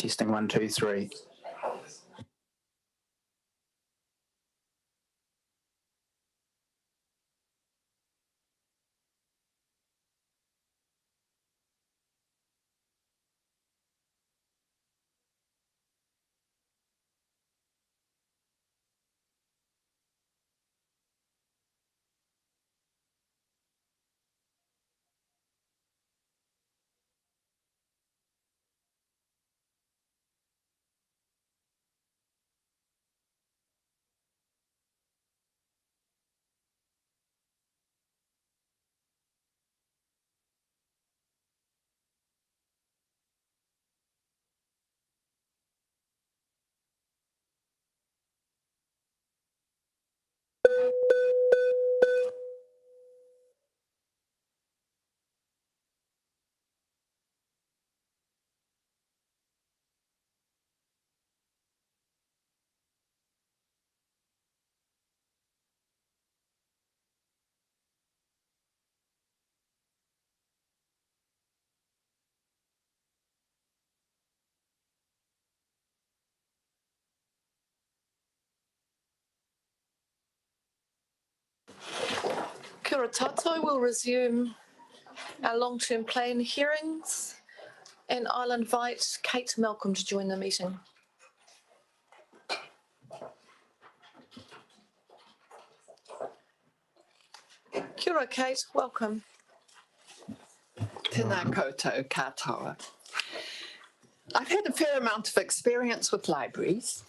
Testing 1, 2, 3. Kia ora tātou, we'll resume our long-term plan hearings and I'll invite Kate Malcolm to join the meeting. Kia ora, Kate, welcome. Tēnā koutou katoa. I've had a fair amount of experience with libraries,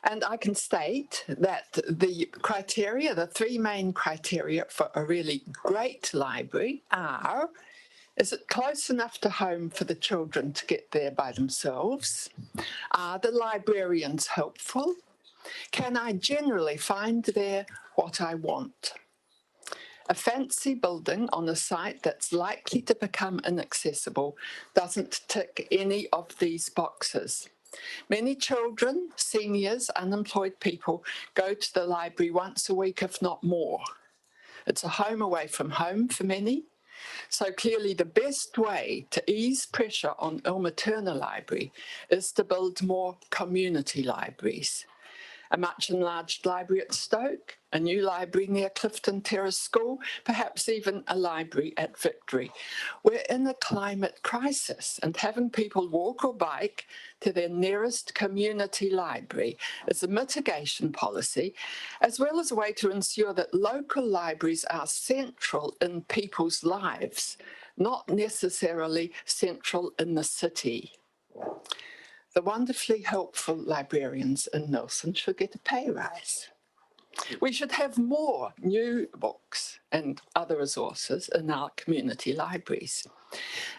and I can state that the criteria, the three main criteria for a really great library are: is it close enough to home for the children to get there by themselves? Are the librarians helpful? Can I generally find there what I want? A fancy building on a site that's likely to become inaccessible doesn't tick any of these boxes. Many children, seniors, unemployed people go to the library once a week, if not more. It's a home away from home for many. So clearly the best way to ease pressure on Ilmaterna Library is to build more community libraries. A much enlarged library at Stoke, a new library near Clifton Terrace School, perhaps even a library at Victory. We're in a climate crisis, and having people walk or bike to their nearest community library is a mitigation policy, as well as a way to ensure that local libraries are central in people's lives, not necessarily central in the city. The wonderfully helpful librarians in Nelson should get a pay rise. We should have more new books and other resources in our community libraries.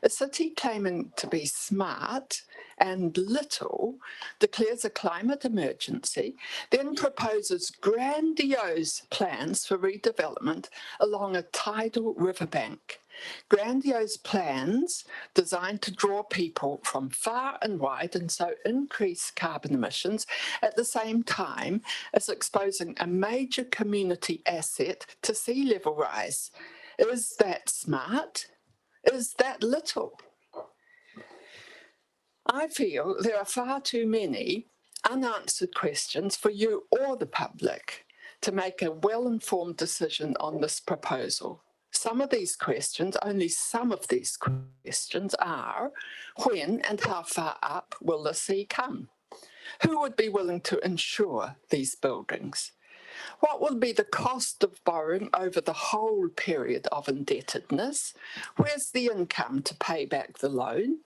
A city claiming to be smart and little declares a climate emergency, then proposes grandiose plans for redevelopment along a tidal riverbank. Grandiose plans designed to draw people from far and wide and so increase carbon emissions at the same time as exposing a major community asset to sea level rise. Is that smart? Is that little? I feel there are far too many unanswered questions for you or the public to make a well-informed decision on this proposal. Some of these questions, only some of these questions are: when and how far up will the sea come? Who would be willing to insure these buildings? What will be the cost of borrowing over the whole period of indebtedness? Where's the income to pay back the loan?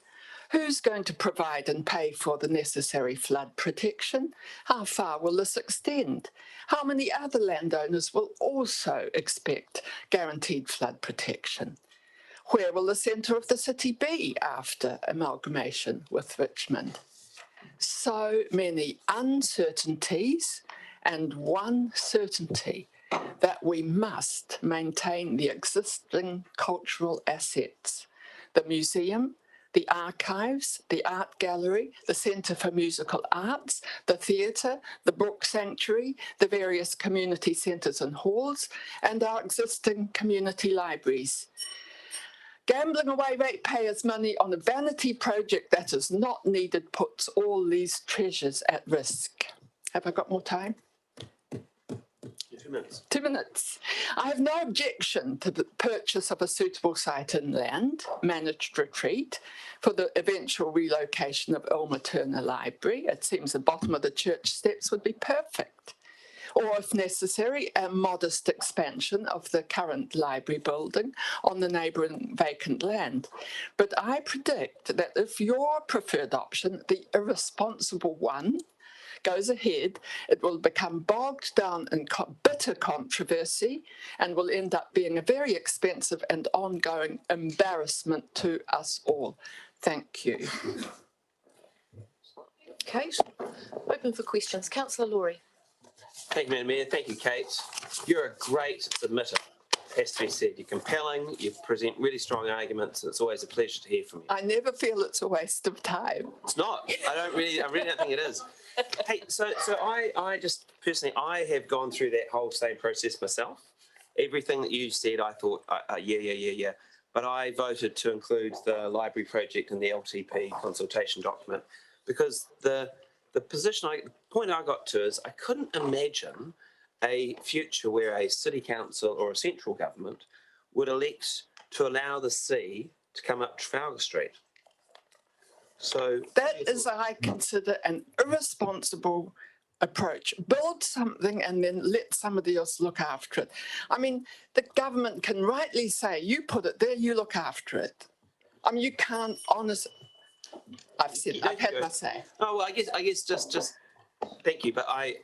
Who's going to provide and pay for the necessary flood protection? How far will this extend? How many other landowners will also expect guaranteed flood protection? Where will the centre of the city be after amalgamation with Richmond? So many uncertainties, and one certainty: that we must maintain the existing cultural assets. The museum, the archives, the art gallery, the Centre for Musical Arts, the theatre, the book sanctuary, the various community centres and halls, and our existing community libraries. Gambling away ratepayers' money on a vanity project that is not needed puts all these treasures at risk. Have I got more time? 2 minutes. 2 minutes. I have no objection to the purchase of a suitable site inland, managed retreat, for the eventual relocation of Elmer Turner Library. It seems the bottom of the church steps would be perfect. Or, if necessary, a modest expansion of the current library building on the neighbouring vacant land. But I predict that if your preferred option, the irresponsible one, goes ahead, it will become bogged down in bitter controversy and will end up being a very expensive and ongoing embarrassment to us all. Thank you. Kate, open for questions. Councillor Laurie. Thank you, Madam Mayor. Thank you, Kate. You're a great submitter, has to be said. You're compelling, you present really strong arguments, and it's always a pleasure to hear from you. I never feel it's a waste of time. It's not. I really don't think it is. Hey, so I just personally, I have gone through that whole same process myself. Everything that you said, I thought, yeah. But I voted to include the library project in the LTP consultation document because the point I got to is I couldn't imagine a future where a city council or a central government would elect to allow the sea to come up Trafalgar Street. So that is, I consider, an irresponsible approach. Build something and then let somebody else look after it. I mean, the government can rightly say, you put it there, you look after it. I mean, you can't honestly. I've had my say. Oh well, I guess just thank you, but I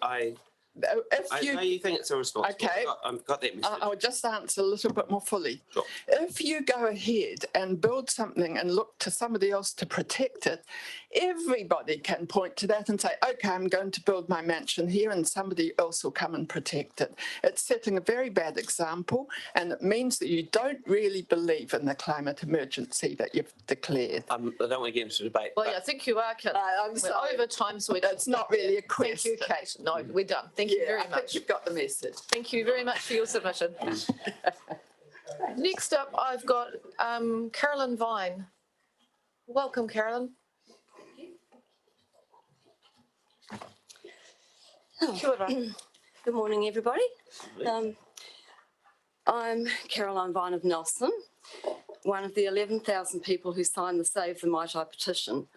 know you think it's irresponsible. Okay. I've got that message. I'll just answer a little bit more fully. Sure. If you go ahead and build something and look to somebody else to protect it, everybody can point to that and say, okay, I'm going to build my mansion here and somebody else will come and protect it. It's setting a very bad example and it means that you don't really believe in the climate emergency that you've declared. I don't want to get into debate. Well, yeah, I think you are, Kate. I'm We're sorry. over time, so It's not really a question. Thank you, Kate. No, we're done. Thank you very I think much. you've got the message. Thank you very much for your submission. Next up, I've got Carolyn Vine. Welcome, Carolyn. Kia ora. Good morning, everybody. I'm Caroline Vine of Nelson, one of the 11,000 people who signed the Save the Maitai petition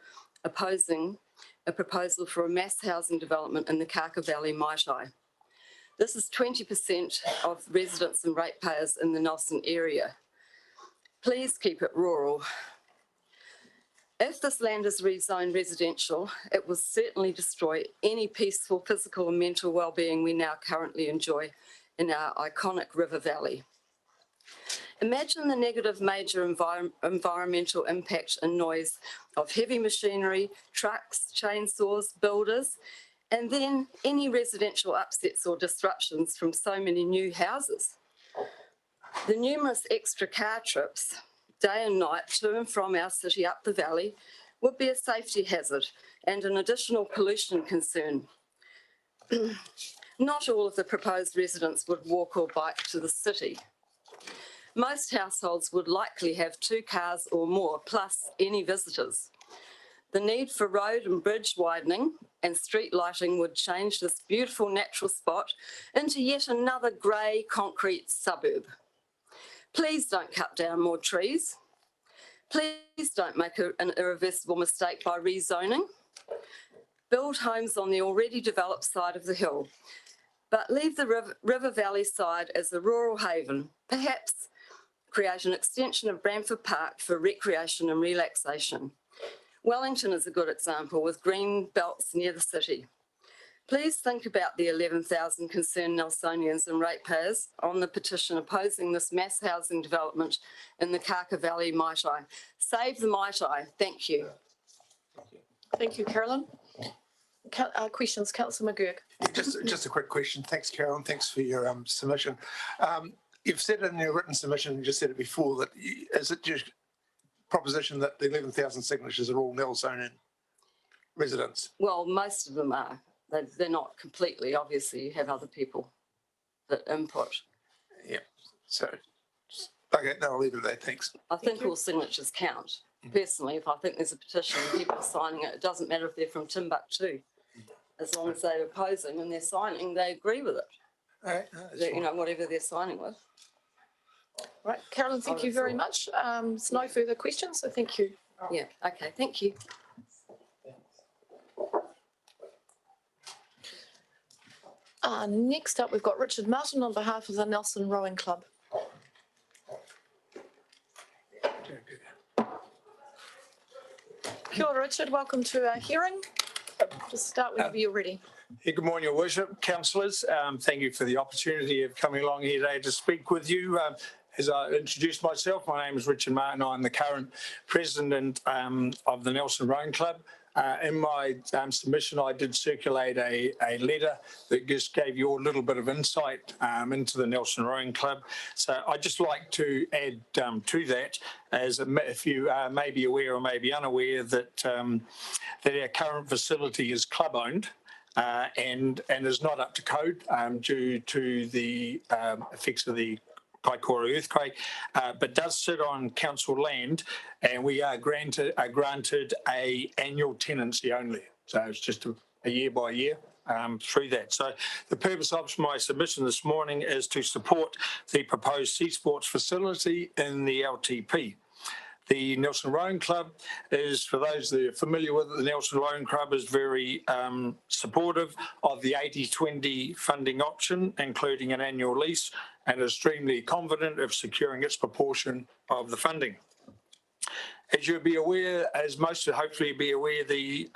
opposing a proposal for a mass housing development in the Kaka Valley Maitai. This is 20% of residents and ratepayers in the Nelson area. Please keep it rural. If this land is rezoned residential, it will certainly destroy any peaceful physical and mental well-being we now currently enjoy in our iconic river valley. Imagine the negative major environmental impact and noise of heavy machinery, trucks, chainsaws, builders, and then any residential upsets or disruptions from so many new houses. The numerous extra car trips, day and night, to and from our city up the valley would be a safety hazard and an additional pollution concern. Not all of the proposed residents would walk or bike to the city. Most households would likely have 2 cars or more, plus any visitors. The need for road and bridge widening and street lighting would change this beautiful natural spot into yet another grey concrete suburb. Please don't cut down more trees. Please don't make an irreversible mistake by rezoning. Build homes on the already developed side of the hill, but leave the River Valley side as a rural haven. Perhaps create an extension of Bramford Park for recreation and relaxation. Wellington is a good example with green belts near the city. Please think about the 11,000 concerned Nelsonians and ratepayers on the petition opposing this mass housing development in the Kaka Valley Maitai. Save the Maitai. Thank you. Thank you, Carolyn. Questions, Councillor McGurk. Just a quick question. Thanks, Carolyn. Thanks for your submission. You've said it in your written submission, you just said it before, that is it just proposition that the 11,000 signatures are all Nelsonian residents? Well, most of them are. They're not completely. Obviously, you have other people that input. Yeah. So Okay, no, I'll leave it at that. Thanks. I think all signatures count. Personally, if I think there's a petition and people are signing it, it doesn't matter if they're from Timbuktu. As long as they're opposing and they're signing, they agree with it. All right, no, that's You fine. know, whatever they're signing with. Right, Carolyn, thank you very much. There's no further questions, so thank you. Yeah, okay, thank you. Next up, we've got Richard Martin on behalf of the Nelson Rowing Club. Kia ora, Richard, welcome to our hearing. Just start whenever you're ready. Yeah, good morning, Your Worship, councillors. Thank you for the opportunity of coming along here today to speak with you. As I introduce myself, my name is Richard Martin. I'm the current president of the Nelson Rowing Club. In my submission, I did circulate a letter that just gave you a little bit of insight into the Nelson Rowing Club. So I'd just like to add to that, as if you may be aware or may be unaware, that our current facility is club owned. And is not up to code due to the effects of the Kaikoura earthquake, but does sit on council land, and we are granted a annual tenancy only. So it's just a year by year through that. So the purpose of my submission this morning is to support the proposed sea sports facility in the LTP. The Nelson Rowing Club is, for those that are familiar with it, the Nelson Rowing Club is very supportive of the 80-20 funding option, including an annual lease, and is extremely confident of securing its proportion of the funding. As you'll be aware, as most will hopefully be aware, the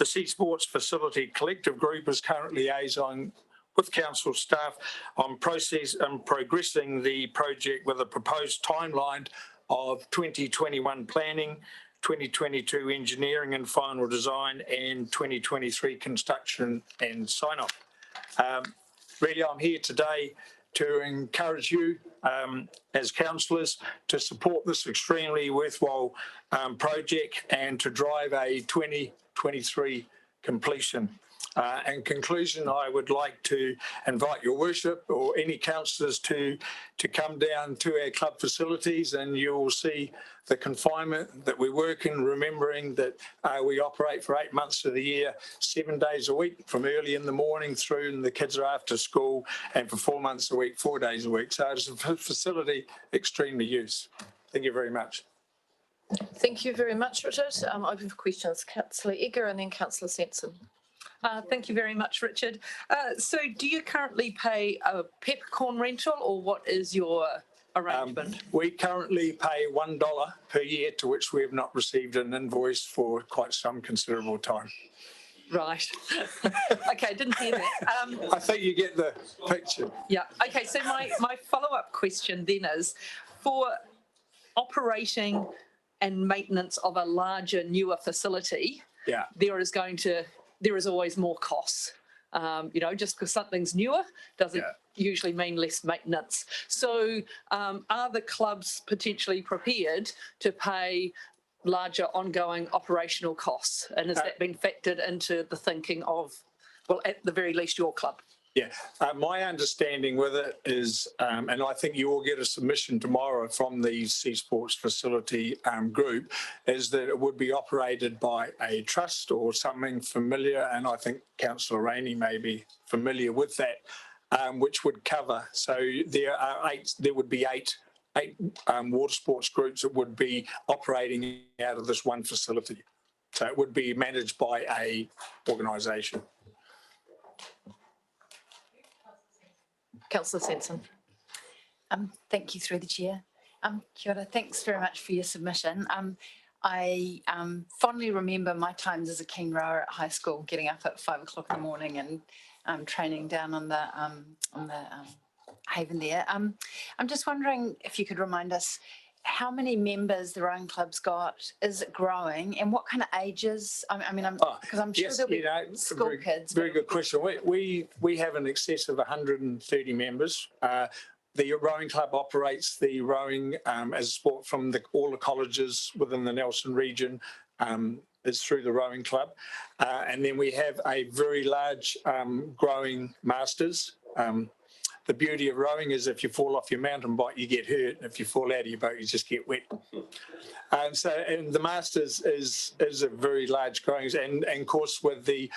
Sea Sports Facility Collective Group is currently liaising with council staff on progressing the project with a proposed timeline of 2021 planning, 2022 engineering and final design, and 2023 construction and sign-off. Really, I'm here today to encourage you as councillors to support this extremely worthwhile project and to drive a 2023 completion. In conclusion, I would like to invite Your Worship or any councillors to come down to our club facilities, and you will see the confinement that we work in, remembering that we operate for 8 months of the year, 7 days a week, from early in the morning through, and the kids are after school, and for 4 months a week, 4 days a week. So it's a facility extremely used. Thank you very much. Thank you very much, Richard. Open for questions. Councillor Egger and then Councillor Sensen. Thank you very much, Richard. So do you currently pay a peppercorn rental, or what is your arrangement? We currently pay $1 per year, to which we have not received an invoice for quite some considerable time. Right. Okay, didn't hear that. I think you get the picture. Yeah. Okay, so my follow-up question then is, for operating and maintenance of a larger, newer facility, Yeah. there is always more costs. Just because something's newer doesn't usually mean less maintenance. So are the clubs potentially prepared to pay larger ongoing operational costs? And has that been factored into the thinking of, well, at the very least, your club? Yeah, my understanding with it is, and I think you will get a submission tomorrow from the Sea Sports Facility group, is that it would be operated by a trust or something familiar, and I think Councillor Rainey may be familiar with that, which would cover. So there would be eight water sports groups that would be operating out of this one facility. So it would be managed by a organisation. Councillor Sensen. Thank you through the chair. Kia ora, thanks very much for your submission. I fondly remember my times as a keen rower at high school, getting up at 5 o'clock in the morning and training down on the haven there. I'm just wondering if you could remind us how many members the rowing club's got, is it growing, and what kind of ages? Because I'm sure there'll be school kids. Very good question. We have in excess of 130 members. The rowing club operates the rowing as a sport from all the colleges within the Nelson region. Is through the rowing club. And then we have a very large growing masters the beauty of rowing is if you fall off your mountain bike, you get hurt. And if you fall out of your boat, you just get wet. And the Masters is a very large growing, and of course with we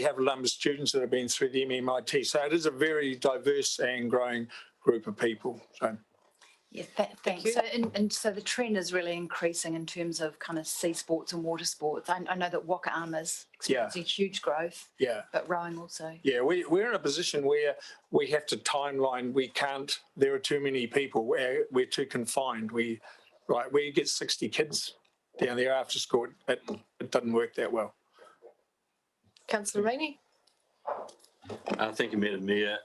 have a number of students that have been through the MMIT. So it is a very diverse and growing group of people. So. Yeah, thanks. So, and so the trend is really increasing in terms of kind of sea sports and water sports. I know that Wakaama's experiencing huge growth, Yeah. but rowing also. Yeah, we're in a position where we have to timeline. We can't, there are too many people. We're too confined. We get 60 kids down there after school. It doesn't work that well. Councillor Rainey? Thank you, Madam Mayor.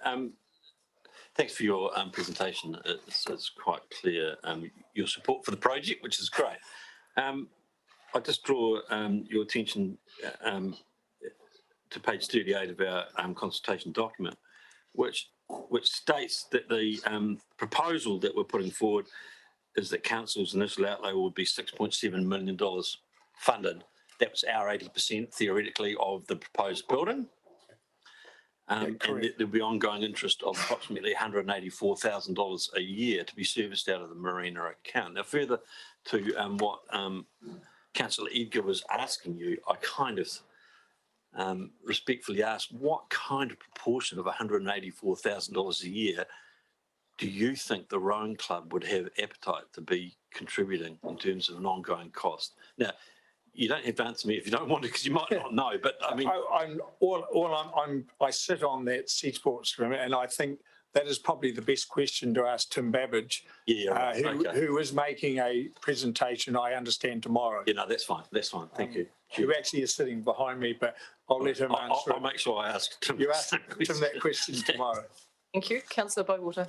Thanks for your presentation. It's quite clear your support for the project, which is great. I just draw your attention to page 38 of our consultation document, which states that the proposal that we're putting forward is that council's initial outlay would be $6.7 million funded. That was our 80% theoretically of the proposed building. And there'll be ongoing interest of approximately $184,000 a year to be serviced out of the Marina account. Now, further to what Councillor Edgar was asking you, I kind of respectfully ask, what kind of proportion of $184,000 a year do you think the rowing club would have appetite to be contributing in terms of an ongoing cost? Now, you don't have to answer me if you don't want to, because you might not know. But I mean, I sit on that Sea Sports Committee, and I think that is probably the best question to ask Tim Babbage, who is making a presentation, I understand, tomorrow. Yeah, no, that's fine. That's fine. Thank you. Who actually is sitting behind me, but I'll let him answer. I'll make sure I ask Tim. You ask Tim that question tomorrow. Thank you. Councillor Bywater?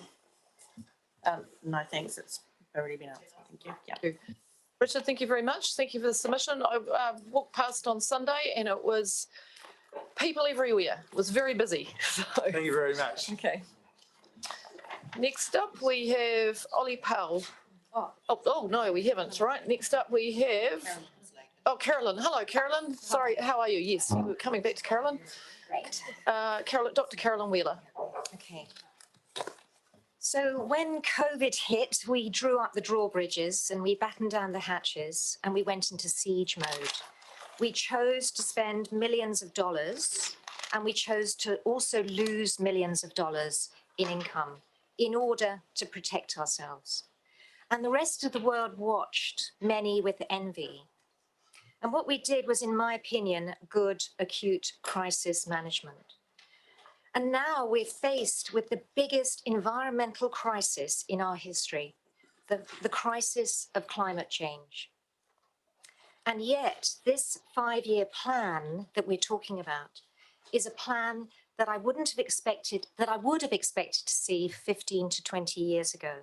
No, thanks. It's already been answered. Thank you. Yeah. Thank you. Richard, thank you very much. Thank you for the submission. I walked past on Sunday and it was people everywhere. It was very busy. So, Thank you very much. okay. Next up, we have Ollie Powell. Oh, no, we haven't. Right. Next up, we have... Oh, Carolyn. Hello, Carolyn. Sorry, how are you? Yes, you were coming back to Carolyn. Great. Dr. Carolyn Wheeler. Okay. So when COVID hit, we drew up the drawbridges and we battened down the hatches and we went into siege mode. We chose to spend millions of dollars and we chose to also lose millions of dollars in income in order to protect ourselves. And the rest of the world watched, many with envy. And what we did was, in my opinion, good acute crisis management. And now we're faced with the biggest environmental crisis in our history, the crisis of climate change. And yet this 5-year plan that we're talking about is a plan that I would have expected to see 15 to 20 years ago.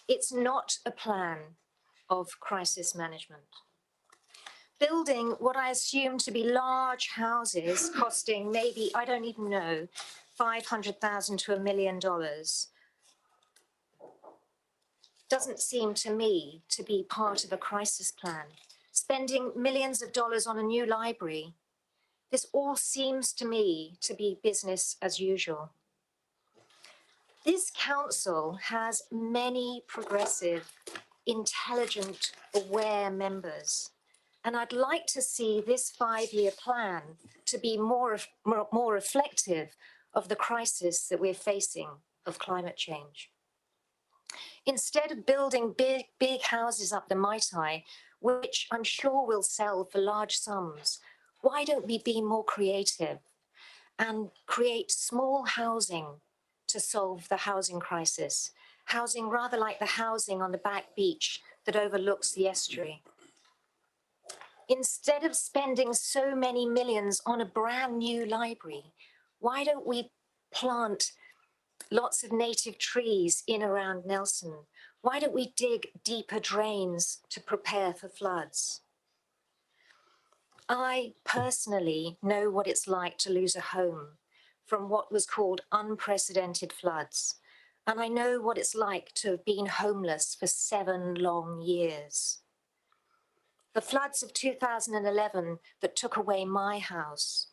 It's not a plan of crisis management. Building what I assume to be large houses costing maybe, I don't even know, $500,000 to $1 million doesn't seem to me to be part of a crisis plan. Spending millions of dollars on a new library, this all seems to me to be business as usual. This council has many progressive, intelligent, aware members. And I'd like to see this 5-year plan to be more reflective of the crisis that we're facing of climate change. Instead of building big houses up the Maitai, which I'm sure will sell for large sums, why don't we be more creative and create small housing to solve the housing crisis? Housing rather like the housing on the back beach that overlooks the estuary. Instead of spending so many millions on a brand new library, why don't we plant lots of native trees in around Nelson? Why don't we dig deeper drains to prepare for floods? I personally know what it's like to lose a home from what was called unprecedented floods. And I know what it's like to have been homeless for 7 long years. The floods of 2011 that took away my house,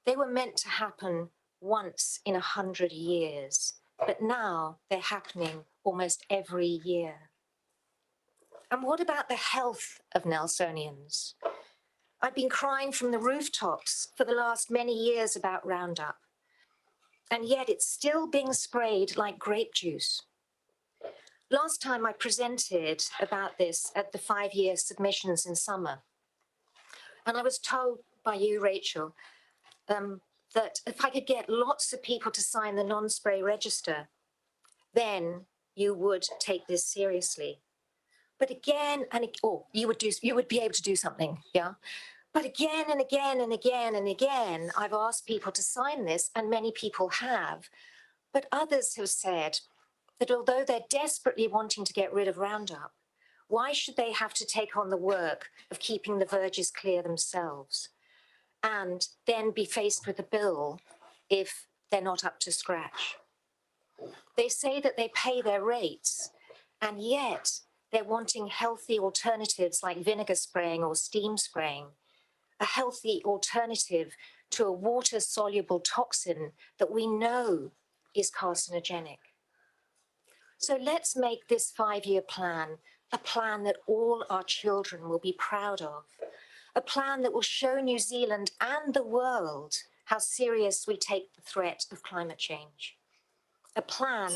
they were meant to happen once in 100 years, but now they're happening almost every year. And what about the health of Nelsonians? I've been crying from the rooftops for the last many years about Roundup, and yet it's still being sprayed like grape juice. Last time I presented about this at the 5-year submissions in summer, and I was told by you, Rachel, that if I could get lots of people to sign the non-spray register, then you would take this seriously. But again, you would be able to do something, yeah? But again and again and again and again, I've asked people to sign this, and many people have. But others have said that although they're desperately wanting to get rid of Roundup, why should they have to take on the work of keeping the verges clear themselves and then be faced with a bill if they're not up to scratch? They say that they pay their rates, and yet they're wanting healthy alternatives like vinegar spraying or steam spraying, a healthy alternative to a water-soluble toxin that we know is carcinogenic. So let's make this 5-year plan a plan that all our children will be proud of, a plan that will show New Zealand and the world how serious we take the threat of climate change, a plan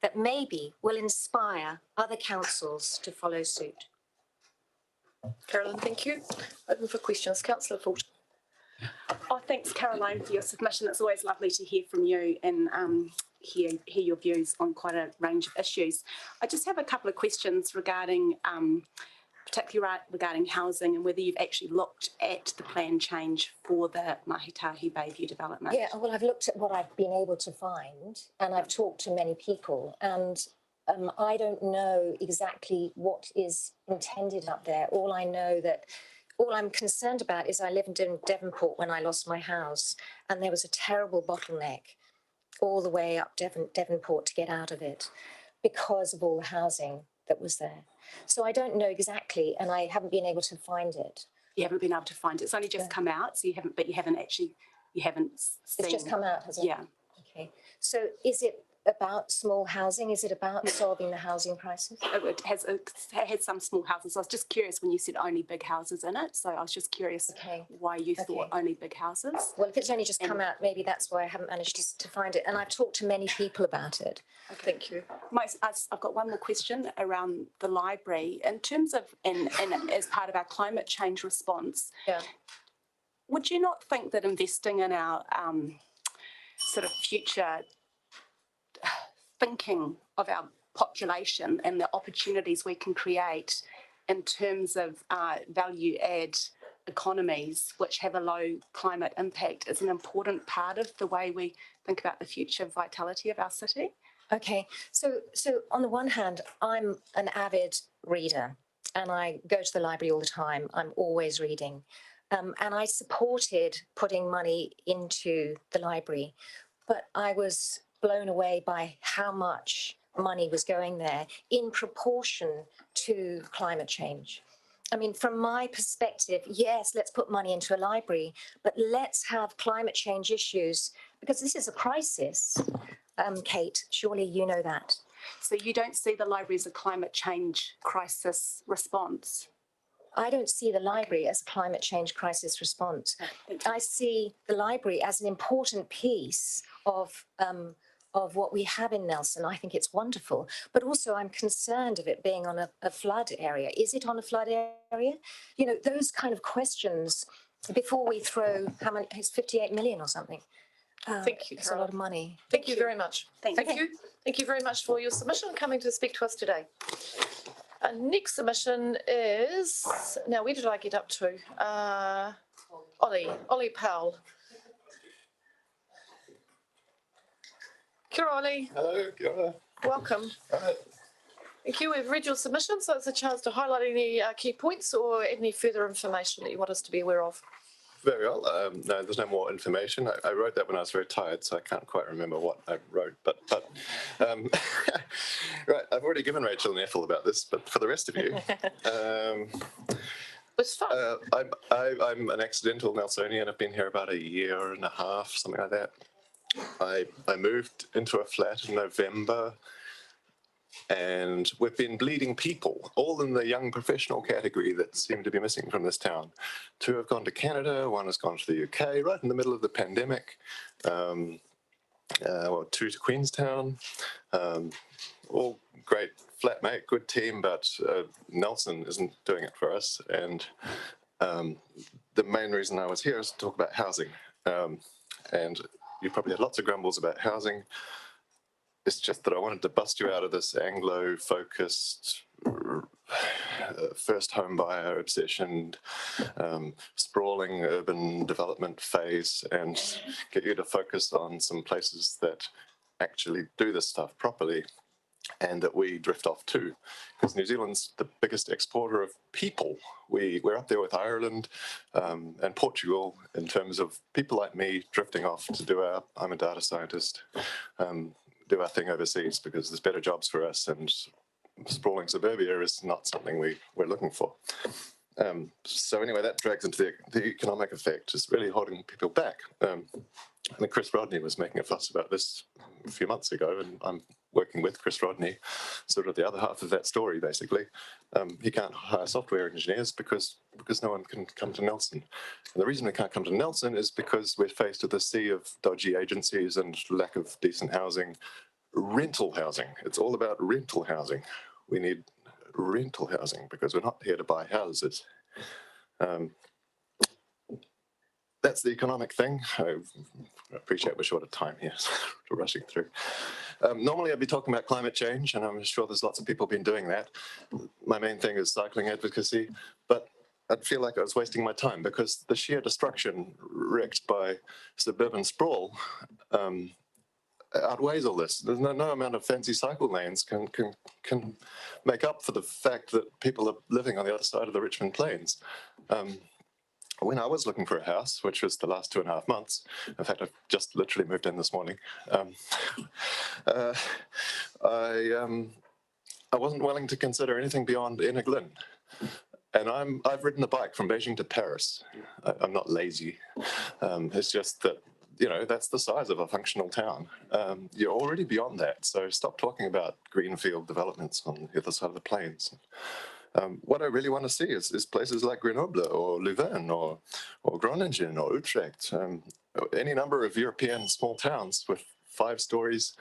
that maybe will inspire other councils to follow suit. Carolyn, thank you. Open for questions. Councillor Fulton. Oh, thanks, Caroline, for your submission. It's always lovely to hear from you and hear your views on quite a range of issues. I just have a couple of questions regarding, particularly regarding housing and whether you've actually looked at the plan change for the Mahitahi Bayview development. Yeah, well, I've looked at what I've been able to find, and I've talked to many people, and I don't know exactly what is intended up there. All I'm concerned about is I lived in Devonport when I lost my house, and there was a terrible bottleneck all the way up Devonport to get out of it because of all the housing that was there. So I don't know exactly, and I haven't been able to find it. You haven't been able to find it. It's only just come out, so you haven't seen. It's just come out, has it? Yeah. Okay. So is it about small housing? Is it about solving the housing crisis? It has some small houses. I was just curious when you said only big houses in it. So I was just curious why you thought only big houses. Well, if it's only just come out, maybe that's why I haven't managed to find it. And I've talked to many people about it. Okay. Thank you. I've got one more question around the library. In terms of, and as part of our climate change response, would you not think that investing in our sort of future thinking of our population and the opportunities we can create in terms of value add economies which have a low climate impact is an important part of the way we think about the future vitality of our city? Okay, so on the one hand, I'm an avid reader and I go to the library all the time. I'm always reading. And I supported putting money into the library, but I was blown away by how much money was going there in proportion to climate change. I mean, from my perspective, yes, let's put money into a library, but let's have climate change issues because this is a crisis. Kate, surely you know that. So you don't see the library as a climate change crisis response? I don't see the library as a climate change crisis response. I see the library as an important piece of what we have in Nelson. I think it's wonderful, but also I'm concerned of it being on a flood area. Is it on a flood area? You know, those kind of questions before we throw, how many, it's 58 million or something. Thank you, It's a lot of money. Thank you very much. Thank you. Thank you very much for your submission and coming to speak to us today. Next submission is, now where did I get up to? Ollie Powell. Kia ora, Ollie. Hello, kia ora. Welcome. Thank you. We've read your submission, so it's a chance to highlight any key points or any further information that you want us to be aware of. Very well. No, there's no more information. I wrote that when I was very tired, so I can't quite remember what I wrote. But right, I've already given Rachel an earful about this, but for the rest of you, was fun. I'm an accidental Nelsonian. I've been here about a year and a half, something like that. I moved into a flat in November, and we've been bleeding people, all in the young professional category that seem to be missing from this town. 2 have gone to Canada, 1 has gone to the UK, right in the middle of the pandemic. 2 to Queenstown. All great flatmate, good team, but Nelson isn't doing it for us. And the main reason I was here is to talk about housing. And you probably had lots of grumbles about housing. It's just that I wanted to bust you out of this Anglo-focused first home buyer obsession, sprawling urban development phase, and get you to focus on some places that actually do this stuff properly and that we drift off to. Because New Zealand's the biggest exporter of people. We're up there with Ireland and Portugal in terms of people like me drifting off to do I'm a data scientist, do our thing overseas because there's better jobs for us, and sprawling suburbia is not something we're looking for. So anyway, that drags into the economic effect, is really holding people back. I think Chris Rodney was making a fuss about this a few months ago, and I'm working with Chris Rodney, sort of the other half of that story, basically. He can't hire software engineers because no one can come to Nelson. And the reason we can't come to Nelson is because we're faced with a sea of dodgy agencies and lack of decent housing. Rental housing. It's all about rental housing. We need rental housing because we're not here to buy houses. That's the economic thing. I appreciate we're short of time here, so we're rushing through. Normally I'd be talking about climate change, and I'm sure there's lots of people been doing that. My main thing is cycling advocacy, but I'd feel like I was wasting my time because the sheer destruction wreaked by suburban sprawl outweighs all this. There's no amount of fancy cycle lanes can make up for the fact that people are living on the other side of the Richmond Plains. When I was looking for a house, which was the last 2.5 months, in fact, I've just literally moved in this morning, I wasn't willing to consider anything beyond Inaghlin. And I've ridden a bike from Beijing to Paris. I'm not lazy. It's just that, you know, that's the size of a functional town. You're already beyond that. So stop talking about greenfield developments on the other side of the plains. What I really want to see is places like Grenoble or Leuven or Groningen or Utrecht, any number of European small towns with 5 stories.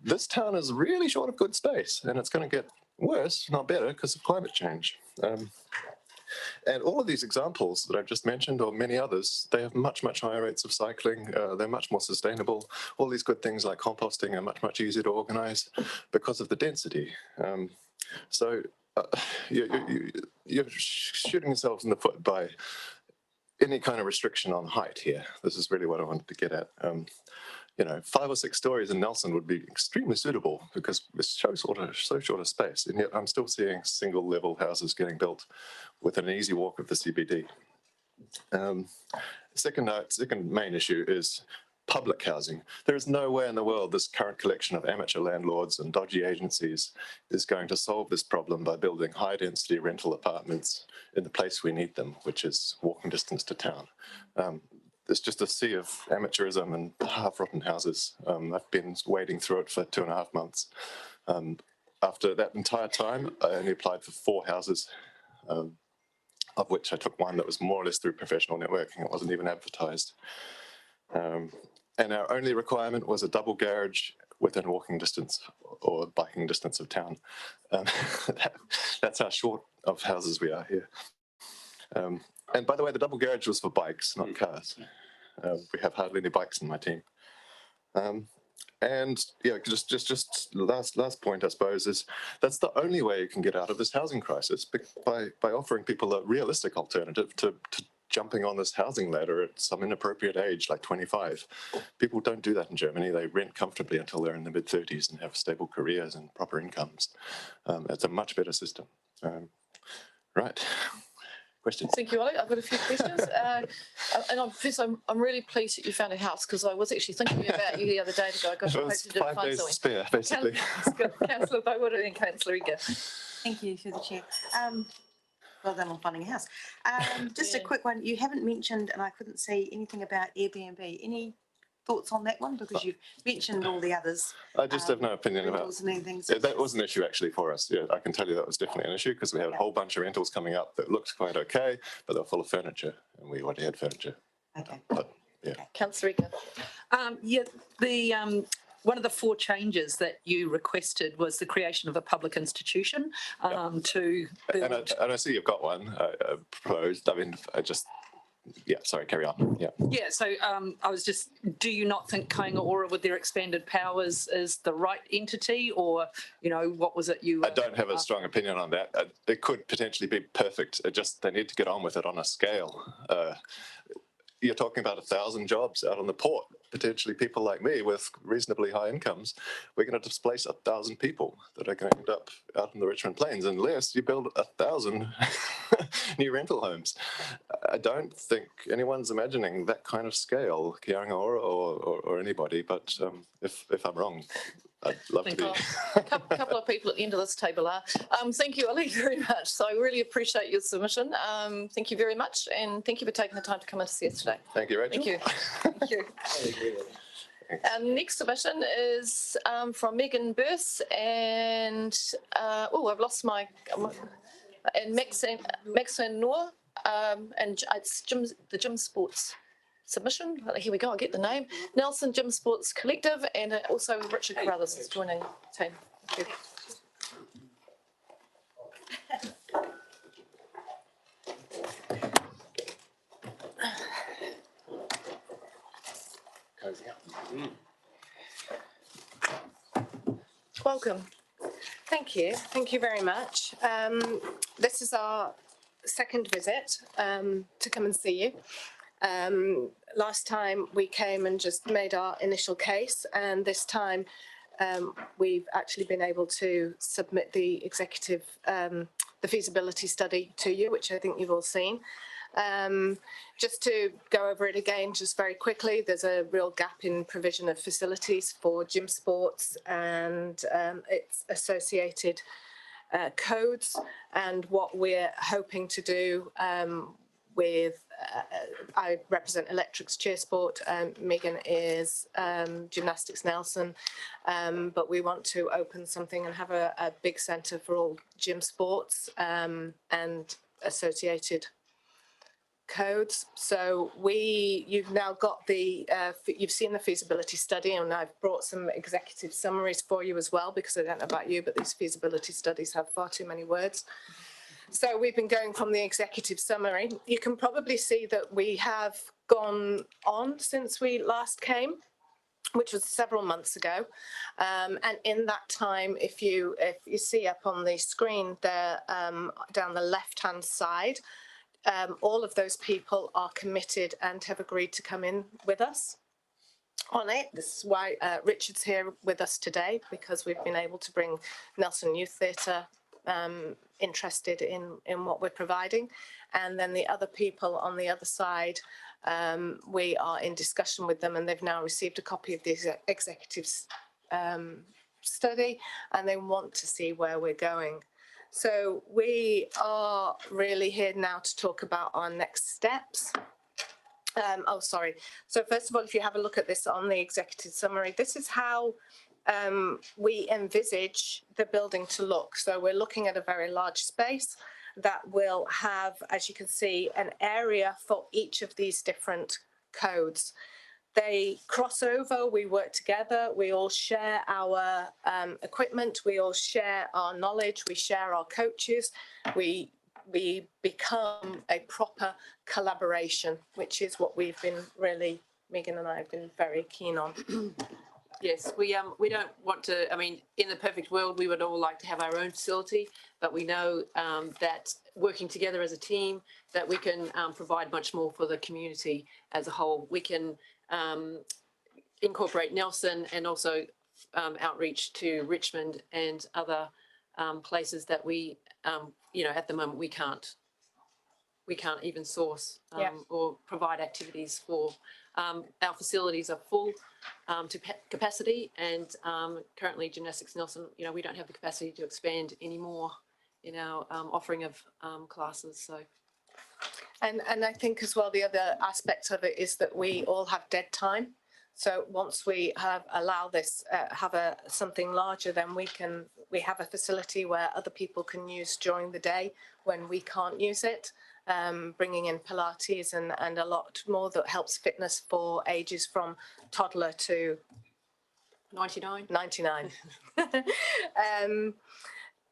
This town is really short of good space, and it's going to get worse, not better, because of climate change. And all of these examples that I've just mentioned, or many others, they have much, much higher rates of cycling. They're much more sustainable. All these good things like composting are much, much easier to organize because of the density. So you're shooting yourselves in the foot by any kind of restriction on height here. This is really what I wanted to get at. You know, 5 or 6 stories in Nelson would be extremely suitable because it's so short a space, and yet I'm still seeing single level houses getting built within an easy walk of the CBD. Second main issue is public housing. There is no way in the world this current collection of amateur landlords and dodgy agencies is going to solve this problem by building high density rental apartments in the place we need them, which is walking distance to town. There's just a sea of amateurism and half-rotten houses. I've been wading through it for 2.5 months. After that entire time, I only applied for 4 houses, of which I took 1 that was more or less through professional networking. It wasn't even advertised. And our only requirement was a double garage within walking distance or biking distance of town. That's how short of houses we are here. And by the way, the double garage was for bikes, not cars. We have hardly any bikes in my team. And yeah, just last point, I suppose, is that's the only way you can get out of this housing crisis, by offering people a realistic alternative to jumping on this housing ladder at some inappropriate age, like 25. People don't do that in Germany. They rent comfortably until they're in the mid-30s and have stable careers and proper incomes. It's a much better system. Right. Questions? Thank you, Ollie. I've got a few questions. I'm really pleased that you found a house, because I was actually thinking about you the other day to go, gosh, I hope you did 5 find days something. spare, basically. Councillor Bowood and Councillor Ika. Thank you through the chair. Well done on finding a house. Just a quick one. You haven't mentioned, and I couldn't see anything about Airbnb. Any thoughts on that one? Because you've mentioned all the others. I just have no opinion about rentals and anything. Yeah, that was an issue actually for us. Yeah, I can tell you that was definitely an issue because we had a whole bunch of rentals coming up that looked quite okay, but they were full of furniture and we already had furniture. Okay. But yeah. Councillor Rika. Yeah, one of the 4 changes that you requested was the creation of a public institution to build. And I see you've got one proposed. I mean, yeah, sorry, carry on. Yeah. Yeah, so I was just, do you not think Kāinga Ora with their expanded powers is the right entity, or, you know, what was it you? I don't have a strong opinion on that. It could potentially be perfect. They need to get on with it on a scale. You're talking about 1,000 jobs out on the port, potentially people like me with reasonably high incomes. We're going to displace 1,000 people that are going to end up out in the Richmond Plains unless you build 1,000 new rental homes. I don't think anyone's imagining that kind of scale, Kia Ora or anybody, but if I'm wrong, I'd love to be. A couple of people at the end of this table are. Thank you, Ollie, very much. So I really appreciate your submission. Thank you very much, and thank you for taking the time to come in to see us today. Thank you, Rachel. Thank you. Thank you. Our next submission is from Megan Burse and I've lost my and Maxine Noor, and it's the Gym Sports submission. Here we go, I'll get the name. Nelson Gym Sports Collective, and also Richard Carruthers is joining the team. Thank you. Welcome. Thank you. Thank you very much. This is our second visit to come and see you. Last time we came and just made our initial case, and this time we've actually been able to submit the the feasibility study to you, which I think you've all seen. Just to go over it again, just very quickly, there's a real gap in provision of facilities for gym sports and its associated codes, and what we're hoping to do I represent Electrics Cheersport, Megan is Gymnastics Nelson, but we want to open something and have a big centre for all gym sports and associated codes. So you've now got you've seen the feasibility study, and I've brought some executive summaries for you as well, because I don't know about you, but these feasibility studies have far too many words. So we've been going from the executive summary. You can probably see that we have gone on since we last came, which was several months ago. And in that time, if you see up on the screen there, down the left-hand side, all of those people are committed and have agreed to come in with us on it. This is why Richard's here with us today, because we've been able to bring Nelson Youth Theatre interested in what we're providing. And then the other people on the other side, we are in discussion with them, and they've now received a copy of the executive study, and they want to see where we're going. So we are really here now to talk about our next steps. So first of all, if you have a look at this on the executive summary, this is how we envisage the building to look. So we're looking at a very large space that will have, as you can see, an area for each of these different codes. They cross over, we work together, we all share our equipment, we all share our knowledge, we share our coaches, we become a proper collaboration, which is what we've been really, Megan and I have been very keen on. Yes, we don't want to, I mean, in the perfect world, we would all like to have our own facility, but we know that working together as a team, that we can provide much more for the community as a whole. We can incorporate Nelson and also outreach to Richmond and other places that we, at the moment we can't even source or provide activities for. Our facilities are full to capacity, and currently Gymnastics Nelson, we don't have the capacity to expand anymore offering of classes. So. And I think as well, the other aspect of it is that we all have dead time. So once we allow this, something larger, then we have a facility where other people can use during the day when we can't use it, bringing in Pilates and a lot more that helps fitness for ages from toddler to 99.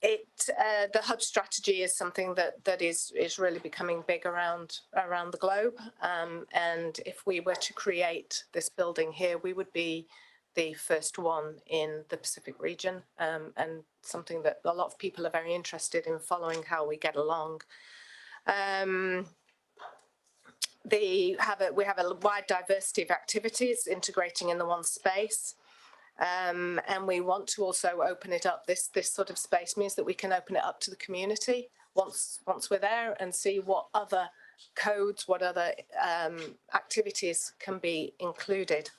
The hub strategy is something that is really becoming big around the globe. And if we were to create this building here, we would be the first one in the Pacific region, and something that a lot of people are very interested in following how we get along. We have a wide diversity of activities integrating in the one space. And we want to also open it up. This sort of space means that we can open it up to the community once we're there and see what other codes, what other activities can be included.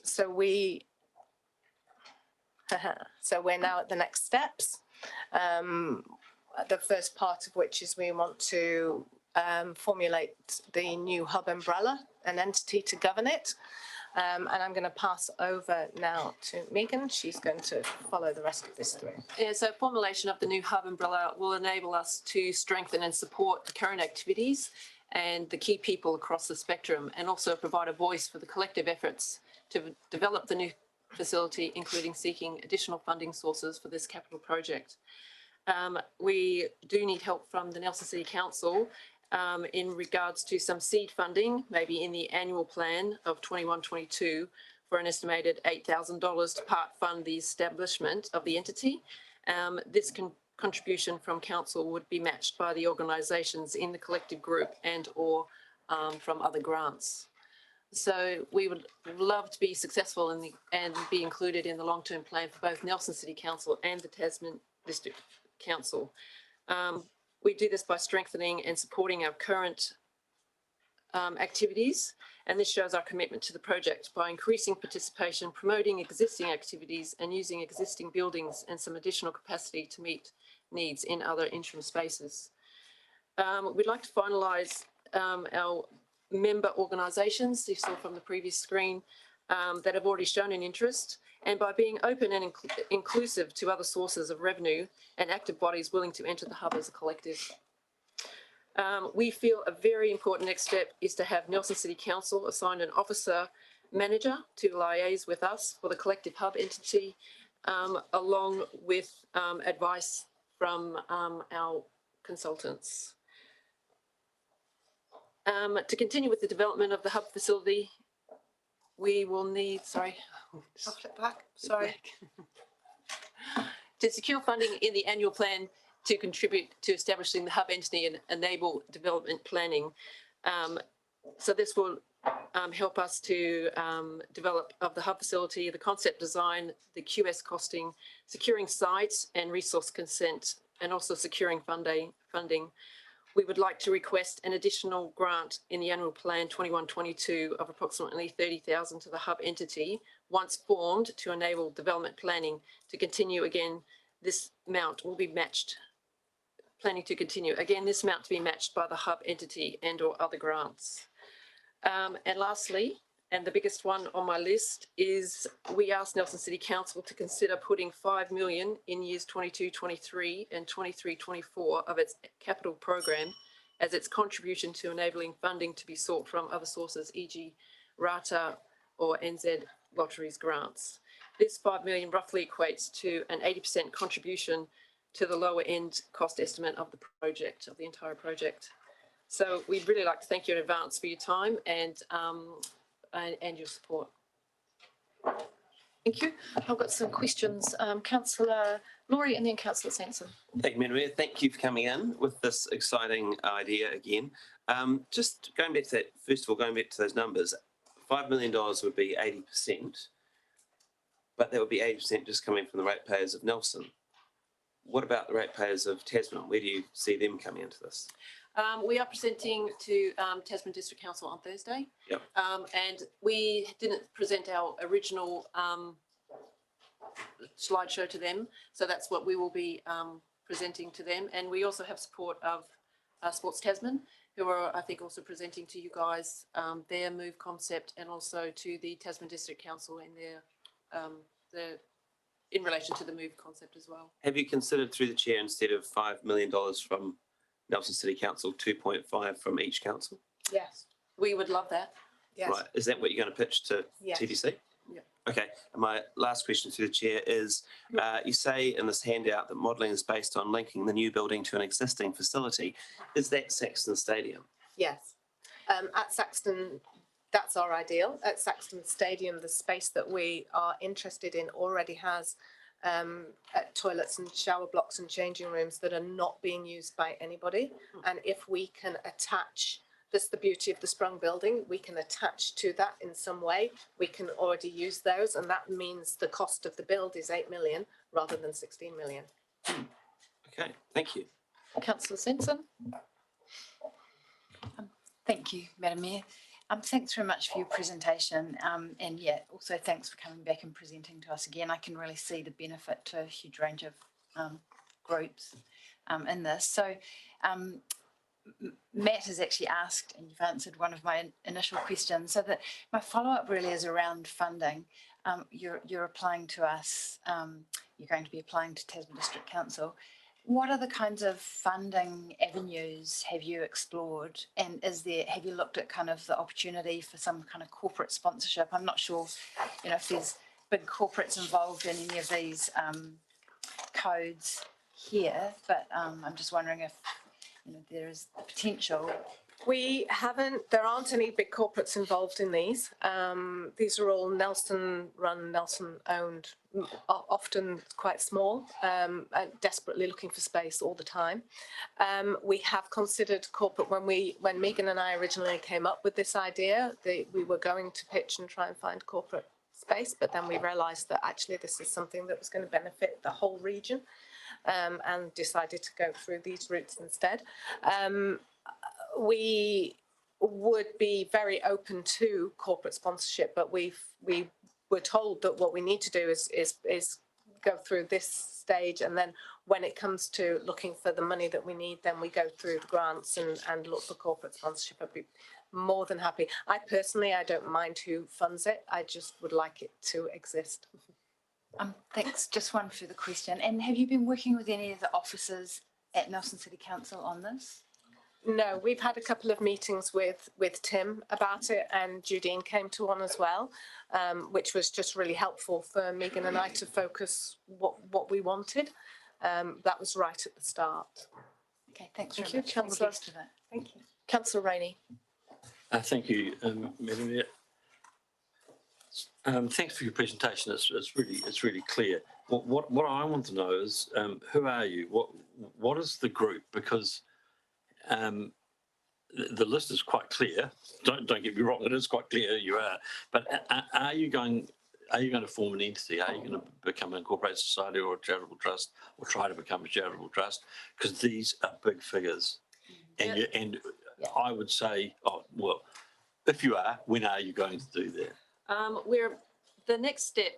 So we're now at the next steps. The first part of which is we want to formulate the new hub umbrella, an entity to govern it. And I'm going to pass over now to Megan. She's going to follow the rest of this through. Yeah, so formulation of the new hub umbrella will enable us to strengthen and support the current activities and the key people across the spectrum, and also provide a voice for the collective efforts to develop the new facility, including seeking additional funding sources for this capital project. We do need help from the Nelson City Council in regards to some seed funding, maybe in the annual plan of 21-22 for an estimated $8,000 to part fund the establishment of the entity. This contribution from council would be matched by the organisations in the collective group and or from other grants. So we would love to be successful and be included in the long-term plan for both Nelson City Council and the Tasman District Council. We do this by strengthening and supporting our current activities, and this shows our commitment to the project by increasing participation, promoting existing activities and using existing buildings and some additional capacity to meet needs in other interim spaces. We'd like to finalise our member organisations, you saw from the previous screen, that have already shown an interest, and by being open and inclusive to other sources of revenue and active bodies willing to enter the hub as a collective. We feel a very important next step is to have Nelson City Council assign an officer manager to liaise with us for the collective hub entity, along with advice from our consultants. To continue with the development of the hub facility, we will need, I'll flip back, to secure funding in the annual plan to contribute to establishing the hub entity and enable development planning. So this will help us to develop of the hub facility, the concept design, the QS costing, securing sites and resource consent, and also securing funding. We would like to request an additional grant in the annual plan 21-22 of approximately $30,000 to the hub entity once formed to enable development planning to continue. Again, this amount will be matched, planning to continue. Again, this amount to be matched by the hub entity and or other grants. And lastly, and the biggest one on my list, is we asked Nelson City Council to consider putting $5 million in years 22-23 and 23-24 of its capital program as its contribution to enabling funding to be sought from other sources, e.g. RATA or NZ Lotteries grants. This $5 million roughly equates to an 80% contribution to the lower end cost estimate of the project, of the entire project. So we'd really like to thank you in advance for your time and your support. Thank you. I've got some questions. Councillor Laurie and then Councillor Sanson. Thank you, Madam Mayor. Thank you for coming in with this exciting idea again. Just going back to that, first of all, going back to those numbers, $5 million would be 80%, but that would be 80% just coming from the ratepayers of Nelson. What about the ratepayers of Tasman? Where do you see them coming into this? We are presenting to Tasman District Council on Thursday. Yep. And we didn't present our original slideshow to them. So that's what we will be presenting to them. And we also have support of Sports Tasman, who are, I think, also presenting to you guys their move concept, and also to the Tasman District Council and their in relation to the move concept as well. Have you considered through the chair, instead of $5 million from Nelson City Council, 2.5 from each council? Yes. We would love that. Yes. Right. Is that what you're going to pitch to Yes. TDC? Yeah. Okay. And my last question through the chair is, you say in this handout that modelling is based on linking the new building to an existing facility. Is that Saxton Stadium? Yes. At Saxton, that's our ideal. At Saxton Stadium, the space that we are interested in already has toilets and shower blocks and changing rooms that are not being used by anybody. And if we can attach, this is the beauty of the Sprung building, we can attach to that in some way. We can already use those, and that means the cost of the build is 8 million rather than 16 million. Okay. Thank you. Councillor Simpson. Thank you, Madam Mayor. Thanks very much for your presentation. And yeah, also thanks for coming back and presenting to us again. I can really see the benefit to a huge range of groups in this. So Matt has actually asked, and you've answered one of my initial questions. So that my follow-up really is around funding. You're applying to us, you're going to be applying to Tasman District Council. What are the kinds of funding avenues have you explored? And have you looked at kind of the opportunity for some kind of corporate sponsorship? I'm not sure, if there's big corporates involved in any of these codes here, but I'm just wondering if, there is the potential. There aren't any big corporates involved in these. These are all Nelson run, Nelson owned, often quite small, and desperately looking for space all the time. We have considered corporate when Megan and I originally came up with this idea, we were going to pitch and try and find corporate space, but then we realised that actually this is something that was going to benefit the whole region, and decided to go through these routes instead. We would be very open to corporate sponsorship, but we were told that what we need to do is go through this stage, and then when it comes to looking for the money that we need, then we go through the grants and look for corporate sponsorship. I'd be more than happy. I don't mind who funds it. I just would like it to exist. Thanks. Just one further question. And have you been working with any of the officers at Nelson City Council on this? No, we've had a couple of meetings with Tim about it, and Judine came to one as well, which was just really helpful for Megan and I to focus what we wanted. That was right at the start. Okay, thanks Thank very you, much. All the Councillor. best of it. Thank you. Councillor Rainey. Thank you, Madam Mayor. Thanks for your presentation. It's really clear. What I want to know is, who are you? What is the group? Because the list is quite clear. Don't get me wrong, it is quite clear who you are. But are you going to form an entity? Are you going to become an incorporated society or a charitable trust, or try to become a charitable trust? Because these are big figures, and I would say, if you are, when are you going to do that? The next step,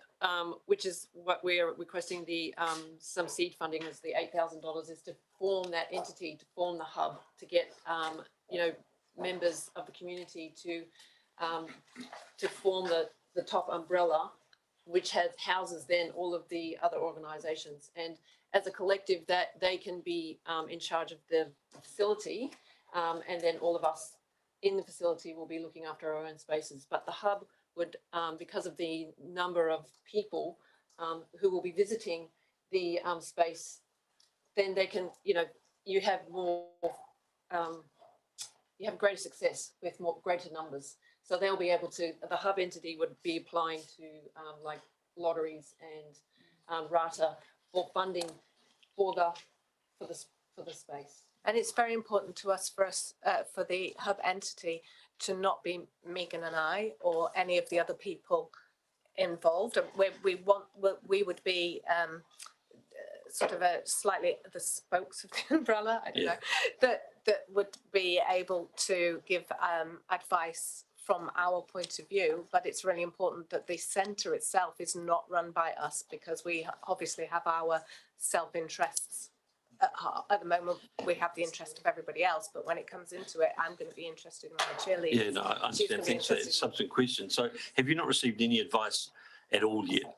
which is what we're requesting some seed funding, is the $8,000, is to form that entity, to form the hub, to get members of the community to form the top umbrella, which houses then all of the other organisations. And as a collective, that they can be in charge of the facility, and then all of us in the facility will be looking after our own spaces. But the hub would, because of the number of people who will be visiting the space, then they can, you have more, you have greater success with greater numbers. So they'll be able to, the hub entity would be applying to like lotteries and RATA for funding for the space. And it's very important to us, for the hub entity, to not be Megan and I or any of the other people involved. We would be sort of slightly the spokes of the umbrella, I don't know, that would be able to give advice from our point of view, but it's really important that the centre itself is not run by us because we obviously have our self-interests at heart. At the moment, we have the interest of everybody else, but when it comes into it, I'm going to be interested in my cheerleaders. Yeah, no, I She's gonna understand. be Thanks for that interested in- subsequent question. So have you not received any advice at all yet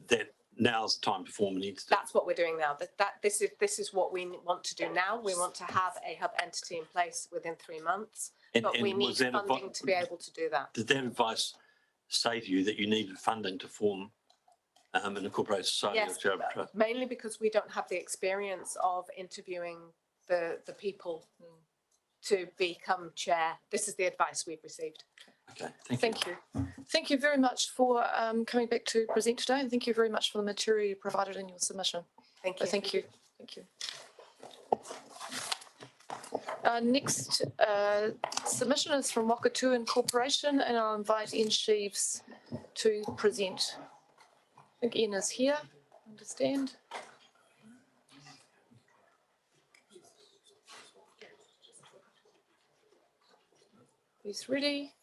that now's the time to form an entity? That's what we're doing now. This is what we want to do now. We want to have a hub entity in place within 3 months, but we need was that funding to be able to do that. Did that advice say to you that you needed funding to form an incorporated society Yes, of charitable trust? mainly because we don't have the experience of interviewing the people to become chair. This is the advice we've received. Okay, thank you. Thank you. Thank you very much for coming back to present today, and thank you very much for the material you provided in your submission. Thank you. Thank you. Thank you. Next submission is from Wakatu Incorporation, and I'll invite Ian Sheaves to present. I think Ian is here, understand. He's ready.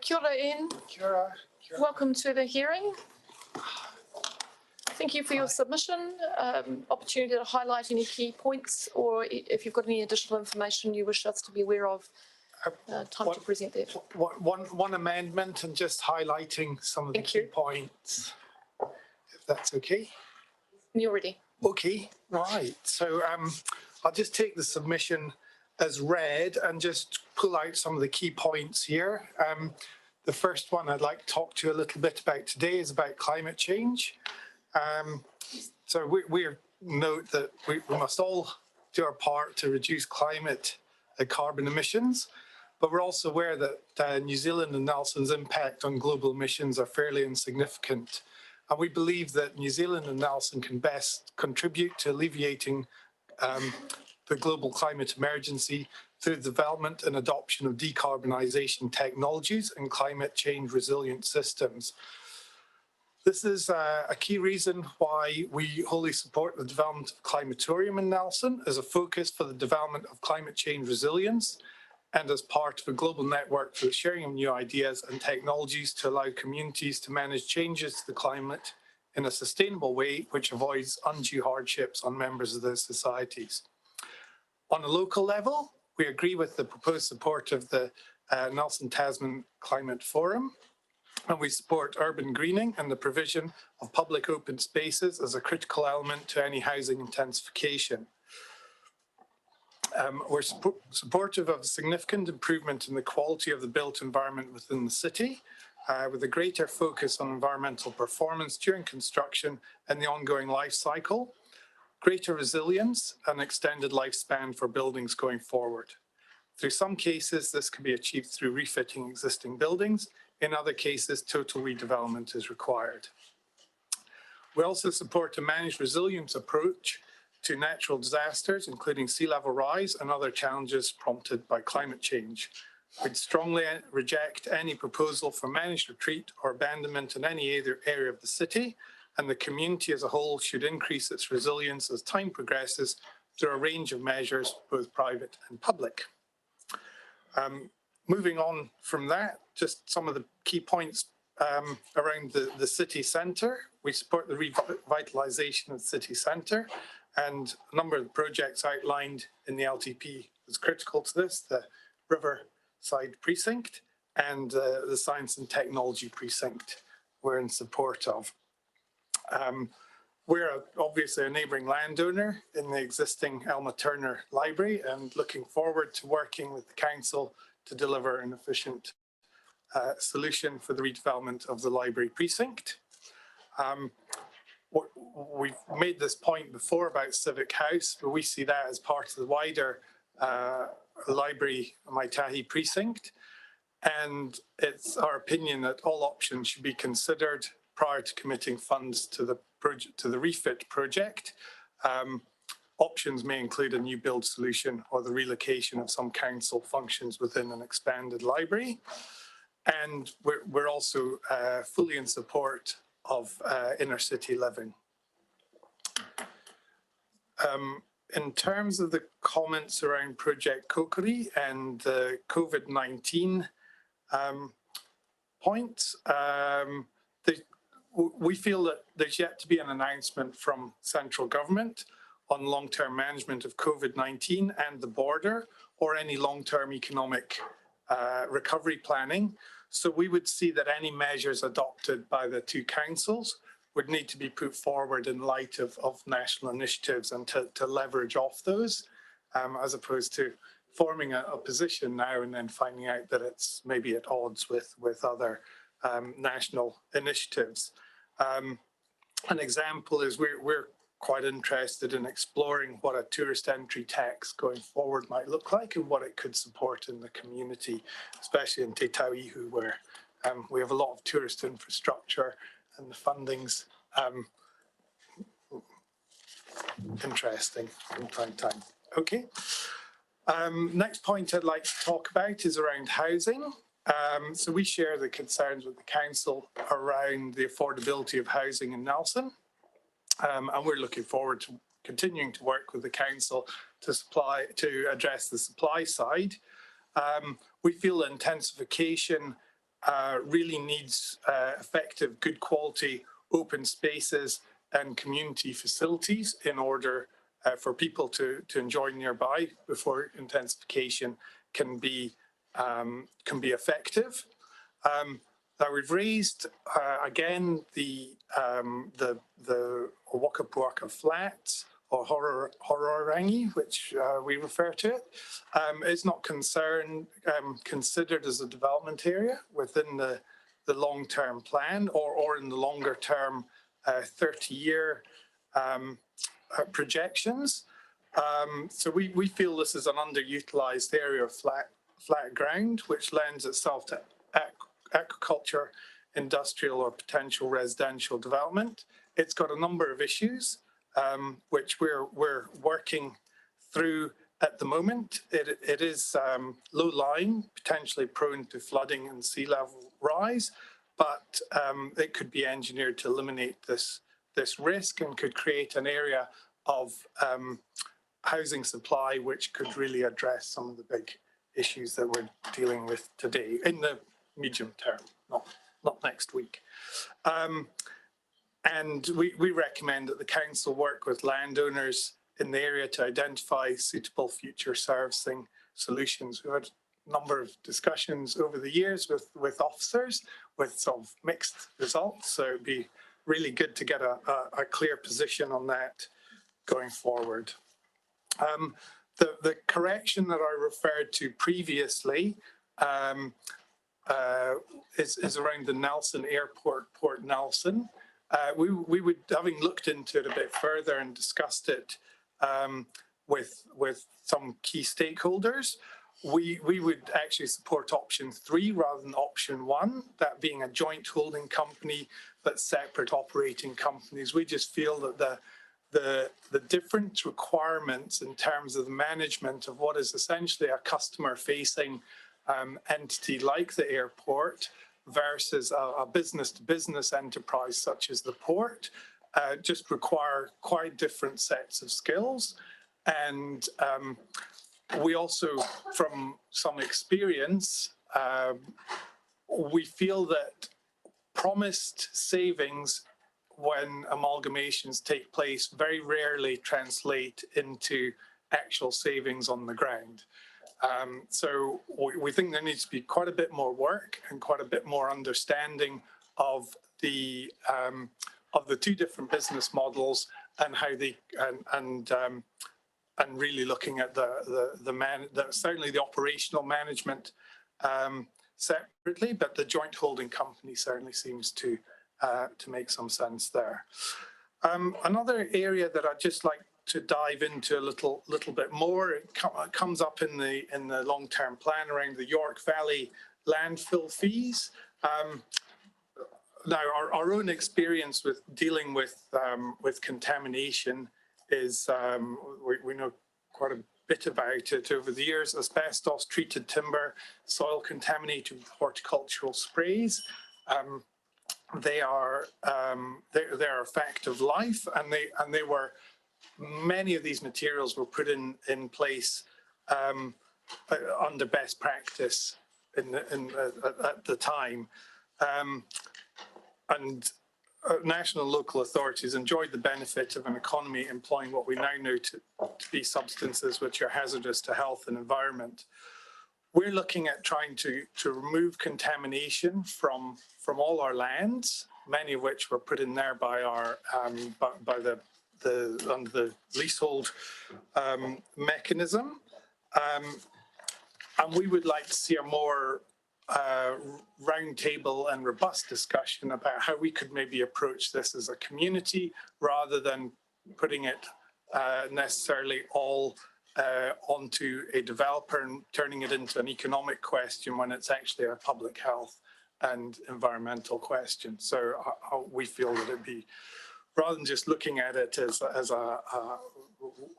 Kia ora, Ian. Kia ora. Welcome to the hearing. Thank you for your submission. Opportunity to highlight any key points, or if you've got any additional information you wish us to be aware of. Time to present that. One amendment and just highlighting some of the key points, if that's okay. You're ready. Okay, right. So I'll just take the submission as read and just pull out some of the key points here. The first one I'd like to talk to you a little bit about today is about climate change. So we note that we must all do our part to reduce climate carbon emissions, but we're also aware that New Zealand and Nelson's impact on global emissions are fairly insignificant. And we believe that New Zealand and Nelson can best contribute to alleviating the global climate emergency through the development and adoption of decarbonisation technologies and climate change resilient systems. This is a key reason why we wholly support the development of Climatorium in Nelson as a focus for the development of climate change resilience and as part of a global network for the sharing of new ideas and technologies to allow communities to manage changes to the climate in a sustainable way which avoids undue hardships on members of those societies. On a local level, we agree with the proposed support of the Nelson Tasman Climate Forum, and we support urban greening and the provision of public open spaces as a critical element to any housing intensification. We're supportive of a significant improvement in the quality of the built environment within the city, with a greater focus on environmental performance during construction and the ongoing life cycle, greater resilience and extended lifespan for buildings going forward. Through some cases, this can be achieved through refitting existing buildings. In other cases, total redevelopment is required. We also support a managed resilience approach to natural disasters, including sea level rise and other challenges prompted by climate change. We'd strongly reject any proposal for managed retreat or abandonment in any area of the city, and the community as a whole should increase its resilience as time progresses through a range of measures, both private and public. Moving on from that, just some of the key points around the city centre. We support the revitalisation of the city centre, and a number of the projects outlined in the LTP is critical to this, the Riverside Precinct and the Science and Technology Precinct we're in support of. We're obviously a neighbouring landowner in the existing Elma Turner Library and looking forward to working with the council to deliver an efficient solution for the redevelopment of the library precinct. We've made this point before about Civic House, but we see that as part of the wider library Maitahi precinct. And it's our opinion that all options should be considered prior to committing funds to the refit project. Options may include a new build solution or the relocation of some council functions within an expanded library. And we're also fully in support inner city living. In terms of the comments around Project Kokiri and the COVID-19 points, we feel that there's yet to be an announcement from central government on long-term management of COVID-19 and the border, or any long-term economic recovery planning. So we would see that any measures adopted by the two councils would need to be put forward in light of national initiatives and to leverage off those, as opposed to forming a position now and then finding out that it's maybe at odds with other national initiatives. An example is we're quite interested in exploring what a tourist entry tax going forward might look like and what it could support in the community, especially in Te Tauihu, where we have a lot of tourist infrastructure and the funding's interesting from time to time. Okay. Next point I'd like to talk about is around housing. So we share the concerns with the council around the affordability of housing in Nelson. And we're looking forward to continuing to work with the council to address the supply side. We feel intensification really needs effective, good quality open spaces and community facilities in order for people to enjoy nearby before intensification can be effective. Now we've raised again the Wakapuaka Flats, or Hororangi, which we refer to it. It's not considered as a development area within the long-term plan or in the longer-term 30-year projections. So we feel this is an underutilized area of flat ground, which lends itself to agriculture, industrial or potential residential development. It's got a number of issues which we're working through at the moment. It is low-lying, potentially prone to flooding and sea level rise, but it could be engineered to eliminate this risk and could create an area of housing supply which could really address some of the big issues that we're dealing with today in the medium term, not next week. And we recommend that the council work with landowners in the area to identify suitable future servicing solutions. We've had a number of discussions over the years with officers with sort of mixed results, so it'd be really good to get a clear position on that going forward. The correction that I referred to previously is around the Nelson Airport, Port Nelson. We would, having looked into it a bit further and discussed it with some key stakeholders, we would actually support option 3 rather than option 1, that being a joint holding company but separate operating companies. We just feel that the different requirements in terms of the management of what is essentially a customer-facing entity like the airport versus a business-to-business enterprise such as the port just require quite different sets of skills. And we also, from some experience, we feel that promised savings when amalgamations take place very rarely translate into actual savings on the ground. So we think there needs to be quite a bit more work and quite a bit more understanding of the two different business models and how they and really looking at certainly the operational management separately, but the joint holding company certainly seems to make some sense there. Another area that I'd just like to dive into a little bit more, it comes up in the long-term plan around the York Valley landfill fees. Now, our own experience with dealing with contamination is we know quite a bit about it over the years. Asbestos treated timber, soil contaminated with horticultural sprays. they are they're a fact of life, and they were, many of these materials were put in place under best practice at the time, and national and local authorities enjoyed the benefit of an economy employing what we now know to be substances which are hazardous to health and environment. We're looking at trying to remove contamination from all our lands, many of which were put in there by our by the under the leasehold mechanism, and we would like to see a more roundtable and robust discussion about how we could maybe approach this as a community rather than putting it necessarily all onto a developer and turning it into an economic question when it's actually a public health and environmental question. So we feel that it'd be, rather than just looking at it as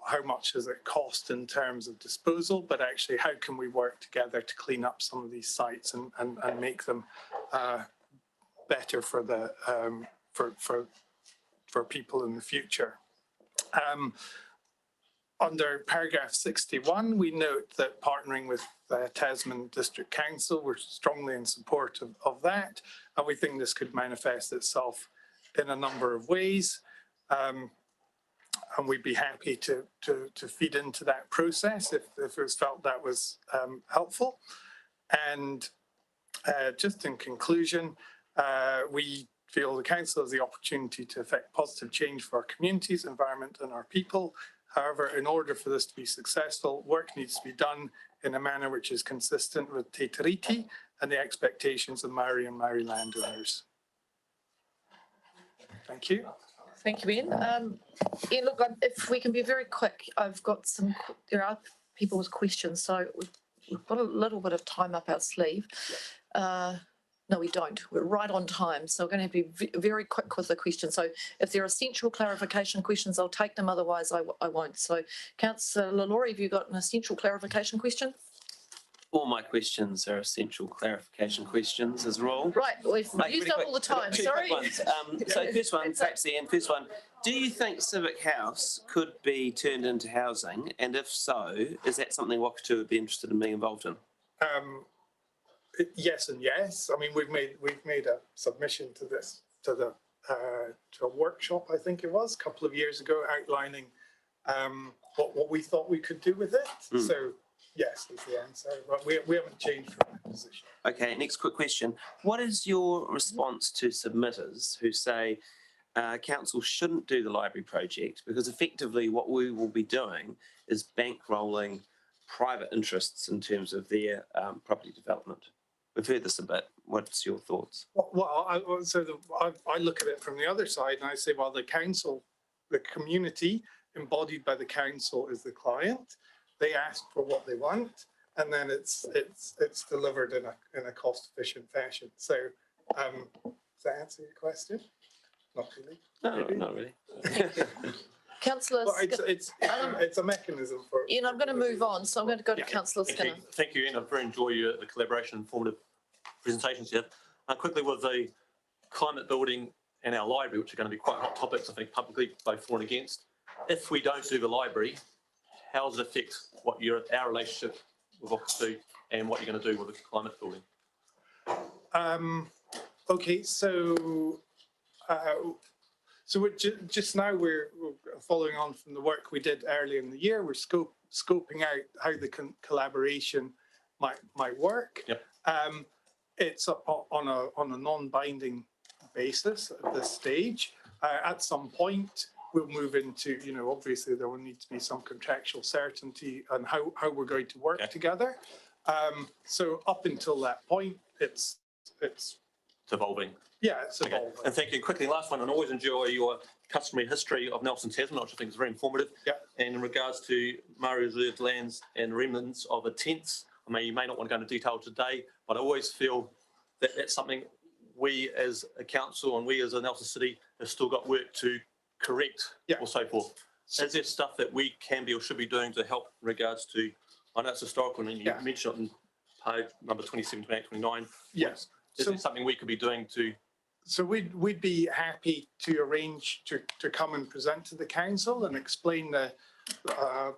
how much does it cost in terms of disposal, but actually how can we work together to clean up some of these sites and make them better for the for people in the future. Under paragraph 61, we note that partnering with Tasman District Council, we're strongly in support of that, and we think this could manifest itself in a number of ways. And we'd be happy to feed into that process if it was felt that was helpful. And just in conclusion, we feel the council has the opportunity to effect positive change for our communities, environment and our people. However, in order for this to be successful, work needs to be done in a manner which is consistent with Te Tiriti and the expectations of Maori and Maori landowners. Thank you. Thank you, Ian. Ian, look, if we can be very quick, I've got there are people with questions, so we've got a little bit of time up our sleeve. No, we don't. We're right on time, so we're going to be very quick with the questions. So if there are essential clarification questions, I'll take them, otherwise I won't. So Councillor Lalaurie, have you got an essential clarification question? All my questions are essential clarification questions as a rule. Right, we've used up all the time, sorry. So first one, perhaps Ian, first one. Do you think Civic House could be turned into housing? And if so, is that something Wakatu would be interested in being involved in? Yes and yes. I mean, we've made a submission to this to a workshop, I think it was, a couple of years ago, outlining what we thought we could do with it. So yes is the answer, but we haven't changed from that position. Okay, next quick question. What is your response to submitters who say council shouldn't do the library project because effectively what we will be doing is bankrolling private interests in terms of their property development? We've heard this a bit. What's your thoughts? Well, I look at it from the other side and I say, well, the council, the community embodied by the council is the client. They ask for what they want, and then it's delivered in a cost efficient fashion. So, does that answer your question? Not really. No, not really. Councillor, well, it's a mechanism for. Ian, I'm going to move on, so I'm going to go to Councillor Skinner. Thank you, Ian. I very enjoy the collaboration and informative presentations here. Quickly with the climate building and our library, which are going to be quite hot topics, I think, publicly, both for and against. If we don't do the library, how does it affect our relationship with Wakatu and what you're going to do with the climate building? Okay, so we're just now we're following on from the work we did earlier in the year. We're scoping out how the collaboration might work. Yep. It's on a non-binding basis at this stage. At some point, we'll move into, obviously there will need to be some contractual certainty on how we're going to work together. So up until that point, it's evolving. Yeah, it's evolving. And thank you. Quickly, last one, and I always enjoy your customary history of Nelson Tasman, which I think is very informative. Yeah. And in regards to Maori reserved lands and remnants of the tents, you may not want to go into detail today, but I always feel that that's something we as a council and we as a Nelson City have still got work to correct or so forth. Is there stuff that we can be or should be doing to help in regards to, I know it's historical and you mentioned it in page number 27, 28, 29. Yes. Is there something we could be doing to So we'd be happy to arrange to come and present to the council and explain the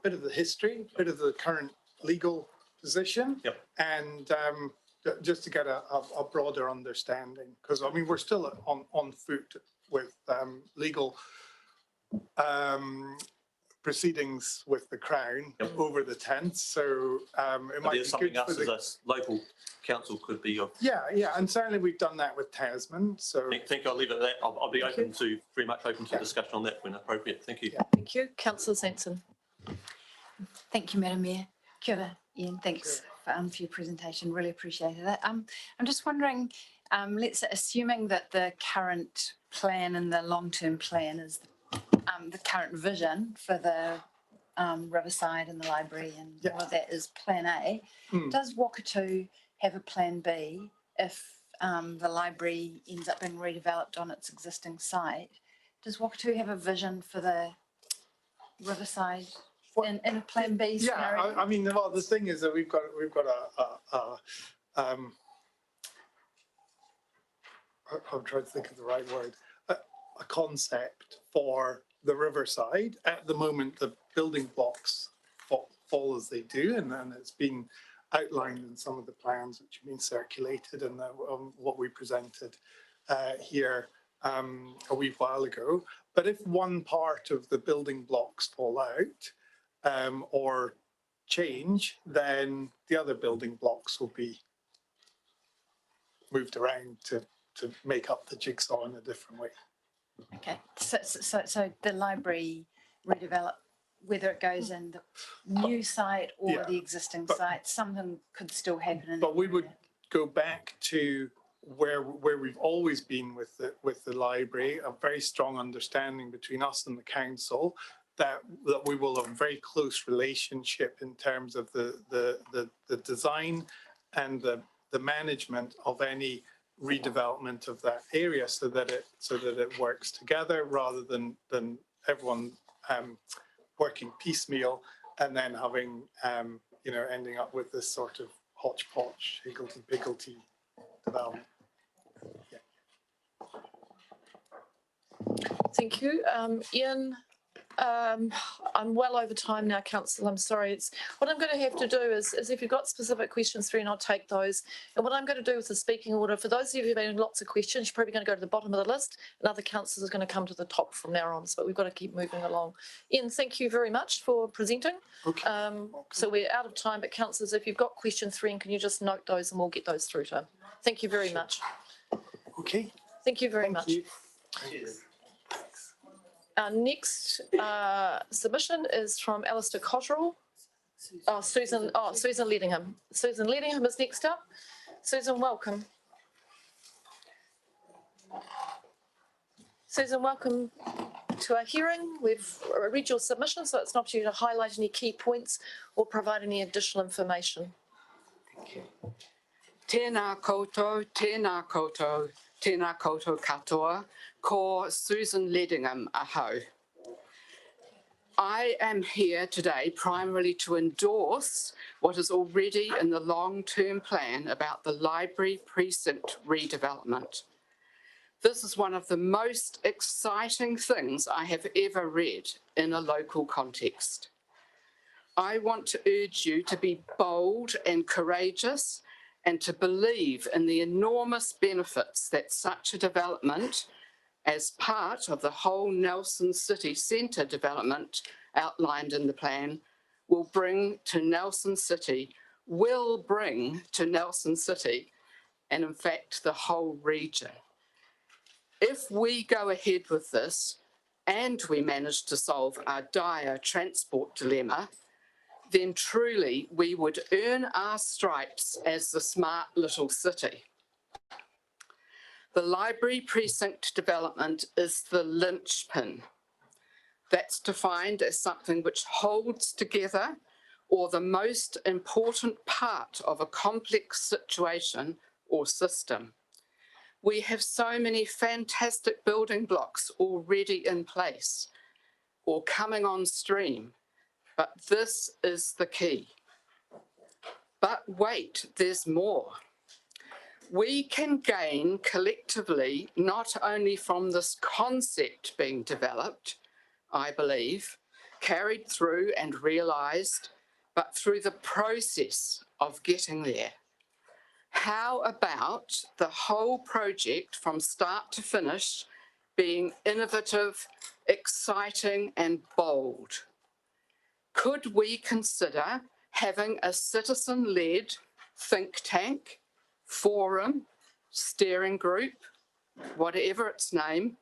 bit of the history, bit of the current legal position. Yep. And just to get a broader understanding, because I mean, we're still on foot with legal proceedings with the Crown over the 10th. So it might be something good for us as a local council could be of. Yeah, and certainly we've done that with Tasman. So I think I'll leave it at that. I'll be very much open to discussion on that when appropriate. Thank you. Thank you. Councillor Sanson. Thank you, Madam Mayor. Kia ora, Ian. Thanks for your presentation. Really appreciated it. I'm just wondering, let's assuming that the current plan and the long-term plan is the current vision for the Riverside and the library and all of that is Plan A. Does Wakatu have a Plan B if the library ends up being redeveloped on its existing site? Does Wakatu have a vision for the Riverside in a Plan B scenario? Yeah, I mean, well, the thing is that we've got I'm trying to think of the right word, a concept for the Riverside. At the moment, the building blocks fall as they do, and then it's been outlined in some of the plans which have been circulated and what we presented here a wee while ago. But if one part of the building blocks fall out or change, then the other building blocks will be moved around to make up the jigsaw in a different way. Okay, so the library redevelop, whether it goes in the new site or the existing site, something could still happen. But we would go back to where we've always been with the library, a very strong understanding between us and the council that we will have a very close relationship in terms of the design and the management of any redevelopment of that area, so that it works together rather than everyone working piecemeal and then having ending up with this sort of hodgepodge, higgledy-piggledy development. Thank you. Ian, I'm well over time now, Council. I'm sorry. What I'm going to have to do is if you've got specific questions through, and I'll take those. And what I'm going to do with the speaking order, for those of you who've had lots of questions, you're probably going to go to the bottom of the list, and other councillors are going to come to the top from now on. But we've got to keep moving along. Ian, thank you very much for presenting. Okay. So we're out of time, but councillors, if you've got questions through, can you just note those and we'll get those through to him. Thank you very much. Okay. Thank you very much. You. Our next submission is from Alistair Cotterill. Susan Ledingham. Susan Ledingham is next up. Susan, welcome. Susan, welcome to our hearing. We've read your submission, so it's an opportunity to highlight any key points or provide any additional information. Thank you. Tēnā koutou, tēnā koutou, tēnā koutou katoa, ko Susan Ledingham ahau. I am here today primarily to endorse what is already in the long-term plan about the library precinct redevelopment. This is one of the most exciting things I have ever read in a local context. I want to urge you to be bold and courageous and to believe in the enormous benefits that such a development, as part of the whole Nelson City Centre development outlined in the plan, will bring to Nelson City, and in fact the whole region. If we go ahead with this and we manage to solve our dire transport dilemma, then truly we would earn our stripes as the smart little city. The library precinct development is the linchpin. That's defined as something which holds together or the most important part of a complex situation or system. We have so many fantastic building blocks already in place or coming on stream. But this is the key. But wait, there's more. we can gain collectively, not only from this concept being developed, I believe, carried through and realised, but through the process of getting there. How about the whole project from start to finish being innovative, exciting and bold? Could we consider having a citizen-led think tank, forum, steering group, whatever its name,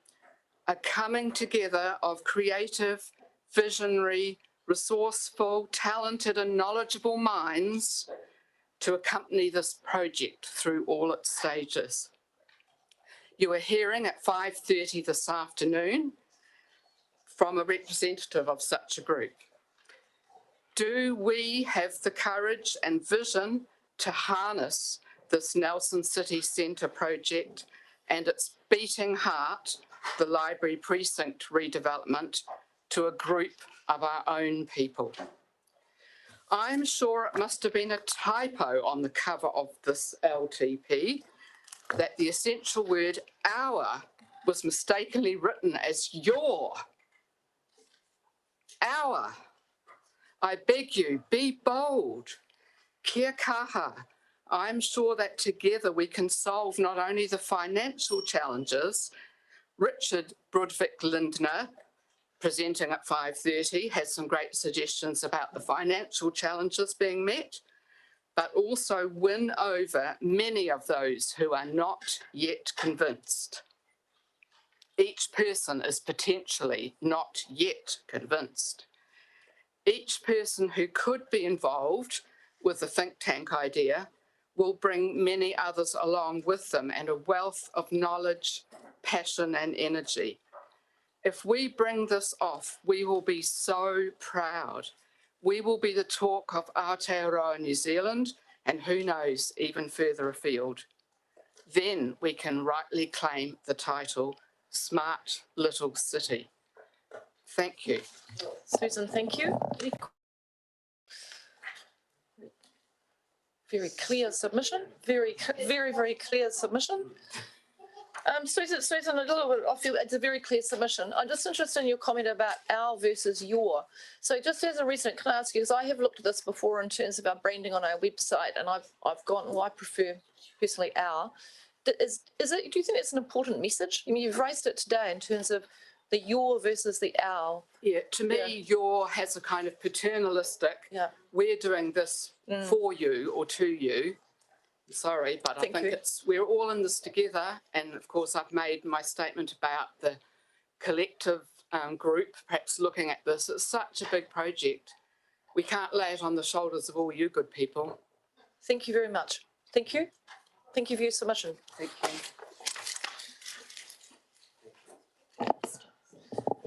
a coming together of creative, visionary, resourceful, talented and knowledgeable minds to accompany this project through all its stages? You are hearing at 5:30 this afternoon from a representative of such a group. Do we have the courage and vision to harness this Nelson City Centre project and its beating heart, the library precinct redevelopment, to a group of our own people? I'm sure it must have been a typo on the cover of this LTP that the essential word our was mistakenly written as your. Our. I beg you, be bold. Kia kaha. I'm sure that together we can solve not only the financial challenges. Richard Brudvik Lindner, presenting at 5:30, has some great suggestions about the financial challenges being met, but also win over many of those who are not yet convinced. Each person is potentially not yet convinced. Each person who could be involved with the think tank idea will bring many others along with them and a wealth of knowledge, passion and energy. If we bring this off, we will be so proud. We will be the talk of Aotearoa New Zealand and who knows, even further afield. Then we can rightly claim the title Smart Little City. Thank you. Susan, thank you. Very clear submission, very clear submission. Susan, a little bit, I feel it's a very clear submission. I'm just interested in your comment about our versus your. So just as a resident, can I ask you, because I have looked at this before in terms of our branding on our website, and I've gone, well, I prefer personally our. Do you think it's an important message? I mean, you've raised it today in terms of the your versus the our. Yeah, to me, your has a kind of paternalistic, we're doing this for you or to you. Sorry, but I think we're all in this together. And of course, I've made my statement about the collective group, perhaps looking at this. It's such a big project. We can't lay it on the shoulders of all you good people. Thank you very much. Thank you. Thank you for your submission. Thank you.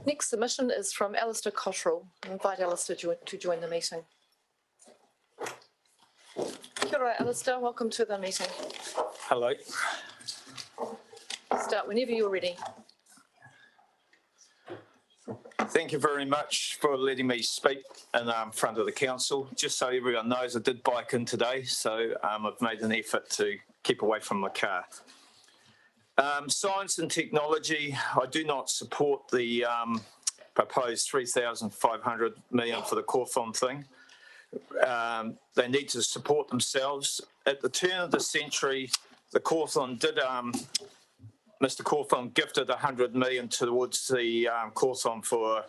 Next submission is from Alistair Cottrell. I invite Alistair to join the meeting. Kia ora, Alistair. Welcome to the meeting. Hello. Start whenever you're ready. Thank you very much for letting me speak in front of the council. Just so everyone knows, I did bike in today, so I've made an effort to keep away from my car. Science and technology, I do not support the proposed 3,500 million for the Cawthon thing. They need to support themselves. At the turn of the century, the Cawthon did, Mr. Cawthon gifted 100 million towards the Cawthon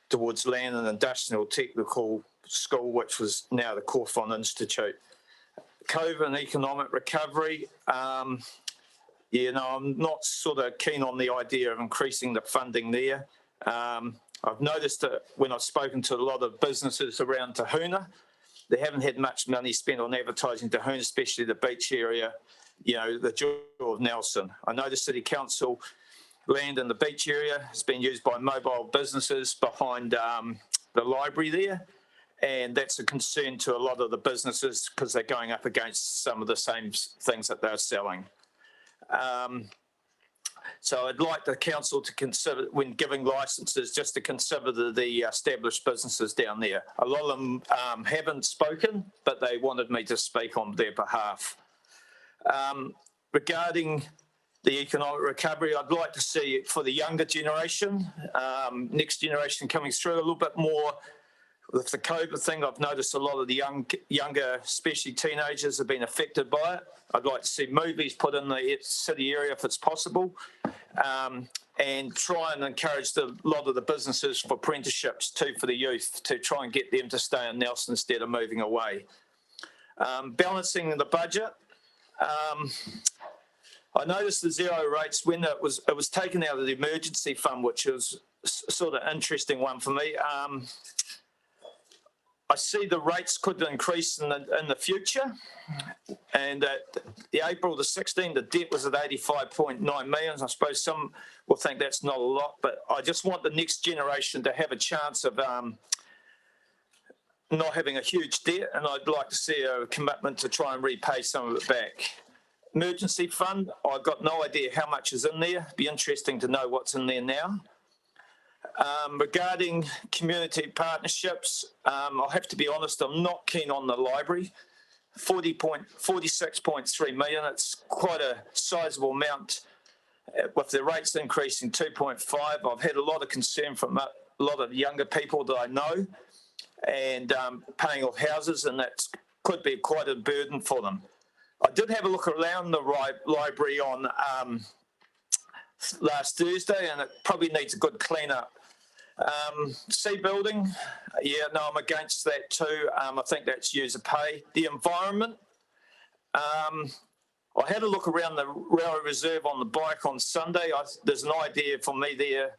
towards Land and Industrial Technical School, which was now the Cawthon Institute. COVID and economic recovery, you know, I'm not sort of keen on the idea of increasing the funding there. I've noticed that when I've spoken to a lot of businesses around Te Huna, they haven't had much money spent on advertising Te Huna, especially the beach area, you know, the jewel of Nelson. I know the City Council land in the beach area has been used by mobile businesses behind the library there. And that's a concern to a lot of the businesses because they're going up against some of the same things that they're selling. So I'd like the council to consider, when giving licences, just to consider the established businesses down there. A lot of them haven't spoken, but they wanted me to speak on their behalf. Regarding the economic recovery, I'd like to see it for the younger generation, next generation coming through a little bit more. With the COVID thing, I've noticed a lot of the younger, especially teenagers, have been affected by it. I'd like to see movies put in the city area if it's possible, and try and encourage a lot of the businesses for apprenticeships too for the youth to try and get them to stay in Nelson instead of moving away. Balancing the budget. I noticed the zero rates when it was taken out of the emergency fund, which was sort of interesting one for me. I see the rates could increase in the future, and the April the 16th, the debt was at 85.9 million. I suppose some will think that's not a lot, but I just want the next generation to have a chance of not having a huge debt, and I'd like to see a commitment to try and repay some of it back. Emergency fund, I've got no idea how much is in there. It'd be interesting to know what's in there now. Regarding community partnerships, I'll have to be honest, I'm not keen on the library. 46.3 million, it's quite a sizable amount. With the rates increasing 2.5, I've had a lot of concern from a lot of younger people that I know, and paying off houses, and that could be quite a burden for them. I did have a look around the library on last Thursday, and it probably needs a good clean up. C building, yeah, no, I'm against that too. I think that's user pay. The environment, I had a look around the railway reserve on the bike on Sunday. There's an idea for me there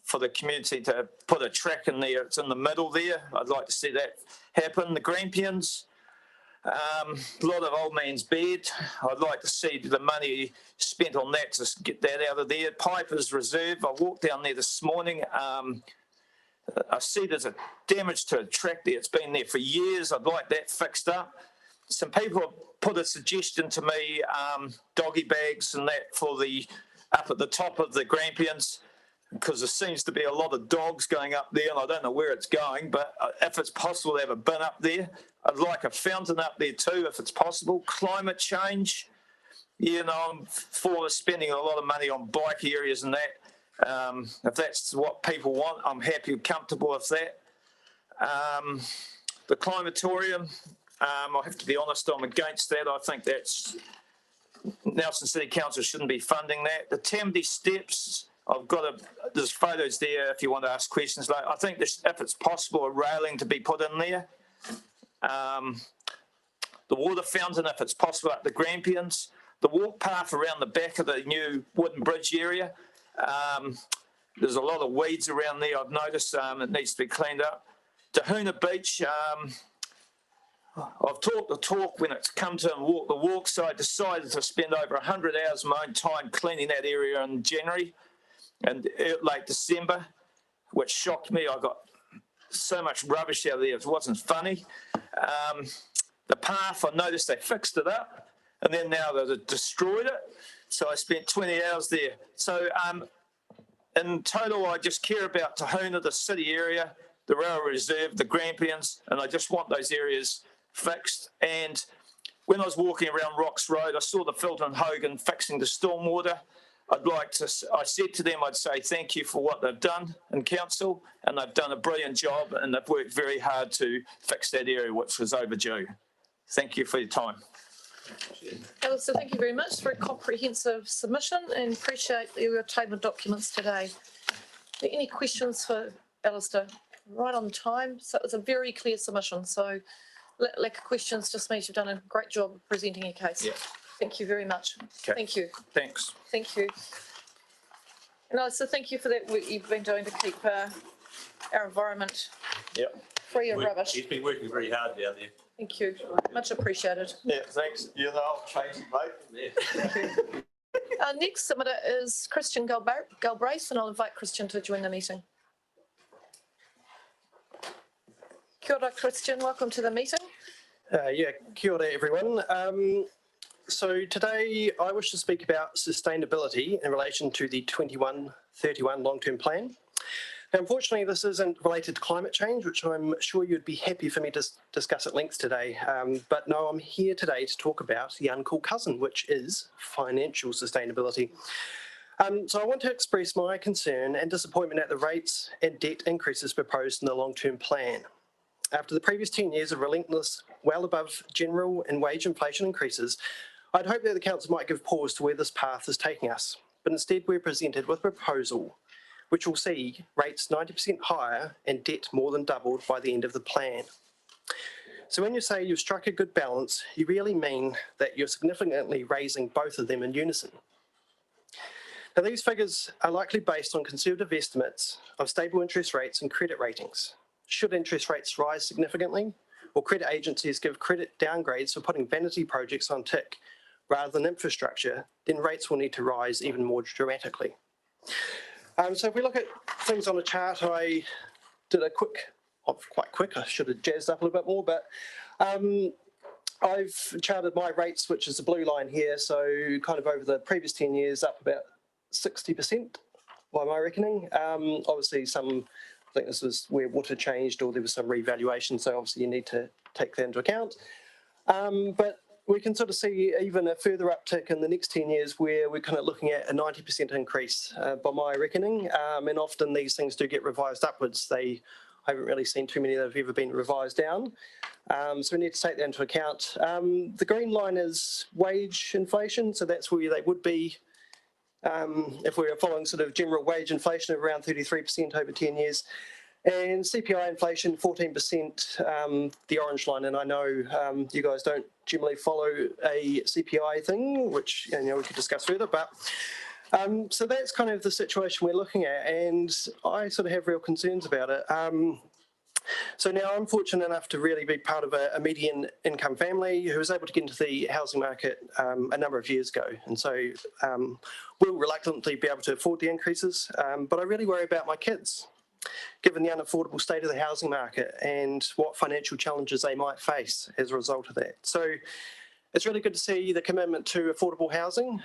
for the community to put a track in there. It's in the middle there. I'd like to see that happen. The Grampians, a lot of old man's bed. I'd like to see the money spent on that to get that out of there. Piper's Reserve, I walked down there this morning. I see there's a damage to a track there. It's been there for years. I'd like that fixed up. Some people have put a suggestion to me, doggy bags and that for the up at the top of the Grampians, because there seems to be a lot of dogs going up there, and I don't know where it's going, but if it's possible to have a bin up there. I'd like a fountain up there too, if it's possible. Climate change, you know, I'm for spending a lot of money on bike areas and that. If that's what people want, I'm happy and comfortable with that. The climatorium, I have to be honest, I'm against that. I think that's Nelson City Council shouldn't be funding that. The Tamdy Steps, there's photos there if you want to ask questions. Like, I think if it's possible, a railing to be put in there. The water fountain, if it's possible, at the Grampians. The walk path around the back of the new wooden bridge area. There's a lot of weeds around there, I've noticed. It needs to be cleaned up. Tahuna Beach, I've talked the talk when it's come to walk the walk, so I decided to spend over 100 hours of my own time cleaning that area in January and late December, which shocked me. I got so much rubbish out of there, it wasn't funny. The path, I noticed they fixed it up, and then now they've destroyed it. So I spent 20 hours there. So in total, I just care about Tahuna, the city area, the Railway Reserve, the Grampians, and I just want those areas fixed. And when I was walking around Rocks Road, I saw the Filton Hogan fixing the stormwater. I said to them, I'd say thank you for what they've done in council, and they've done a brilliant job, and they've worked very hard to fix that area, which was overdue. Thank you for your time. Alistair, thank you very much for a comprehensive submission, and appreciate your table of documents today. Are there any questions for Alistair? Right on time. So it was a very clear submission. So lack of questions just means you've done a great job of presenting your case. Yeah. Thank you very much. Okay. Thank you. Thanks. Thank you. And Alistair, thank you for that work you've been doing to keep our environment free of rubbish. He's been working very hard down there. Thank you. Much appreciated. Yeah, thanks. You're the old Tracy, mate. Yeah. Our next submitter is Christian Galbraith, and I'll invite Christian to join the meeting. Kia ora, Christian. Welcome to the meeting. Kia ora, everyone. So today I wish to speak about sustainability in relation to the 21-31 long-term plan. Now, unfortunately, this isn't related to climate change, which I'm sure you'd be happy for me to discuss at length today. But no, I'm here today to talk about the uncool cousin, which is financial sustainability. So I want to express my concern and disappointment at the rates and debt increases proposed in the long-term plan. After the previous 10 years of relentless, well above general and wage inflation increases, I'd hope that the council might give pause to where this path is taking us. But instead, we're presented with a proposal which will see rates 90% higher and debt more than doubled by the end of the plan. So when you say you've struck a good balance, you really mean that you're significantly raising both of them in unison. Now, these figures are likely based on conservative estimates of stable interest rates and credit ratings. Should interest rates rise significantly, or credit agencies give credit downgrades for putting vanity projects on tick rather than infrastructure, then rates will need to rise even more dramatically. So if we look at things on a chart, I did a quite quick, I should have jazzed up a little bit more, but I've charted my rates, which is the blue line here, so kind of over the previous 10 years up about 60% by my reckoning. Obviously I think this was where water changed or there was some revaluation, so obviously you need to take that into account. But we can sort of see even a further uptick in the next 10 years where we're kind of looking at a 90% increase by my reckoning. And often these things do get revised upwards. I haven't really seen too many that have ever been revised down. So we need to take that into account. The green line is wage inflation. So that's where they would be if we were following sort of general wage inflation of around 33% over 10 years. And CPI inflation, 14%, the orange line. And I know you guys don't generally follow a CPI thing, which we could discuss further. But so that's kind of the situation we're looking at. And I sort of have real concerns about it. So now I'm fortunate enough to really be part of a median income family who was able to get into the housing market a number of years ago. And so we'll reluctantly be able to afford the increases. But I really worry about my kids, given the unaffordable state of the housing market and what financial challenges they might face as a result of that. So it's really good to see the commitment to affordable housing.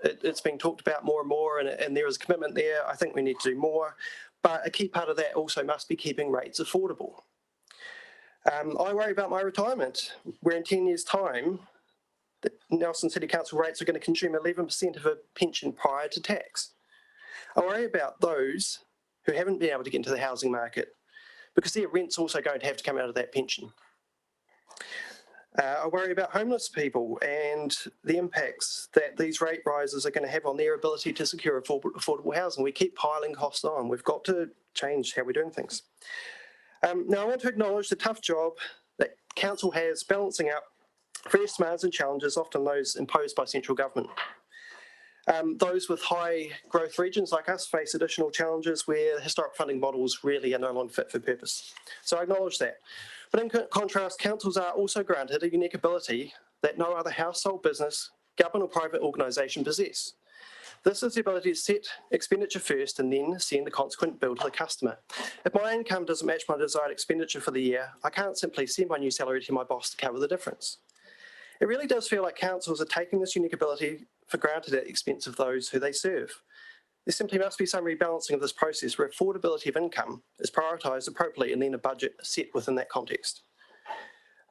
It's being talked about more and more, and there is a commitment there. I think we need to do more, but a key part of that also must be keeping rates affordable. I worry about my retirement, where in 10 years' time, the Nelson City Council rates are going to consume 11% of a pension prior to tax. I worry about those who haven't been able to get into the housing market because their rent's also going to have to come out of that pension. I worry about homeless people and the impacts that these rate rises are going to have on their ability to secure affordable housing. We keep piling costs on. We've got to change how we're doing things. Now, I want to acknowledge the tough job that Council has balancing out fresh demands and challenges, often those imposed by central government. Those with high growth regions like us face additional challenges where historic funding models really are no longer fit for purpose. So I acknowledge that. But in contrast, councils are also granted a unique ability that no other household, business, government or private organisation possess. This is the ability to set expenditure first and then send the consequent bill to the customer. If my income doesn't match my desired expenditure for the year, I can't simply send my new salary to my boss to cover the difference. It really does feel like councils are taking this unique ability for granted at the expense of those who they serve. There simply must be some rebalancing of this process where affordability of income is prioritised appropriately and then a budget set within that context.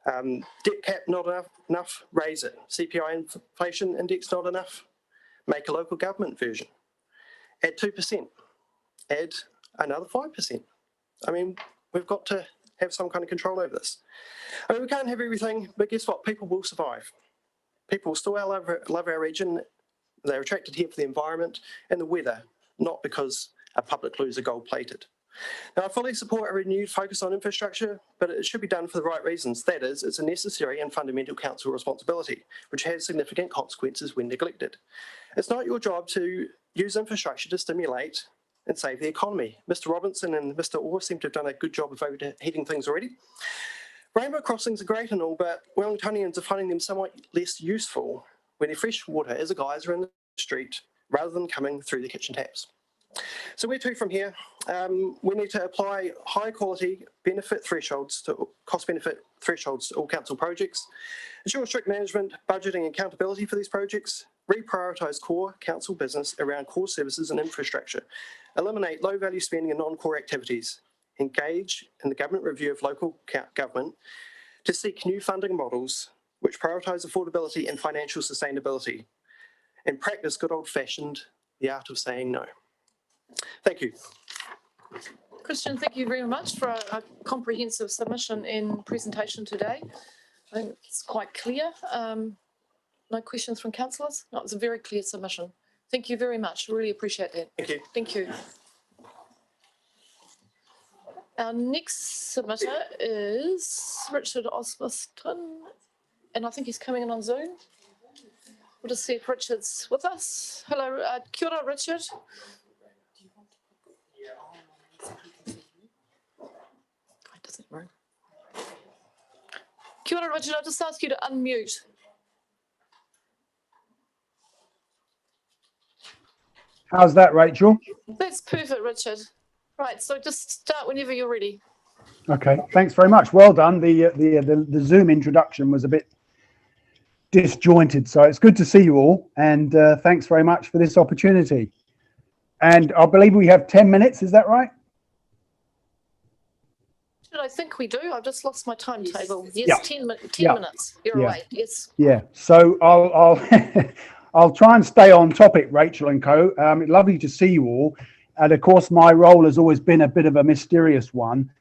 Debt cap not enough, raise it. CPI inflation index not enough, make a local government version. Add 2%, add another 5%. I mean, we've got to have some kind of control over this. I mean, we can't have everything, but guess what? People will survive. People still love our region. They're attracted here for the environment and the weather, not because our public loos are gold-plated. Now, I fully support a renewed focus on infrastructure, but it should be done for the right reasons. That is, it's a necessary and fundamental council responsibility, which has significant consequences when neglected. It's not your job to use infrastructure to stimulate and save the economy. Mr. Robinson and Mr. Orr seem to have done a good job of overheating things already. Rainbow crossings are great and all, but Wellingtonians are finding them somewhat less useful when their fresh water is a geyser in the street rather than coming through the kitchen taps. So where to from here? We need to apply high quality benefit thresholds to cost benefit thresholds to all council projects, ensure strict management, budgeting and accountability for these projects, reprioritise core council business around core services and infrastructure, eliminate low-value spending and non-core activities, engage in the government review of local government to seek new funding models which prioritise affordability and financial sustainability, and practice good old-fashioned the art of saying no. Thank you. Christian, thank you very much for a comprehensive submission and presentation today. I think it's quite clear. No questions from councillors? No, it's a very clear submission. Thank you very much. Really appreciate that. Thank you. Thank you. Our next submitter is Richard Osbiston, and I think he's coming in on Zoom. We'll just see if Richard's with us. Hello, kia ora, Richard. It doesn't work. Kia ora, Richard. I'll just ask you to unmute. How's that, Rachel? That's perfect, Richard. Right, so just start whenever you're ready. Okay, thanks very much. Well done. The Zoom introduction was a bit disjointed, so it's good to see you all, and thanks very much for this opportunity. And I believe we have 10 minutes, is that right? I think we do. I've just lost my timetable. Yes, Yeah. 10 Yeah. minutes. You're Yeah. right, yes. Yeah, so I'll I'll try and stay on topic, Rachel and co. Lovely to see you all. And of course, my role has always been a bit of a mysterious one,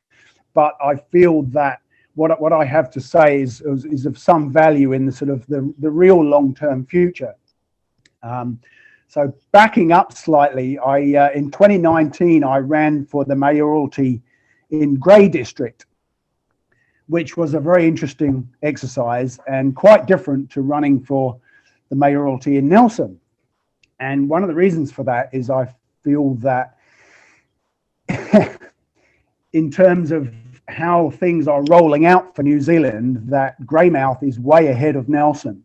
but I feel that what I have to say is of some value in the sort of the real long-term future. So backing up slightly, in 2019, I ran for the mayoralty in Grey District, which was a very interesting exercise and quite different to running for the mayoralty in Nelson. And one of the reasons for that is I feel that in terms of how things are rolling out for New Zealand, that Greymouth is way ahead of Nelson.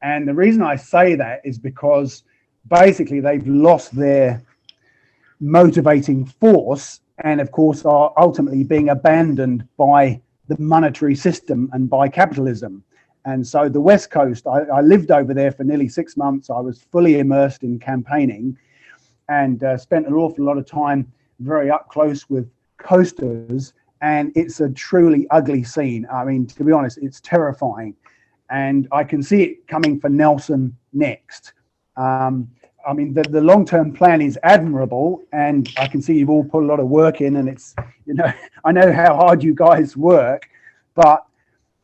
And the reason I say that is because basically they've lost their motivating force and of course are ultimately being abandoned by the monetary system and by capitalism. And so the West Coast, I lived over there for nearly 6 months. I was fully immersed in campaigning and spent an awful lot of time very up close with coasters. And it's a truly ugly scene. I mean, to be honest, it's terrifying. And I can see it coming for Nelson next. I mean, the long-term plan is admirable, and I can see you've all put a lot of work in, and it's, you know, I know how hard you guys work, but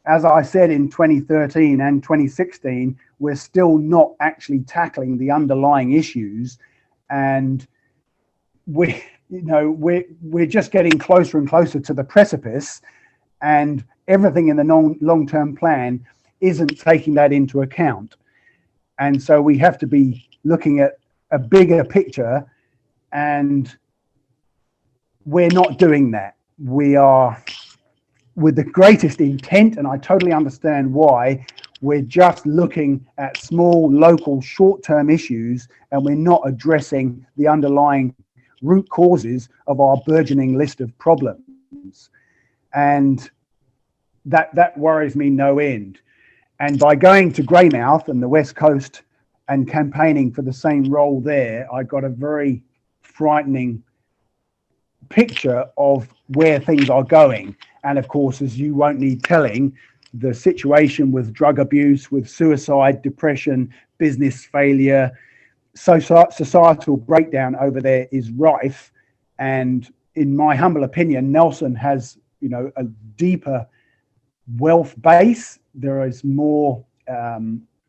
as I said in 2013 and 2016, we're still not actually tackling the underlying issues, and we're just getting closer and closer to the precipice, and everything in the long-term plan isn't taking that into account. And so we have to be looking at a bigger picture, and we're not doing that. We are, with the greatest intent, and I totally understand why, we're just looking at small, local, short-term issues, and we're not addressing the underlying root causes of our burgeoning list of problems. And that worries me no end. And by going to Greymouth and the West Coast and campaigning for the same role there, I got a very frightening picture of where things are going. And of course, as you won't need telling, the situation with drug abuse, with suicide, depression, business failure, societal breakdown over there is rife. And in my humble opinion, Nelson has, you know, a deeper wealth base. There is more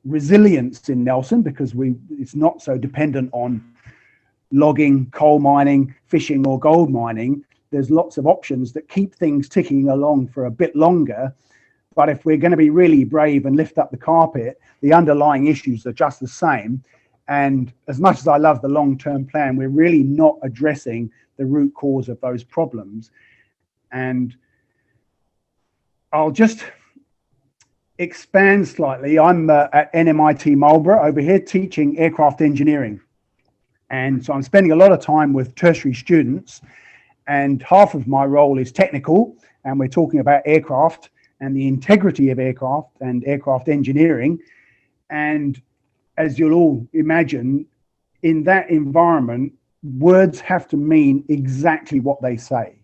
resilience in Nelson because it's not so dependent on logging, coal mining, fishing or gold mining. There's lots of options that keep things ticking along for a bit longer. But if we're going to be really brave and lift up the carpet, the underlying issues are just the same. And as much as I love the long-term plan, we're really not addressing the root cause of those problems. And I'll just expand slightly. I'm at NMIT Marlborough over here teaching aircraft engineering. And so I'm spending a lot of time with tertiary students, and half of my role is technical, and we're talking about aircraft and the integrity of aircraft and aircraft engineering. And as you'll all imagine, in that environment, words have to mean exactly what they say.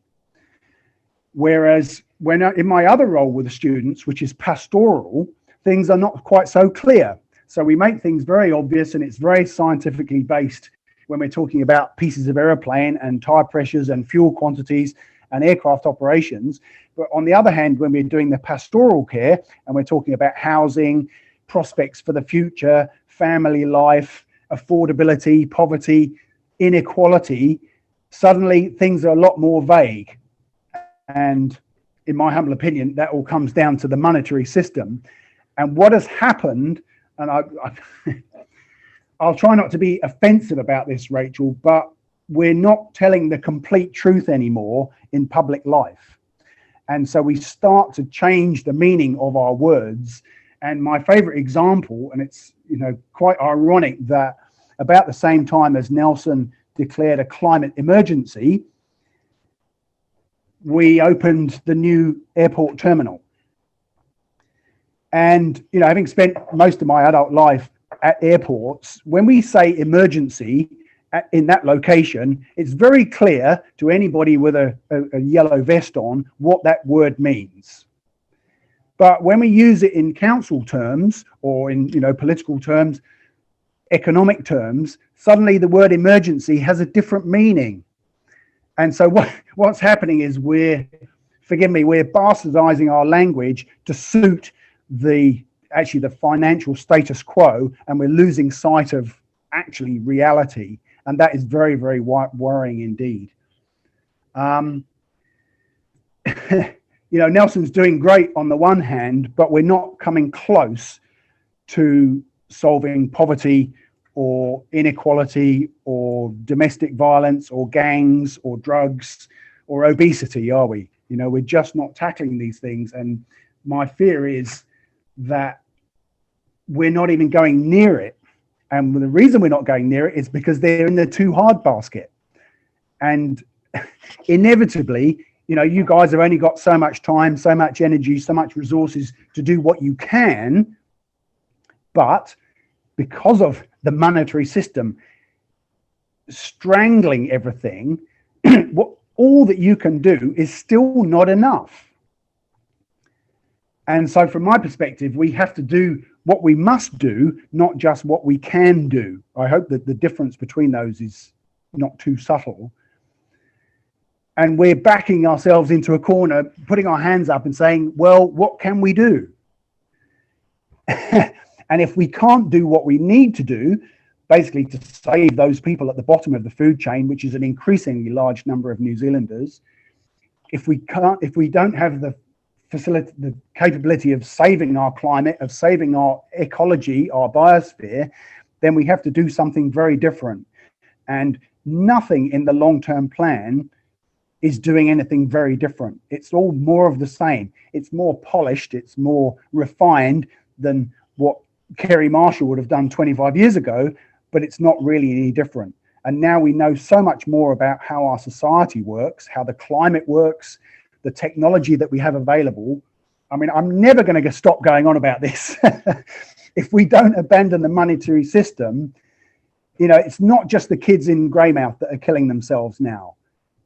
Whereas when in my other role with the students, which is pastoral, things are not quite so clear. So we make things very obvious, and it's very scientifically based when we're talking about pieces of aeroplane and tire pressures and fuel quantities and aircraft operations. But on the other hand, when we're doing the pastoral care and we're talking about housing, prospects for the future, family life, affordability, poverty, inequality, suddenly things are a lot more vague. And in my humble opinion, that all comes down to the monetary system. And what has happened, and I'll try not to be offensive about this, Rachel, but we're not telling the complete truth anymore in public life. And so we start to change the meaning of our words. And my favorite example, and it's quite ironic that about the same time as Nelson declared a climate emergency, we opened the new airport terminal. And, having spent most of my adult life at airports, when we say emergency in that location, it's very clear to anybody with a yellow vest on what that word means. But when we use it in council terms or in political terms, economic terms, suddenly the word emergency has a different meaning. And so what's happening is we're bastardizing our language to suit the financial status quo, and we're losing sight of actually reality. And that is very, very worrying indeed. Nelson's doing great on the one hand, but we're not coming close to solving poverty or inequality or domestic violence or gangs or drugs or obesity, are we? We're just not tackling these things. And my fear is that we're not even going near it. And the reason we're not going near it is because they're in the too hard basket. And inevitably, you guys have only got so much time, so much energy, so much resources to do what you can. But because of the monetary system strangling everything, all that you can do is still not enough. And so from my perspective, we have to do what we must do, not just what we can do. I hope that the difference between those is not too subtle. And we're backing ourselves into a corner, putting our hands up and saying, well, what can we do? And if we can't do what we need to do, basically to save those people at the bottom of the food chain, which is an increasingly large number of New Zealanders, if we don't have the capability of saving our climate, of saving our ecology, our biosphere, then we have to do something very different. And nothing in the long-term plan is doing anything very different. It's all more of the same. It's more polished, it's more refined than what Kerry Marshall would have done 25 years ago, but it's not really any different. And now we know so much more about how our society works, how the climate works, the technology that we have available. I mean, I'm never going to stop going on about this. If we don't abandon the monetary system, it's not just the kids in Greymouth that are killing themselves now.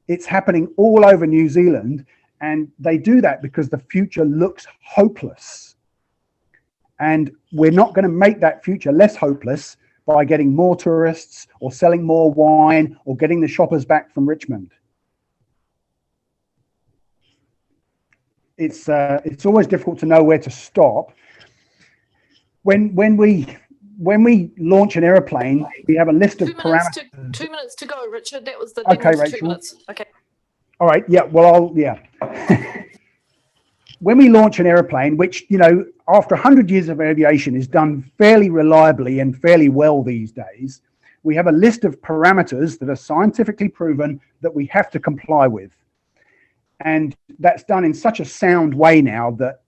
It's happening all over New Zealand, and they do that because the future looks hopeless. And we're not going to make that future less hopeless by getting more tourists or selling more wine or getting the shoppers back from Richmond. It's always difficult to know where to stop. When we launch an aeroplane, we have a list of parameters. 2 minutes to go, Richard. That was the Okay, Rachel. 2 Rachel. minutes. Okay. All right. Yeah. Well, when we launch an aeroplane, which, after 100 years of aviation is done fairly reliably and fairly well these days, we have a list of parameters that are scientifically proven that we have to comply with. And that's done in such a sound way now that,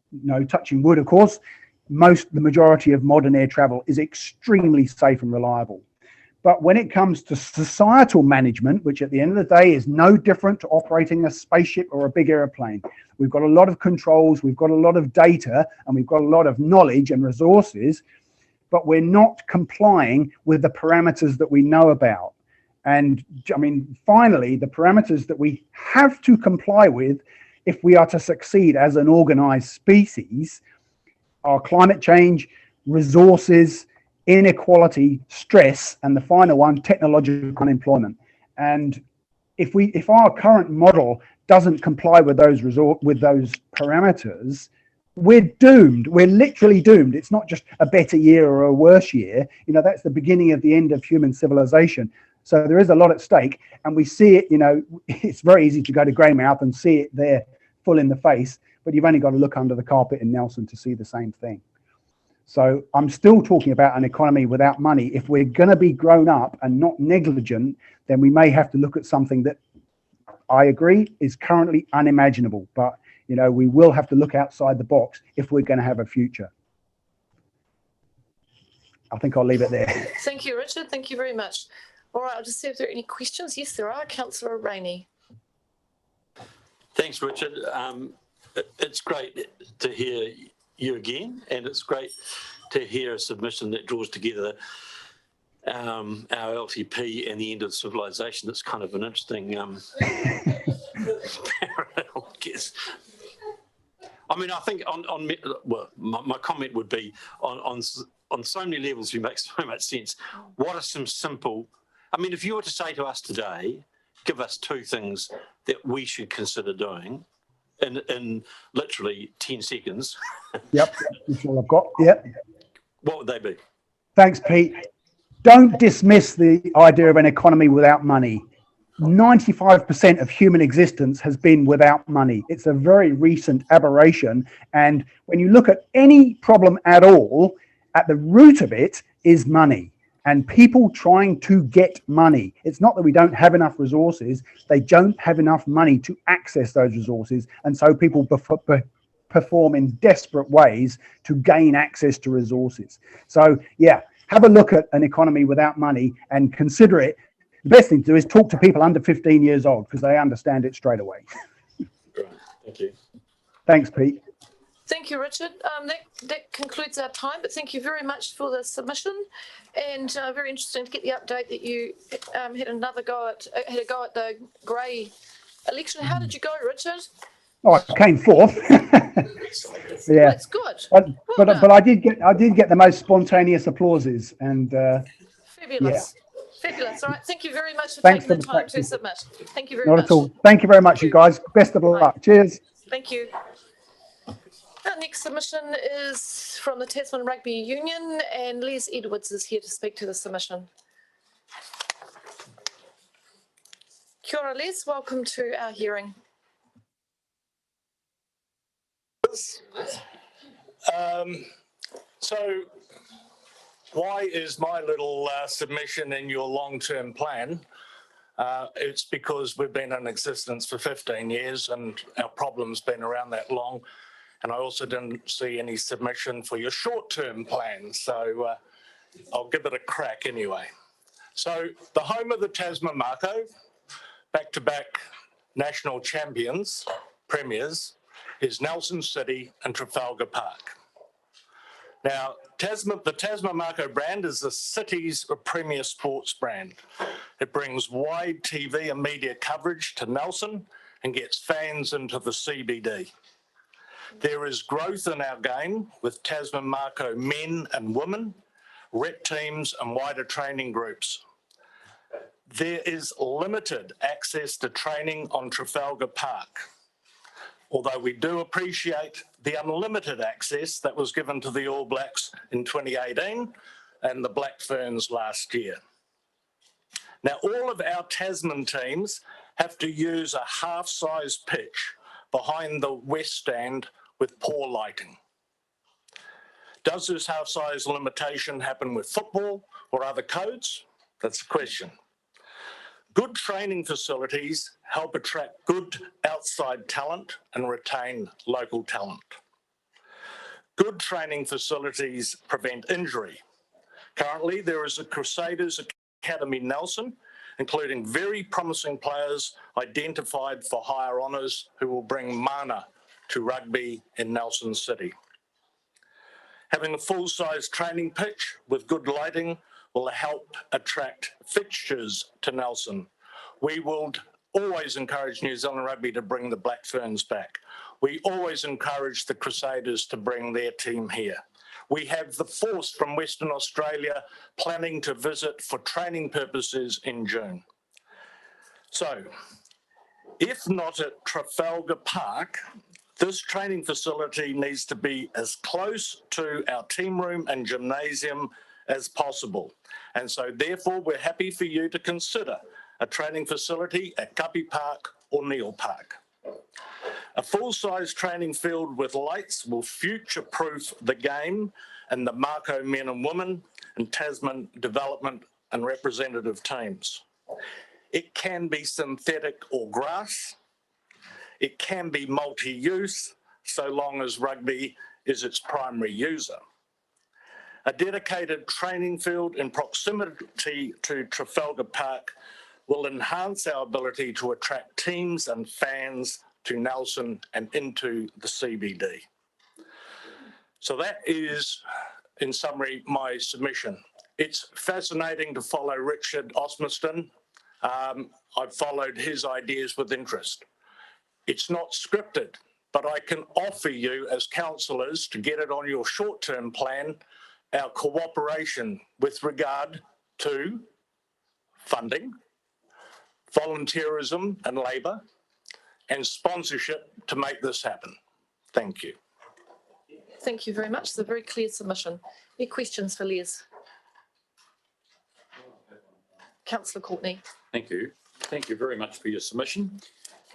touching wood, of course, the majority of modern air travel is extremely safe and reliable. But when it comes to societal management, which at the end of the day is no different to operating a spaceship or a big airplane, we've got a lot of controls, we've got a lot of data, and we've got a lot of knowledge and resources. but we're not complying with the parameters that we know about. And I mean, finally, the parameters that we have to comply with if we are to succeed as an organized species are climate change, resources, inequality, stress, and the final one, technological unemployment. And if our current model doesn't comply with those parameters, we're doomed. We're literally doomed. It's not just a better year or a worse year. You know, that's the beginning of the end of human civilization. So there is a lot at stake, and we see it. You know, it's very easy to go to Greymouth and see it there full in the face, but you've only got to look under the carpet in Nelson to see the same thing. So I'm still talking about an economy without money. If we're going to be grown up and not negligent, then we may have to look at something that I agree is currently unimaginable. But, you know, we will have to look outside the box if we're going to have a future. I think I'll leave it there. Thank you, Richard. Thank you very much. All right, I'll just see if there are any questions. Yes, there are. Councillor Rainey. Thanks, Richard. It's great to hear you again, and it's great to hear a submission that draws together our LTP and the end of civilization. It's kind of an interesting parallel, I guess. I mean, I think my comment would be on so many levels, you make so much sense. What are some simple, I mean, if you were to say to us today, give us 2 things that we should consider doing in literally 10 seconds. Yep, that's all I've got. Yep. What would they be? Thanks, Pete. Don't dismiss the idea of an economy without money. 95% of human existence has been without money. It's a very recent aberration. And when you look at any problem at all, at the root of it is money and people trying to get money. It's not that we don't have enough resources. They don't have enough money to access those resources. And so people perform in desperate ways to gain access to resources. So, yeah, have a look at an economy without money and consider it. The best thing to do is talk to people under 15 years old because they understand it straight away. Great. Thank you. Thanks, Pete. Thank you, Richard. That concludes our time, but thank you very much for the submission, and very interesting to get the update that you had a go at the Grey election. How did you go, Richard? Oh, I came fourth. Yeah, that's good. But I did get the most spontaneous applauses, and Fabulous. Yeah. Fabulous. All right. Thank you very much for Thanks taking for the time to submit. Thank you very not much. at all. Thank you very much, you guys. Best of luck. Cheers. Thank you. Our next submission is from the Tasman Rugby Union, and Les Edwards is here to speak to the submission. Kia ora, Les. Welcome to our hearing. So why is my little submission in your long-term plan? It's because we've been in existence for 15 years and our problem's been around that long. And I also didn't see any submission for your short-term plan. So I'll give it a crack anyway. So the home of the Tasman Mako, back-to-back national champions, premiers, is Nelson City and Trafalgar Park. Now, the Tasman Mako brand is the city's premier sports brand. It brings wide TV and media coverage to Nelson and gets fans into the CBD. There is growth in our game with Tasman Mako men and women, rep teams and wider training groups. There is limited access to training on Trafalgar Park, although we do appreciate the unlimited access that was given to the All Blacks in 2018 and the Black Ferns last year. Now, all of our Tasman teams have to use a half-size pitch behind the West Stand with poor lighting. Does this half-size limitation happen with football or other codes? That's the question. Good training facilities help attract good outside talent and retain local talent. Good training facilities prevent injury. Currently, there is a Crusaders Academy Nelson, including very promising players identified for higher honours who will bring mana to rugby in Nelson City. Having a full-size training pitch with good lighting will help attract fixtures to Nelson. We will always encourage New Zealand Rugby to bring the Black Ferns back. We always encourage the Crusaders to bring their team here. We have the Force from Western Australia planning to visit for training purposes in June. So, if not at Trafalgar Park, this training facility needs to be as close to our team room and gymnasium as possible. And so therefore, we're happy for you to consider a training facility at Guppy Park or Neil Park. A full-size training field with lights will future-proof the game and the Mako men and women and Tasman development and representative teams. It can be synthetic or grass. It can be multi-use, so long as rugby is its primary user. A dedicated training field in proximity to Trafalgar Park will enhance our ability to attract teams and fans to Nelson and into the CBD. So that is, in summary, my submission. It's fascinating to follow Richard Osmaston. I've followed his ideas with interest. It's not scripted, but I can offer you as councillors, to get it on your short-term plan, our cooperation with regard to funding, volunteerism and labour, and sponsorship to make this happen. Thank you. Thank you very much. It's a very clear submission. Any questions for Les? Councillor Courtney. Thank you. Thank you very much for your submission,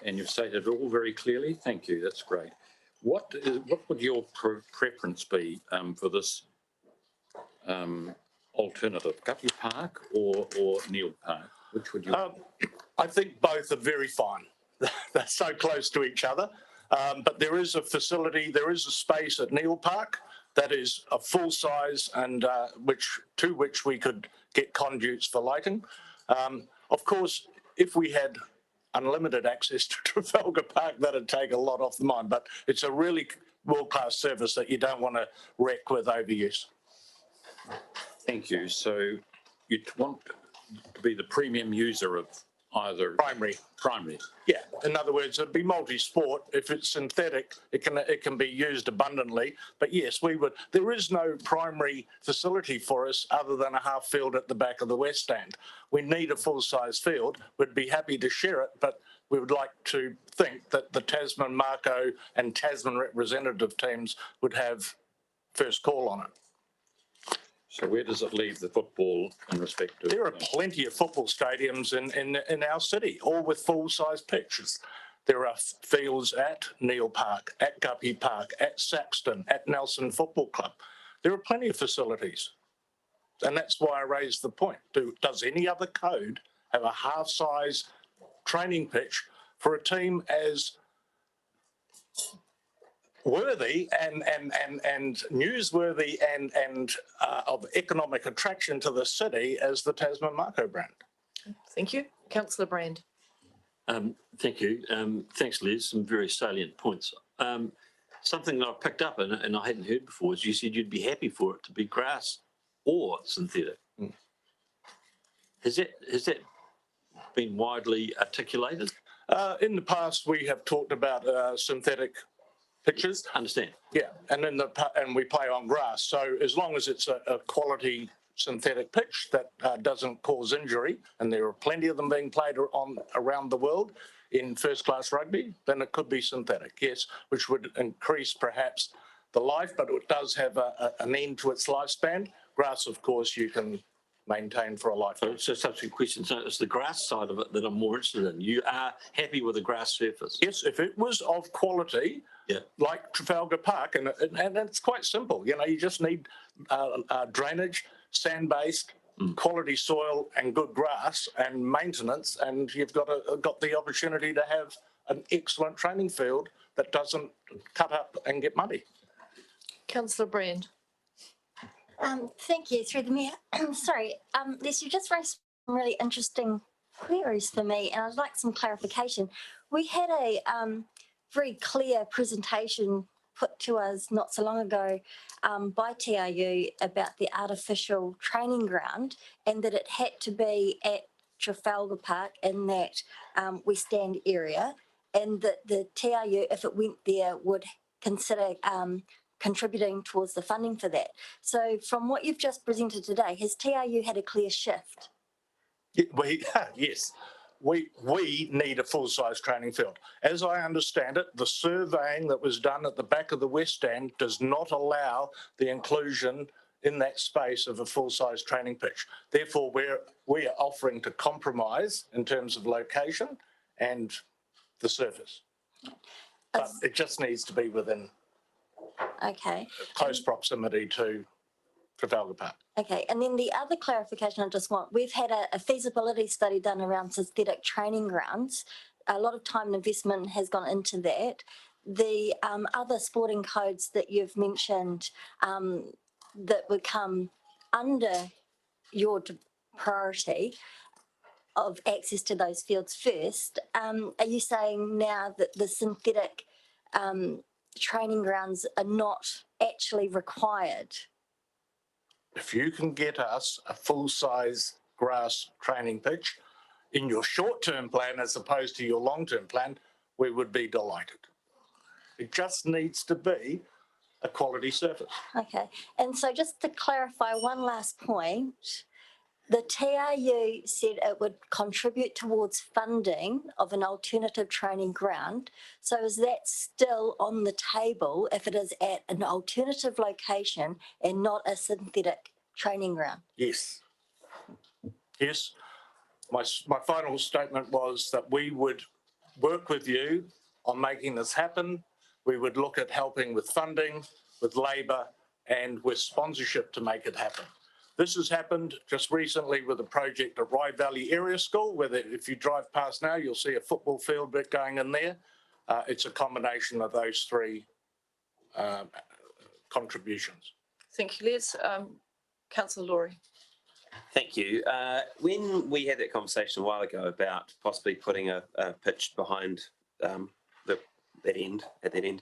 and you've stated it all very clearly. Thank you. That's great. What would your preference be for this alternative, Guppy Park or Neil Park? Which would you? I think both are very fine. They're so close to each other. But there is a facility, there is a space at Neil Park that is a full size and to which we could get conduits for lighting. Of course, if we had unlimited access to Trafalgar Park, that'd take a lot off the mind, but it's a really world-class service that you don't want to wreck with overuse. Thank you. So you want to be the premium user of either primary. Yeah, in other words, it'd be multi-sport. If it's synthetic, it can be used abundantly. But yes, we would. There is no primary facility for us other than a half field at the back of the West Stand. We need a full-size field. We'd be happy to share it, but we would like to think that the Tasman Mako and Tasman representative teams would have first call on it. So where does it leave the football in respect to? There are plenty of football stadiums in our city, all with full-size pitches. There are fields at Neil Park, at Guppy Park, at Saxton, at Nelson Football Club. There are plenty of facilities. And that's why I raised the point. Does any other code have a half-size training pitch for a team as worthy and newsworthy and of economic attraction to the city as the Tasman Mako brand? Thank you. Councillor Brand. Thank you. Thanks, Liz. Some very salient points. Something that I picked up and I hadn't heard before is you said you'd be happy for it to be grass or synthetic. Mm. Has that been widely articulated? In the past, we have talked about synthetic pitches. Understand. Yeah, and we play on grass. So as long as it's a quality synthetic pitch that doesn't cause injury, and there are plenty of them being played on around the world in first-class rugby, then it could be synthetic, yes, which would increase perhaps the life, but it does have an end to its lifespan. Grass, of course, you can maintain for a lifetime. So subsequent question. So it's the grass side of it that I'm more interested in. You are happy with the grass surface? Yes, if it was of quality, yeah, like Trafalgar Park, and it's quite simple. You know, you just need drainage, sand-based, quality soil, and good grass and maintenance, and you've got the opportunity to have an excellent training field that doesn't cut up and get muddy. Councillor Brand. Thank you, through the Mayor. Sorry, Liz, you just raised some really interesting queries for me, and I'd like some clarification. We had a very clear presentation put to us not so long ago by TRU about the artificial training ground, and that it had to be at Trafalgar Park in that West End area, and that the TRU, if it went there, would consider contributing towards the funding for that. So from what you've just presented today, has TRU had a clear shift? Yes, we need a full-size training field. As I understand it, the surveying that was done at the back of the West End does not allow the inclusion in that space of a full-size training pitch. Therefore, we are offering to compromise in terms of location and the surface. But it just needs to be within close proximity to Trafalgar Park. Okay, and then the other clarification I just want, we've had a feasibility study done around synthetic training grounds. A lot of time and investment has gone into that. The other sporting codes that you've mentioned that would come under your priority of access to those fields first, are you saying now that the synthetic training grounds are not actually required? If you can get us a full-size grass training pitch in your short-term plan as opposed to your long-term plan, we would be delighted. It just needs to be a quality surface. Okay, and so just to clarify one last point, the TRU said it would contribute towards funding of an alternative training ground. So is that still on the table if it is at an alternative location and not a synthetic training ground? Yes. Yes. My final statement was that we would work with you on making this happen. We would look at helping with funding, with labour and with sponsorship to make it happen. This has happened just recently with a project at Rye Valley Area School, where if you drive past now, you'll see a football field bit going in there. It's a combination of those three contributions. Thank you, Les. Councillor Laurie. Thank you. When we had that conversation a while ago about possibly putting a pitch behind at that end,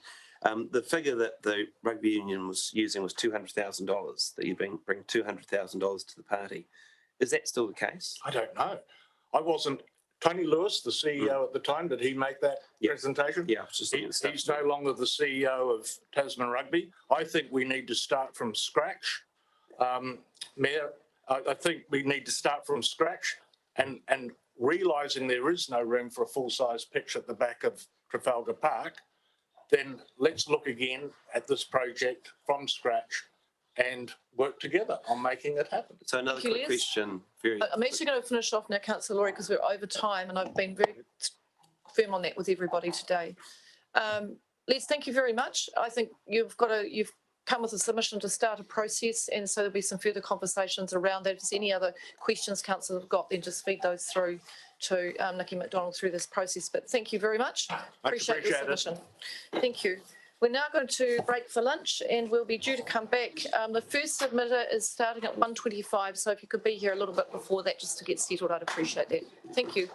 the figure that the rugby union was using was $200,000, that you bring $200,000 to the party. Is that still the case? I don't know. I wasn't. Tony Lewis, the CEO at the time, did he make that presentation? Yeah, he's no longer the CEO of Tasman Rugby. I think we need to start from scratch. Mayor, I think we need to start from scratch and realising there is no room for a full-size pitch at the back of Trafalgar Park, then let's look again at this project from scratch and work together on making it happen. So another quick question. I'm actually going to finish off now, Councillor Laurie, because we're over time and I've been very firm on that with everybody today. Les, thank you very much. I think you've come with a submission to start a process, and so there'll be some further conversations around that. If there's any other questions council have got, then just feed those through to Nikki McDonald through this process. But thank you very much. Appreciate the submission. Thank you. We're now going to break for lunch and we'll be due to come back. The first submitter is starting at 1:25, so if you could be here a little bit before that just to get settled, I'd appreciate that. Thank you.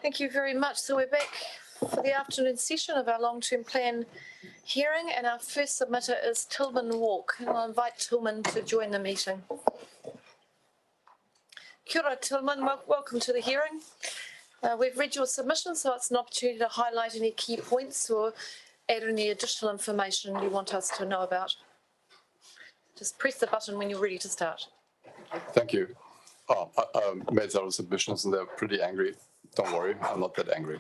Thank you very much. So we're back for the afternoon session of our long-term plan hearing, and our first submitter is Tillman Walk. And I'll invite Tillman to join the meeting. Kia ora, Tillman. Welcome to the hearing. We've read your submission, so it's an opportunity to highlight any key points or add any additional information you want us to know about. Just press the button when you're ready to start. Thank you. I made several submissions and they're pretty angry. Don't worry, I'm not that angry.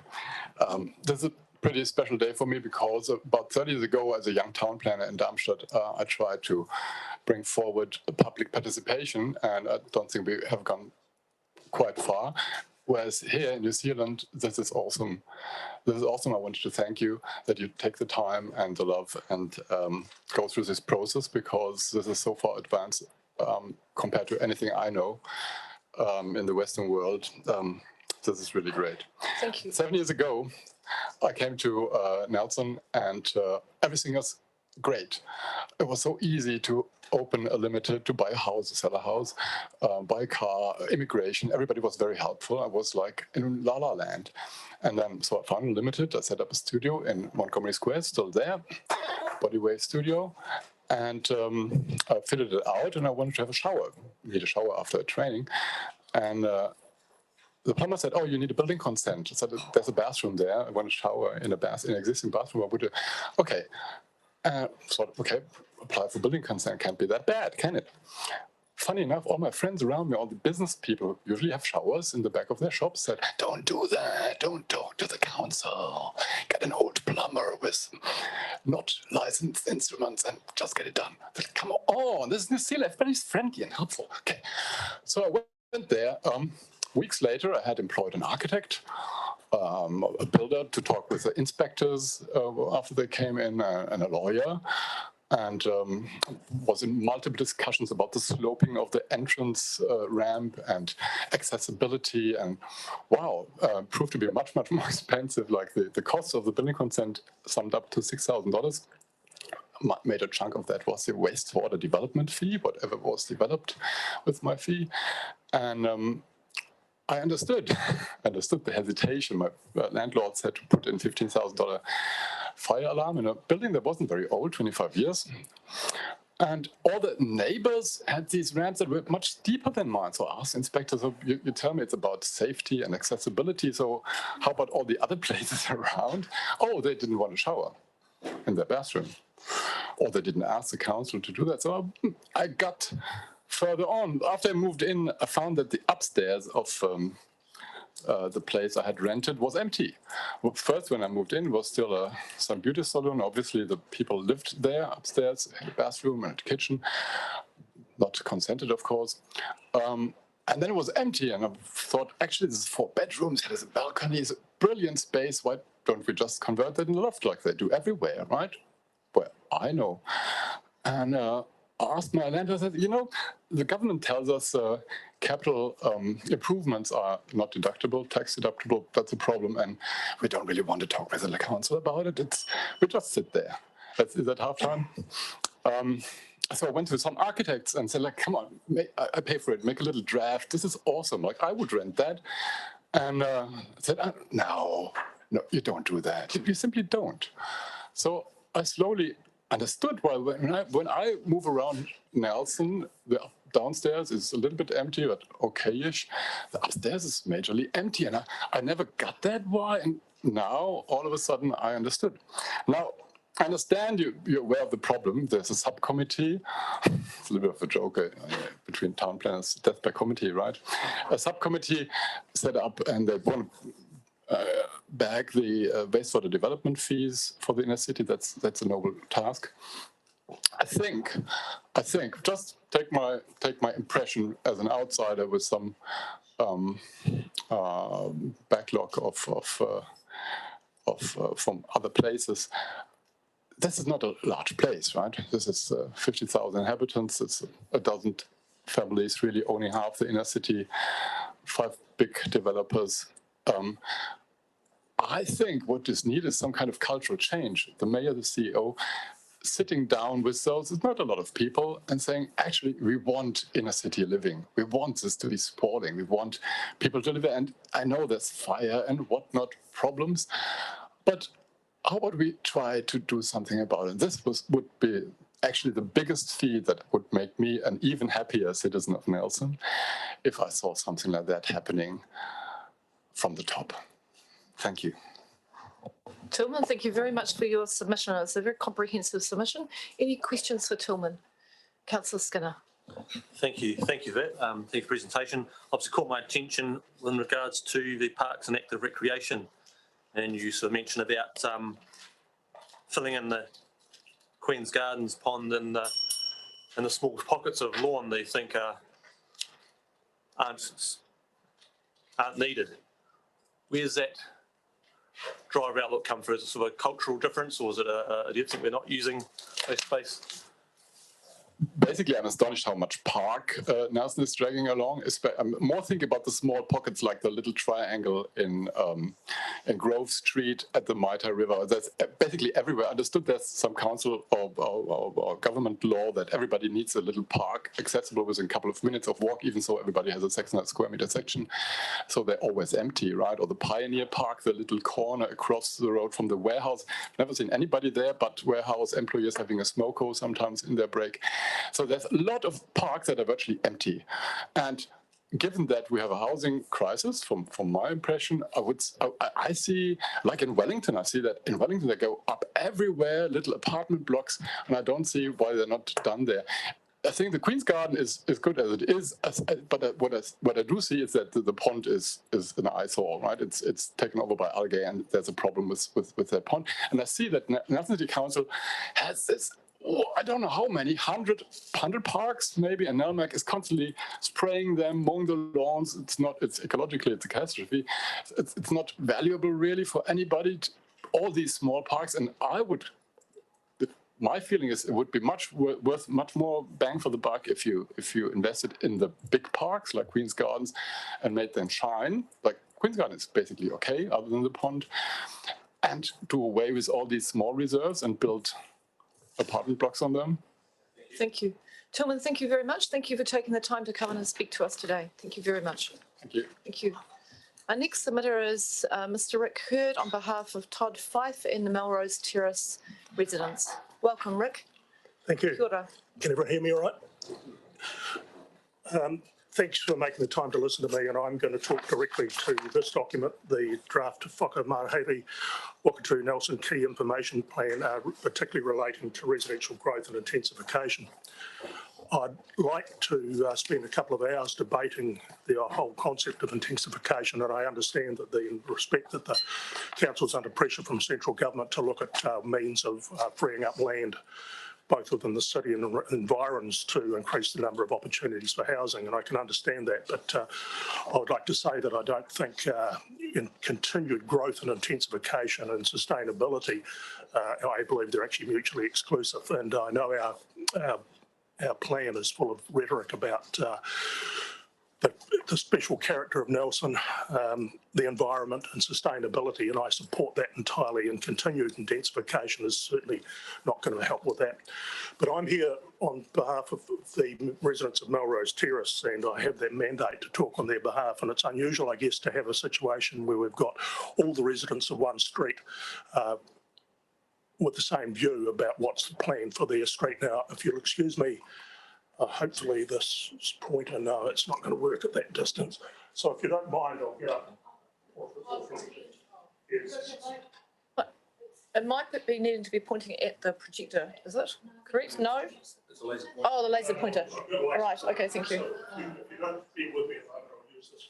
This is a pretty special day for me because about 30 years ago, as a young town planner in Darmstadt, I tried to bring forward public participation, and I don't think we have gone quite far. Whereas here in New Zealand, this is awesome. This is awesome. I wanted to thank you that you take the time and the love and go through this process, because this is so far advanced compared to anything I know in the Western world. This is really great. Thank you. 7 years ago, I came to Nelson, and everything was great. It was so easy to open a limited, to buy a house, sell a house, buy a car, immigration. Everybody was very helpful. I was like in La La Land. And then, so I found a limited. I set up a studio in Montgomery Square, still there, Bodywave Studio. And I fitted it out, and I wanted to have a shower. Need a shower after a training. And the plumber said, "Oh, you need a building consent." I said, "There's a bathroom there. I want to shower in an existing bathroom. I would." Okay. So, okay, apply for building consent. Can't be that bad, can it? Funny enough, all my friends around me, all the business people who usually have showers in the back of their shops, said, "Don't do that. Don't talk to the council. Get an old plumber with not licensed instruments and just get it done." I said, "Come on, this is New Zealand. Everybody's friendly and helpful." Okay. So I went there. Weeks later, I had employed an architect, a builder to talk with the inspectors after they came in, and a lawyer, and was in multiple discussions about the sloping of the entrance ramp and accessibility. And wow, proved to be much, much more expensive. Like the cost of the building consent summed up to $6,000. Major chunk of that was the wastewater development fee, whatever was developed with my fee. And I understood the hesitation. My landlord said to put in $15,000 fire alarm in a building that wasn't very old, 25 years. And all the neighbors had these ramps that were much deeper than mine. So I asked inspectors, so you tell me it's about safety and accessibility. So how about all the other places around? Oh, they didn't want to shower in their bathroom. Or they didn't ask the council to do that. So I got further on. After I moved in, I found that the upstairs of the place I had rented was empty. Well, first, when I moved in, was still some beauty salon. Obviously, the people lived there upstairs, had a bathroom and a kitchen. Not consented, of course. And then it was empty, and I thought, actually, this is 4 bedrooms. There's a balcony. It's a brilliant space. Why don't we just convert that in a loft like they do everywhere, right? Well, I know. And I asked my landlord, I said, the government tells us capital improvements are not deductible, tax deductible. That's a problem. And we don't really want to talk with the council about it. We just sit there. Is that half time? So I went to some architects and said, like, come on, I pay for it. Make a little draft. This is awesome. Like, I would rent that. And I said, no, you don't do that. You simply don't. So I slowly understood why when I move around Nelson, the downstairs is a little bit empty, but okay-ish. The upstairs is majorly empty, and I never got that why. And now, all of a sudden, I understood. Now, I understand you're aware of the problem. There's a subcommittee. It's a little bit of a joke between town planners, death by committee, right? A subcommittee set up, and they want to bag the wastewater development fees for the inner city. That's a noble task. I think. Just take my impression as an outsider with some backlog of from other places. This is not a large place, right? This is 50,000 inhabitants. It's a dozen families really owning half the inner city. 5 big developers. I think what is needed is some kind of cultural change. The mayor, the CEO, sitting down with those, it's not a lot of people, and saying, actually, we want inner city living. We want this to be sprawling. We want people to live there. And I know there's fire and whatnot problems, but how about we try to do something about it? This would be actually the biggest feat that would make me an even happier citizen of Nelson if I saw something like that happening from the top. Thank you. Tillman, thank you very much for your submission. It's a very comprehensive submission. Any questions for Tillman? Councillor Skinner. Thank you, Vic. Thank you for your presentation. Obviously caught my attention in regards to the parks and active recreation. And you sort of mentioned about filling in the Queen's Gardens pond and the small pockets of lawn they think aren't needed. Where's that drive outlook come through? Is it sort of a cultural difference, or is it do you think we're not using those space? Basically, I'm astonished how much park Nelson is dragging along. I'm more thinking about the small pockets like the little triangle in Grove Street at the Maita River. That's basically everywhere. I understood there's some council or government law that everybody needs a little park accessible within a couple of minutes of walk, even so everybody has a 600 square meter section. So they're always empty, right? Or the Pioneer Park, the little corner across the road from the warehouse. Never seen anybody there, but warehouse employees having a smoko sometimes in their break. So there's a lot of parks that are virtually empty. And given that we have a housing crisis, from my impression, I see, like in Wellington, I see that in Wellington they go up everywhere, little apartment blocks, and I don't see why they're not done there. I think the Queen's Garden is good as it is, but what I do see is that the pond is an eyesore, right? It's taken over by algae, and there's a problem with that pond. And I see that Nelson City Council has this, I don't know how many, 100 parks maybe, and Nelmac is constantly spraying them, mowing the lawns. It's ecologically, it's a catastrophe. It's not valuable really for anybody, all these small parks, and my feeling is it would be worth much more bang for the buck if you invested in the big parks like Queen's Gardens and made them shine. Like Queen's Garden is basically okay other than the pond, and do away with all these small reserves and build apartment blocks on them. Thank you. Tillman, thank you very much. Thank you for taking the time to come in and speak to us today. Thank you very much. Thank you. Thank you. Our next submitter is Mr. Rick Hurd on behalf of Todd Fife and the Melrose Terrace residents. Welcome, Rick. Thank you. Kia ora. Can everyone hear me all right? Thanks for making the time to listen to me, and I'm going to talk directly to this document, the draft Whakamahiri Wakatū Nelson Key Information Plan, particularly relating to residential growth and intensification. I'd like to spend a couple of hours debating the whole concept of intensification, and I understand that in respect that the council's under pressure from central government to look at means of freeing up land both within the city and environs to increase the number of opportunities for housing, and I can understand that. But I would like to say that I don't think in continued growth and intensification and sustainability, I believe they're actually mutually exclusive. And I know our plan is full of rhetoric about the special character of Nelson, the environment and sustainability, and I support that entirely, and continued intensification is certainly not going to help with that. But I'm here on behalf of the residents of Melrose Terrace, and I have that mandate to talk on their behalf, and it's unusual, I guess, to have a situation where we've got all the residents of one street with the same view about what's the plan for their street. Now, if you'll excuse me, hopefully this pointer, no, it's not going to work at that distance. So if you don't mind, I'll get up. Yes. It might be needing to be pointing at the projector, is it? Correct? No? Oh, the laser pointer. All right, okay, thank you. So if you don't be with me, I'll use this.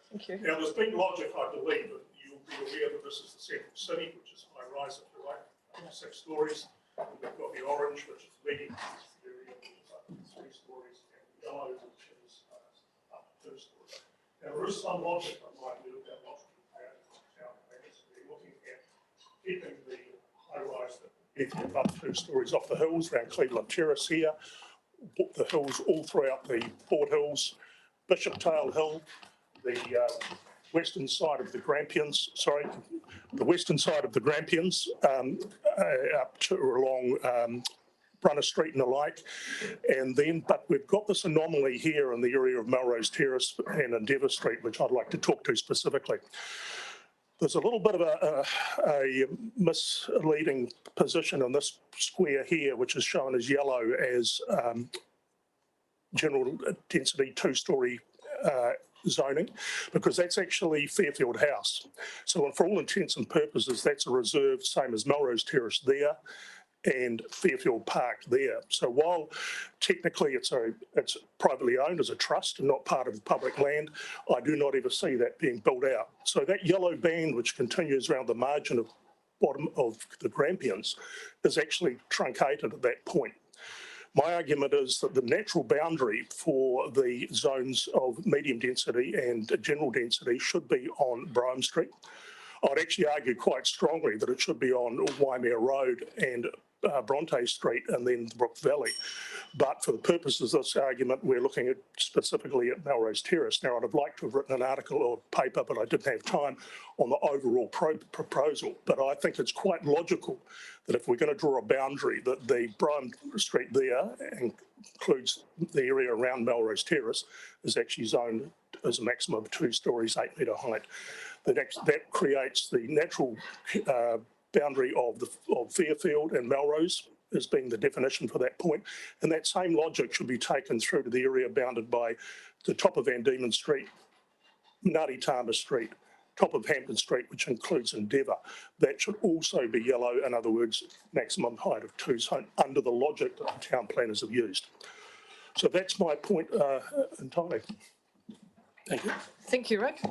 Thank you. Now, there's been logic, I believe, and you'll be aware that this is the central city, which is high rise, if you like, 6 stories. We've got the orange, which is medium. 3 stories, and yellow, which is up to 2 stories. Now, there is some logic I might do about what's prepared in town plans. We're looking at keeping the high rise that anything above 2 stories off the hills around Cleveland Terrace here, the hills all throughout the Port Hills, Bishoptail Hill, the western side of the Grampians, the western side of the Grampians, up to along Brunner Street and the like. And then, but we've got this anomaly here in the area of Melrose Terrace and Endeavour Street, which I'd like to talk to specifically. There's a little bit of a misleading position in this square here, which is shown as yellow as general density two-storey zoning, because that's actually Fairfield House. So for all intents and purposes, that's a reserve, same as Melrose Terrace there and Fairfield Park there. So while technically it's privately owned as a trust and not part of public land, I do not ever see that being built out. So that yellow band which continues around the margin of bottom of the Grampians is actually truncated at that point. My argument is that the natural boundary for the zones of medium density and general density should be on Brougham Street. I'd actually argue quite strongly that it should be on Waimea Road and Bronte Street and then the Brook Valley. But for the purposes of this argument, we're looking at specifically at Melrose Terrace. Now, I'd have liked to have written an article or paper, but I didn't have time on the overall proposal. But I think it's quite logical that if we're going to draw a boundary, that the Brougham Street there includes the area around Melrose Terrace is actually zoned as a maximum of 2 stories, 8 metre height. That creates the natural boundary of Fairfield and Melrose as being the definition for that point. And that same logic should be taken through to the area bounded by the top of Van Diemen Street, Ngāti Tama Street, top of Hampton Street, which includes Endeavour. That should also be yellow, in other words, maximum height of 2, so under the logic that the town planners have used. So that's my point entirely. Thank you. Thank you, Rick.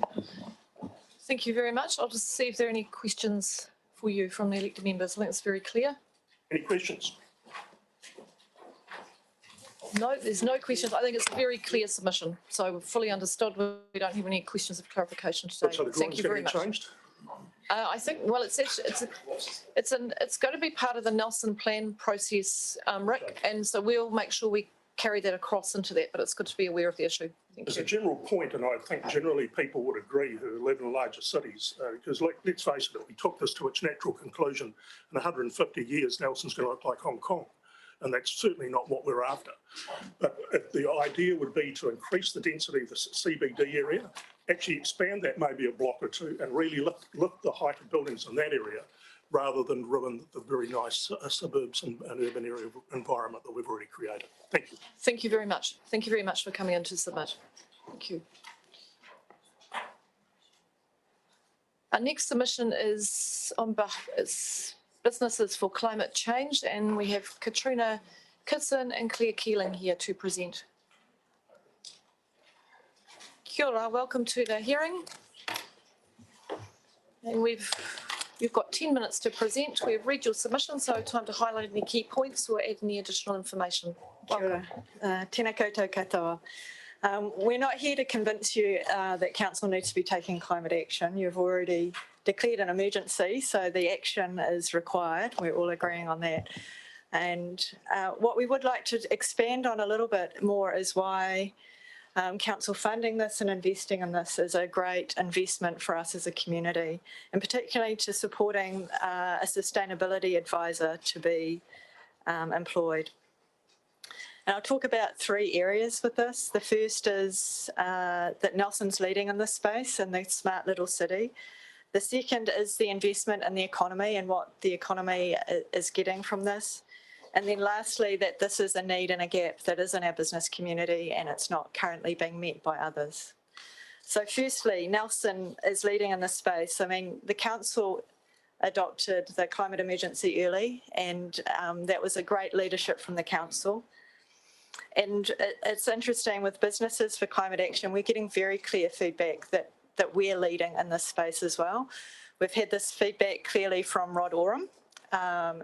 Thank you very much. I'll just see if there are any questions for you from the elected members. I think it's very clear. Any questions? No, there's no questions. I think it's a very clear submission. So we've fully understood. We don't have any questions of clarification today. So the Thank you very much. changed? I think, well, it's going to be part of the Nelson plan process, Rick, and so we'll make sure we carry that across into that, but it's good to be aware of the issue. Thank As you. a general point, and I think generally people would agree who live in larger cities, because let's face it, if we took this to its natural conclusion, in 150 years, Nelson's going to look like Hong Kong. And that's certainly not what we're after. But if the idea would be to increase the density of the CBD area, actually expand that maybe a block or two and really lift the height of buildings in that area, rather than ruin the very nice suburbs and urban area environment that we've already created. Thank you. Thank you very much. Thank you very much for coming in to submit. Thank you. Our next submission is on Businesses for Climate Change, and we have Katrina Kitson and Claire Keeling here to present. Kia ora, welcome to the hearing. And you've got 10 minutes to present. We've read your submission, so time to highlight any key points or add any additional information. Kia ora. Tēnā koutou katoa. We're not here to convince you that council needs to be taking climate action. You've already declared an emergency, so the action is required. We're all agreeing on that. And what we would like to expand on a little bit more is why council funding this and investing in this is a great investment for us as a community, and particularly to supporting a sustainability advisor to be employed. And I'll talk about 3 areas with this. The first is that Nelson's leading in this space in the smart little city. The second is the investment in the economy and what the economy is getting from this. And then lastly, that this is a need and a gap that is in our business community and it's not currently being met by others. So firstly, Nelson is leading in this space. I mean, the council adopted the climate emergency early, and that was a great leadership from the council. And it's interesting with Businesses for Climate Action, we're getting very clear feedback that we're leading in this space as well. We've had this feedback clearly from Rod Oram.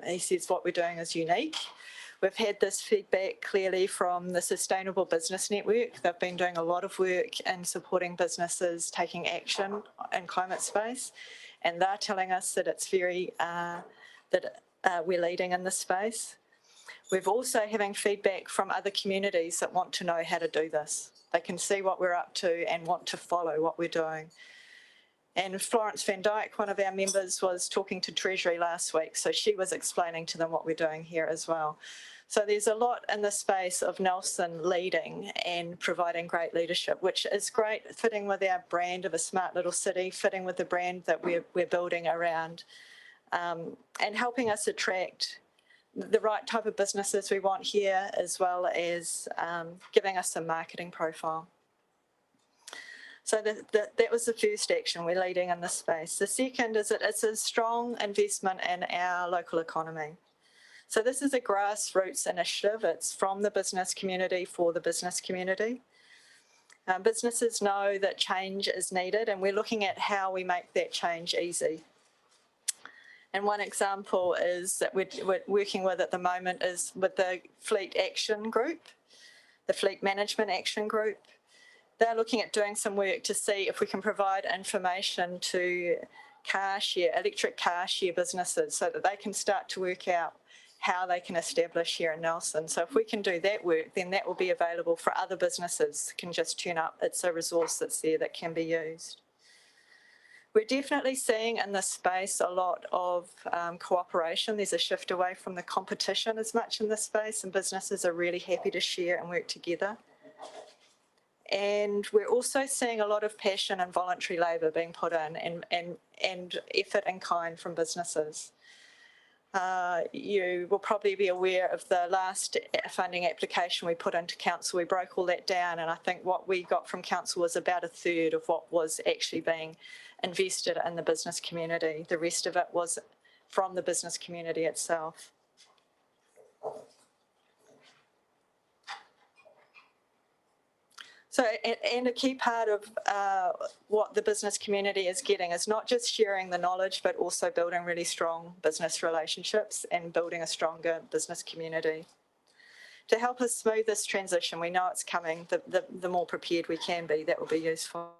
He says what we're doing is unique. We've had this feedback clearly from the Sustainable Business Network. They've been doing a lot of work in supporting businesses taking action in climate space, and they're telling us that it's very we're leading in this space. We're also having feedback from other communities that want to know how to do this. They can see what we're up to and want to follow what we're doing. And Florence van Dyke, one of our members, was talking to Treasury last week, so she was explaining to them what we're doing here as well. So there's a lot in the space of Nelson leading and providing great leadership, which is great, fitting with our brand of a smart little city, fitting with the brand that we're building around, and helping us attract the right type of businesses we want here, as well as giving us a marketing profile. So that was the first action, we're leading in this space. The second is that it's a strong investment in our local economy. So this is a grassroots initiative. It's from the business community for the business community. Businesses know that change is needed, and we're looking at how we make that change easy. And one example is that we're working with at the moment is with the Fleet Action Group, the Fleet Management Action Group. They're looking at doing some work to see if we can provide information to electric car share businesses, so that they can start to work out how they can establish here in Nelson. So if we can do that work, then that will be available for other businesses, can just turn up. It's a resource that's there that can be used. We're definitely seeing in this space a lot of cooperation. There's a shift away from the competition as much in this space, and businesses are really happy to share and work together. And we're also seeing a lot of passion and voluntary labour being put in, and effort in kind from businesses. You will probably be aware of the last funding application we put into council. We broke all that down, and I think what we got from council was about a third of what was actually being invested in the business community. The rest of it was from the business community itself. So, and a key part of what the business community is getting is not just sharing the knowledge, but also building really strong business relationships and building a stronger business community. To help us smooth this transition, we know it's coming, the more prepared we can be, that will be useful.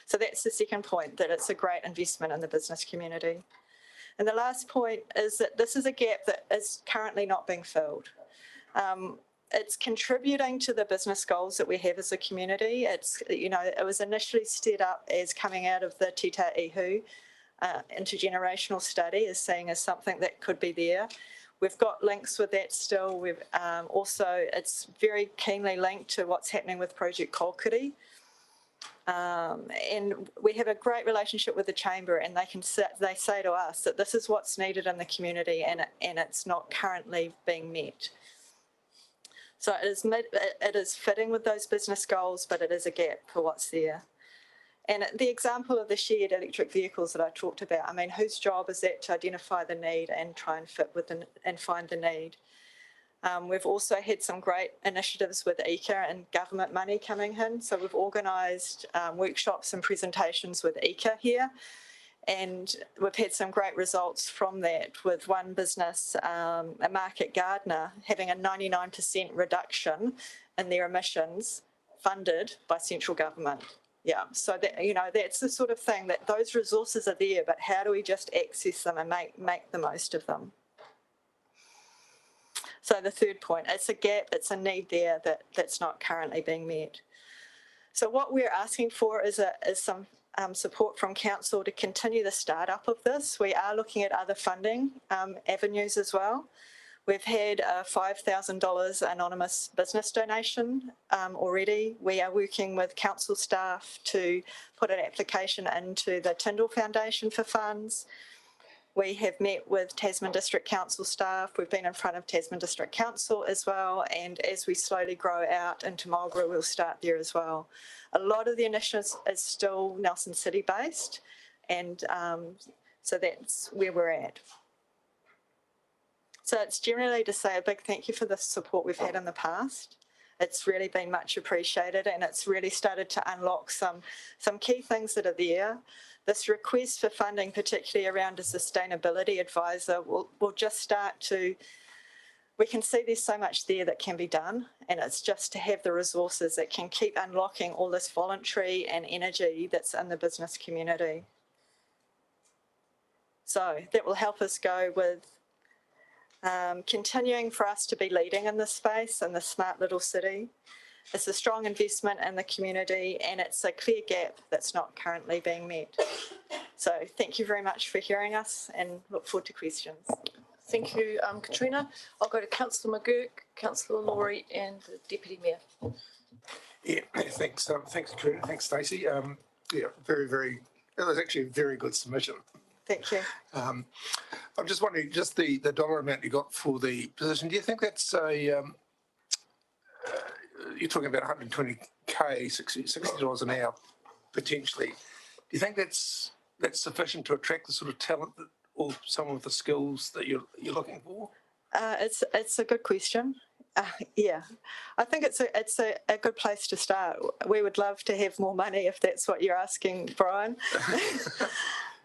So that's the second point, that it's a great investment in the business community. And the last point is that this is a gap that is currently not being filled. It's contributing to the business goals that we have as a community. It's, it was initially set up as coming out of the Tita Ihu intergenerational study, as seeing as something that could be there. We've got links with that still. We've also, it's very keenly linked to what's happening with Project Kolkuri. And we have a great relationship with the Chamber, and they say to us that this is what's needed in the community, and it's not currently being met. So it is fitting with those business goals, but it is a gap for what's there. And the example of the shared electric vehicles that I talked about, I mean, whose job is that to identify the need and try and fit with and find the need? We've also had some great initiatives with EECA and government money coming in. So we've organised workshops and presentations with EECA here. And we've had some great results from that, with one business, a Market Gardener, having a 99% reduction in their emissions funded by central government. Yeah, so that, that's the sort of thing, that those resources are there, but how do we just access them and make the most of them? So the third point, it's a gap, it's a need there that's not currently being met. So what we're asking for is some support from council to continue the start-up of this. We are looking at other funding avenues as well. We've had a $5,000 anonymous business donation already. We are working with council staff to put an application into the Tyndall Foundation for funds. We have met with Tasman District Council staff. We've been in front of Tasman District Council as well. And as we slowly grow out into Marlborough, we'll start there as well. A lot of the initiatives is still Nelson City based. And so that's where we're at. So it's generally to say a big thank you for the support we've had in the past. It's really been much appreciated, and it's really started to unlock some key things that are there. This request for funding, particularly around a sustainability advisor, will just start to, we can see there's so much there that can be done, and it's just to have the resources that can keep unlocking all this voluntary and energy that's in the business community. So that will help us go with continuing for us to be leading in this space, in the smart little city. It's a strong investment in the community and it's a clear gap that's not currently being met. So thank you very much for hearing us and look forward to questions. Thank you, Katrina. I'll go to Councillor McGurk, Councillor Laurie and the Deputy Mayor. Yeah, thanks, Katrina, thanks, Stacey. Yeah, it was actually a very good submission. Thank you. I'm just wondering, just the dollar amount you got for the position, do you think that's a, you're talking about 120k, $60 an hour, potentially. Do you think that's sufficient to attract the sort of talent that, or some of the skills that you're looking for? It's a good question. Yeah, I think it's a good place to start. We would love to have more money if that's what you're asking, Brian.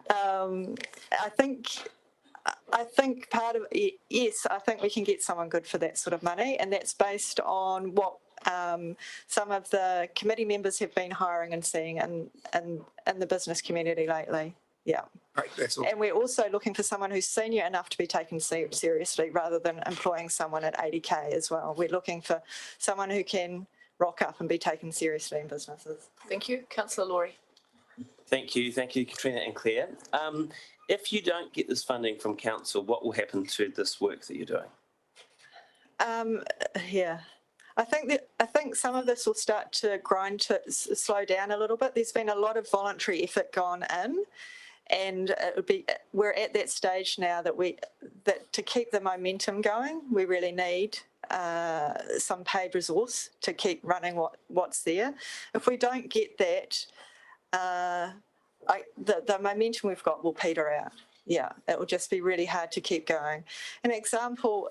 I think part of it, yes, I think we can get someone good for that sort of money, and that's based on what some of the committee members have been hiring and seeing in the business community lately. Yeah. Right, that's all. And we're also looking for someone who's senior enough to be taken seriously rather than employing someone at 80k as well. We're looking for someone who can rock up and be taken seriously in businesses. Thank you. Councillor Laurie. Thank you, Katrina and Claire. If you don't get this funding from council, what will happen to this work that you're doing? Yeah. I think some of this will start to grind to slow down a little bit. There's been a lot of voluntary effort gone in, and we're at that stage now that to keep the momentum going, we really need some paid resource to keep running what's there. If we don't get that, the momentum we've got will peter out. Yeah, it will just be really hard to keep going. An example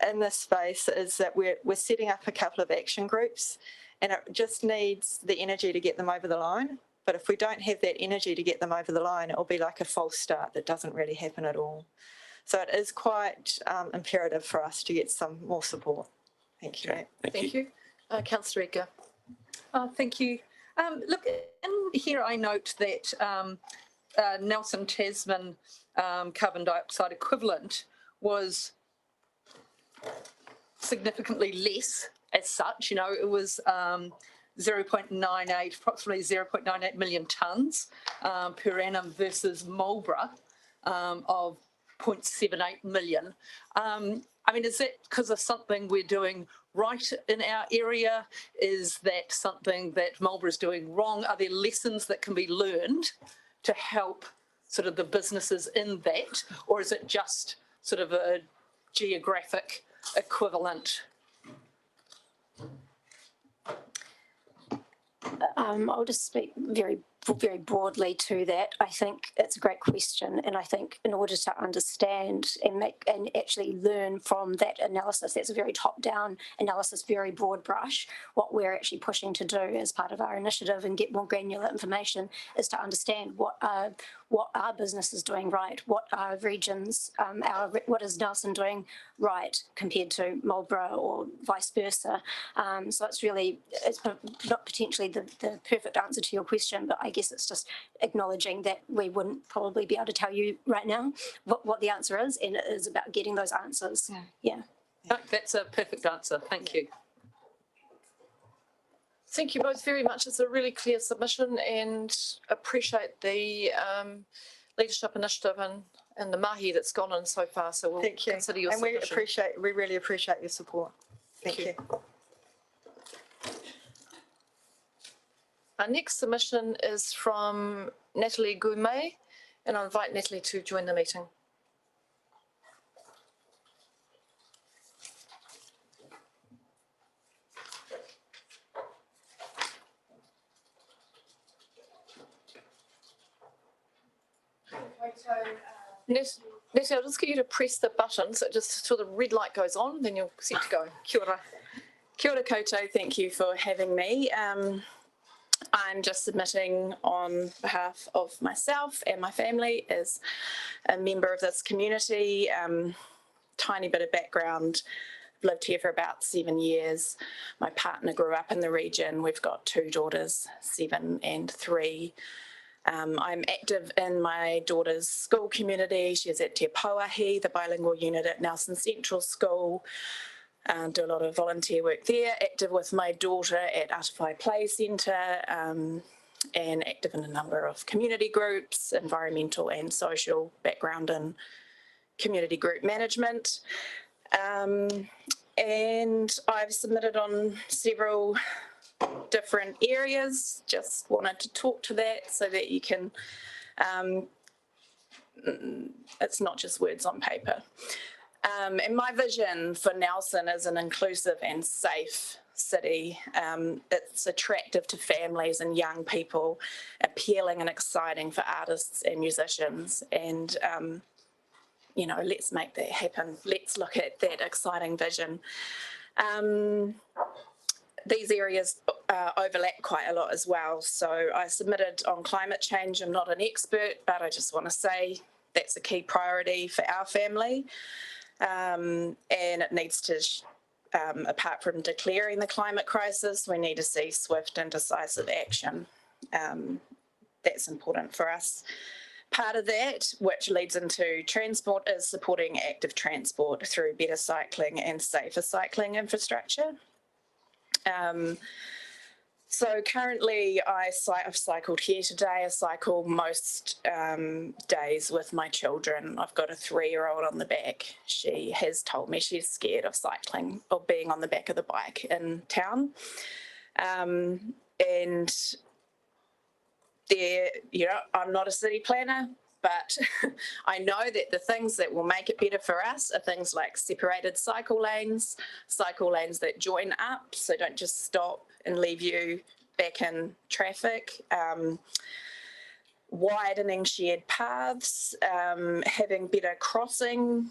in this space is that we're setting up a couple of action groups, and it just needs the energy to get them over the line. But if we don't have that energy to get them over the line, it'll be like a false start that doesn't really happen at all. So it is quite imperative for us to get some more support. Thank you. Okay, Thank you. Councillor Edgar. Thank you. Look, in here I note that Nelson Tasman carbon dioxide equivalent was significantly less as such. You know, it was 0.98, approximately 0.98 million tonnes per annum versus Marlborough of 0.78 million. I mean, is that because of something we're doing right in our area? Is that something that Marlborough is doing wrong? Are there lessons that can be learned to help sort of the businesses in that? Or is it just sort of a geographic equivalent? I'll just speak very broadly to that. I think it's a great question, and I think in order to understand and actually learn from that analysis, that's a very top-down analysis, very broad brush. What we're actually pushing to do as part of our initiative and get more granular information is to understand what our business is doing right, what our regions, what is Nelson doing right compared to Marlborough or vice versa. So it's not potentially the perfect answer to your question, but I guess it's just acknowledging that we wouldn't probably be able to tell you right now what the answer is, and it is about getting those answers. Yeah. No, that's a perfect answer. Thank you. Thank you both very much. It's a really clear submission, and appreciate the leadership initiative and the mahi that's gone in so far. So we'll consider your submission. And we really appreciate your support. Thank you. Our next submission is from Natalie Gourmet, and I invite Natalie to join the meeting. Natalie, I'll just get you to press the button so just till the red light goes on, then you're set to go. Kia ora. Kia ora koutou, thank you for having me. I'm just submitting on behalf of myself and my family as a member of this community. Tiny bit of background. Lived here for about 7 years. My partner grew up in the region. We've got 2 daughters, 7 and 3. I'm active in my daughter's school community. She's at Te Pauahi, the bilingual unit at Nelson Central School. do a lot of volunteer work there, active with my daughter at Atawhai Play Centre, and active in a number of community groups, environmental and social background in community group management. And I've submitted on several different areas, just wanted to talk to that so that you can, it's not just words on paper. And my vision for Nelson is an inclusive and safe city. It's attractive to families and young people, appealing and exciting for artists and musicians. And, you know, let's make that happen. Let's look at that exciting vision. These areas overlap quite a lot as well. So I submitted on climate change. I'm not an expert, but I just want to say that's a key priority for our family. And it needs to, apart from declaring the climate crisis, we need to see swift and decisive action. That's important for us. Part of that, which leads into transport, is supporting active transport through better cycling and safer cycling infrastructure. So currently I've cycled here today. I cycle most days with my children. I've got a 3-year-old on the back. She has told me she's scared of cycling or being on the back of the bike in town. And there, you know, I'm not a city planner, but I know that the things that will make it better for us are things like separated cycle lanes that join up, so don't just stop and leave you back in traffic, widening shared paths, having better crossing,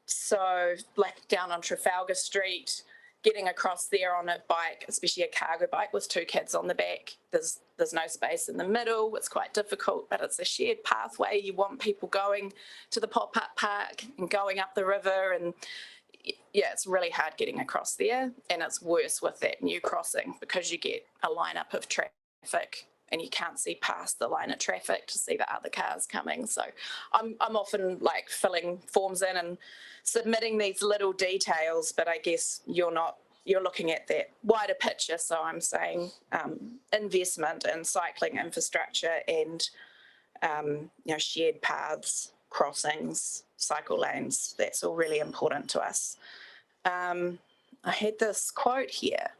so like down on Trafalgar Street, getting across there on a bike, especially a cargo bike with 2 kids on the back, there's no space in the middle. It's quite difficult, but it's a shared pathway. You want people going to the pop-up park and going up the river, and yeah, it's really hard getting across there, and it's worse with that new crossing because you get a lineup of traffic and you can't see past the line of traffic to see the other cars coming. So I'm often like filling forms in and submitting these little details, but I guess you're looking at that wider picture. So I'm saying investment in cycling infrastructure and you know, shared paths, crossings, cycle lanes. That's all really important to us. I had this quote here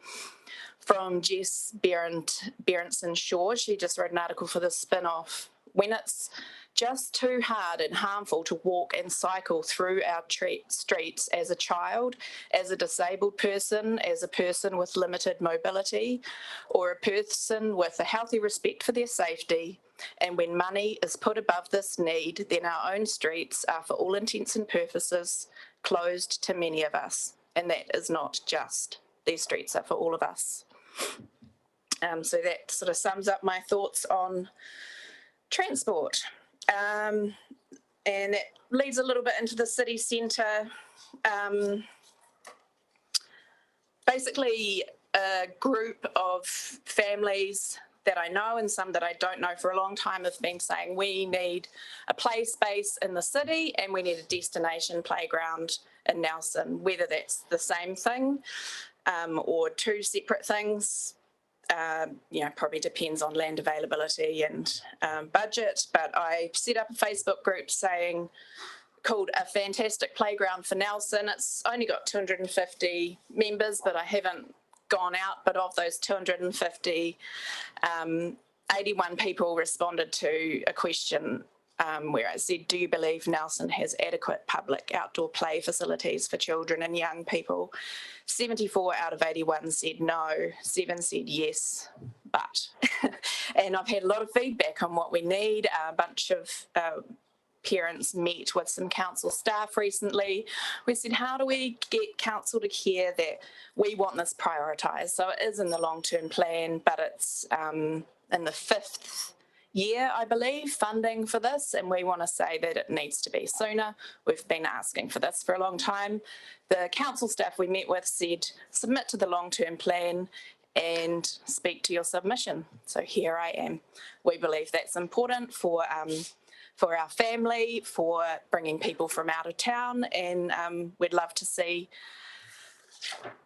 from Jess Berenson-Shaw. She just wrote an article for the Spin-Off. When it's just too hard and harmful to walk and cycle through our streets as a child, as a disabled person, as a person with limited mobility, or a person with a healthy respect for their safety, and when money is put above this need, then our own streets are, for all intents and purposes, closed to many of us. And that is not just. These streets are for all of us. So that sort of sums up my thoughts on transport. And it leads a little bit into the city centre. Basically, a group of families that I know and some that I don't know for a long time have been saying we need a play space in the city and we need a destination playground in Nelson. Whether that's the same thing or 2 separate things, you know, probably depends on land availability and budget. But I set up a Facebook group called A Fantastic Playground for Nelson. It's only got 250 members, but I haven't gone out. But of those 250, 81 people responded to a question where I said, do you believe Nelson has adequate public outdoor play facilities for children and young people? 74 out of 81 said no, 7 said yes, but. And I've had a lot of feedback on what we need. A bunch of parents met with some council staff recently. We said, how do we get council to care that we want this prioritised? So it is in the long-term plan, but it's in the 5th year, I believe, funding for this, and we want to say that it needs to be sooner. We've been asking for this for a long time. The council staff we met with said, submit to the long-term plan and speak to your submission. So here I am. We believe that's important for for our family, for bringing people from out of town, and we'd love to see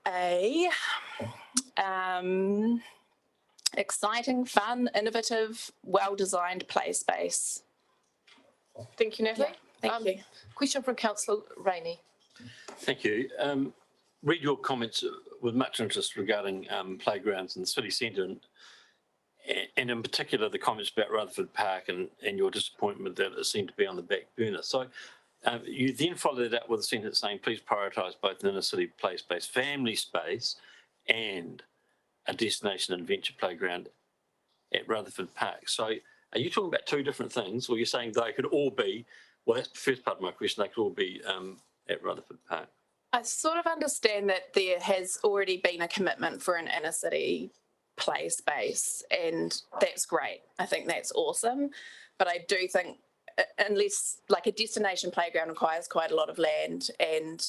a exciting, fun, innovative, well-designed play space. Thank you, Natalie. Thank you. Question from Councillor Rainey. Thank you. Read your comments with much interest regarding playgrounds in the city centre, and in particular the comments about Rutherford Park and your disappointment that it seemed to be on the back burner. So you then followed that up with a sentence saying, please prioritise both an inner city play space, family space, and a destination adventure playground at Rutherford Park. So are you talking about two different things, or you're saying they could all be, well, that's the first part of my question, they could all be at Rutherford Park? I sort of understand that there has already been a commitment for an inner city play space, and that's great. I think that's awesome. But I do think unless like a destination playground requires quite a lot of land, and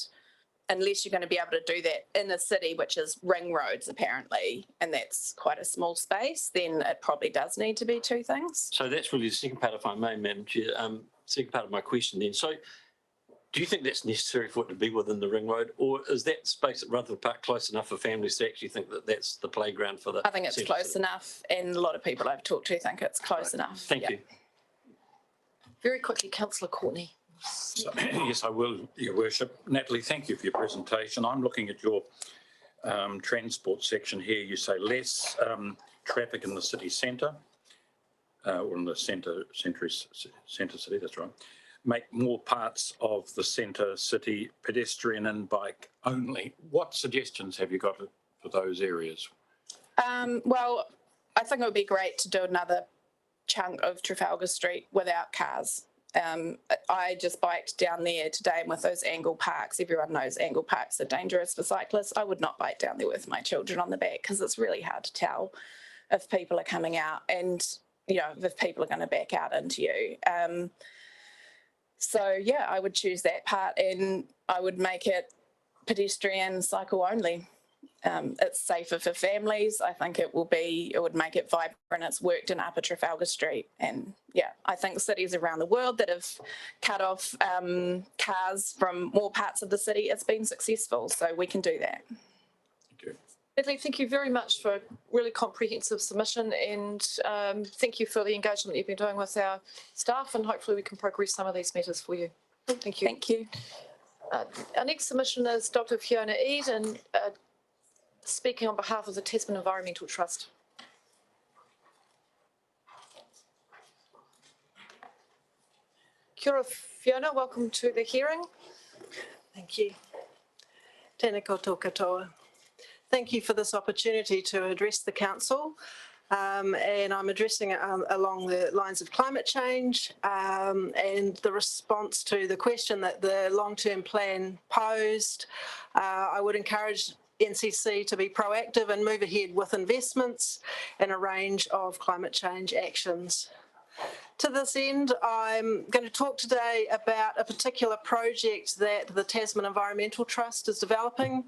unless you're going to be able to do that in the city, which is ring roads apparently, and that's quite a small space, then it probably does need to be two things. So that's really the second part, if I may, Madam Chair, second part of my question then. So do you think that's necessary for it to be within the ring road, or is that space at Rutherford Park close enough for families to actually think that that's the playground for the... I think it's close enough, and a lot of people I've talked to think it's close enough. Thank you. Very quickly, Councillor Courtney. So, yes, I will, Your Worship. Natalie, thank you for your presentation. I'm looking at your transport section here. You say less traffic in the city centre, or in the centre city, that's right. Make more parts of the centre city pedestrian and bike only. What suggestions have you got for those areas? Well, I think it would be great to do another chunk of Trafalgar Street without cars. I just biked down there today, and with those angle parks, everyone knows angle parks are dangerous for cyclists. I would not bike down there with my children on the back, because it's really hard to tell if people are coming out and, you know, if people are going to back out into you. So yeah, I would choose that part, and I would make it pedestrian cycle only. It's safer for families. I think it would make it vibrant. It's worked in Upper Trafalgar Street. And yeah, I think cities around the world that have cut off cars from more parts of the city, it's been successful. So we can do that. Natalie, thank you very much for a really comprehensive submission, and thank you for the engagement you've been doing with our staff, and hopefully we can progress some of these matters for you. Thank you. Thank you. Our next submission is Dr. Fiona Eade, and speaking on behalf of the Tasman Environmental Trust. Kia ora, Fiona, welcome to the hearing. Thank you. Tēnā koutou katoa. Thank you for this opportunity to address the council, and I'm addressing it along the lines of climate change and the response to the question that the long-term plan posed. I would encourage NCC to be proactive and move ahead with investments in a range of climate change actions. To this end, I'm going to talk today about a particular project that the Tasman Environmental Trust is developing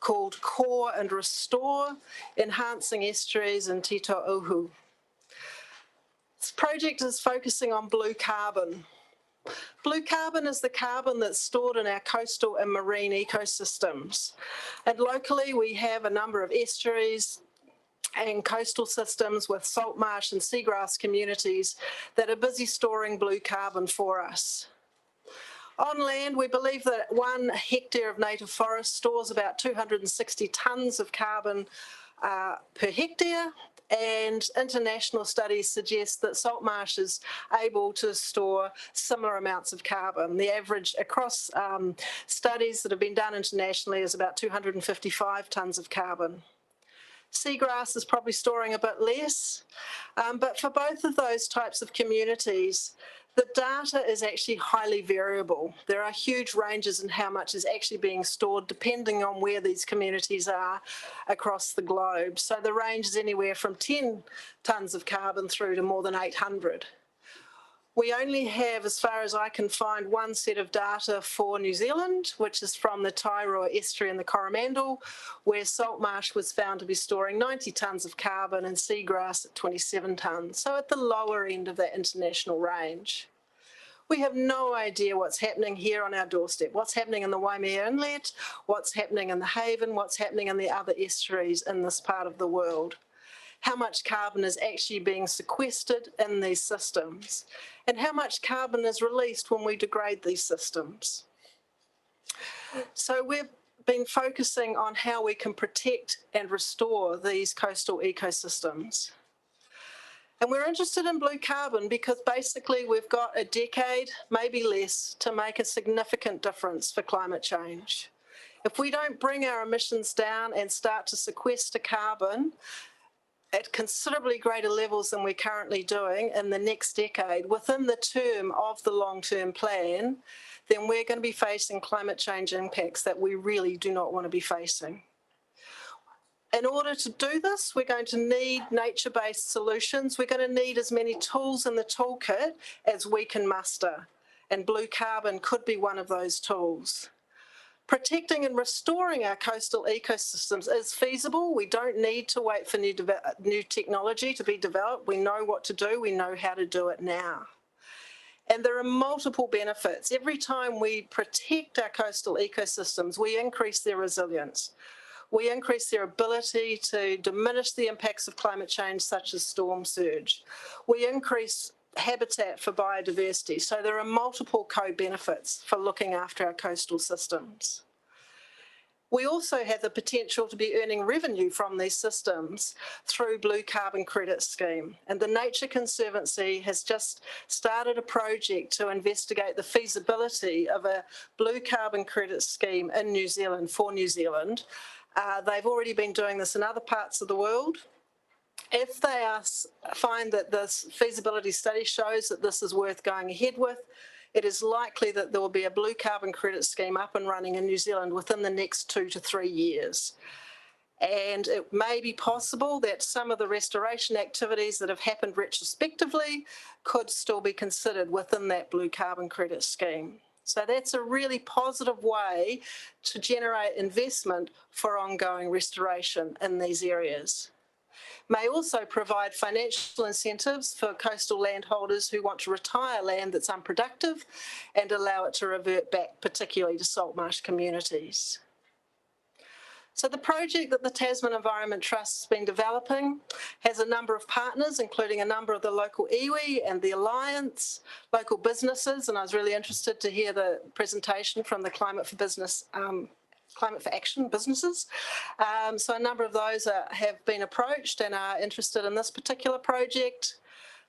called Core and Restore, Enhancing Estuaries in Tito Uhu. This project is focusing on blue carbon. Blue carbon is the carbon that's stored in our coastal and marine ecosystems. And locally, we have a number of estuaries and coastal systems with salt marsh and seagrass communities that are busy storing blue carbon for us. On land, we believe that 1 hectare of native forest stores about 260 tonnes of carbon per hectare, and international studies suggest that salt marsh is able to store similar amounts of carbon. The average across studies that have been done internationally is about 255 tonnes of carbon. Seagrass is probably storing a bit less, but for both of those types of communities, the data is actually highly variable. There are huge ranges in how much is actually being stored depending on where these communities are across the globe. So the range is anywhere from 10 tonnes of carbon through to more than 800. We only have, as far as I can find, one set of data for New Zealand, which is from the Tairoa estuary and the Coromandel, where salt marsh was found to be storing 90 tonnes of carbon and seagrass at 27 tonnes, so at the lower end of that international range. We have no idea what's happening here on our doorstep, what's happening in the Waimea Inlet, what's happening in the Haven, what's happening in the other estuaries in this part of the world. How much carbon is actually being sequestered in these systems, and how much carbon is released when we degrade these systems. So we've been focusing on how we can protect and restore these coastal ecosystems. And we're interested in blue carbon because basically we've got a decade, maybe less, to make a significant difference for climate change. If we don't bring our emissions down and start to sequester carbon at considerably greater levels than we're currently doing in the next decade, within the term of the long-term plan, then we're going to be facing climate change impacts that we really do not want to be facing. In order to do this, we're going to need nature-based solutions. We're going to need as many tools in the toolkit as we can muster, and blue carbon could be one of those tools. Protecting and restoring our coastal ecosystems is feasible. We don't need to wait for new technology to be developed. We know what to do. We know how to do it now. And there are multiple benefits. Every time we protect our coastal ecosystems, we increase their resilience. We increase their ability to diminish the impacts of climate change, such as storm surge. We increase habitat for biodiversity. So there are multiple co-benefits for looking after our coastal systems. We also have the potential to be earning revenue from these systems through Blue Carbon Credit Scheme. And the Nature Conservancy has just started a project to investigate the feasibility of a Blue Carbon Credit Scheme in New Zealand, for New Zealand. They've already been doing this in other parts of the world. If they find that this feasibility study shows that this is worth going ahead with, it is likely that there will be a blue carbon credit scheme up and running in New Zealand within the next 2 to 3 years. And it may be possible that some of the restoration activities that have happened retrospectively could still be considered within that blue carbon credit scheme. So that's a really positive way to generate investment for ongoing restoration in these areas. May also provide financial incentives for coastal landholders who want to retire land that's unproductive and allow it to revert back, particularly to salt marsh communities. So the project that the Tasman Environment Trust has been developing has a number of partners, including a number of the local iwi and the Alliance, local businesses, and I was really interested to hear the presentation from the Climate for Action businesses. So a number of those have been approached and are interested in this particular project.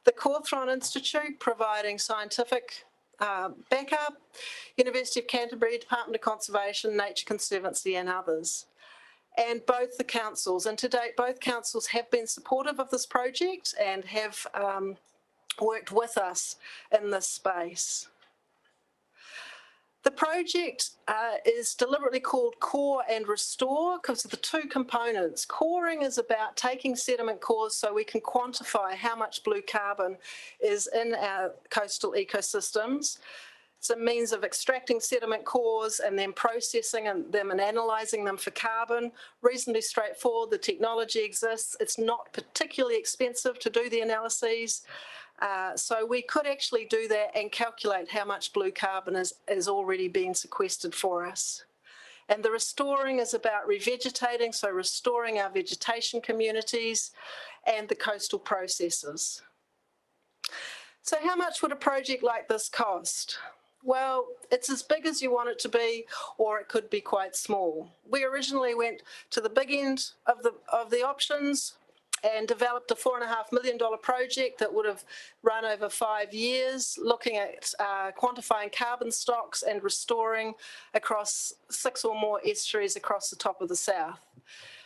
The Cawthron Institute providing scientific backup, University of Canterbury, Department of Conservation, Nature Conservancy and others. And both the councils, and to date both councils have been supportive of this project and have worked with us in this space. The project is deliberately called Core and Restore because of the two components. Coring is about taking sediment cores so we can quantify how much blue carbon is in our coastal ecosystems. It's a means of extracting sediment cores and then processing them and analysing them for carbon. Reasonably straightforward, the technology exists. It's not particularly expensive to do the analyses. So we could actually do that and calculate how much blue carbon is already being sequestered for us. And the restoring is about revegetating, so restoring our vegetation communities and the coastal processes. So how much would a project like this cost? Well, it's as big as you want it to be, or it could be quite small. We originally went to the big end of the options and developed a $4.5 million project that would have run over 5 years, looking at quantifying carbon stocks and restoring across 6 or more estuaries across the top of the south.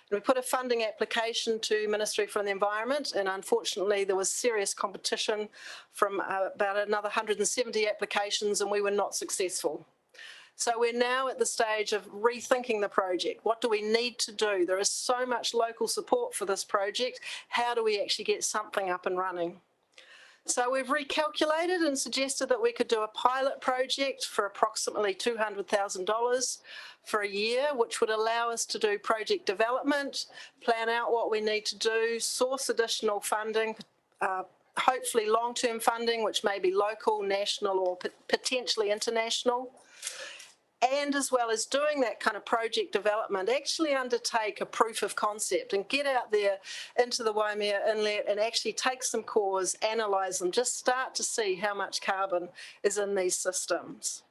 We put a funding application to Ministry for the Environment, and unfortunately there was serious competition from about another 170 applications, and we were not successful. So we're now at the stage of rethinking the project. What do we need to do? There is so much local support for this project. How do we actually get something up and running? So we've recalculated and suggested that we could do a pilot project for approximately $200,000 for a year, which would allow us to do project development, plan out what we need to do, source additional funding, hopefully long-term funding, which may be local, national, or potentially international. And as well as doing that kind of project development, actually undertake a proof of concept and get out there into the Waimea Inlet and actually take some cores, analyse them, just start to see how much carbon is in these systems.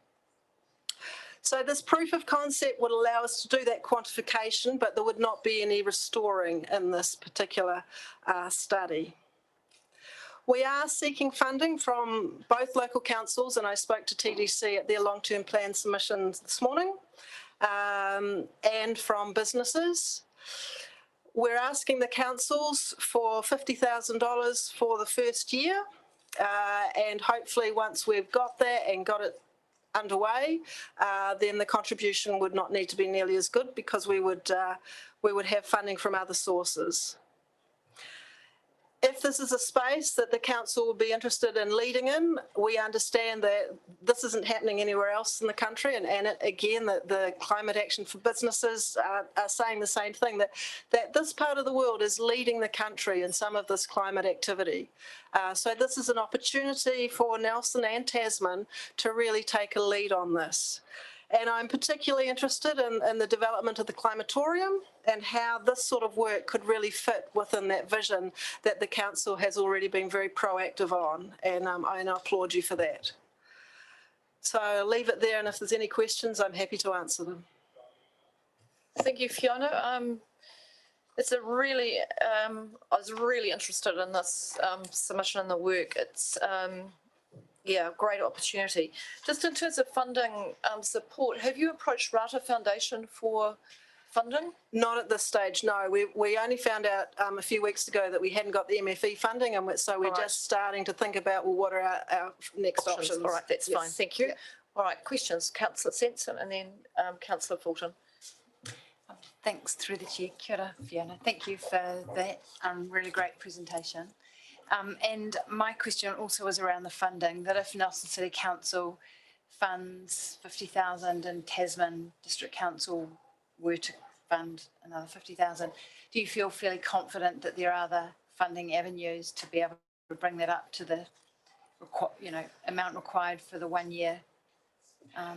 So this proof of concept would allow us to do that quantification, but there would not be any restoring in this particular study. We are seeking funding from both local councils, and I spoke to TDC at their long-term plan submissions this morning, and from businesses. We're asking the councils for $50,000 for the first year, and hopefully once we've got that and got it underway, then the contribution would not need to be nearly as good because we would have funding from other sources. If this is a space that the council would be interested in leading in, we understand that this isn't happening anywhere else in the country. And again, the Climate Action for Businesses are saying the same thing, that this part of the world is leading the country in some of this climate activity. So this is an opportunity for Nelson and Tasman to really take a lead on this. And I'm particularly interested in the development of the climatorium and how this sort of work could really fit within that vision that the council has already been very proactive on. And I applaud you for that. So I'll leave it there, and if there's any questions, I'm happy to answer them. Thank you, Fiona. It's a really, I was really interested in this submission and the work. It's yeah, great opportunity. Just in terms of funding support, have you approached Rata Foundation for funding? Not at this stage, no. We only found out a few weeks ago that we hadn't got the MFE funding, and so we're just starting to think about, well, what are our next options? All right, that's fine. Thank you. All right, questions, Councillor Sansom and then Councillor Fulton. Thanks through the chair. Kia ora, Fiona. Thank you for that really great presentation. And my question also was around the funding, that if Nelson City Council funds 50,000 and Tasman District Council were to fund another 50,000, do you feel fairly confident that there are other funding avenues to be able to bring that up to the amount required for the 1 year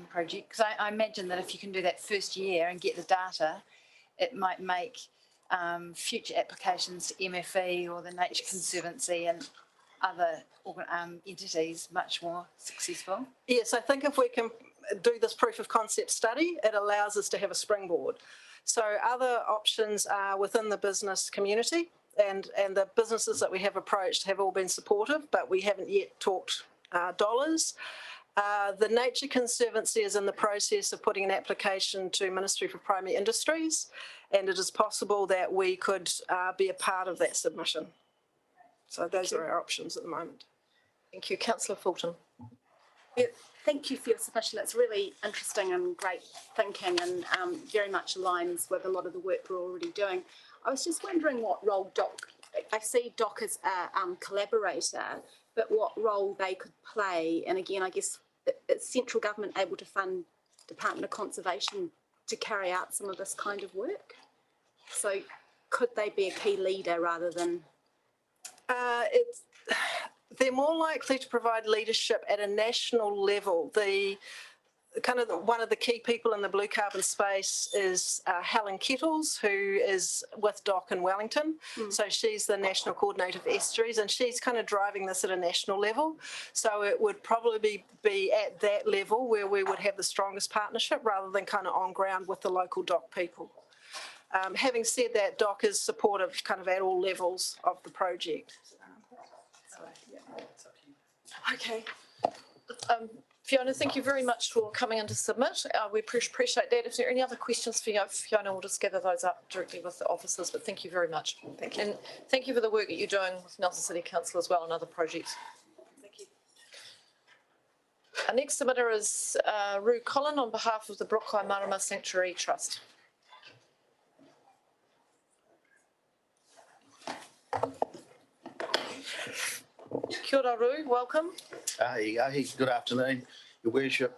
project? Because I imagine that if you can do that first year and get the data, it might make future applications to MFE or the Nature Conservancy and other entities much more successful. Yes, I think if we can do this proof of concept study, it allows us to have a springboard. So other options are within the business community, and the businesses that we have approached have all been supportive, but we haven't yet talked dollars. The Nature Conservancy is in the process of putting an application to Ministry for Primary Industries, and it is possible that we could be a part of that submission. So those are our options at the moment. Thank you. Councillor Fulton. Yeah, thank you for your submission. It's really interesting and great thinking, and very much aligns with a lot of the work we're already doing. I was just wondering what role DOC, I see DOC as a collaborator, but what role they could play. And again, I guess, is central government able to fund Department of Conservation to carry out some of this kind of work? So could they be a key leader rather than? They're more likely to provide leadership at a national level. One of the key people in the blue carbon space is Helen Kettles, who is with DOC in Wellington. So she's the National Coordinator of Estuaries, and she's kind of driving this at a national level. So it would probably be at that level where we would have the strongest partnership rather than kind of on ground with the local DOC people. Having said that, DOC is supportive kind of at all levels of the project. Okay. Fiona, thank you very much for coming in to submit. We appreciate that. If there are any other questions for you, Fiona will just gather those up directly with the officers, but thank you very much. Thank you. And thank you for the work that you're doing with Nelson City Council as well and other projects. Thank you. Our next submitter is Rue Collin on behalf of the Brokai Marama Sanctuary Trust. Kia ora, Rue, welcome. Hey, good afternoon, Your Worship,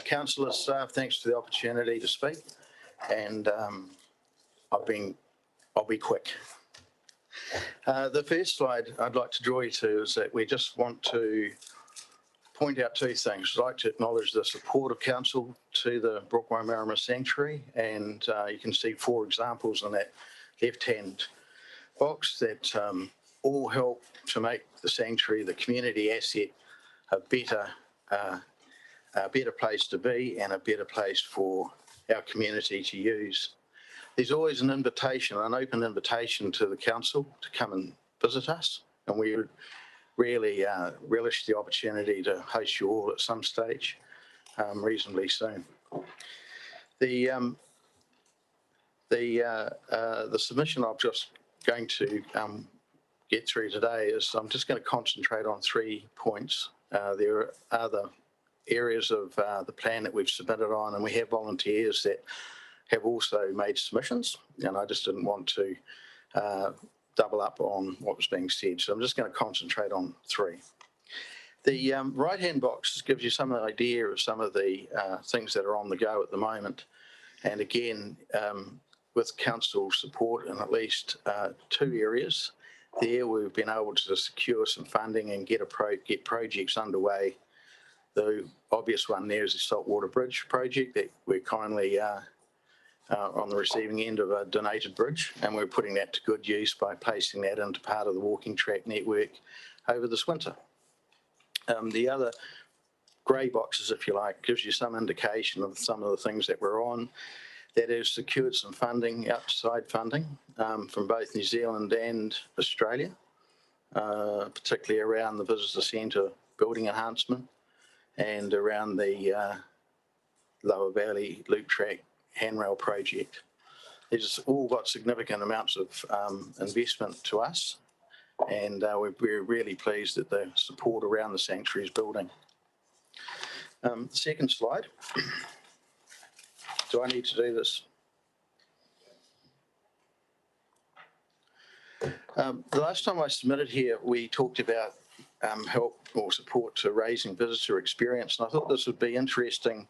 councillors, staff. Thanks for the opportunity to speak, and I'll be quick. The first slide I'd like to draw you to is that we just want to point out two things. I'd like to acknowledge the support of council to the Brook Waimarama Sanctuary, and you can see 4 examples on that left-hand box that all help to make the sanctuary, the community asset, a better place to be and a better place for our community to use. There's always an invitation, an open invitation to the council to come and visit us, and we really relish the opportunity to host you all at some stage reasonably soon. The submission I'm just going to get through today is I'm just going to concentrate on 3 points. There are other areas of the plan that we've submitted on, and we have volunteers that have also made submissions, and I just didn't want to double up on what was being said. So I'm just going to concentrate on 3. The right-hand box gives you some idea of some of the things that are on the go at the moment. And again, with council support in at least 2 areas there, we've been able to secure some funding and get projects underway. The obvious one there is the Saltwater Bridge project that we're kindly on the receiving end of a donated bridge, and we're putting that to good use by placing that into part of the walking track network over this winter. The other grey boxes, if you like, gives you some indication of some of the things that we're on. That has secured some funding, outside funding, from both New Zealand and Australia, particularly around the visitor centre building enhancement and around the Lower Valley Loop Track handrail project. It's all got significant amounts of investment to us, and we're really pleased that the support around the sanctuary is building. Second slide. Do I need to do this? The last time I submitted here, we talked about help or support to raising visitor experience, and I thought this would be interesting.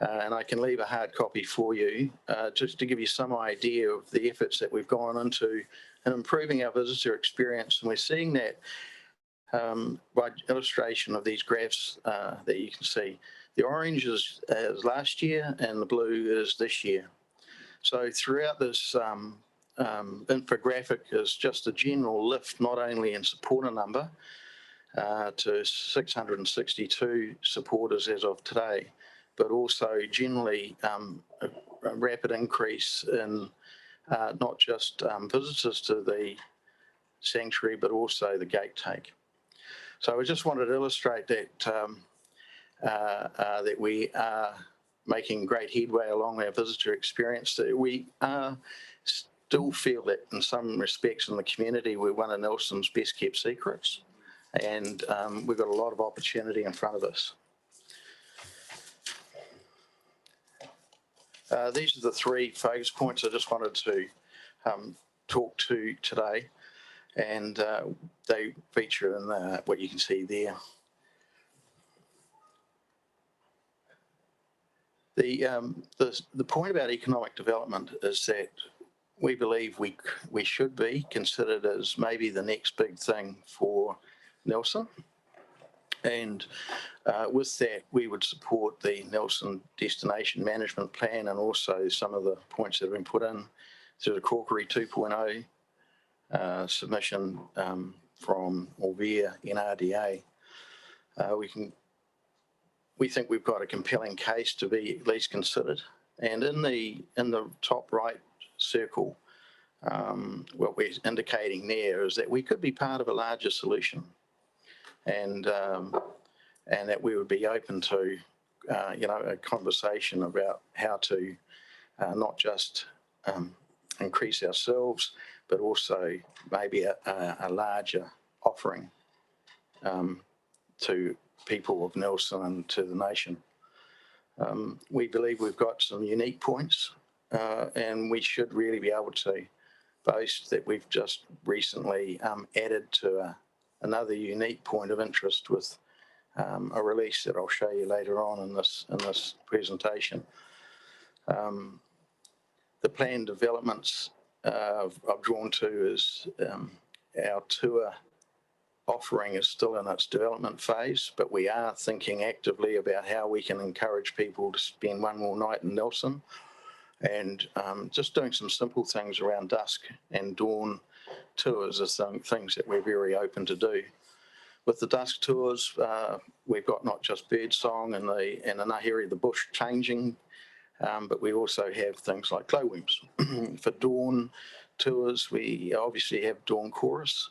And I can leave a hard copy for you, just to give you some idea of the efforts that we've gone into in improving our visitor experience. And we're seeing that by illustration of these graphs that you can see. The orange is last year and the blue is this year. So throughout this infographic is just a general lift, not only in supporter number to 662 supporters as of today, but also generally a rapid increase in not just visitors to the sanctuary, but also the gate take. So I just wanted to illustrate that that we are making great headway along our visitor experience. We still feel that in some respects in the community, we're one of Nelson's best kept secrets, and we've got a lot of opportunity in front of us. These are the 3 focus points I just wanted to talk to today, and they feature in what you can see there. The point about economic development is that we believe we should be considered as maybe the next big thing for Nelson. And with that, we would support the Nelson Destination Management Plan and also some of the points that have been put in through the Corkery 2.0 submission from Orvia NRDA. We think we've got a compelling case to be at least considered. And in the top right circle, what we're indicating there is that we could be part of a larger solution, and that we would be open to a conversation about how to not just increase ourselves, but also maybe a larger offering to people of Nelson and to the nation. We believe we've got some unique points, and we should really be able to boast that we've just recently added to another unique point of interest with a release that I'll show you later on in this presentation. The planned developments I've drawn to is our tour offering is still in its development phase, but we are thinking actively about how we can encourage people to spend one more night in Nelson, and just doing some simple things around dusk and dawn tours are some things that we're very open to do. With the dusk tours, we've got not just birdsong and the Ngāhere, the bush changing, but we also have things like glowworms. For dawn tours, we obviously have dawn chorus.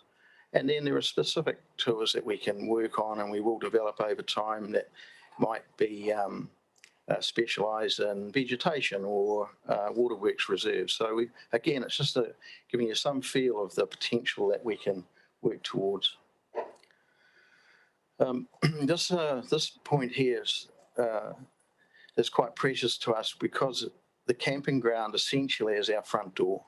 And then there are specific tours that we can work on and we will develop over time that might be specialised in vegetation or waterworks reserves. So again, it's just giving you some feel of the potential that we can work towards. This point here is quite precious to us because the camping ground essentially is our front door.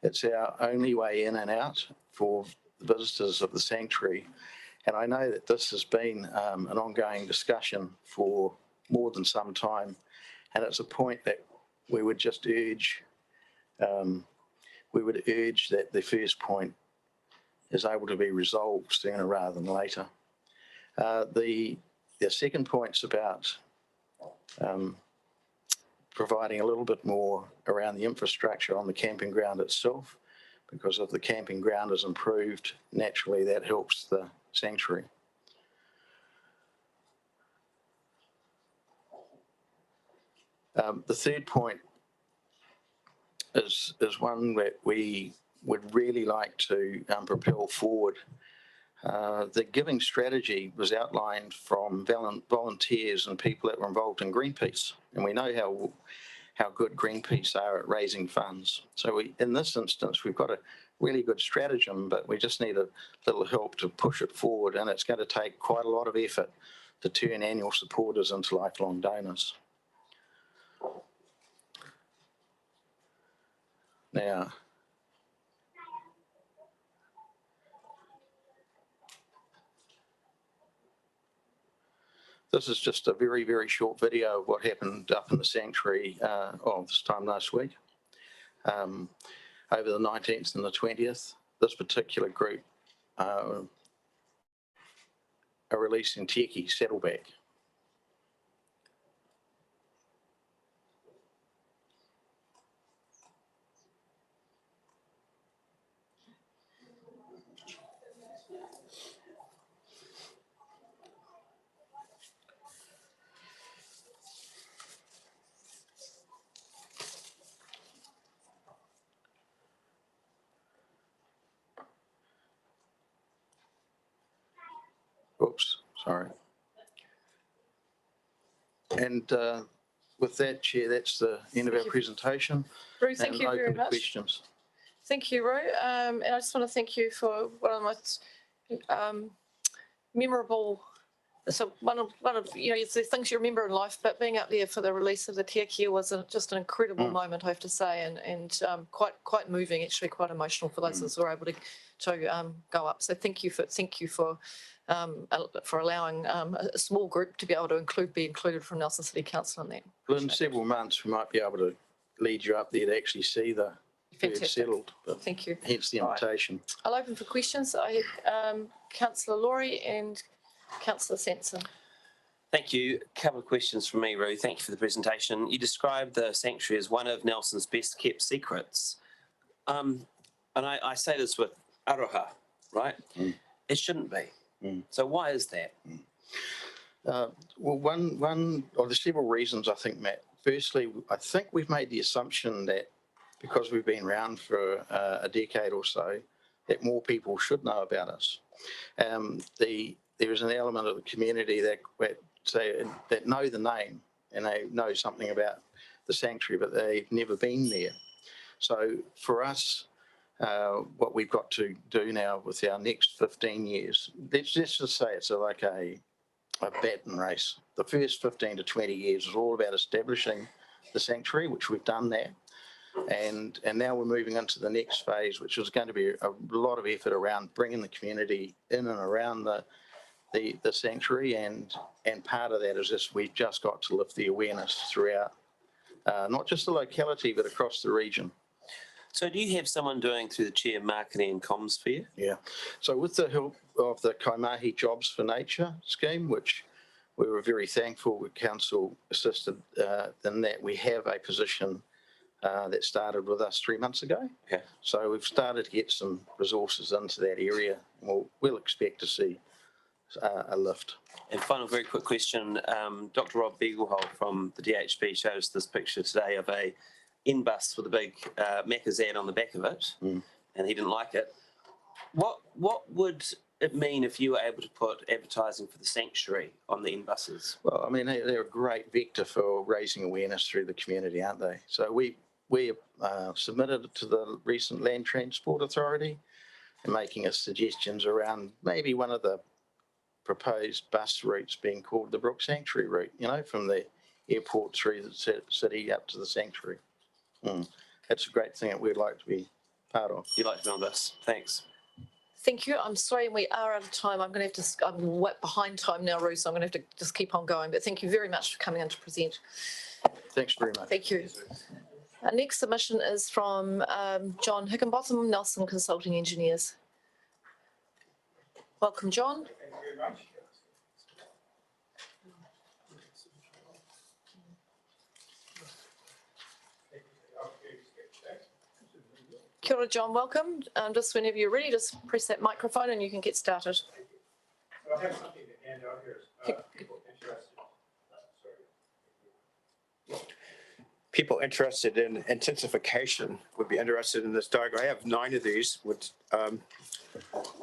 It's our only way in and out for the visitors of the sanctuary. And I know that this has been an ongoing discussion for more than some time. And it's a point that we would just urge, that the first point is able to be resolved sooner rather than later. The second point's about providing a little bit more around the infrastructure on the camping ground itself, because if the camping ground is improved, naturally that helps the sanctuary. The third point is one that we would really like to propel forward. The giving strategy was outlined from volunteers and people that were involved in Greenpeace, and we know how good Greenpeace are at raising funds. So in this instance, we've got a really good stratagem, but we just need a little help to push it forward, and it's going to take quite a lot of effort to turn annual supporters into lifelong donors. Now, this is just a very, very short video of what happened up in the sanctuary this time last week. Over the 19th and the 20th, this particular group are releasing Teki Saddleback. Oops, sorry. And with that, Chair, that's the end of our presentation. Ru, thank you very much. Questions. Thank you, Ru. And I just want to thank you for one of the most memorable, so one of the things you remember in life, but being up there for the release of the Teki was just an incredible moment, I have to say, and quite moving, actually quite emotional for those that were able to go up. So thank you for allowing a small group to be able to be included from Nelson City Council in that. Well, in several months, we might be able to lead you up there to actually see the bird settled. But thank you. Hence the invitation. Right. I'll open for questions. I have Councillor Laurie and Councillor Sanson. Thank you. A couple of questions from me, Ru. Thank you for the presentation. You described the sanctuary as one of Nelson's best kept secrets. And I say this with aroha, right? It shouldn't be. So why is that? Well, one of the several reasons, I think, Matt. Firstly, I think we've made the assumption that because we've been around for a decade or so, that more people should know about us. There is an element of the community that know the name and they know something about the sanctuary, but they've never been there. So for us, what we've got to do now with our next 15 years, let's just say it's like a baton race. The first 15 to 20 years is all about establishing the sanctuary, which we've done there. And now we're moving into the next phase, which is going to be a lot of effort around bringing the community in and around the sanctuary. And part of that is just we've just got to lift the awareness throughout, not just the locality, but across the region. So do you have someone doing through the chair marketing and comms for you? Yeah. So with the help of the Kaimahi Jobs for Nature scheme, which we were very thankful with council assisted in that, we have a position that started with us 3 months ago. Okay. So we've started to get some resources into that area. We'll expect to see a lift. And final very quick question, Dr. Rob Beaglehole from the DHB showed us this picture today of a in-bus with a big Macca's ad on the back of it, and he didn't like it. What would it mean if you were able to put advertising for the sanctuary on the in-buses? Well, I mean, they're a great vector for raising awareness through the community, aren't they? So we submitted it to the recent Land Transport Authority and making us suggestions around maybe one of the proposed bus routes being called the Brook Sanctuary route, you know, from the airport through the city up to the sanctuary. That's a great thing that we'd like to be part of. You'd like to be on this? Thanks. Thank you. I'm sorry, we are out of time. I'm going to have to, I'm behind time now, Ruth, so I'm going to have to just keep on going. But thank you very much for coming in to present. Thanks very much. Thank you. Our next submission is from John Higginbotham, Nelson Consulting Engineers. Welcome, John. Thank you very much. Kia ora, John, welcome. Just whenever you're ready, just press that microphone and you can get started. I have something to hand out here. People interested in intensification would be interested in this diagram. I have 9 of these with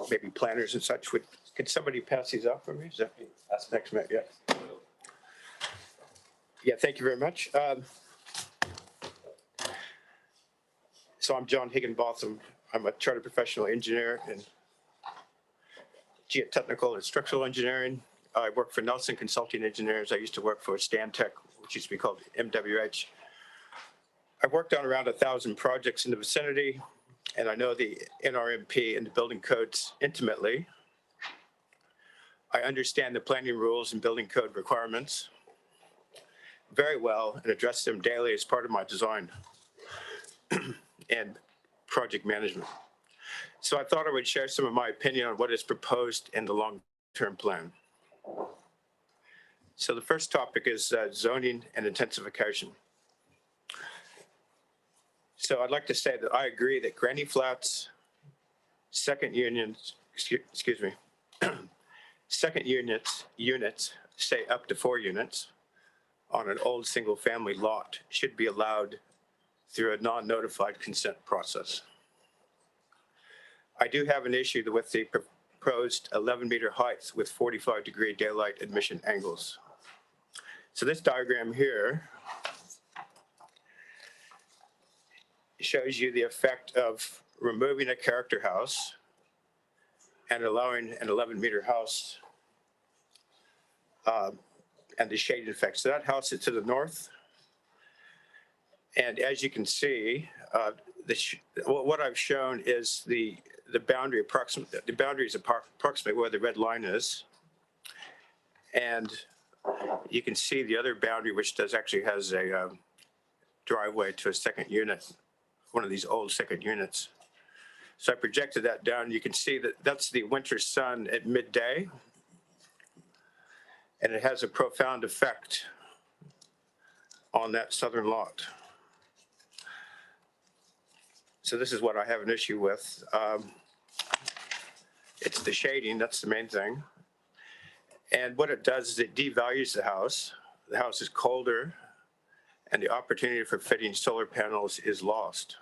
maybe planners and such. Could somebody pass these out for me? Is that that's next minute? Yeah. Yeah. Thank you very much. So I'm John Higginbotham. I'm a chartered professional engineer in geotechnical and structural engineering. I work for Nelson Consulting Engineers. I used to work for Stantec, which used to be called MWH. I've worked on around 1,000 projects in the vicinity, and I know the NRMP and the building codes intimately. I understand the planning rules and building code requirements very well and address them daily as part of my design and project management. So I thought I would share some of my opinion on what is proposed in the long-term plan. So the first topic is zoning and intensification. So I'd like to say that I agree that Granny Flats, second units, second units, say up to 4 units on an old single-family lot should be allowed through a non-notified consent process. I do have an issue with the proposed 11-meter height with 45-degree daylight admission angles. So this diagram here shows you the effect of removing a character house and allowing an 11-meter house and the shade effect. So that house is to the north. And as you can see, what I've shown is the boundary approximate. The boundary is approximately where the red line is, and you can see the other boundary, which actually has a driveway to a second unit, one of these old second units. So I projected that down. You can see that that's the winter sun at midday, and it has a profound effect on that southern lot. So this is what I have an issue with. It's the shading, that's the main thing. And what it does is it devalues the house. The house is colder, and the opportunity for fitting solar panels is lost.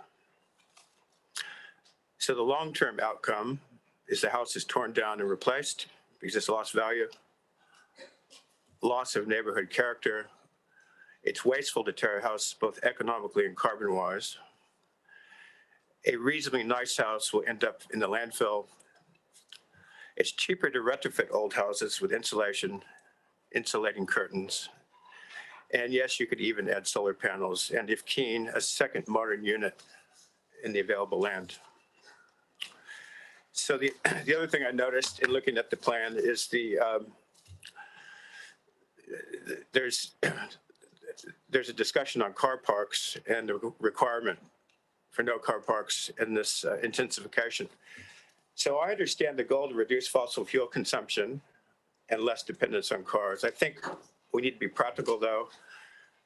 So the long-term outcome is the house is torn down and replaced because it's lost value, loss of neighborhood character. It's wasteful to tear a house both economically and carbon-wise. A reasonably nice house will end up in the landfill. It's cheaper to retrofit old houses with insulation, insulating curtains. And yes, you could even add solar panels, and if keen, a second modern unit in the available land. So the other thing I noticed in looking at the plan is there's a discussion on car parks and the requirement for no car parks in this intensification. So I understand the goal to reduce fossil fuel consumption and less dependence on cars. I think we need to be practical, though.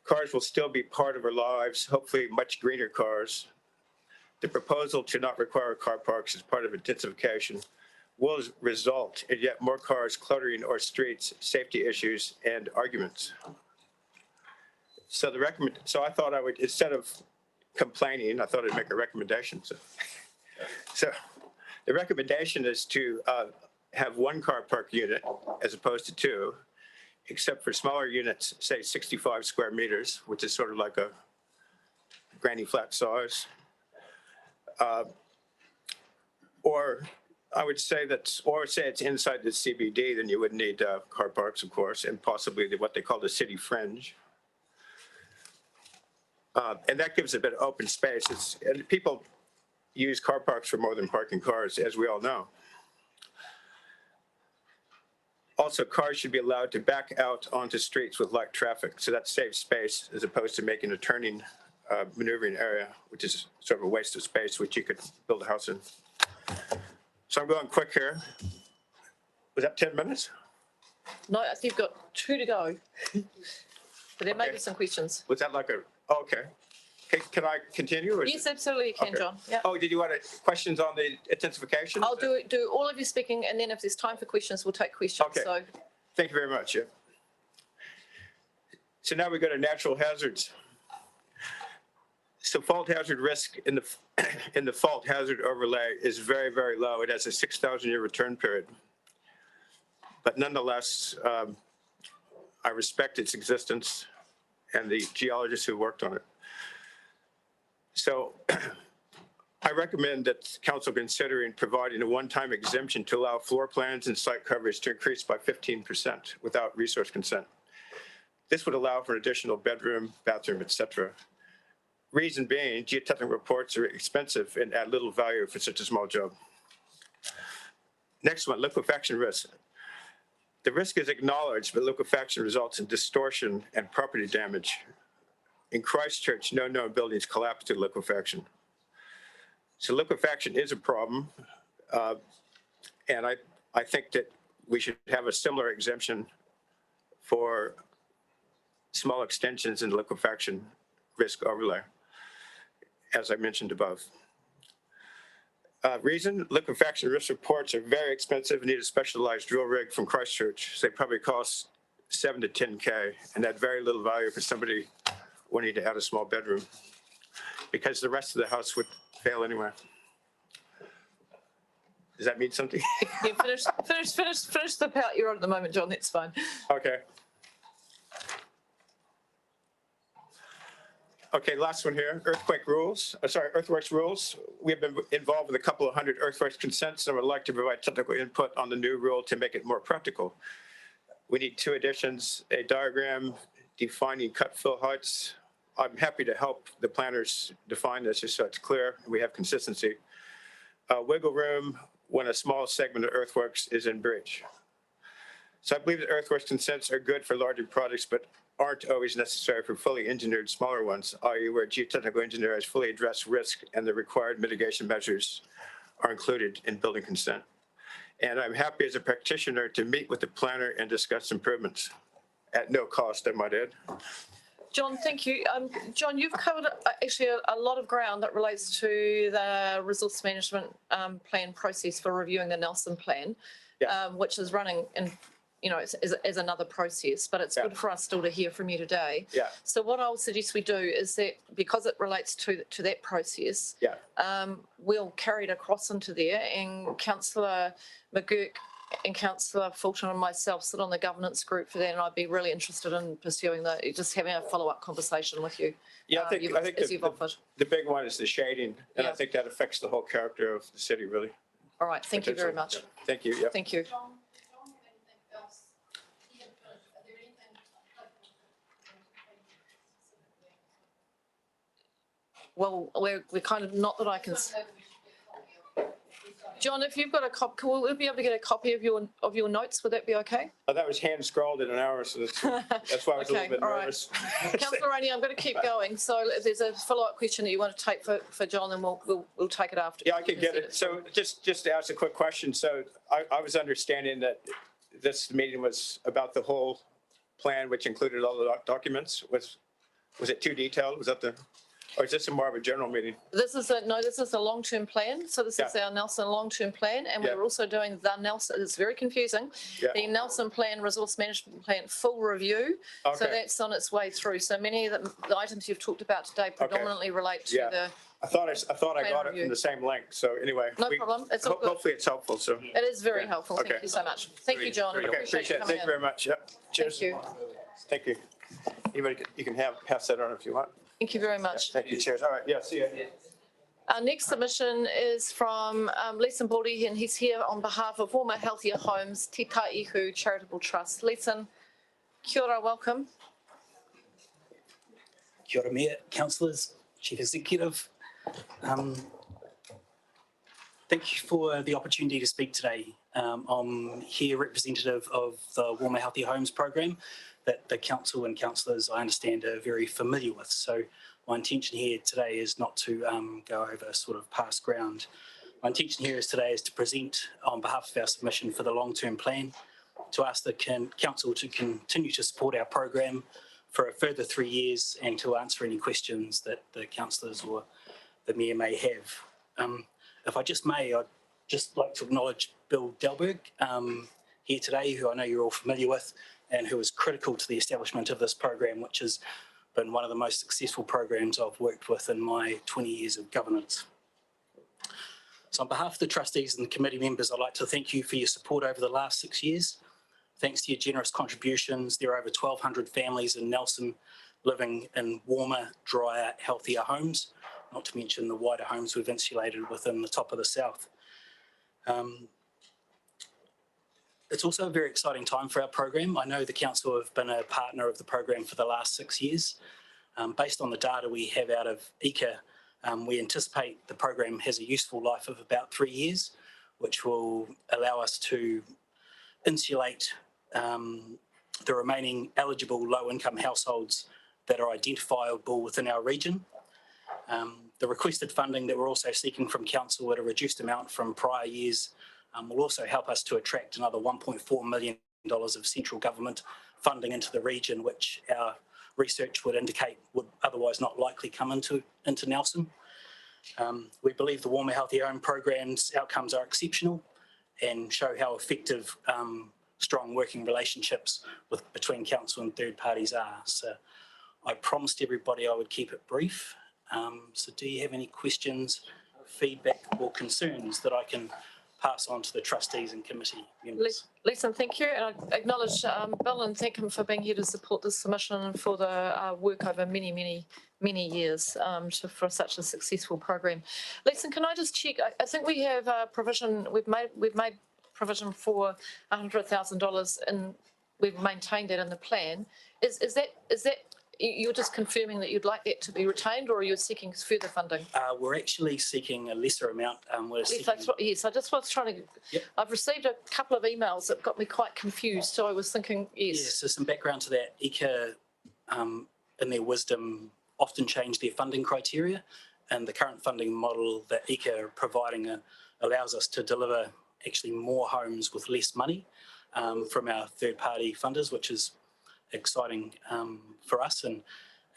Cars will still be part of our lives, hopefully much greener cars. The proposal to not require car parks as part of intensification will result in yet more cars cluttering our streets, safety issues, and arguments. So I thought I would, instead of complaining, I thought I'd make a recommendation. So the recommendation is to have one car park unit as opposed to two, except for smaller units, say 65 square meters, which is sort of like a granny flat size. Or I would say that, or say it's inside the CBD, then you would need car parks, of course, and possibly what they call the city fringe. And that gives a bit of open space. And people use car parks for more than parking cars, as we all know. Also, cars should be allowed to back out onto streets with light traffic, so that saves space as opposed to making a turning maneuvering area, which is sort of a waste of space, which you could build a house in. So I'm going quick here. Was that 10 minutes? No, I think you've got 2 to go. But there may be some questions. Was that like a, oh, okay. Can I continue? Or Yes, absolutely you can, okay. John. Yeah. Oh, did you want questions on the intensification? I'll do all of your speaking, and then if there's time for questions, we'll take questions. Okay. So Thank you very much. Yeah. So now we go to natural hazards. So fault hazard risk in the fault hazard overlay is very, very low. It has a 6,000-year return period. But nonetheless, I respect its existence and the geologists who worked on it. So I recommend that council considering providing a one-time exemption to allow floor plans and site coverage to increase by 15% without resource consent. This would allow for an additional bedroom, bathroom, etc. Reason being, geotechnical reports are expensive and add little value for such a small job. Next one, liquefaction risk. The risk is acknowledged, but liquefaction results in distortion and property damage. In Christchurch, no known buildings collapsed due to liquefaction. So liquefaction is a problem, and I think that we should have a similar exemption for small extensions in liquefaction risk overlay, as I mentioned above. Reason, liquefaction risk reports are very expensive and need a specialized drill rig from Christchurch. So they probably cost 7 to 10K and add very little value for somebody wanting to add a small bedroom because the rest of the house would fail anyway. Does that mean something? yeah, finish the part you're on at the moment, John. That's fine. Okay. Okay, last one here, earthquake rules, earthworks rules. We've been involved with a couple of hundred earthworks consents and would like to provide technical input on the new rule to make it more practical. We need 2 additions, a diagram defining cut fill heights. I'm happy to help the planners define this just so it's clear and we have consistency. Wiggle room when a small segment of earthworks is in breach. So I believe that earthworks consents are good for larger projects, but aren't always necessary for fully engineered smaller ones, i.e. where geotechnical engineer has fully addressed risk and the required mitigation measures are included in building consent. And I'm happy as a practitioner to meet with the planner and discuss improvements at no cost, I might add. John, thank you. John, you've covered actually a lot of ground that relates to the resource management plan process for reviewing the Nelson plan, which is running in, as another process, but it's good for us still to hear from you today. Yeah. So what I'll suggest we do is that because it relates to that process, we'll carry it across into there, and Councillor McGurk and Councillor Fulton and myself sit on the governance group for that, and I'd be really interested in pursuing that, just having a follow-up conversation with you. Yeah, I think the big one is the shading, and I think that affects the whole character of the city, really. All right, thank you very much. Thank you. Thank you. Well, we're kind of, not that I can. John, if you've got a copy, will we be able to get a copy of your notes? Would that be okay? Oh, that was hand scrawled in an hour, so that's why I was a Okay, little bit all right. nervous. Councillor Rainey, I'm going to keep going. So if there's a follow-up question that you want to take for John, then we'll take it after. Yeah, I can get it. So just to ask a quick question. So I was understanding that this meeting was about the whole plan, which included all the documents. Was it too detailed? Was that or is this more of a general meeting? This is a long-term plan. So this is our Nelson long-term plan, and we're also doing the Nelson. It's very confusing. The Nelson Plan, Resource Management Plan, full review. So that's on its way through. So many of the items you've talked about today predominantly relate to the. I thought I got it from the same link. So anyway, no problem. It's all good. Hopefully it's helpful. So it is very helpful. Thank you so much. Thank you, John. Okay, appreciate it. Thank you very much. Yep. Cheers. Thank you. Thank you. Anybody, you can pass that on if you want. Thank you very much. Thank you. Cheers. All right. Yeah. See you. Our next submission is from Leeson Baldy, and he's here on behalf of Warmer Healthier Homes, Te Taihu Charitable Trust. Leeson, kia ora, welcome. Kia ora, Mayor, councillors, Chief Executive. Thank you for the opportunity to speak today. I'm here representative of the Warmer Healthier Homes program that the council and councillors, I understand, are very familiar with. So my intention here today is not to go over sort of past ground. My intention here today is to present on behalf of our submission for the long-term plan, to ask the council to continue to support our program for a further 3 years and to answer any questions that the councillors or the Mayor may have. If I just may, I'd just like to acknowledge Bill Delberg here today, who I know you're all familiar with, and who was critical to the establishment of this program, which has been one of the most successful programs I've worked with in my 20 years of governance. So on behalf of the trustees and the committee members, I'd like to thank you for your support over the last 6 years. Thanks to your generous contributions, there are over 1,200 families in Nelson living in warmer, drier, healthier homes, not to mention the wider homes we've insulated within the top of the south. It's also a very exciting time for our program. I know the council have been a partner of the program for the last 6 years. Based on the data we have out of ECA, we anticipate the program has a useful life of about 3 years, which will allow us to insulate the remaining eligible low-income households that are identifiable within our region. The requested funding that we're also seeking from council at a reduced amount from prior years will also help us to attract another $1.4 million of central government funding into the region, which our research would indicate would otherwise not likely come into Nelson. We believe the Warmer Healthier Home program's outcomes are exceptional and show how effective strong working relationships between council and third parties are. So I promised everybody I would keep it brief. So do you have any questions, feedback or concerns that I can pass on to the trustees and committee members? Leeson, thank you. And I acknowledge Bill and thank him for being here to support this submission and for the work over many years for such a successful program. Leeson, can I just check? I think we have a provision, we've made provision for $100,000 and we've maintained that in the plan. Is that you're just confirming that you'd like that to be retained, or are you seeking further funding? We're actually seeking a lesser amount. Yes, I just was trying to. Yep. I've received a couple of emails that got me quite confused, so I was thinking, yes. Yeah, so some background to that. ECA, in their wisdom, often change their funding criteria, and the current funding model that ECA are providing allows us to deliver actually more homes with less money from our third-party funders, which is exciting for us,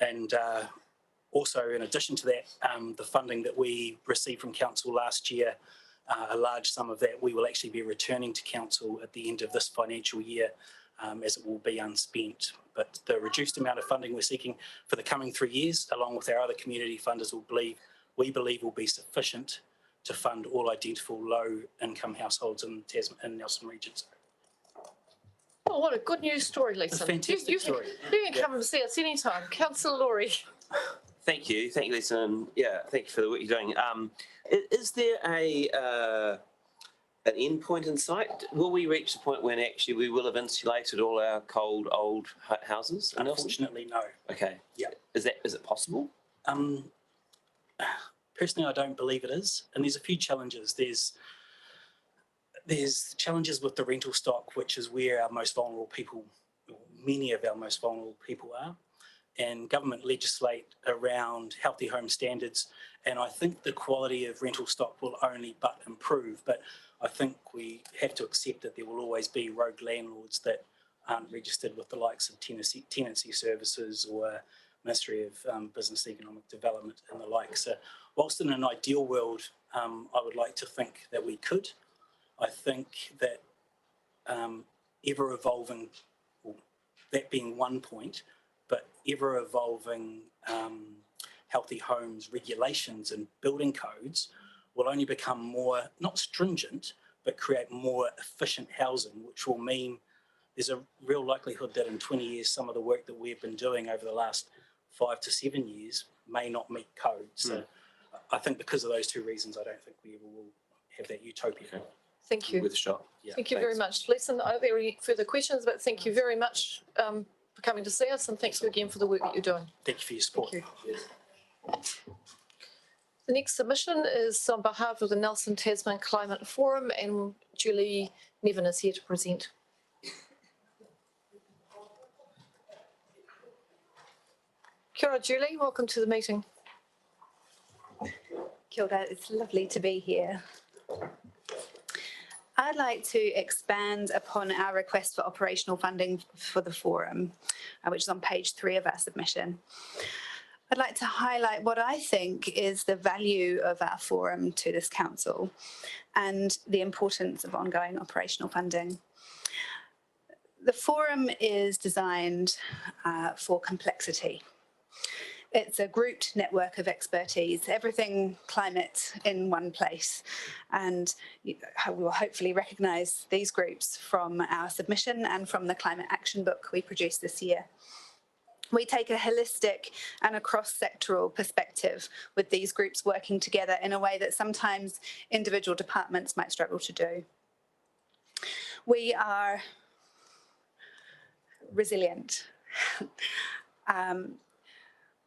and also in addition to that, the funding that we received from council last year, a large sum of that we will actually be returning to council at the end of this financial year, as it will be unspent. But the reduced amount of funding we're seeking for the coming 3 years, along with our other community funders, we believe will be sufficient to fund all identifiable low-income households in Nelson regions. Oh, what a good news story, Lisa. A fantastic story. You can come and see us anytime. Councillor Laurie. Thank you, Lisa, and yeah, thank you for the work you're doing. Is there an end point in sight? Will we reach the point when actually we will have insulated all our cold old houses? Unfortunately, no. Okay. Yeah. Is it possible? Personally, I don't believe it is, and there's a few challenges. There's there's challenges with the rental stock, which is where our most vulnerable people, or many of our most vulnerable people are. And government legislate around healthy home standards. And I think the quality of rental stock will only but improve. But I think we have to accept that there will always be rogue landlords that aren't registered with the likes of tenancy services or Ministry of Business Economic Development and the like. So whilst in an ideal world, I would like to think that we could. I think that ever evolving, well, that being one point, but ever evolving healthy homes regulations and building codes will only become more, not stringent, but create more efficient housing, which will mean there's a real likelihood that in 20 years, some of the work that we've been doing over the last 5 to 7 years may not meet code. So I think because of those two reasons, I don't think we ever will have that utopia. Okay. Thank you. With a shot. Yeah, Thank you very much. Listen, are there any further questions? But thank you very much for coming to see us, and thanks again for the work that you're doing. Thank you for your support. Thank you. The next submission is on behalf of the Nelson Tasman Climate Forum, and Julie Nevin is here to present. Kia ora, Julie. Welcome to the meeting. Kia ora, it's lovely to be here. I'd like to expand upon our request for operational funding for the forum, which is on page 3 of our submission. I'd like to highlight what I think is the value of our forum to this council and the importance of ongoing operational funding. The forum is designed for complexity. It's a grouped network of expertise, everything climate in one place. And we will hopefully recognise these groups from our submission and from the Climate Action Book we produced this year. We take a holistic and a cross-sectoral perspective with these groups working together in a way that sometimes individual departments might struggle to do. We are resilient.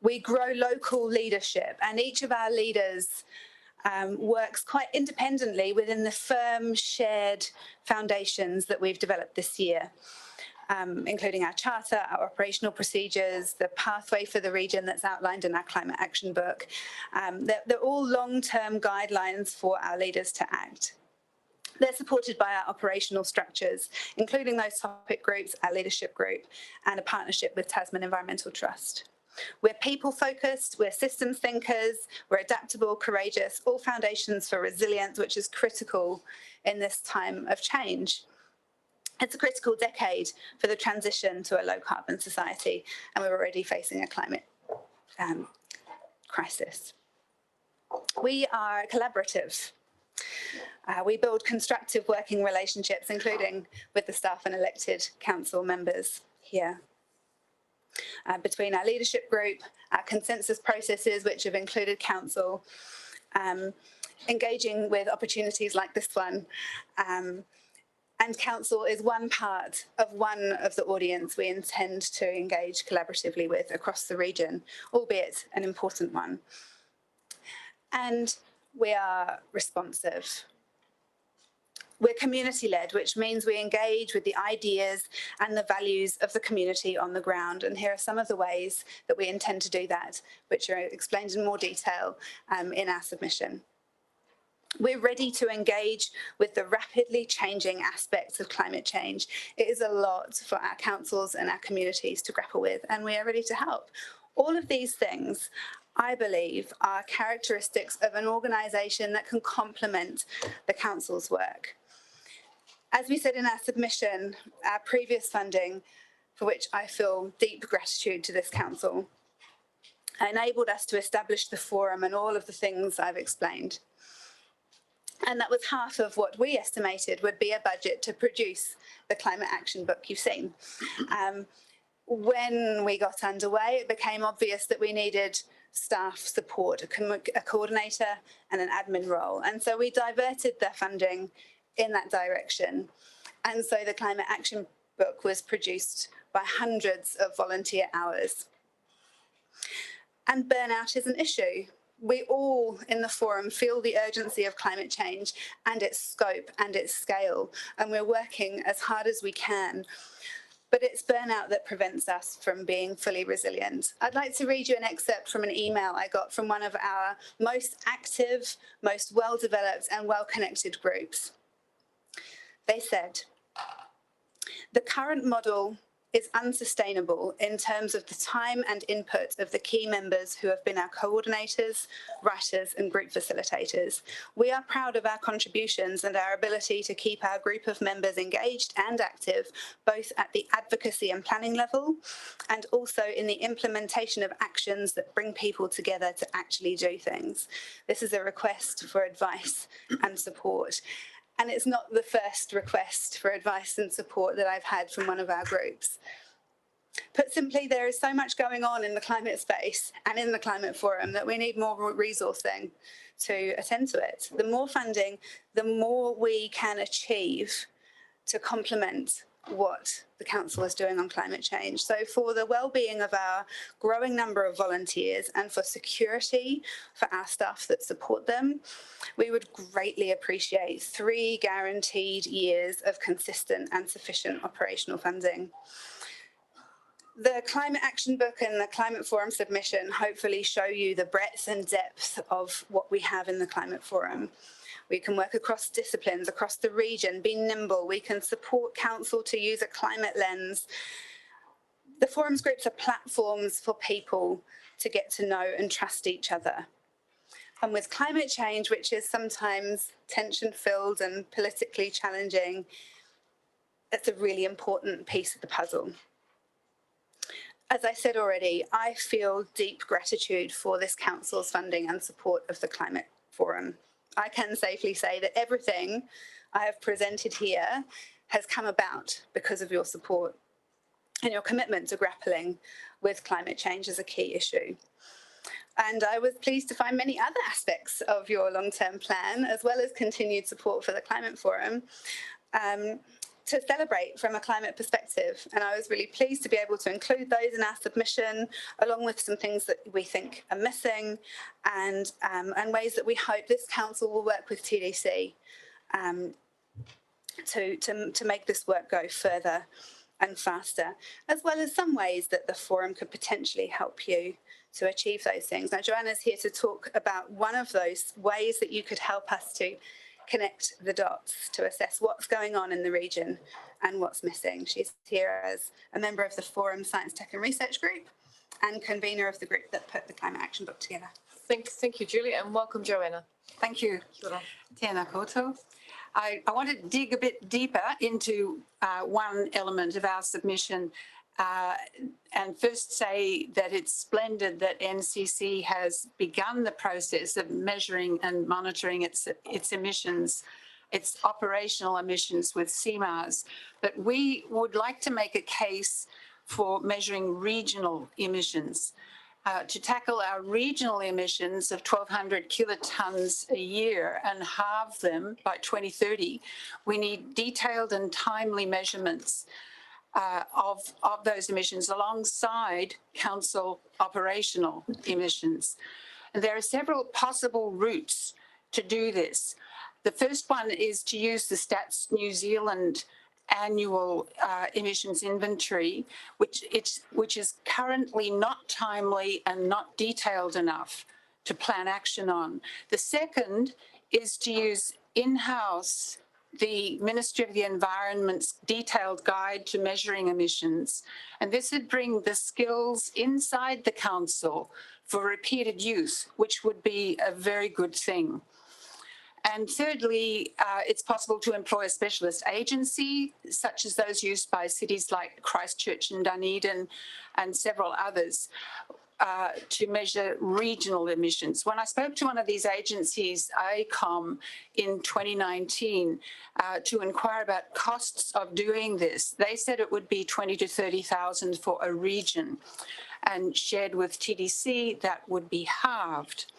We grow local leadership, and each of our leaders works quite independently within the firm shared foundations that we've developed this year, including our charter, our operational procedures, the pathway for the region that's outlined in our Climate Action Book. They're all long-term guidelines for our leaders to act. They're supported by our operational structures, including those topic groups, our leadership group, and a partnership with Tasman Environmental Trust. We're people-focused, we're systems thinkers, we're adaptable, courageous, all foundations for resilience, which is critical in this time of change. It's a critical decade for the transition to a low-carbon society, and we're already facing a climate crisis. We are collaborative. We build constructive working relationships, including with the staff and elected council members here. Between our leadership group, our consensus processes, which have included council, engaging with opportunities like this one, and council is one part of the audience we intend to engage collaboratively with across the region, albeit an important one. And we are responsive. We're community-led, which means we engage with the ideas and the values of the community on the ground. And here are some of the ways that we intend to do that, which are explained in more detail in our submission. We're ready to engage with the rapidly changing aspects of climate change. It is a lot for our councils and our communities to grapple with, and we are ready to help. All of these things, I believe, are characteristics of an organisation that can complement the council's work. As we said in our submission, our previous funding, for which I feel deep gratitude to this council, enabled us to establish the forum and all of the things I've explained. And that was half of what we estimated would be a budget to produce the Climate Action Book you've seen. When we got underway, it became obvious that we needed staff support, a coordinator and an admin role. And so we diverted the funding in that direction. And so the Climate Action Book was produced by hundreds of volunteer hours. And burnout is an issue. We all in the forum feel the urgency of climate change and its scope and its scale, and we're working as hard as we can. But it's burnout that prevents us from being fully resilient. I'd like to read you an excerpt from an email I got from one of our most active, most well-developed and well-connected groups. They said, "The current model is unsustainable in terms of the time and input of the key members who have been our coordinators, writers and group facilitators. We are proud of our contributions and our ability to keep our group of members engaged and active, both at the advocacy and planning level, and also in the implementation of actions that bring people together to actually do things. This is a request for advice and support." And it's not the first request for advice and support that I've had from one of our groups. Put simply, there is so much going on in the climate space and in the climate forum that we need more resourcing to attend to it. The more funding, the more we can achieve to complement what the council is doing on climate change. So for the well-being of our growing number of volunteers and for security for our staff that support them, we would greatly appreciate 3 guaranteed years of consistent and sufficient operational funding. The Climate Action Book and the Climate Forum submission hopefully show you the breadth and depth of what we have in the Climate Forum. We can work across disciplines, across the region, be nimble. We can support council to use a climate lens. The forums groups are platforms for people to get to know and trust each other. And with climate change, which is sometimes tension-filled and politically challenging, it's a really important piece of the puzzle. As I said already, I feel deep gratitude for this council's funding and support of the Climate Forum. I can safely say that everything I have presented here has come about because of your support and your commitment to grappling with climate change as a key issue. And I was pleased to find many other aspects of your long-term plan, as well as continued support for the Climate Forum, to celebrate from a climate perspective. And I was really pleased to be able to include those in our submission, along with some things that we think are missing and ways that we hope this council will work with TDC to make this work go further and faster, as well as some ways that the forum could potentially help you to achieve those things. Now, Joanna's here to talk about one of those ways that you could help us to connect the dots to assess what's going on in the region and what's missing. She's here as a member of the Forum Science, Tech and Research Group and convener of the group that put the Climate Action Book together. Thank you, Julia, and welcome, Joanna. Thank you. Tēnā koutou. I want to dig a bit deeper into one element of our submission and first say that it's splendid that NCC has begun the process of measuring and monitoring its emissions, its operational emissions with CMARS. But we would like to make a case for measuring regional emissions. To tackle our regional emissions of 1,200 kilotons a year and halve them by 2030, we need detailed and timely measurements of those emissions alongside council operational emissions. And there are several possible routes to do this. The first one is to use the Stats New Zealand annual emissions inventory, which is currently not timely and not detailed enough to plan action on. The second is to use in-house the Ministry of the Environment's detailed guide to measuring emissions. And this would bring the skills inside the council for repeated use, which would be a very good thing. And thirdly, it's possible to employ a specialist agency, such as those used by cities like Christchurch and Dunedin and several others, to measure regional emissions. When I spoke to one of these agencies, AECOM, in 2019, to inquire about costs of doing this, they said it would be 20 to 30,000 for a region, and shared with TDC, that would be halved.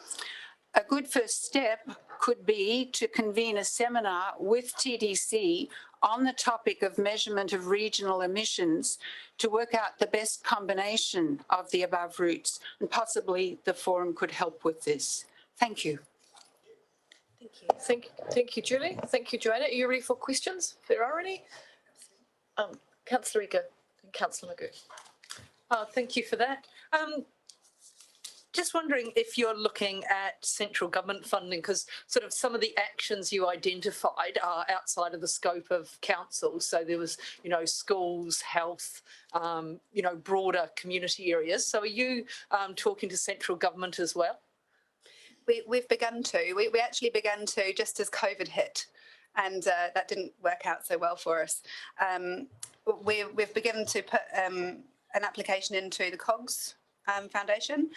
A good first step could be to convene a seminar with TDC on the topic of measurement of regional emissions to work out the best combination of the above routes, and possibly the forum could help with this. Thank you. Thank you, Julie. Thank you, Joanna. Are you ready for questions, if there are any? Councillor Ika and Councillor Magoo. Thank you for that. Just wondering if you're looking at central government funding, because sort of some of the actions you identified are outside of the scope of council. So there was, schools, health, broader community areas. So are you talking to central government as well? We've begun to. We actually began to just as COVID hit, and that didn't work out so well for us. We've begun to put an application into the COGS Foundation.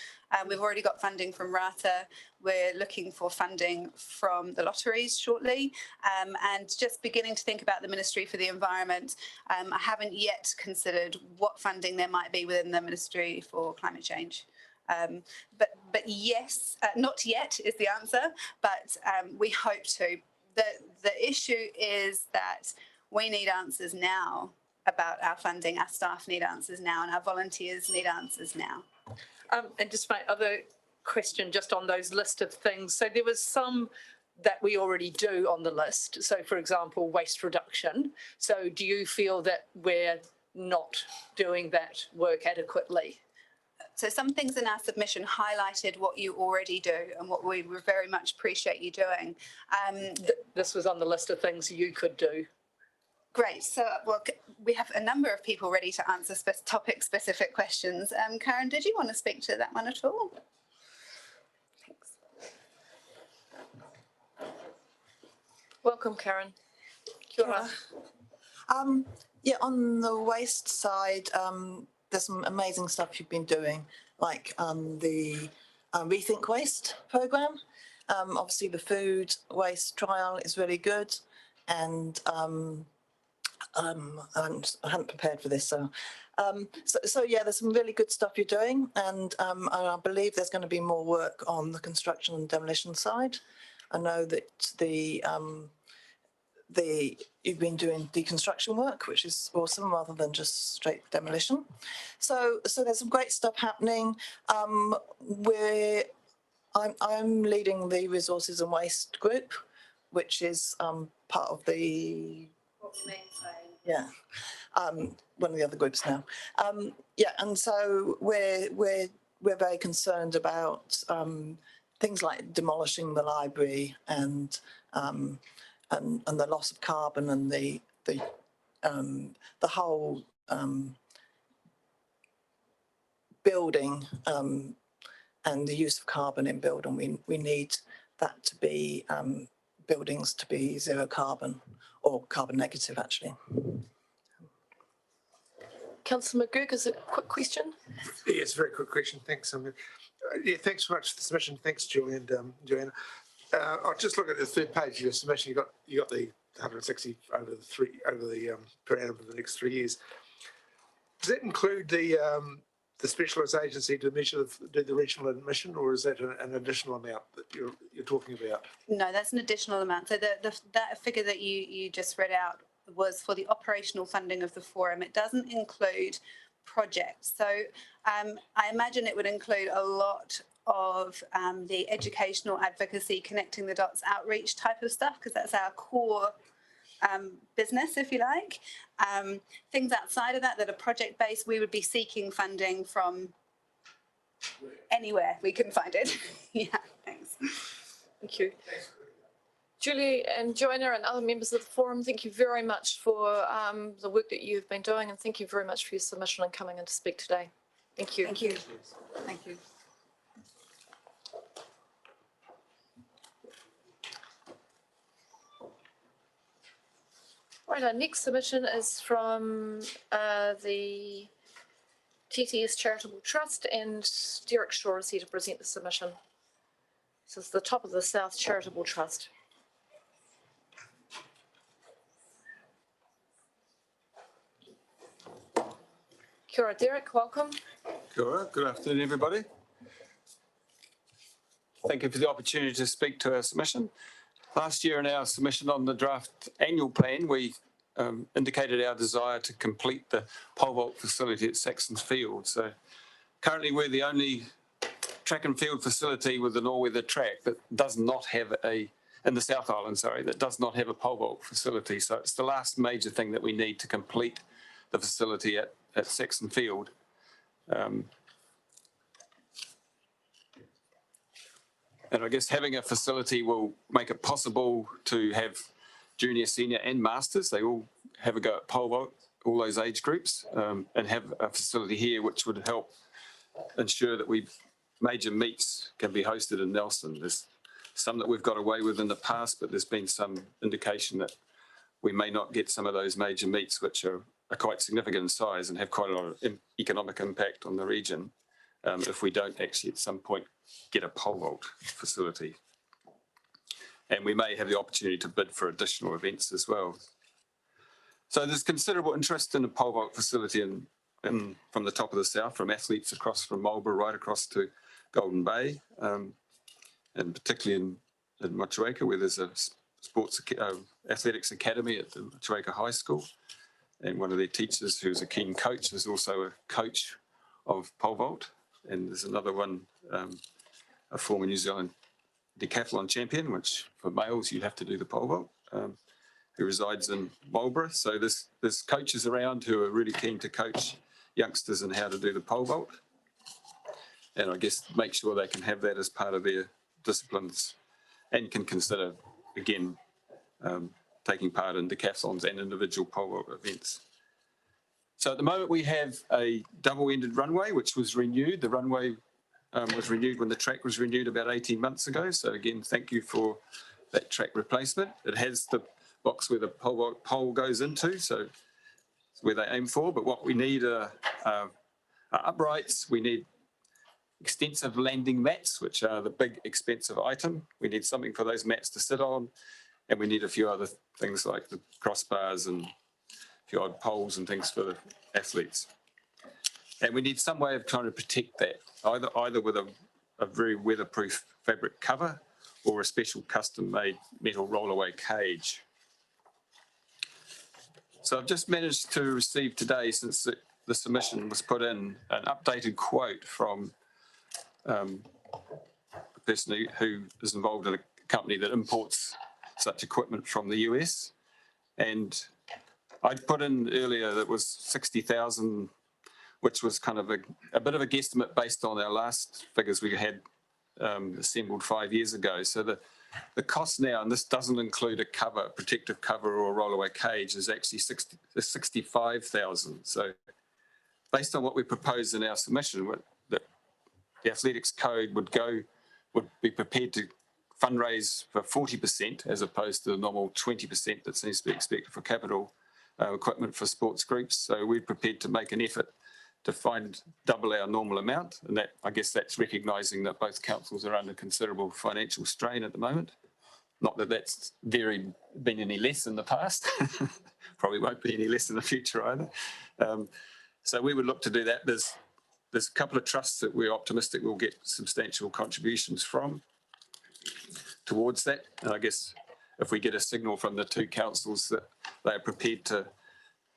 We've already got funding from RATA. We're looking for funding from the lotteries shortly, and just beginning to think about the Ministry for the Environment. I haven't yet considered what funding there might be within the Ministry for Climate Change. But yes, not yet is the answer, but we hope to. The issue is that we need answers now about our funding. Our staff need answers now, and our volunteers need answers now. And just my other question, just on those list of things. So there was some that we already do on the list. So for example, waste reduction. So do you feel that we're not doing that work adequately? So some things in our submission highlighted what you already do and what we very much appreciate you doing. This was on the list of things you could do. Great. So, we have a number of people ready to answer topic-specific questions. Karen, did you want to speak to that one at all? Thanks. Welcome, Karen. Kia ora. Yeah, on the waste side, there's some amazing stuff you've been doing, like the Rethink Waste program. Obviously, the food waste trial is really good, and I hadn't prepared for this, so yeah, there's some really good stuff you're doing, and I believe there's going to be more work on the construction and demolition side. I know that you've been doing deconstruction work, which is awesome, rather than just straight demolition. So there's some great stuff happening. I'm leading the resources and waste group, which is part of the one of the other groups now. And so we're very concerned about things like demolishing the library and the loss of carbon and the whole building and the use of carbon in building. We need that to be buildings to be zero carbon or carbon negative, actually. Councillor Magoo, is it a quick question? Yes, very quick question. Thanks. Yeah, thanks so much for the submission. Thanks, Julie and Joanna. I'll just look at the third page of your submission. You got the 160 over the per annum for the next 3 years. Does that include the specialist agency to do the regional admission, or is that an additional amount that you're talking about? No, that's an additional amount. So that figure that you just read out was for the operational funding of the forum. It doesn't include projects. So I imagine it would include a lot of the educational advocacy, connecting the dots, outreach type of stuff, because that's our core business, if you like. Things outside of that are project-based, we would be seeking funding from anywhere we can find it. Yeah, thanks. Thank you. Julie and Joanna and other members of the forum, thank you very much for the work that you've been doing, and thank you very much for your submission and coming in to speak today. Thank you. Thank you. Thank you. Right, our next submission is from the TTS Charitable Trust, and Derek Shaw is here to present the submission. This is the Top of the South Charitable Trust. Kia ora, Derek, welcome. Kia ora, good afternoon, everybody. Thank you for the opportunity to speak to our submission. Last year in our submission on the draft annual plan, we indicated our desire to complete the pole vault facility at Saxon's Field. So currently we're the only track and field facility with an all-weather track that does not have in the South Island, that does not have a pole vault facility. So it's the last major thing that we need to complete the facility at Saxon Field. And I guess having a facility will make it possible to have junior, senior and masters. They all have a go at pole vault, all those age groups, and have a facility here which would help ensure that major meets can be hosted in Nelson. There's some that we've got away with in the past, but there's been some indication that we may not get some of those major meets which are quite significant in size and have quite a lot of economic impact on the region if we don't actually at some point get a pole vault facility. And we may have the opportunity to bid for additional events as well. So there's considerable interest in a pole vault facility from the top of the south, from athletes across from Marlborough right across to Golden Bay, and particularly in Motueka, where there's a athletics academy at the Motueka High School. And one of their teachers, who's a keen coach, is also a coach of pole vault. And there's another one, a former New Zealand decathlon champion, which for males, you'd have to do the pole vault, who resides in Marlborough. So there's coaches around who are really keen to coach youngsters in how to do the pole vault. And I guess make sure they can have that as part of their disciplines and can consider, again, taking part in decathlons and individual pole vault events. So at the moment we have a double-ended runway, which was renewed. The runway was renewed when the track was renewed about 18 months ago. So again, thank you for that track replacement. It has the box where the pole goes into, so it's where they aim for. But what we need are uprights. We need extensive landing mats, which are the big expensive item. We need something for those mats to sit on. And we need a few other things like the crossbars and a few odd poles and things for the athletes. And we need some way of trying to protect that, either with a very weatherproof fabric cover or a special custom-made metal roll-away cage. So I've just managed to receive today, since the submission was put in, an updated quote from a person who is involved in a company that imports such equipment from the US. And I'd put in earlier that was 60,000, which was kind of a bit of a guesstimate based on our last figures we had assembled 5 years ago. So the cost now, and this doesn't include a cover, protective cover or a rollaway cage, is actually 65,000. So based on what we propose in our submission, the athletics code would be prepared to fundraise for 40% as opposed to the normal 20% that seems to be expected for capital equipment for sports groups. So we're prepared to make an effort to double our normal amount. And that, I guess that's recognising that both councils are under considerable financial strain at the moment. Not that that's been any less in the past. Probably won't be any less in the future either. So we would look to do that. There's a couple of trusts that we're optimistic we'll get substantial contributions from towards that. And I guess if we get a signal from the two councils that they are prepared to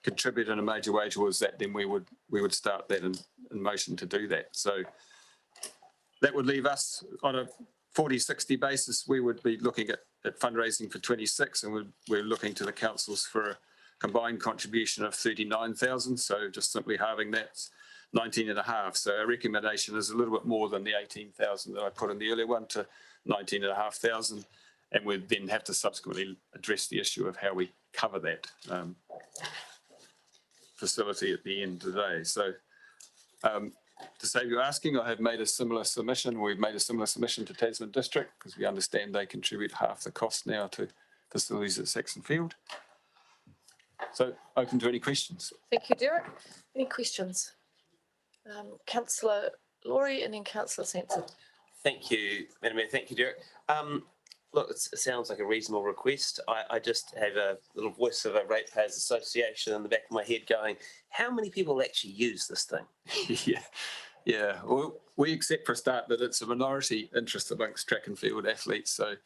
contribute in a major way towards that, then we would start that in motion to do that. So that would leave us on a 40-60 basis. We would be looking at fundraising for 26, and we're looking to the councils for a combined contribution of 39,000. So just simply halving that's 19.5. So our recommendation is a little bit more than the 18,000 that I put in the earlier one, to 19,500. And we'd then have to subsequently address the issue of how we cover that facility at the end of the day. So to save you asking, I have made a similar submission. We've made a similar submission to Tasman District because we understand they contribute half the cost now to facilities at Saxon Field. So open to any questions. Thank you, Derek. Any questions? Councillor Laurie and then Councillor Sanson. Thank you, Madam Mayor. Thank you, Derek. Look, it sounds like a reasonable request. I just have a little voice of a Ratepayers Association in the back of my head going, how many people actually use this thing? Yeah. Well, we accept for a start that it's a minority interest amongst track and field athletes. So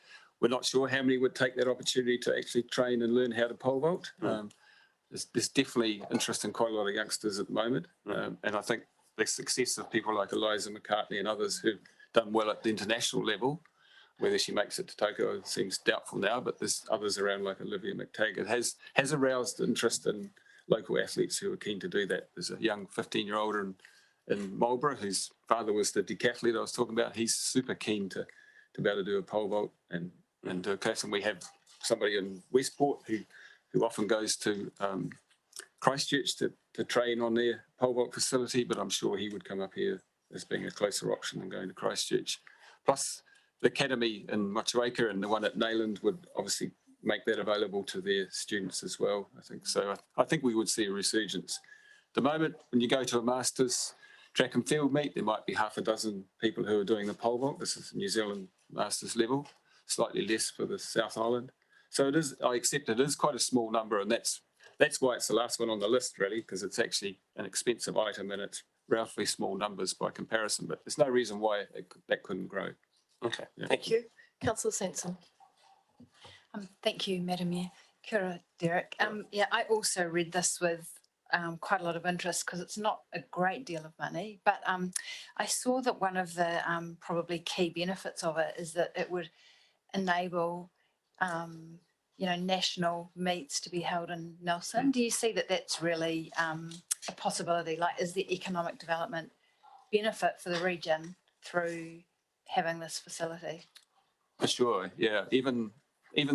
we're not sure how many would take that opportunity to actually train and learn how to pole vault. There's definitely interest in quite a lot of youngsters at the moment. And I think the success of people like Eliza McCartney and others who done well at the international level. Whether she makes it to Tokyo seems doubtful now, but there's others around like Olivia McTaggart has aroused interest in local athletes who are keen to do that. There's a young 15-year-old in Marlborough whose father was the decathlete I was talking about. He's super keen to be able to do a pole vault and do a class. And we have somebody in Westport who often goes to Christchurch to train on their pole vault facility, but I'm sure he would come up here as being a closer option than going to Christchurch. Plus, the academy in Motueka and the one at Neyland would obviously make that available to their students as well, I think. So I think we would see a resurgence. At the moment, when you go to a Masters track and field meet, there might be half a dozen people who are doing the pole vault. This is New Zealand Masters level, slightly less for the South Island. So it is, I accept it is quite a small number, and that's why it's the last one on the list, really, because it's actually an expensive item and it's relatively small numbers by comparison, but there's no reason why that couldn't grow. Okay, yeah. Thank you. Councillor Sansom. Thank you, Madam Mayor. Kia ora, Derek. Yeah, I also read this with quite a lot of interest because it's not a great deal of money, but I saw that one of the probably key benefits of it is that it would enable national meets to be held in Nelson. Do you see that that's really a possibility? Like, is the economic development benefit for the region through having this facility? For sure, yeah. Even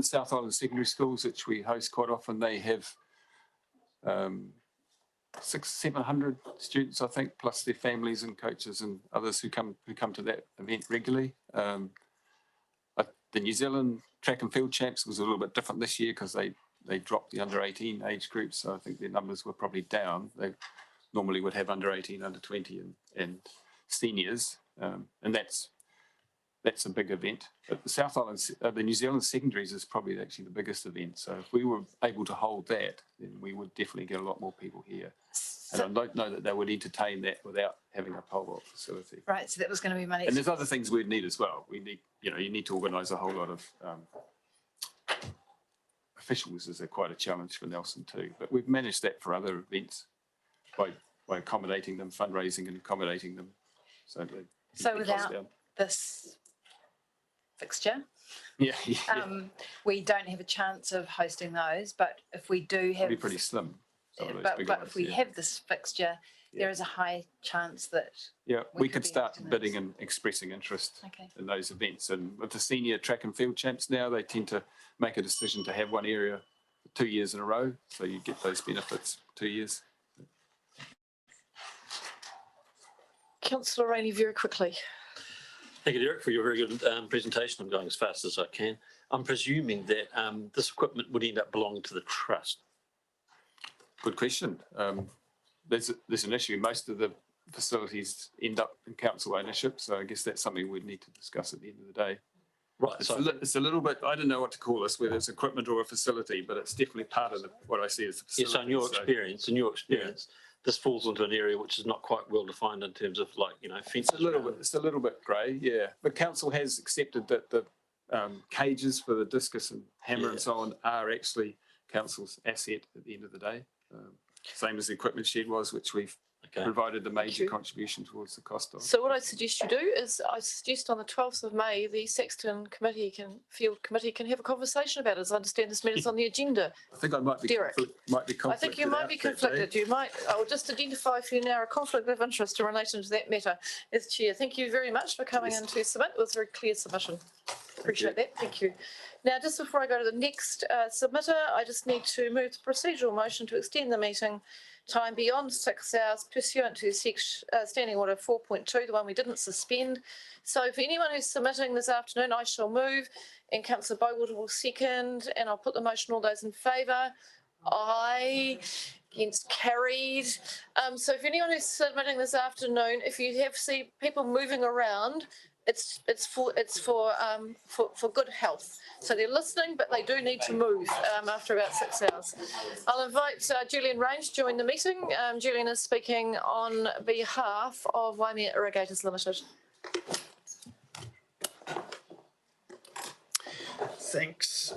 South Island secondary schools, which we host quite often, they have 600-700 students, I think, plus their families and coaches and others who come to that event regularly. The New Zealand track and field champs was a little bit different this year because they dropped the under 18 age groups, so I think their numbers were probably down. They normally would have under 18, under 20 and seniors, and that's a big event. But the South Island, the New Zealand secondaries is probably actually the biggest event. So if we were able to hold that, then we would definitely get a lot more people here. And I don't know that they would entertain that without having a pole vault facility. Right, so that was going to be my next. And there's other things we'd need as well. We need, you need to organise a whole lot of officials is quite a challenge for Nelson too. But we've managed that for other events by accommodating them, fundraising and accommodating them. So without this fixture, yeah. We don't have a chance of hosting those, but if we do have, It'd be pretty slim. But if we have this fixture, there is a high chance that we could start bidding and expressing interest in those events. And with the senior track and field champs now, they tend to make a decision to have one area for 2 years in a row, so you get those benefits 2 years. Councillor Rainey, very quickly. Thank you, Derek, for your very good presentation. I'm going as fast as I can. I'm presuming that this equipment would end up belonging to the trust. Good question. There's an issue. Most of the facilities end up in council ownership, so I guess that's something we'd need to discuss at the end of the day. Right. It's a little bit, I don't know what to call this, whether it's equipment or a facility, but it's definitely part of what I see as a facility. Yes, in your experience, this falls into an area which is not quite well defined in terms of fences. It's a little bit grey, yeah. But council has accepted that the cages for the discus and hammer and so on are actually council's asset at the end of the day. Same as the equipment shed was, which we've provided the major contribution towards the cost of. So what I suggest you do is I suggest on the 12th of May, the Sexton Field Committee can have a conversation about it. As I understand this matter's on the agenda. I think I might be Derek. conflicted. I think you might be conflicted. I will just identify for you now a conflict of interest in relation to that matter as chair. Thank you very much for coming in to submit. It was a very clear submission. Appreciate that. Thank you. Now, just before I go to the next submitter, I just need to move the procedural motion to extend the meeting time beyond 6 hours pursuant to Standing Order 4.2, the one we didn't suspend. So for anyone who's submitting this afternoon, I shall move and Councillor Bowater will second, and I'll put the motion. All those in favour? Aye. Against? Carried. So if anyone who's submitting this afternoon, if you see people moving around, it's for good health. So they're listening, but they do need to move after about 6 hours. I'll invite Julian Range to join the meeting. Julian is speaking on behalf of Waimea Irrigators Limited. Thanks,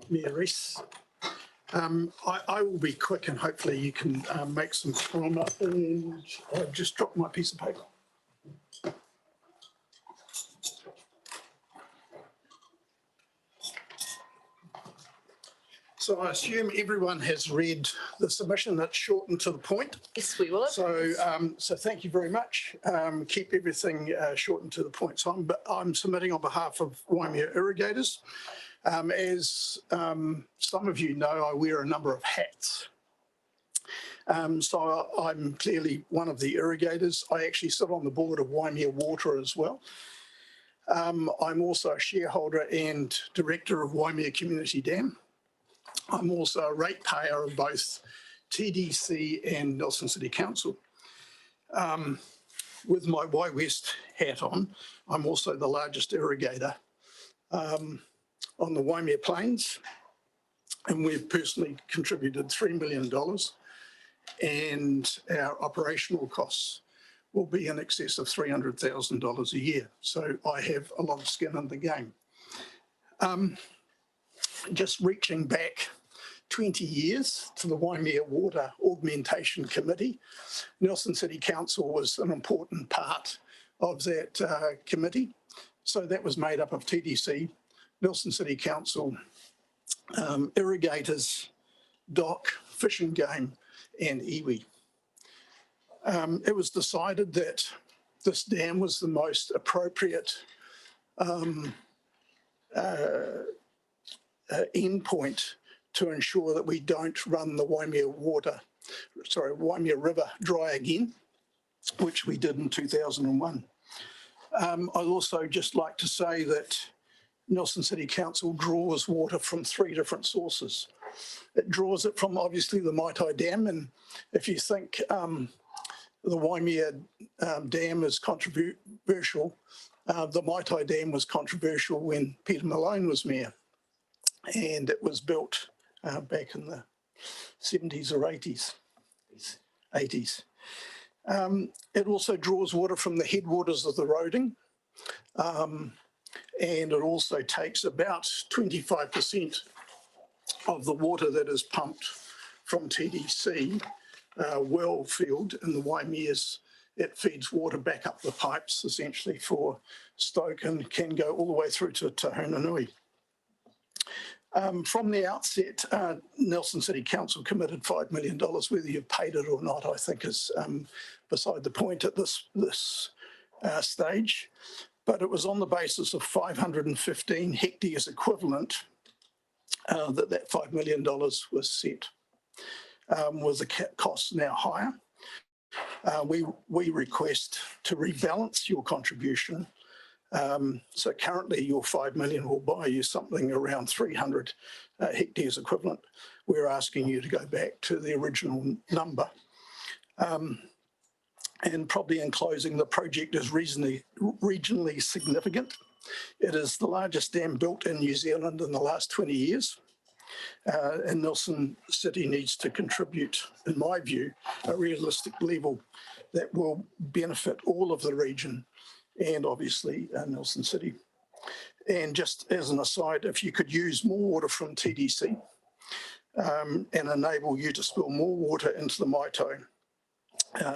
Mayor Rees. I will be quick and hopefully you can make some time up, and I've just dropped my piece of paper. So I assume everyone has read the submission. That's short and to the point. Yes, we will. So thank you very much. Keep everything short and to the point. So I'm submitting on behalf of Waimea Irrigators. As some of you know, I wear a number of hats. So I'm clearly one of the irrigators. I actually sit on the board of Waimea Water as well. I'm also a shareholder and director of Waimea Community Dam. I'm also a ratepayer of both TDC and Nelson City Council. With my Y-West hat on, I'm also the largest irrigator on the Waimea Plains, and we've personally contributed $3 million, and our operational costs will be in excess of $300,000 a year. So I have a lot of skin in the game. Just reaching back 20 years to the Waimea Water Augmentation Committee, Nelson City Council was an important part of that committee. So that was made up of TDC, Nelson City Council, irrigators, DOC, Fish and Game, and iwi. It was decided that this dam was the most appropriate endpoint to ensure that we don't run the Waimea River dry again, which we did in 2001. I'd also just like to say that Nelson City Council draws water from 3 different sources. It draws it from obviously the Maitai Dam, and if you think the Waimea Dam is controversial, the Maitai Dam was controversial when Peter Malone was mayor, and it was built back in the 70s or 80s. It also draws water from the headwaters of the Roding, and it also takes about 25% of the water that is pumped from TDC well field in the Waimeas. It feeds water back up the pipes essentially for Stoke and can go all the way through to Tahunanui. From the outset, Nelson City Council committed $5 million. Whether you've paid it or not, I think is beside the point at this stage. But it was on the basis of 515 hectares equivalent that $5 million was set. Was the cost now higher? We request to rebalance your contribution. So currently your 5 million will buy you something around 300 hectares equivalent. We're asking you to go back to the original number. And probably in closing, the project is regionally significant. It is the largest dam built in New Zealand in the last 20 years. And Nelson City needs to contribute, in my view, a realistic level that will benefit all of the region and obviously Nelson City. And just as an aside, if you could use more water from TDC and enable you to spill more water into the Maitai,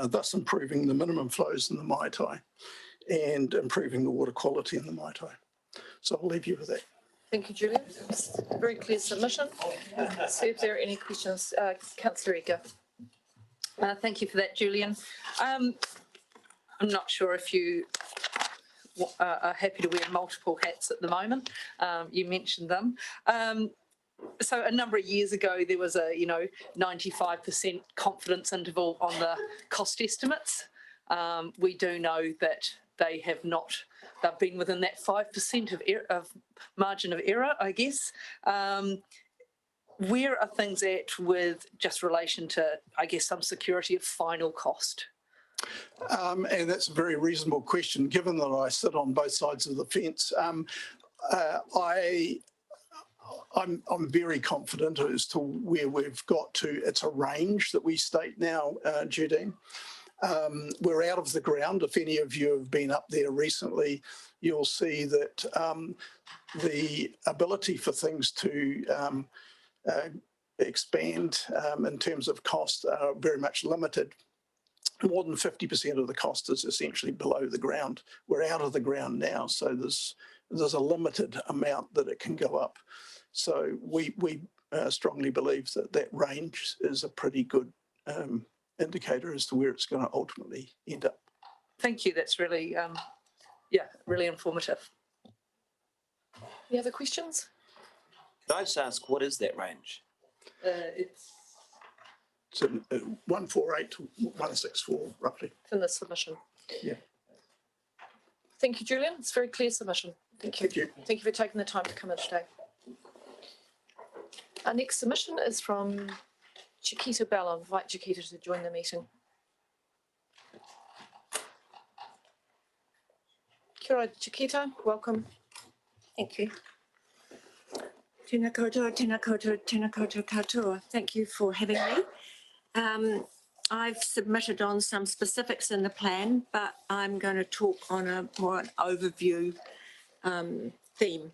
thus improving the minimum flows in the Maitai and improving the water quality in the Maitai. So I'll leave you with that. Thank you, Julian. Very clear submission. See if there are any questions. Councillor Eka. Thank you for that, Julian. I'm not sure if you are happy to wear multiple hats at the moment. You mentioned them. So a number of years ago, there was a 95% confidence interval on the cost estimates. We do know that they have not. They've been within that 5% of margin of error, I guess. Where are things at with just relation to, I guess, some security of final cost? And that's a very reasonable question, given that I sit on both sides of the fence. I'm very confident as to where we've got to. It's a range that we state now, Judine. We're out of the ground. If any of you have been up there recently, you'll see that the ability for things to expand in terms of cost are very much limited. More than 50% of the cost is essentially below the ground. We're out of the ground now, so there's a limited amount that it can go up. So we strongly believes that that range is a pretty good indicator as to where it's going to ultimately end up. Thank you. That's really, really informative. Any other questions? Could I just ask, what is that range? It's So 148 to 164 roughly. in the submission. Yeah. Thank you, Julian. It's a very clear submission. Thank you. Thank you. Thank you for taking the time to come in today. Our next submission is from Chiquita Bell. I'll invite Chiquita to join the meeting. Kia ora, Chiquita. Welcome. Thank you. Tēnā koutou, tēnā koutou, tēnā koutou katoa. Thank you for having me. I've submitted on some specifics in the plan, but I'm going to talk on a more an overview theme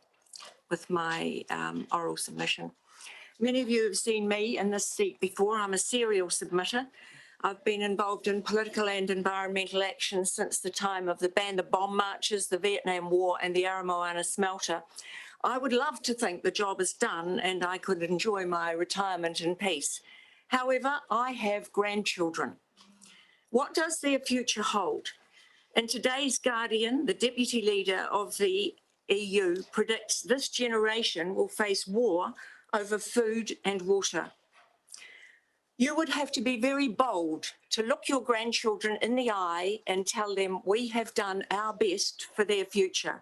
with my oral submission. Many of you have seen me in this seat before. I'm a serial submitter. I've been involved in political and environmental action since the time of the Ban the Bomb marches, the Vietnam War and the Aramoana smelter. I would love to think the job is done and I could enjoy my retirement in peace. However, I have grandchildren. What does their future hold? In today's Guardian, the deputy leader of the EU predicts this generation will face war over food and water. You would have to be very bold to look your grandchildren in the eye and tell them we have done our best for their future,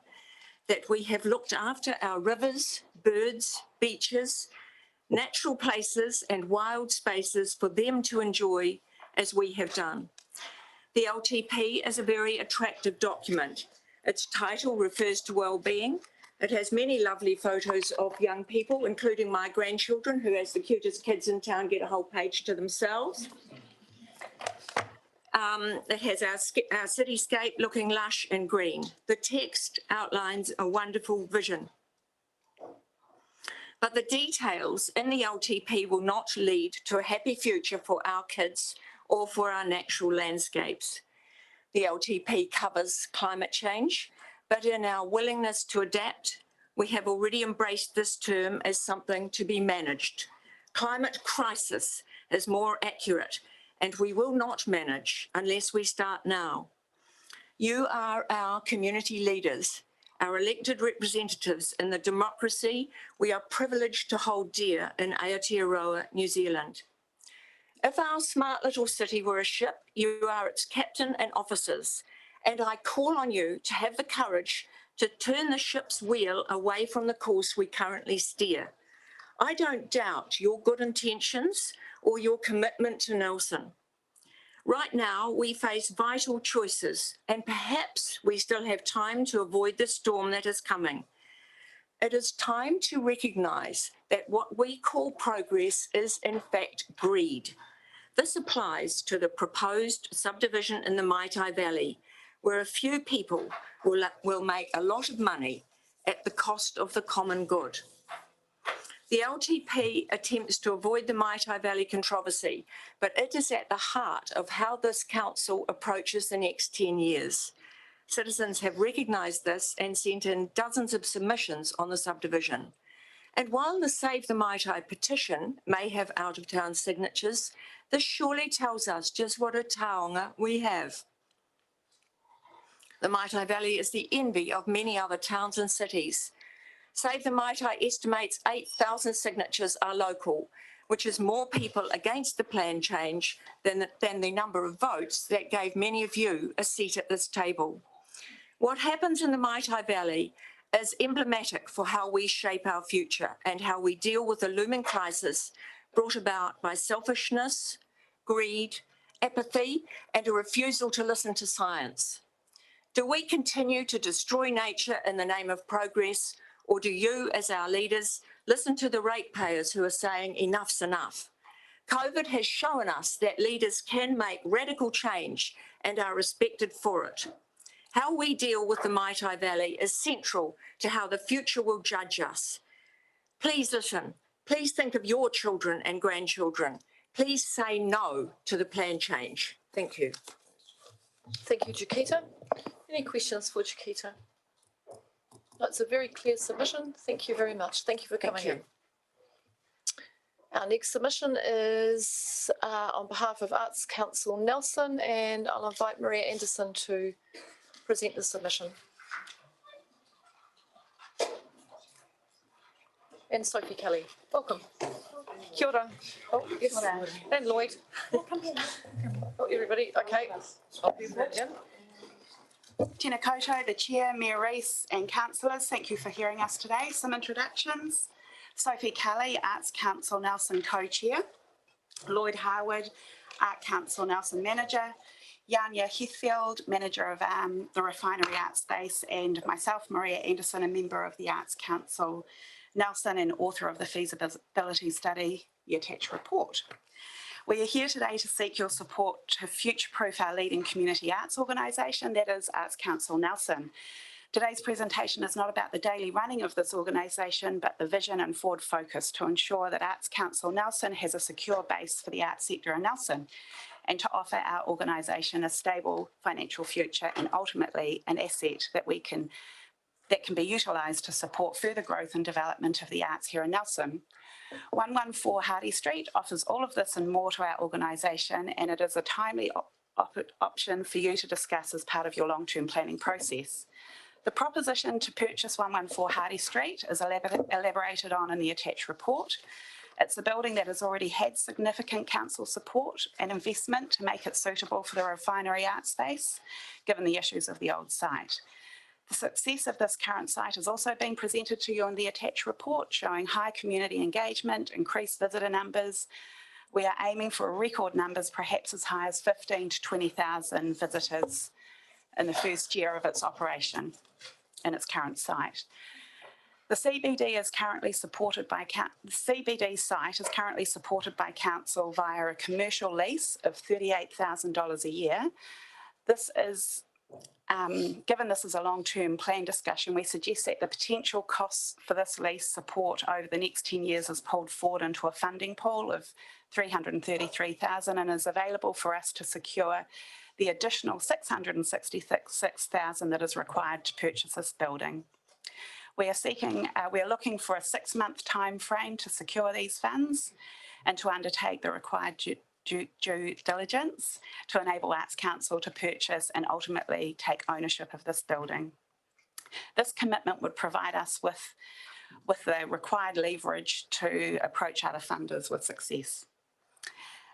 that we have looked after our rivers, birds, beaches, natural places and wild spaces for them to enjoy as we have done. The LTP is a very attractive document. Its title refers to well-being. It has many lovely photos of young people, including my grandchildren, who, as the cutest kids in town, get a whole page to themselves. It has our cityscape looking lush and green. The text outlines a wonderful vision. But the details in the LTP will not lead to a happy future for our kids or for our natural landscapes. The LTP covers climate change, but in our willingness to adapt, we have already embraced this term as something to be managed. Climate crisis is more accurate, and we will not manage unless we start now. You are our community leaders, our elected representatives in the democracy we are privileged to hold dear in Aotearoa, New Zealand. If our smart little city were a ship, you are its captain and officers, and I call on you to have the courage to turn the ship's wheel away from the course we currently steer. I don't doubt your good intentions or your commitment to Nelson. Right now, we face vital choices, and perhaps we still have time to avoid the storm that is coming. It is time to recognise that what we call progress is in fact greed. This applies to the proposed subdivision in the Maitai Valley, where a few people will make a lot of money at the cost of the common good. The LTP attempts to avoid the Maitai Valley controversy, but it is at the heart of how this council approaches the next 10 years. Citizens have recognised this and sent in dozens of submissions on the subdivision. And while the Save the Maitai petition may have out-of-town signatures, this surely tells us just what a taonga we have. The Maitai Valley is the envy of many other towns and cities. Save the Maitai estimates 8,000 signatures are local, which is more people against the plan change than the number of votes that gave many of you a seat at this table. What happens in the Maitai Valley is emblematic for how we shape our future and how we deal with the looming crisis brought about by selfishness, greed, apathy, and a refusal to listen to science. Do we continue to destroy nature in the name of progress, or do you, as our leaders, listen to the ratepayers who are saying enough's enough? COVID has shown us that leaders can make radical change and are respected for it. How we deal with the Maitai Valley is central to how the future will judge us. Please listen. Please think of your children and grandchildren. Please say no to the plan change. Thank you. Thank you, Chiquita. Any questions for Chiquita? That's a very clear submission. Thank you very much. Thank you for coming in. Our next submission is on behalf of Arts Council Nelson, and I'll invite Maria Anderson to present the submission. And Sophie Kelly, welcome. Kia ora. Oh, yes. And Lloyd. Oh, everybody, okay. I'll be back in. Tēnā koutou, the Chair, Mayor Rees and councillors, thank you for hearing us today. Some introductions. Sophie Kelly, Arts Council Nelson Co-Chair. Lloyd Harwood, Art Council Nelson Manager. Yanya Heathfield, Manager of the Refinery Art Space, and myself, Maria Anderson, a member of the Arts Council Nelson and author of the feasibility study, the attached report. We are here today to seek your support to future-proof our leading community arts organisation, that is Arts Council Nelson. Today's presentation is not about the daily running of this organisation, but the vision and forward focus to ensure that Arts Council Nelson has a secure base for the arts sector in Nelson, and to offer our organisation a stable financial future and ultimately an asset that can be utilised to support further growth and development of the arts here in Nelson. 114 Hardy Street offers all of this and more to our organisation, and it is a timely option for you to discuss as part of your long-term planning process. The proposition to purchase 114 Hardy Street is elaborated on in the attached report. It's a building that has already had significant council support and investment to make it suitable for the refinery art space, given the issues of the old site. The success of this current site has also been presented to you in the attached report, showing high community engagement, increased visitor numbers. We are aiming for record numbers, perhaps as high as 15 to 20,000 visitors in the first year of its operation in its current site. The CBD is currently supported by the CBD site is currently supported by council via a commercial lease of $38,000 a year. This is given this is a long-term plan discussion, we suggest that the potential costs for this lease support over the next 10 years is pulled forward into a funding pool of $333,000 and is available for us to secure the additional $666,000 that is required to purchase this building. We are looking for a 6-month time frame to secure these funds and to undertake the required due diligence to enable Arts Council to purchase and ultimately take ownership of this building. This commitment would provide us with the required leverage to approach other funders with success.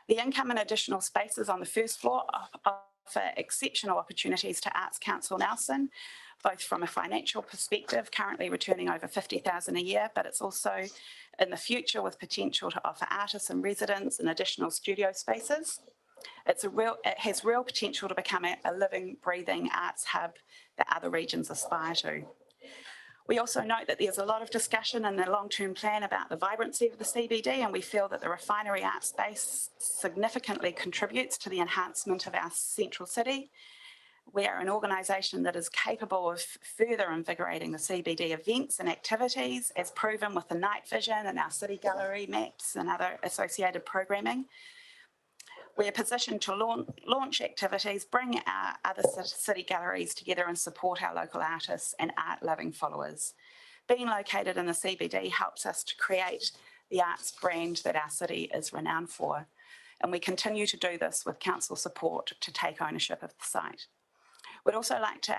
The income and additional spaces on the first floor offer exceptional opportunities to Arts Council Nelson, both from a financial perspective, currently returning over $50,000 a year, but it's also in the future with potential to offer artists and residents and additional studio spaces. It has real potential to become a living, breathing arts hub that other regions aspire to. We also note that there's a lot of discussion in the long-term plan about the vibrancy of the CBD, and we feel that the refinery art space significantly contributes to the enhancement of our central city. We are an organisation that is capable of further invigorating the CBD events and activities, as proven with the night vision and our city gallery maps and other associated programming. We are positioned to launch activities, bring our other city galleries together and support our local artists and art-loving followers. Being located in the CBD helps us to create the arts brand that our city is renowned for, and we continue to do this with council support to take ownership of the site. We'd also like to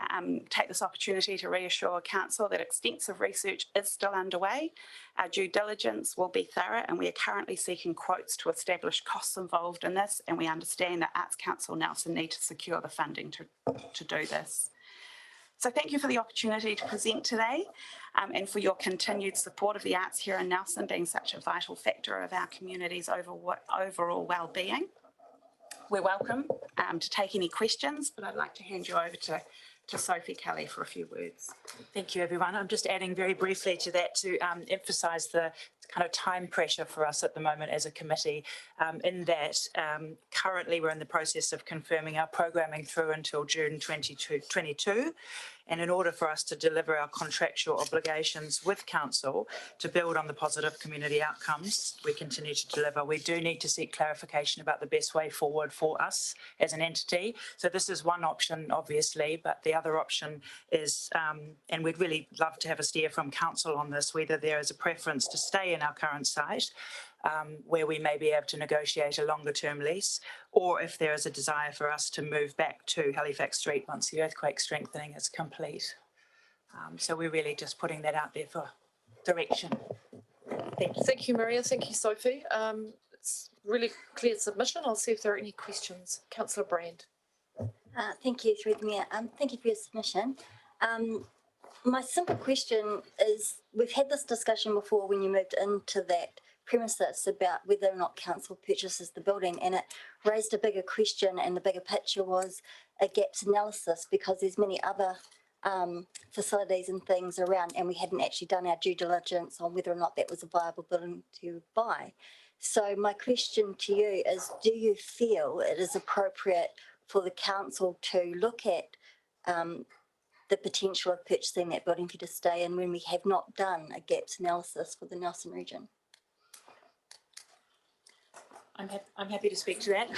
take this opportunity to reassure Council that extensive research is still underway. Our due diligence will be thorough, and we are currently seeking quotes to establish costs involved in this, and we understand that Arts Council Nelson need to secure the funding to do this. So thank you for the opportunity to present today and for your continued support of the arts here in Nelson, being such a vital factor of our community's overall well-being. We're welcome to take any questions, but I'd like to hand you over to Sophie Kelly for a few words. Thank you, everyone. I'm just adding very briefly to that to emphasise the kind of time pressure for us at the moment as a committee, in that currently we're in the process of confirming our programming through until June 2022. And in order for us to deliver our contractual obligations with Council to build on the positive community outcomes we continue to deliver, we do need to seek clarification about the best way forward for us as an entity. So this is one option, obviously, but the other option is, and we'd really love to have a steer from Council on this, whether there is a preference to stay in our current site, where we may be able to negotiate a longer term lease, or if there is a desire for us to move back to Halifax Street once the earthquake strengthening is complete. So we're really just putting that out there for direction. Thank you. Thank you, Maria. Thank you, Sophie. It's really clear submission. I'll see if there are any questions. Councillor Brand. Thank you, through the Mayor. Thank you for your submission. My simple question is, we've had this discussion before when you moved into that premises about whether or not council purchases the building, and it raised a bigger question, and the bigger picture was a gaps analysis, because there's many other facilities and things around, and we hadn't actually done our due diligence on whether or not that was a viable building to buy. So my question to you is, do you feel it is appropriate for the council to look at the potential of purchasing that building for you to stay in when we have not done a gaps analysis for the Nelson region? I'm happy to speak to that.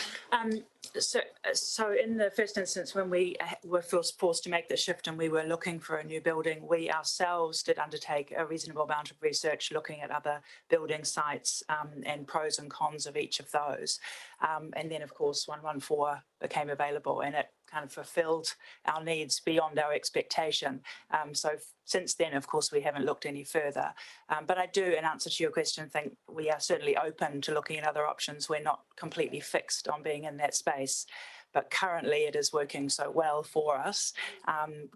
So in the first instance, when we were forced to make the shift and we were looking for a new building, we ourselves did undertake a reasonable amount of research looking at other building sites and pros and cons of each of those. And then, of course, 114 became available, and it kind of fulfilled our needs beyond our expectation. So since then, of course, we haven't looked any further. But I do, in answer to your question, think we are certainly open to looking at other options. We're not completely fixed on being in that space, but currently it is working so well for us,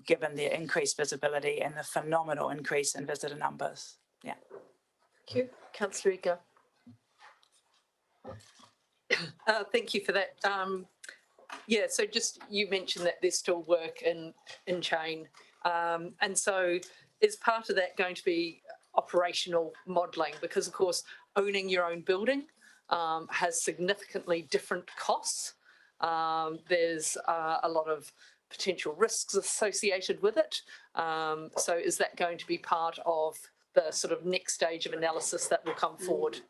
given the increased visibility and the phenomenal increase in visitor numbers. Yeah. Thank you. Councillor Ika. Thank you for that. Yeah, so just you mentioned that there's still work in chain. And so is part of that going to be operational modelling? Because, of course, owning your own building has significantly different costs. There's a lot of potential risks associated with it. So is that going to be part of the sort of next stage of analysis that will come forward?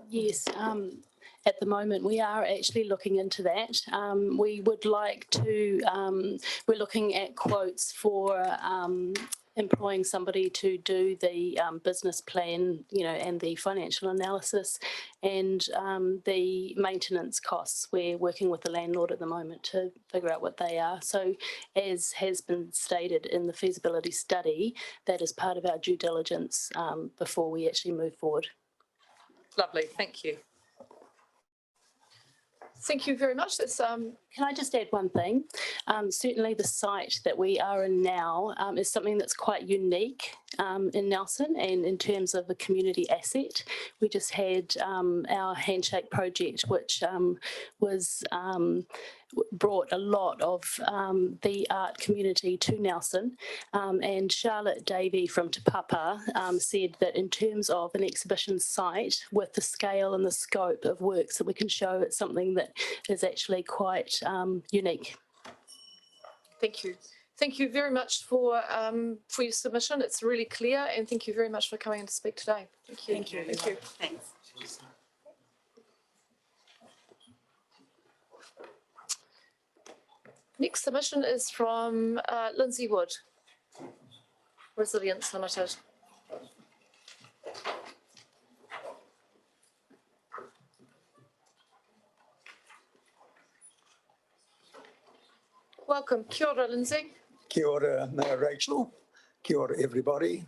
Yes, at the moment we are actually looking into that. We would like to, we're looking at quotes for employing somebody to do the business plan, you know, and the financial analysis and the maintenance costs. We're working with the landlord at the moment to figure out what they are. So as has been stated in the feasibility study, that is part of our due diligence before we actually move forward. Lovely, thank you. Thank you very much. That's, Can I just add one thing? Certainly the site that we are in now is something that's quite unique in Nelson, and in terms of a community asset. We just had our Handshake project, which was brought a lot of the art community to Nelson, and Charlotte Davey from Te Papa said that in terms of an exhibition site with the scale and the scope of works that we can show, it's something that is actually quite unique. Thank you. Thank you very much for your submission. It's really clear, and thank you very much for coming in to speak today. Thank you. Thank you. Thank you. Thanks. Next submission is from Lindsay Wood, Resilience Limited. Welcome. Kia ora, Lindsay. Kia ora, Mayor Rachel. Kia ora, everybody.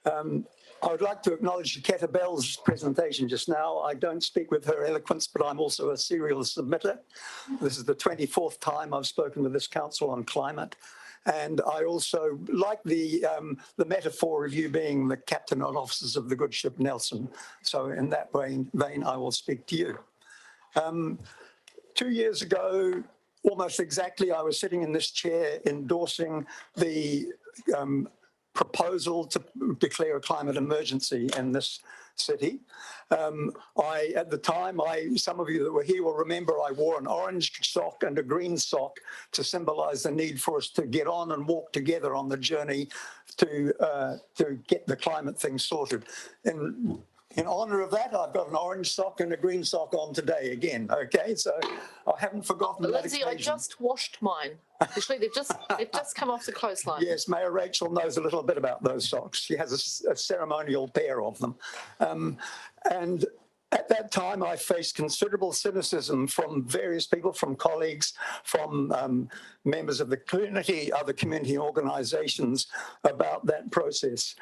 I would like to acknowledge Kata Bell's presentation just now. I don't speak with her eloquence, but I'm also a serial submitter. This is the 24th time I've spoken with this council on climate. And I also like the metaphor of you being the captain and officers of the good ship Nelson. So in that vein, I will speak to you. 2 years ago, almost exactly, I was sitting in this chair endorsing the proposal to declare a climate emergency in this city. At the time, some of you that were here will remember I wore an orange sock and a green sock to symbolize the need for us to get on and walk together on the journey to get the climate thing sorted. And in honour of that, I've got an orange sock and a green sock on today again, okay? So I haven't forgotten that Lindsay, I occasion. just washed mine. Actually, they've just come off the clothesline. Yes, Mayor Rachel knows a little bit about those socks. She has a ceremonial pair of them. And at that time, I faced considerable cynicism from various people, from colleagues, from members of the community, other community organisations about that process.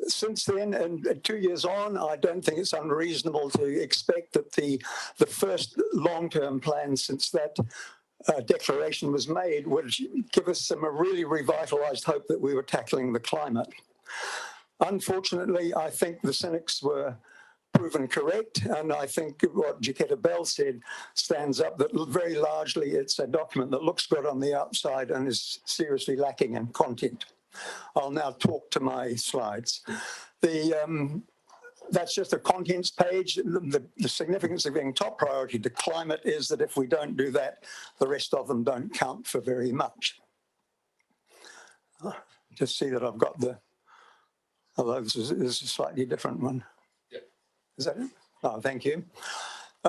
Since then, and 2 years on, I don't think it's unreasonable to expect that the first long-term plan since that declaration was made would give us some really revitalised hope that we were tackling the climate. Unfortunately, I think the cynics were proven correct, and I think what Giulietta Bell said stands up, that very largely it's a document that looks good on the outside and is seriously lacking in content. I'll now talk to my slides. That's just a contents page. The significance of being top priority to climate is that if we don't do that, the rest of them don't count for very much. Just see that I've got although this is a slightly different one. Yep. Is that it? Oh, thank you.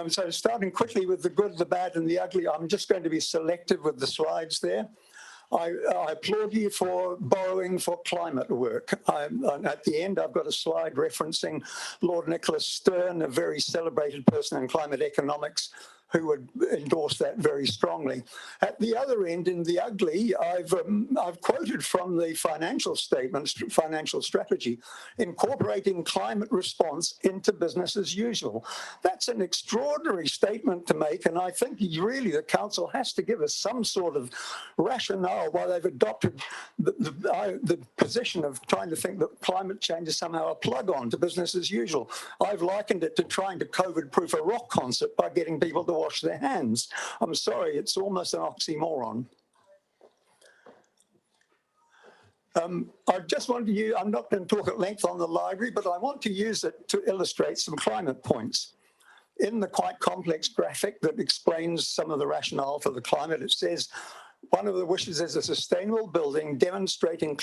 So starting quickly with the good, the bad and the ugly, I'm just going to be selective with the slides there. I applaud you for borrowing for climate work. At the end, I've got a slide referencing Lord Nicholas Stern, a very celebrated person in climate economics, who would endorse that very strongly. At the other end, in the ugly, I've quoted from the financial statements, financial strategy, incorporating climate response into business as usual. That's an extraordinary statement to make, and I think really the council has to give us some sort of rationale why they've adopted the position of trying to think that climate change is somehow a plug-on to business as usual. I've likened it to trying to COVID-proof a rock concert by getting people to wash their hands. I'm sorry, it's almost an oxymoron. I just want to use, I'm not going to talk at length on the library, but I want to use it to illustrate some climate points. In the quite complex graphic that explains some of the rationale for the climate, it says, one of the wishes is a sustainable building demonstrating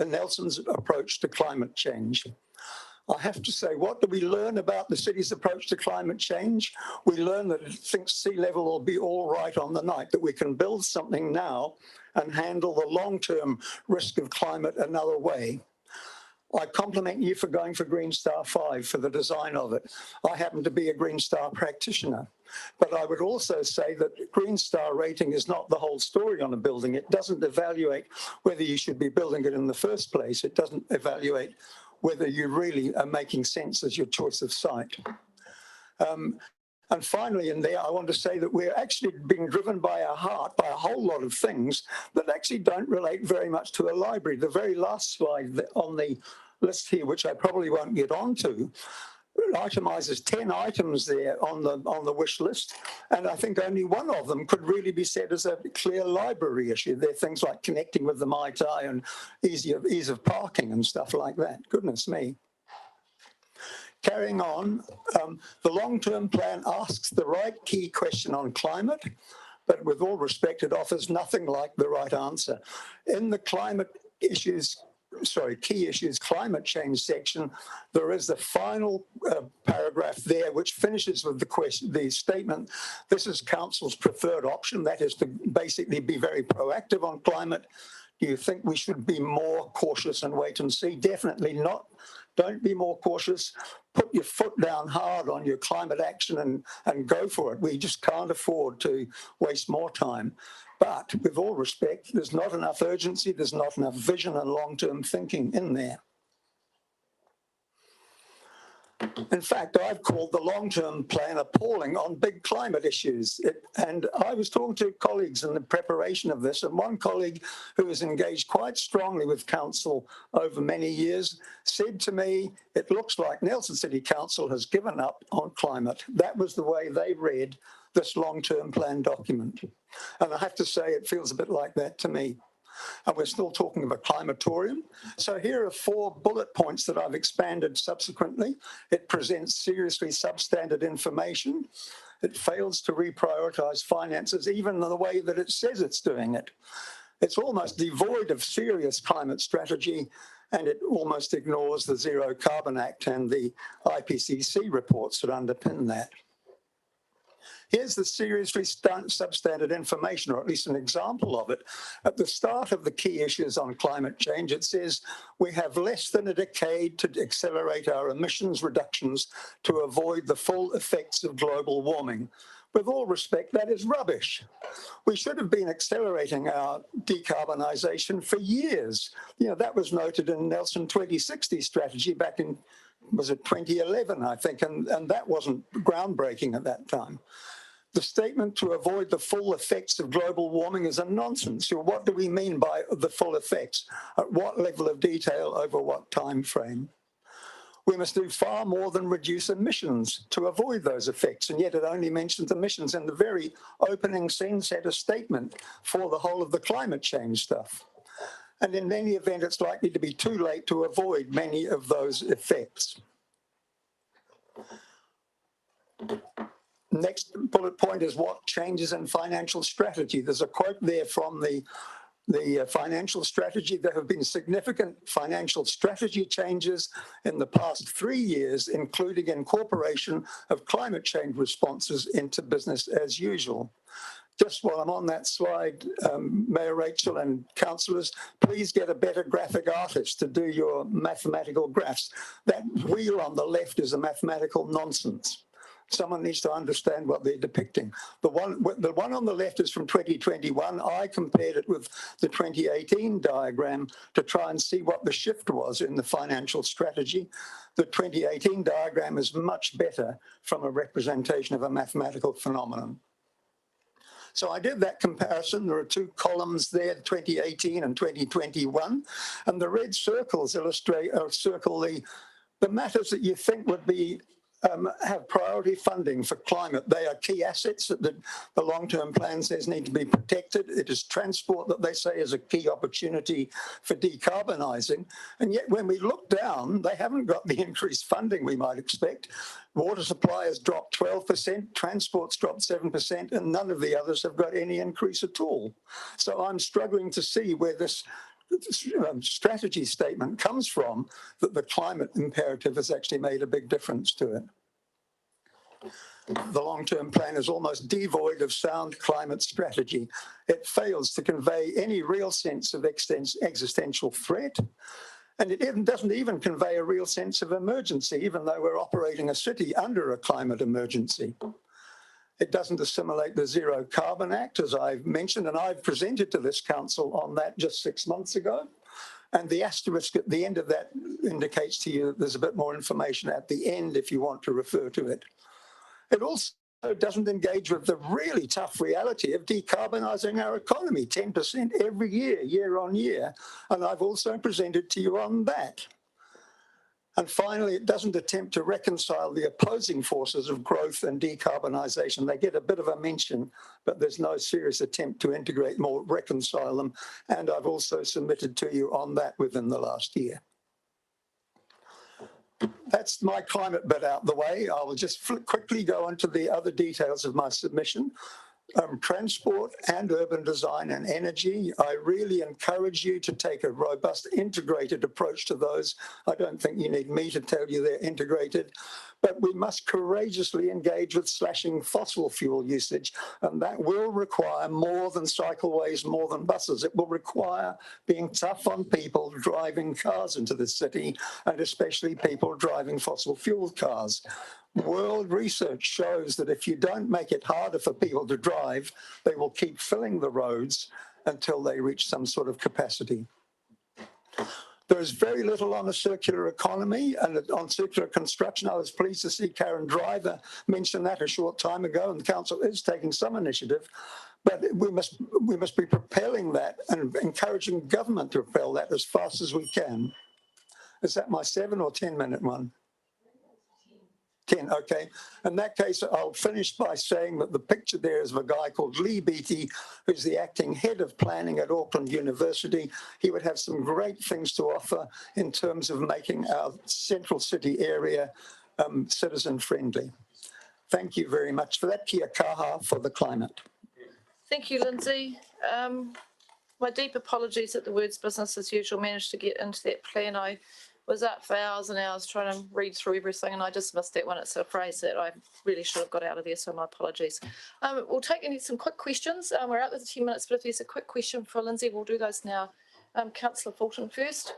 Nelson's approach to climate change. I have to say, what do we learn about the city's approach to climate change? We learn that it thinks sea level will be all right on the night, that we can build something now and handle the long-term risk of climate another way. I compliment you for going for Green Star 5 for the design of it. I happen to be a Green Star practitioner. But I would also say that Green Star rating is not the whole story on a building. It doesn't evaluate whether you should be building it in the first place. It doesn't evaluate whether you really are making sense as your choice of site. And finally in there, I want to say that we're actually being driven by our heart by a whole lot of things that actually don't relate very much to a library. The very last slide on the list here, which I probably won't get onto, itemizes 10 items there on the wish list, and I think only one of them could really be said as a clear library issue. They're things like connecting with the Mai Tai and ease of parking and stuff like that. Goodness me. Carrying on, the long-term plan asks the right key question on climate, but with all respect, it offers nothing like the right answer. In the climate issues, key issues climate change section, there is the final paragraph there which finishes with the statement, this is council's preferred option, that is to basically be very proactive on climate. Do you think we should be more cautious and wait and see? Definitely not. Don't be more cautious. Put your foot down hard on your climate action and go for it. We just can't afford to waste more time. But with all respect, there's not enough urgency, there's not enough vision and long-term thinking in there. In fact, I've called the long-term plan appalling on big climate issues. And I was talking to colleagues in the preparation of this, and one colleague who was engaged quite strongly with council over many years said to me, it looks like Nelson City Council has given up on climate. That was the way they read this long-term plan document. And I have to say, it feels a bit like that to me. And we're still talking about climatorium. So here are 4 bullet points that I've expanded subsequently. It presents seriously substandard information. It fails to reprioritize finances, even in the way that it says it's doing it. It's almost devoid of serious climate strategy, And it almost ignores the Zero Carbon Act and the IPCC reports that underpin that. Here's the seriously substandard information, or at least an example of it. At the start of the key issues on climate change, it says we have less than a decade to accelerate our emissions reductions to avoid the full effects of global warming. With all respect, that is rubbish. We should have been accelerating our decarbonisation for years. You know, that was noted in Nelson 2060 strategy back in, was it 2011, I think, and that wasn't groundbreaking at that time. The statement to avoid the full effects of global warming is a nonsense. So what do we mean by the full effects? At what level of detail over what time frame? We must do far more than reduce emissions to avoid those effects, and yet it only mentions emissions in the very opening sentence had a statement for the whole of the climate change stuff. And in any event, it's likely to be too late to avoid many of those effects. Next bullet point is what changes in financial strategy. There's a quote there from the financial strategy. There have been significant financial strategy changes in the past 3 years, including incorporation of climate change responses into business as usual. Just while I'm on that slide, Mayor Rachel and councillors, please get a better graphic artist to do your mathematical graphs. That wheel on the left is a mathematical nonsense. Someone needs to understand what they're depicting. The one on the left is from 2021. I compared it with the 2018 diagram to try and see what the shift was in the financial strategy. The 2018 diagram is much better from a representation of a mathematical phenomenon. So I did that comparison. There are two columns there, 2018 and 2021, and the red circles circle the matters that you think would be have priority funding for climate. They are key assets that the long-term plan says need to be protected. It is transport that they say is a key opportunity for decarbonising. And yet when we look down, they haven't got the increased funding we might expect. Water supply has dropped 12%, transport's dropped 7%, and none of the others have got any increase at all. So I'm struggling to see where this strategy statement comes from, that the climate imperative has actually made a big difference to it. The long-term plan is almost devoid of sound climate strategy. It fails to convey any real sense of existential threat, and it doesn't even convey a real sense of emergency, even though we're operating a city under a climate emergency. It doesn't assimilate the Zero Carbon Act, as I've mentioned, and I've presented to this council on that just 6 months ago. And the asterisk at the end of that indicates to you that there's a bit more information at the end if you want to refer to it. It also doesn't engage with the really tough reality of decarbonising our economy, 10% every year, year on year. And I've also presented to you on that. And finally, it doesn't attempt to reconcile the opposing forces of growth and decarbonisation. They get a bit of a mention, but there's no serious attempt to integrate more, reconcile them. And I've also submitted to you on that within the last year. That's my climate bit out the way. I will just quickly go on to the other details of my submission. Transport and urban design and energy. I really encourage you to take a robust integrated approach to those. I don't think you need me to tell you they're integrated, but we must courageously engage with slashing fossil fuel usage, and that will require more than cycleways, more than buses. It will require being tough on people driving cars into the city, and especially people driving fossil fuel cars. World research shows that if you don't make it harder for people to drive, they will keep filling the roads until they reach some sort of capacity. There is very little on a circular economy and on circular construction. I was pleased to see Karen Driver mention that a short time ago, and the council is taking some initiative, but we must be propelling that and encouraging government to propel that as fast as we can. Is that my 7 or 10 minute one? 10, okay. In that case, I'll finish by saying that the picture there is of a guy called Lee Beattie, who's the acting head of planning at Auckland University. He would have some great things to offer in terms of making our central city area citizen-friendly. Thank you very much for that. Kia kaha for the climate. Thank you, Lindsay. my deep apologies that the words business as usual managed to get into that plan. I was up for hours and hours trying to read through everything and I just missed that one. It's a phrase that I really should have got out of there, so my apologies. We'll take some quick questions. We're out there 10 minutes, but if there's a quick question for Lindsay, we'll do those now. Councillor Fulton first.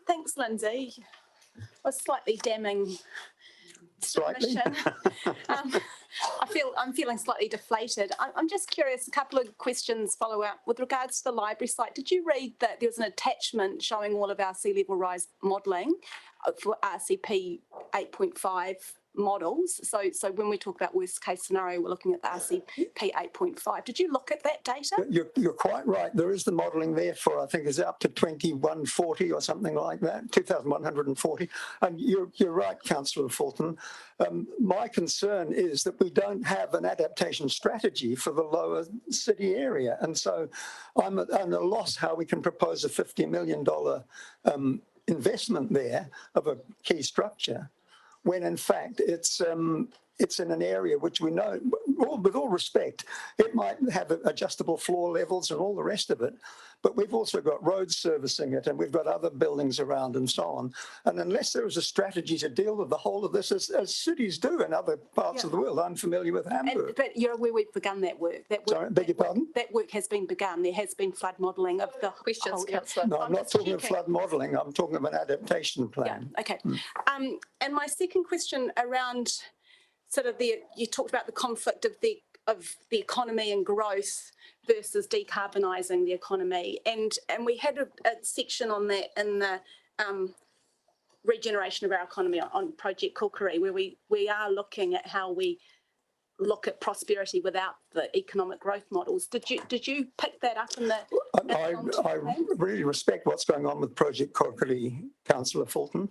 Thanks, Lindsay. A slightly damning submission. I'm feeling slightly deflated. I'm just curious, a couple of questions follow up with regards to the library site. Did you read that there was an attachment showing all of our sea level rise modelling for RCP 8.5 models? So when we talk about worst case scenario, we're looking at the RCP 8.5. Did you look at that data? You're quite right. There is the modelling there for, I think, is up to 2140 or something like that, 2140. And you're right, Councillor Fulton. My concern is that we don't have an adaptation strategy for the lower city area. And so I'm at a loss how we can propose a $50 million investment there of a key structure, when in fact it's in an area which we know, with all respect, it might have adjustable floor levels and all the rest of it, but we've also got roads servicing it and we've got other buildings around and so on. And unless there is a strategy to deal with the whole of this, as cities do in other parts of the world, I'm familiar with Hamburg. But you're aware we've begun that work. Sorry, beg your pardon? That work has been begun. There has been flood modelling of the questions, Councillor. No, I'm not talking of flood modelling. I'm talking of an adaptation plan. Yeah, okay. And my second question around sort of you talked about the conflict of the economy and growth versus decarbonising the economy, and we had a section on that in the regeneration of our economy on Project Kokiri, where we are looking at how we look at prosperity without the economic growth models. Did you pick that up in the? I really respect what's going on with Project Kokiri, Councillor Fulton.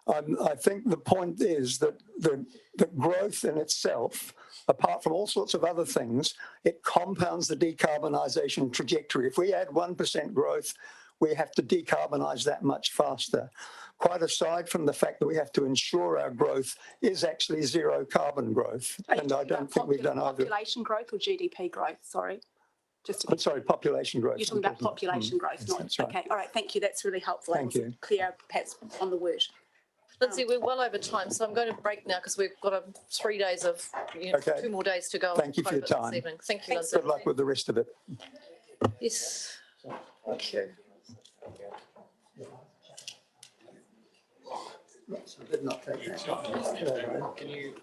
I think the point is that the growth in itself, apart from all sorts of other things, it compounds the decarbonisation trajectory. If we add 1% growth, we have to decarbonise that much faster. Quite aside from the fact that we have to ensure our growth is actually zero carbon growth. And I don't think we've done either. Population growth or GDP growth, sorry. I'm sorry, population growth. You're talking about population growth, not, That's right. okay, all right, thank you, that's really helpful. Thank you. Clear perhaps on the word. Lindsay, we're well over time, so I'm going to break now because we've got 3 days of, Okay. 2 more days to go. Thank you for your this time. evening. Thank you, Lindsay. Good luck with the rest of it. Yes, thank you. So I did not take that. Can you?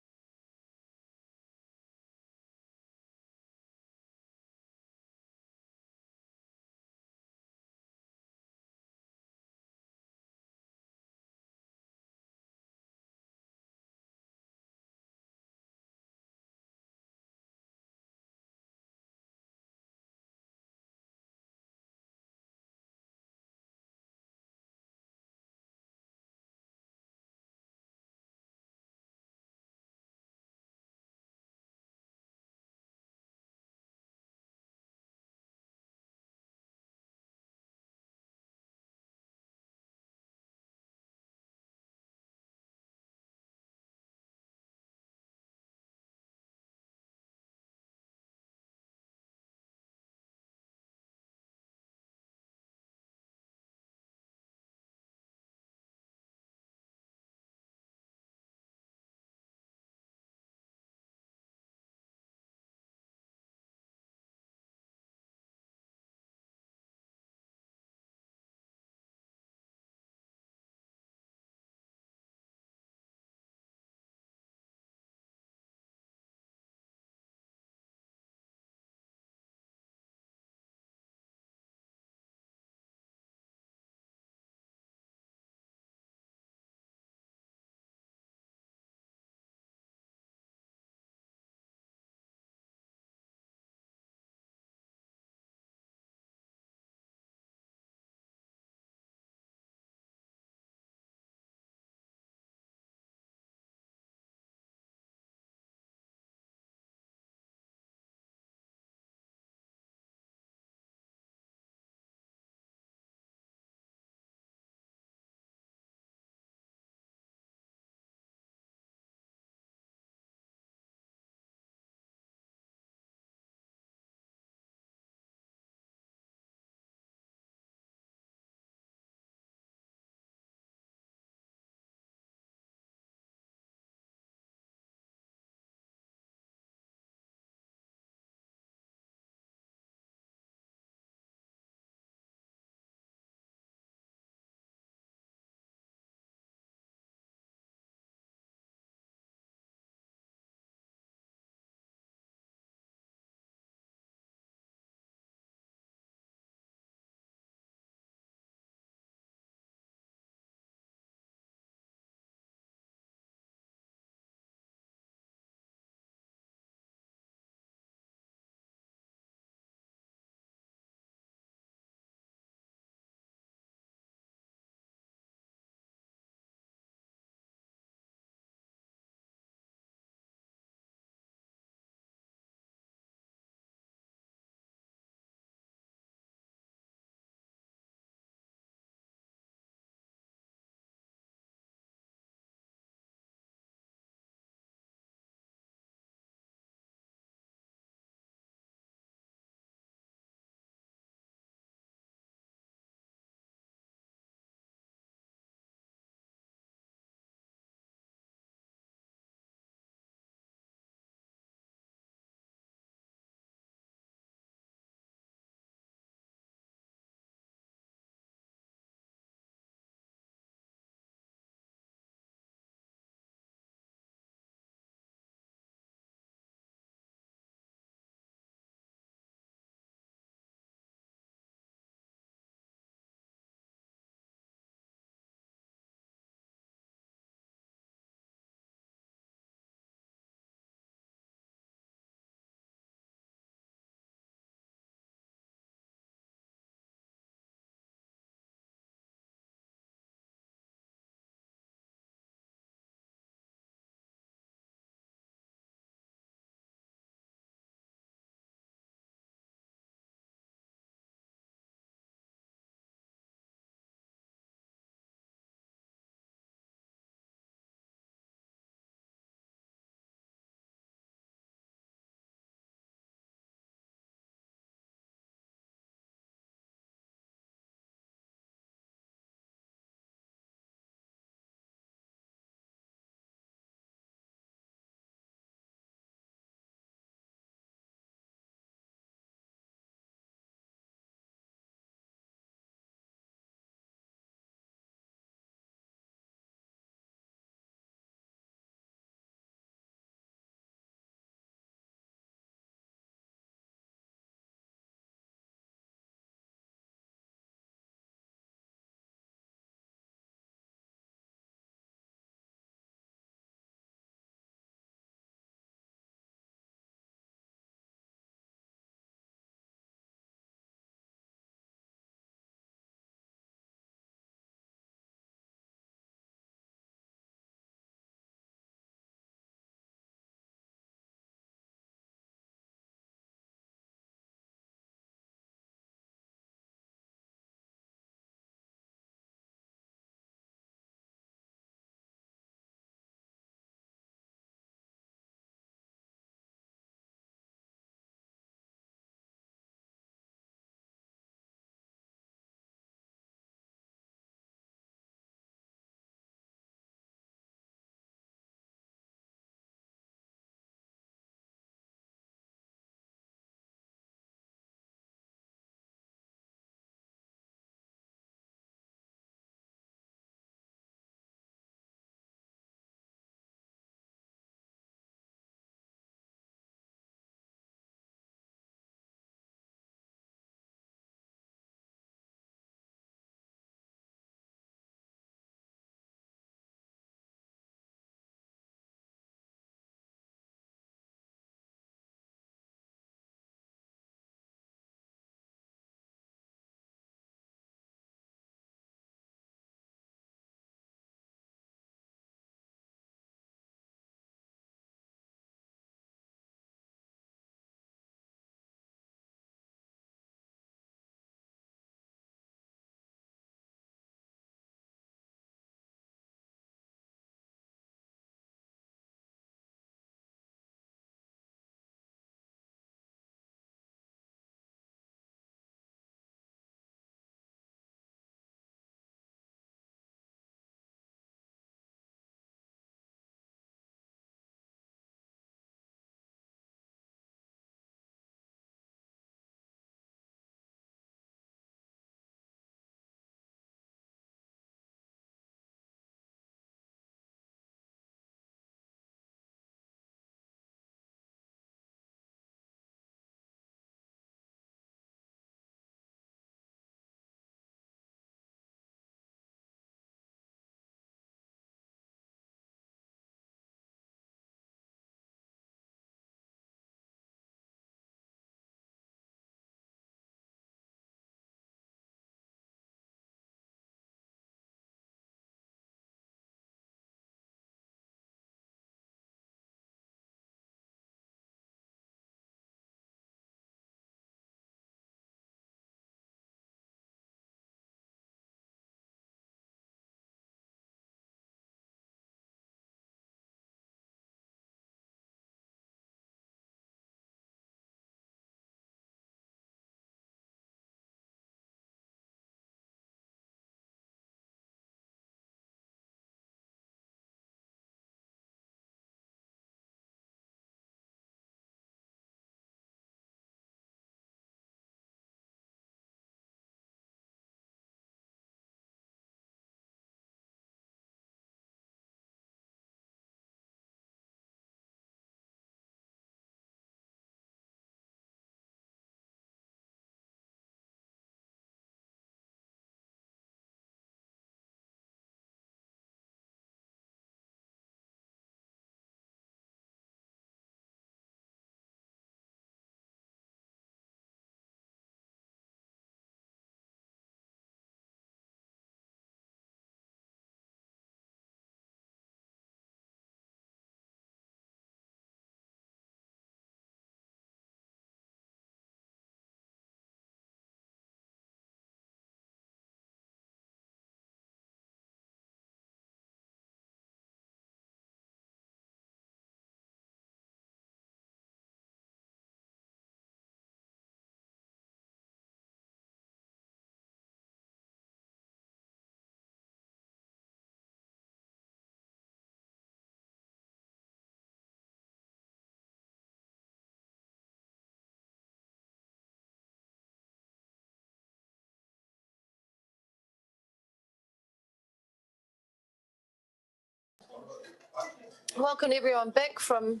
Welcome everyone back from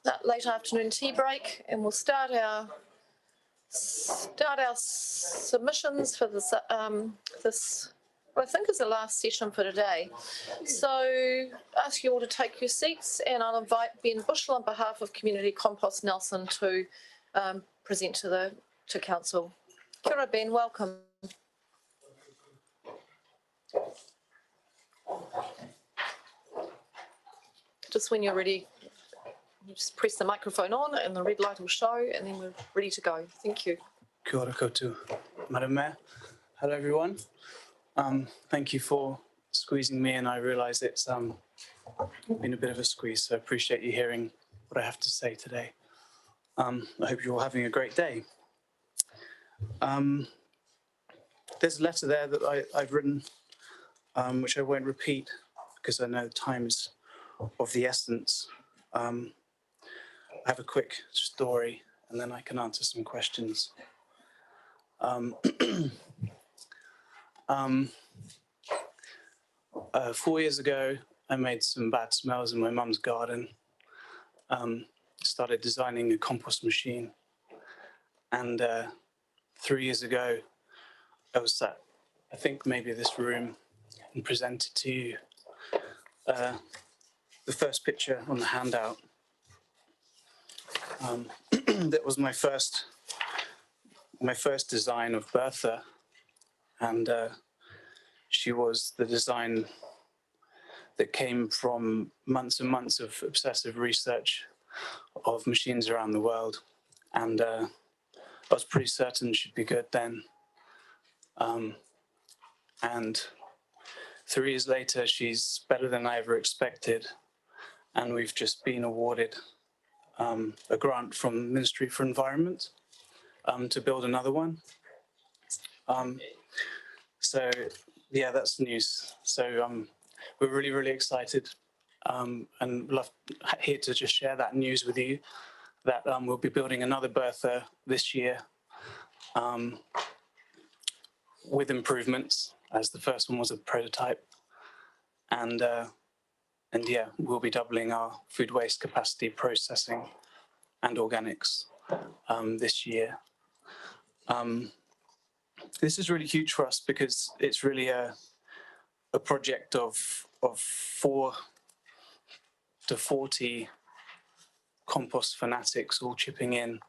that late afternoon tea break, and we'll start our submissions for this what I think is the last session for today. So ask you all to take your seats, and I'll invite Ben Bushell on behalf of Community Compost Nelson to present to council. Kia ora, Ben, welcome. Just when you're ready, you just press the microphone on and the red light will show, and then we're ready to go. Thank you. Kia ora koutou, Madam Mayor. Hello, everyone. Thank you for squeezing me in. I realise it's been a bit of a squeeze, so I appreciate you hearing what I have to say today. I hope you're all having a great day. There's a letter there that I've written, which I won't repeat because I know time is of the essence. I have a quick story and then I can answer some questions. 4 years ago, I made some bad smells in my mum's garden. Started designing a compost machine. And 3 years ago, I was at, I think maybe this room, and presented to you the first picture on the handout. That was my first design of Bertha, and she was the design that came from months and months of obsessive research of machines around the world, and I was pretty certain she'd be good then. And 3 years later, she's better than I ever expected, and we've just been awarded a grant from the Ministry for Environment to build another one. So yeah, that's news. So we're really, really excited and love here to just share that news with you, that we'll be building another Bertha this year with improvements, as the first one was a prototype. And yeah, we'll be doubling our food waste capacity processing and organics this year. This is really huge for us because it's really a project of 4 to 40 compost fanatics all chipping in.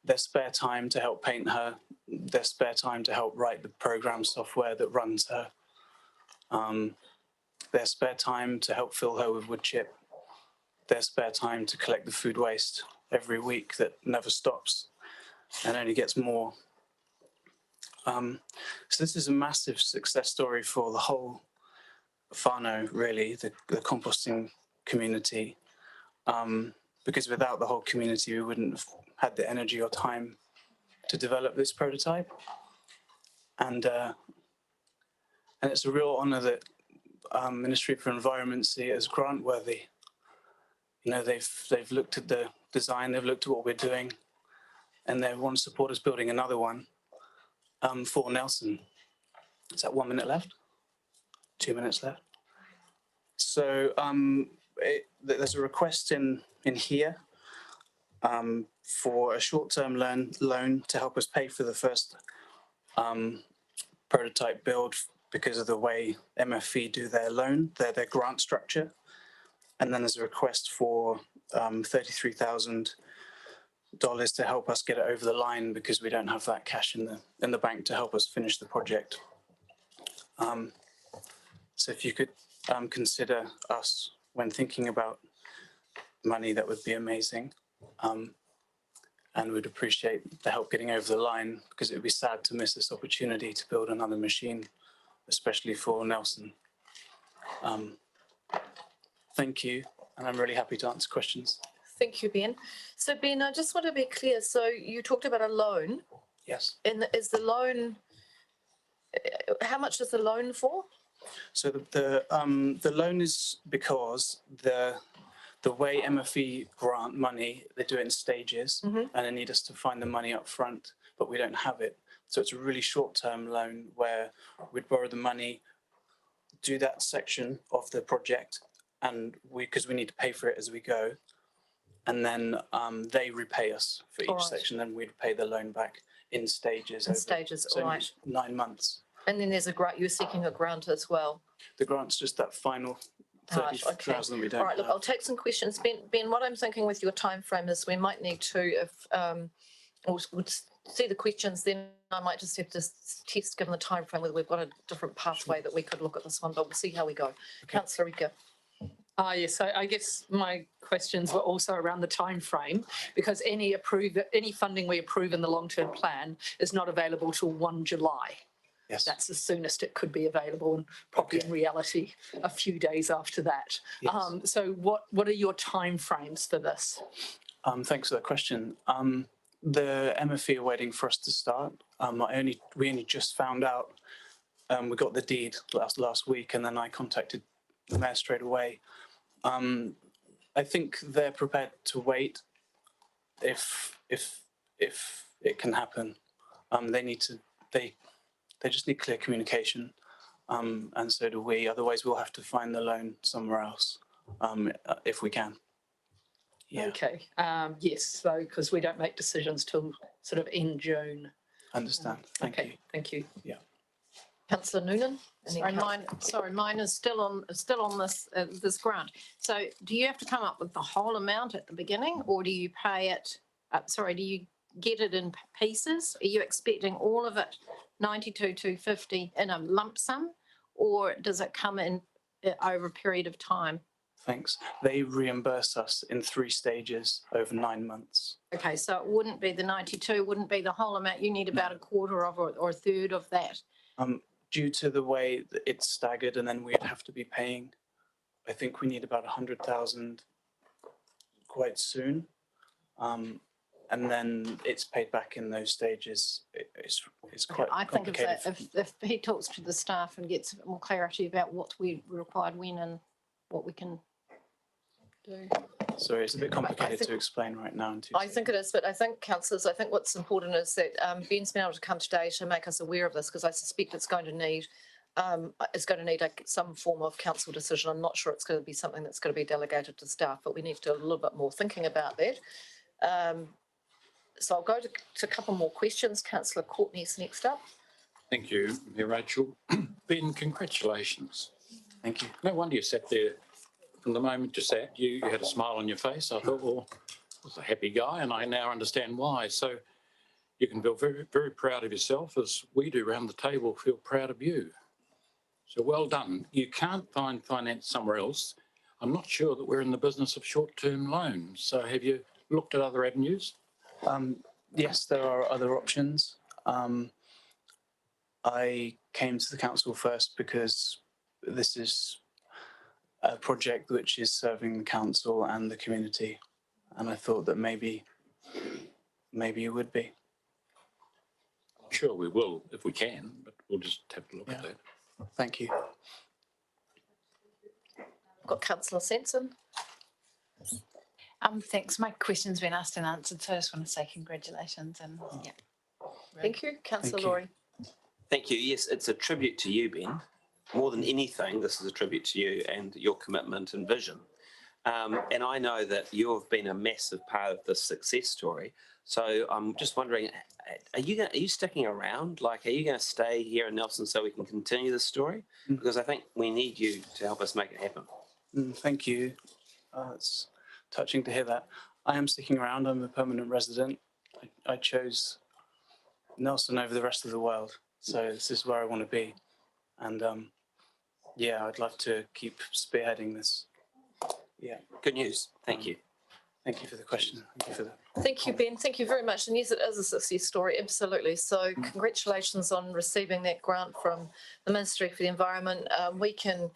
Their spare time to help paint her, their spare time to help write the program software that runs her, their spare time to help fill her with wood chip, their spare time to collect the food waste every week that never stops and only gets more. So this is a massive success story for the whole whānau, really, the composting community, because without the whole community, we wouldn't have had the energy or time to develop this prototype. And it's a real honour that Ministry for Environment see it as grant worthy. You know, they've looked at the design, they've looked at what we're doing, and they want to support us building another one for Nelson. Is that 1 minute left? 2 minutes left? So there's a request in here for a short-term loan to help us pay for the first prototype build because of the way MFE do their loan, their grant structure. And then there's a request for $33,000 to help us get it over the line because we don't have that cash in the bank to help us finish the project. So if you could consider us when thinking about money, that would be amazing. And we'd appreciate the help getting over the line because it would be sad to miss this opportunity to build another machine, especially for Nelson. Thank you, and I'm really happy to answer questions. Thank you, Ben. So Ben, I just want to be clear. So you talked about a loan. Yes. And is the loan, how much is the loan for? So the loan is because the way MFE grant money, they do it in stages, and they need us to find the money up front, but we don't have it. So it's a really short-term loan where we'd borrow the money, do that section of the project, and because we need to pay for it as we go, and then they repay us for each Alright. section, then we'd pay the loan back in stages. In over- stages, so alright. 9 months. And then there's a grant, you're seeking a grant as well. The grant's just that final Right, 30,000 we don't All right, look, have. I'll take some questions. Ben, what I'm thinking with your time frame is we might need to, if, we'll see the questions, then I might just have to test, given the time frame, whether we've got a different pathway that we could look at this one, but we'll see how we go. Councillor Rika. Yes, I guess my questions were also around the time frame, because any funding we approve in the long-term plan is not available till 1 July. Yes. That's the soonest it could be available, and probably in reality a few days after that. Yes. So what are your timeframes for this? Thanks for that question. The MFE are waiting for us to start. We only just found out. We got the deed last week, and then I contacted the mayor straight away. I think they're prepared to wait if it can happen. They just need clear communication, and so do we. Otherwise, we'll have to find the loan somewhere else if we can. Yeah. Okay, yes, so because we don't make decisions till sort of in June. Understand. Thank you. Thank you. Yeah. Councillor Noonan. Sorry, mine is still on this grant. So do you have to come up with the whole amount at the beginning, or do you pay it, do you get it in pieces? Are you expecting all of it, 92,250 in a lump sum, or does it come in over a period of time? Thanks. They reimburse us in 3 stages over 9 months. Okay, so it wouldn't be the 92, wouldn't be the whole amount. You need about a quarter of or a third of that. Due to the way that it's staggered, and then we'd have to be paying, I think we need about 100,000 quite soon. And then it's paid back in those stages. It's quite I think complicated. if he talks to the staff and gets more clarity about what we required when and what we can do. Sorry, it's a bit complicated to explain right now. I think it is, but I think, councillors, I think what's important is that Ben's been able to come today to make us aware of this, because I suspect it's going to need some form of council decision. I'm not sure it's going to be something that's going to be delegated to staff, but we need to do a little bit more thinking about that. So I'll go to a couple more questions. Councillor Courtney's next up. Thank you, Mayor Rachel. Ben, congratulations. Thank you. No wonder you sat there. From the moment you sat, you had a smile on your face. I thought, well, was a happy guy, and I now understand why. So you can feel very, very proud of yourself, as we do around the table feel proud of you. So well done. You can't find finance somewhere else. I'm not sure that we're in the business of short-term loans. So have you looked at other avenues? Yes, there are other options. I came to the council first because this is a project which is serving the council and the community, and I thought that maybe it would be. Sure, we will if we can, but we'll just have to look at that. Thank you. I've got Councillor Sensen. Thanks. My question's been asked and answered, so I just want to say congratulations and yeah. Thank you. Councillor Laurie. Thank you. Yes, it's a tribute to you, Ben. More than anything, this is a tribute to you and your commitment and vision. And I know that you've been a massive part of this success story. So I'm just wondering, are you sticking around? Like, are you going to stay here in Nelson so we can continue this story? Because I think we need you to help us make it happen. Thank you. It's touching to hear that. I am sticking around. I'm a permanent resident. I chose Nelson over the rest of the world. So this is where I want to be. And yeah, I'd love to keep spearheading this. Yeah. Good news. Thank you. Thank you for the question. Thank you for that. Thank you, Ben. Thank you very much. And yes, it is a success story, absolutely. So congratulations on receiving that grant from the Ministry for the Environment. We can,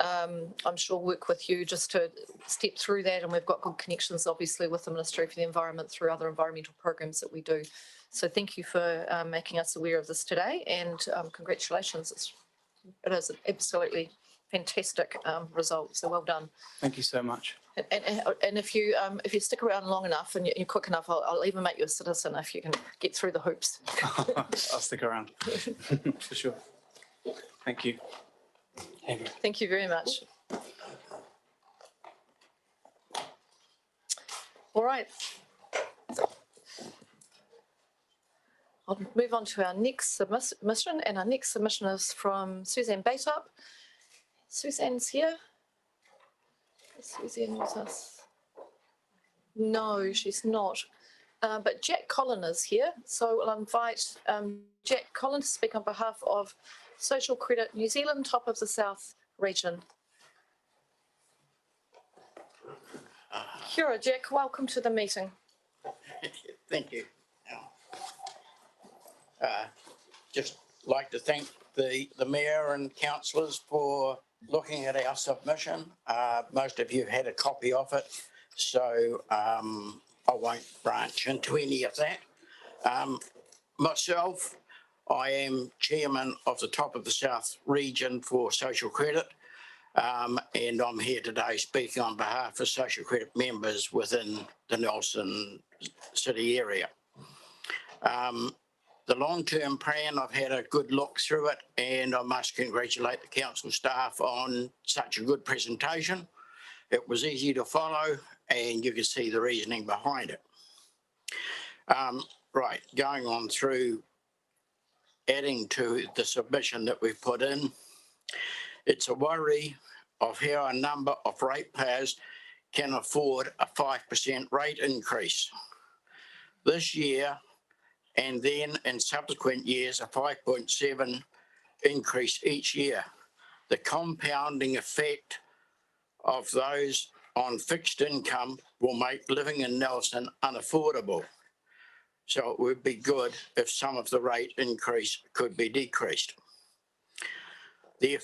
I'm sure, work with you just to step through that. And we've got good connections, obviously, with the Ministry for the Environment through other environmental programs that we do. So thank you for making us aware of this today, and congratulations. It is an absolutely fantastic result, so well done. Thank you so much. And if you stick around long enough and you're quick enough, I'll even make you a citizen if you can get through the hoops. I'll stick around for sure. Thank you. Thank you very much. All right. I'll move on to our next submission, and our next submission is from Suzanne Bateup. Suzanne's here. Is Suzanne with us? No, she's not. But Jack Collin is here, so I'll invite Jack Collin to speak on behalf of Social Credit New Zealand, Top of the South region. Kia ora, Jack. Welcome to the meeting. Thank you. Just like to thank the Mayor and councillors for looking at our submission. Most of you had a copy of it, so I won't branch into any of that. Myself, I am chairman of the Top of the South region for Social Credit, and I'm here today speaking on behalf of Social Credit members within the Nelson City area. The long-term plan, I've had a good look through it, and I must congratulate the council staff on such a good presentation. It was easy to follow, and you can see the reasoning behind it. Right, going on through adding to the submission that we've put in, it's a worry of how a number of ratepayers can afford a 5% rate increase. This year, and then in subsequent years, a 5.7 increase each year. The compounding effect of those on fixed income will make living in Nelson unaffordable. So it would be good if some of the rate increase could be decreased. The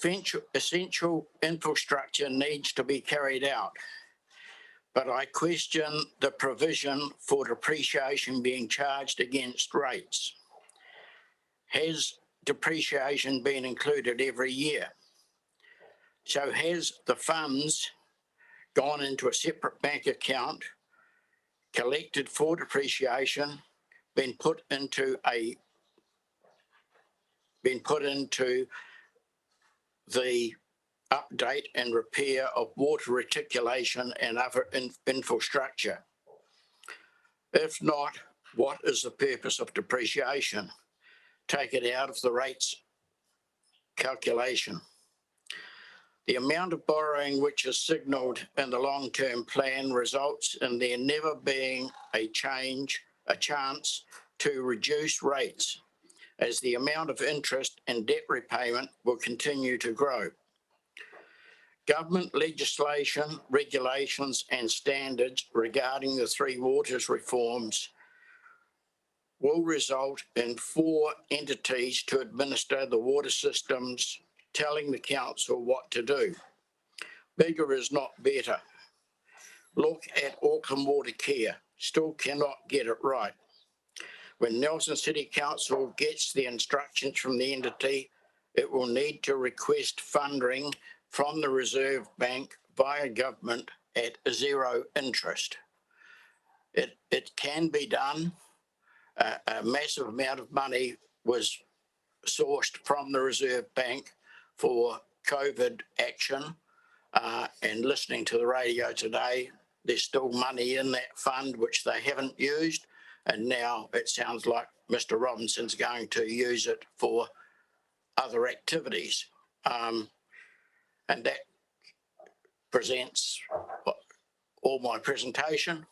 essential infrastructure needs to be carried out, but I question the provision for depreciation being charged against rates. Has depreciation been included every year? So has the funds gone into a separate bank account, collected for depreciation, been put into the update and repair of water reticulation and other infrastructure? If not, what is the purpose of depreciation? Take it out of the rates calculation. The amount of borrowing which is signalled in the long-term plan results in there never being a chance to reduce rates, as the amount of interest and debt repayment will continue to grow. Government legislation, regulations and standards regarding the Three Waters reforms will result in 4 entities to administer the water systems, telling the council what to do. Bigger is not better. Look at Auckland Water Care, still cannot get it right. When Nelson City Council gets the instructions from the entity, it will need to request funding from the Reserve Bank via government at 0 interest. It can be done. A massive amount of money was sourced from the Reserve Bank for COVID action, and listening to the radio today, there's still money in that fund which they haven't used, and now it sounds like Mr. Robinson's going to use it for other activities. And that presents all my presentation.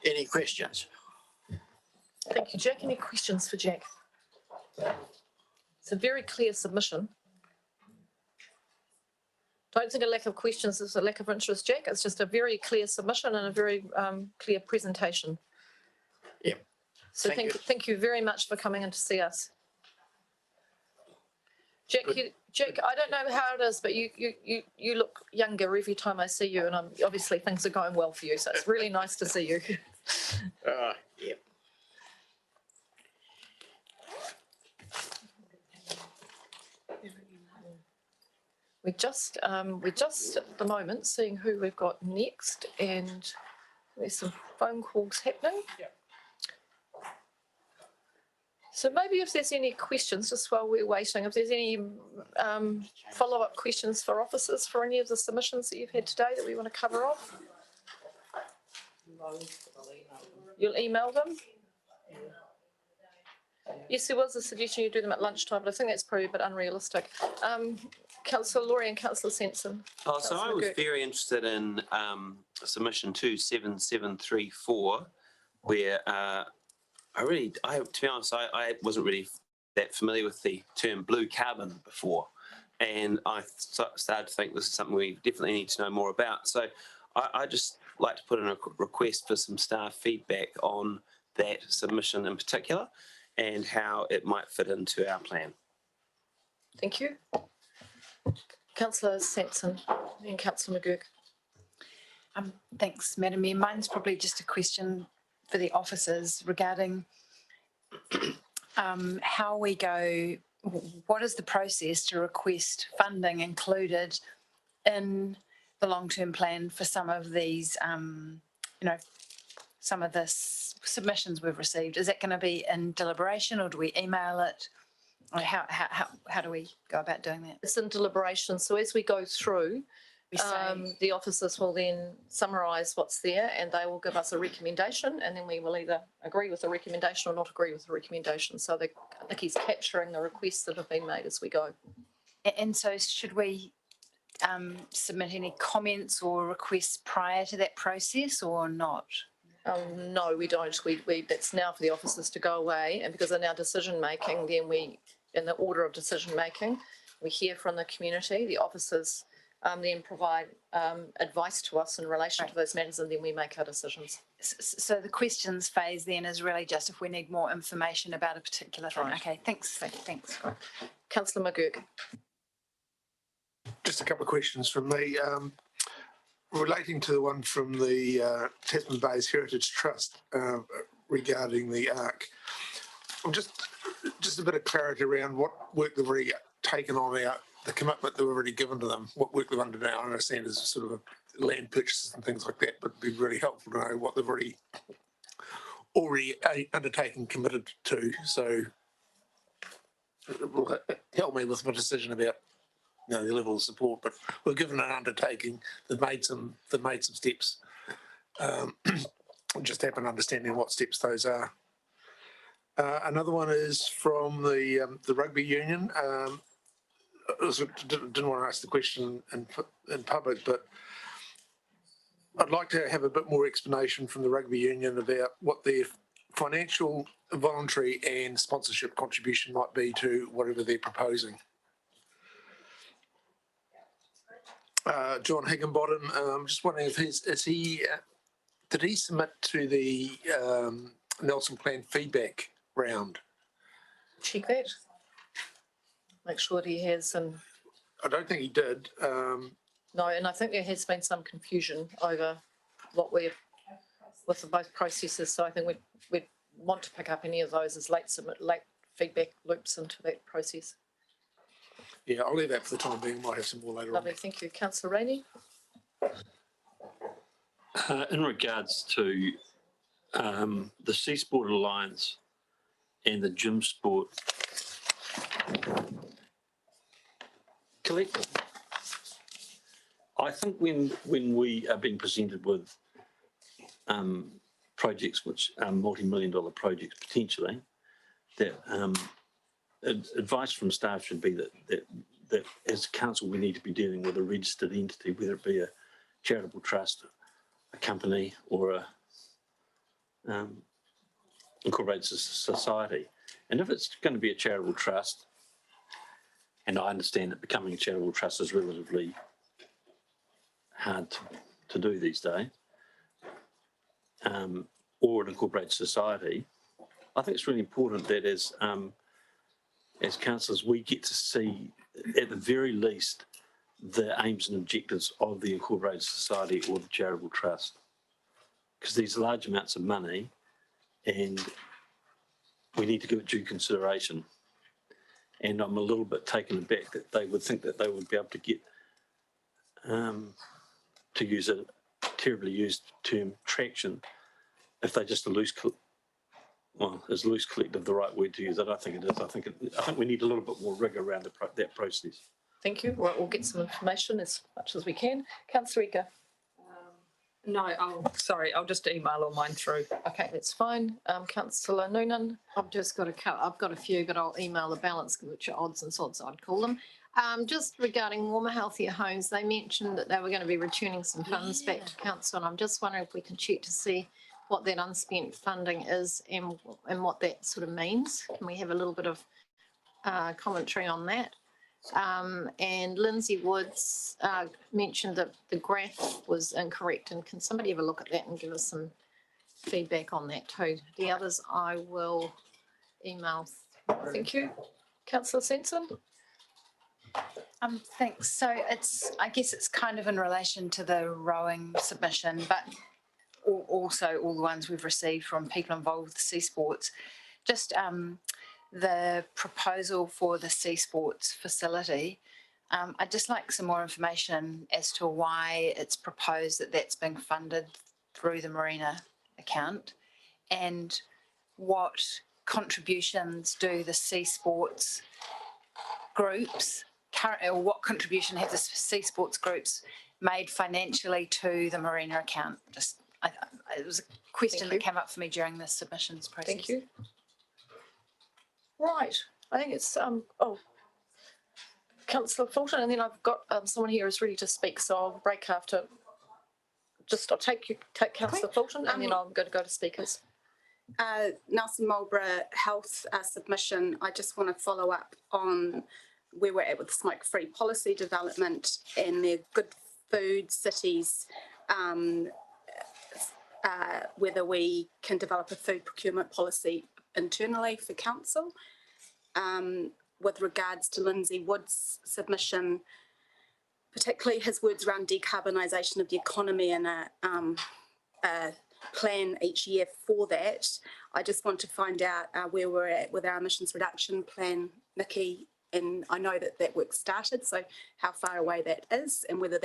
Any questions? Thank you, Jack. Any questions for Jack? It's a very clear submission. Don't think a lack of questions is a lack of interest, Jack. It's just a very clear submission and a very clear presentation. Yeah. So thank you very much for coming in to see us. Jack, Jack, I don't know how it is, but you look younger every time I see you, and obviously things are going well for you. So it's really nice to see you. Yeah. We're just at the moment seeing who we've got next, and there's some phone calls happening. So maybe if there's any questions, just while we're waiting, if there's any follow-up questions for officers for any of the submissions that you've had today that we want to cover off? You'll email them? Yes, there was a suggestion you do them at lunchtime, but I think that's probably a bit unrealistic. Councillor Laurie and Councillor Sensen. Oh, so I Councillor was McGurk. very interested in submission 27734, where to be honest, I wasn't really that familiar with the term blue carbon before. And I started to think this is something we definitely need to know more about. So I just like to put in a request for some staff feedback on that submission in particular and how it might fit into our plan. Thank you. Councillor Sensen and Councillor McGurk. Thanks, Madam Mayor. Mine's probably just a question for the officers regarding how we go, what is the process to request funding included in the long-term plan for some of these, some of the submissions we've received? Is that going to be in deliberation or do we email it? Or how do we go about doing that? It's in deliberation. So as we go through, the officers will then summarise what's there and they will give us a recommendation, and then we will either agree with the recommendation or not agree with the recommendation. So I think he's capturing the requests that have been made as we go. And so should we submit any comments or requests prior to that process or not? No, we don't. That's now for the officers to go away, and because they're now decision making, then we, in the order of decision making, we hear from the community. The officers then provide advice to us in relation to those matters, and then we make our decisions. So the questions phase then is really just if we need more information about a particular thing. Right. Okay, thanks. Thanks. Councillor McGurk. Just a couple of questions from me. Relating to the one from the Tasman Bays Heritage Trust regarding the Ark. Just a bit of clarity around what work they've already taken on the commitment that we've already given to them, what work they've undertaken. I understand is sort of land purchases and things like that, but it'd be really helpful to know what they've already undertaken, committed to. So it will help me with my decision about the level of support. But we're given an undertaking. They've made some steps. Just have an understanding of what steps those are. Another one is from the rugby union. Didn't want to ask the question in public, but I'd like to have a bit more explanation from the rugby union about what their financial, voluntary and sponsorship contribution might be to whatever they're proposing. John Higginbottom, I'm just wondering if did he submit to the Nelson Plan feedback round? Check that. Make sure that he has. And I don't think he did. no, and I think there has been some confusion over what we're with both processes. So I think we'd want to pick up any of those as late feedback loops into that process. Yeah, I'll leave that for the time being. Might have some more later Lovely, thank you. Councillor Rainey. In regards to the Sea Sport Alliance and the gym sport collective, I think when we are being presented with projects which are multi-million-dollar projects potentially, that advice from staff should be that as council we need to be dealing with a registered entity, whether it be a charitable trust, a company, or a incorporated society. And if it's going to be a charitable trust, and I understand that becoming a charitable trust is relatively hard to do these days, or an incorporated society, I think it's really important that as councillors we get to see at the very least the aims and objectives of the incorporated society or the charitable trust, because these large amounts of money and we need to give it due consideration. And I'm a little bit taken aback that they would think that they would be able to get, to use a terribly used term, traction, if they just well, is loose collective the right word to use? I don't think it is. I think we need a little bit more rigour around that process. Thank you. Right, we'll get some information as much as we can. Councillor Ika. No, Sorry, I'll just email all mine through. Okay, that's fine. Councillor Noonan. I've just got I've got a few, but I'll email the balance, which are odds and sods, I'd call them. Just regarding warmer, healthier homes, they mentioned that they were going to be returning some funds back to council, and I'm just wondering if we can check to see what that unspent funding is and what that sort of means. Can we have a little bit of commentary on that? And Lindsay Woods mentioned that the graph was incorrect, and can somebody have a look at that and give us some feedback on that too? The others I will email. Thank you. Councillor Sensen. Thanks. So I guess it's kind of in relation to the rowing submission, but also all the ones we've received from people involved with sea sports. Just the proposal for the sea sports facility. I'd just like some more information as to why it's proposed that that's being funded through the Marina account, and what contributions do the sea sports groups or what contribution have the sea sports groups made financially to the Marina account? It was a question that came up for me during the submissions process. Thank you. Right, I think it's Councillor Fulton, and then I've got someone here who's ready to speak, so I'll break after. I'll take Councillor Fulton, and then I'll go to speakers. Nelson Marlborough Health submission, I just want to follow up on where we're at with the smoke-free policy development and their good food cities, whether we can develop a food procurement policy internally for council. With regards to Lindsay Wood's submission, particularly his words around decarbonisation of the economy and a plan each year for that. I just want to find out where we're at with our emissions reduction plan, Nikki, and I know that work started, so how far away that is, and whether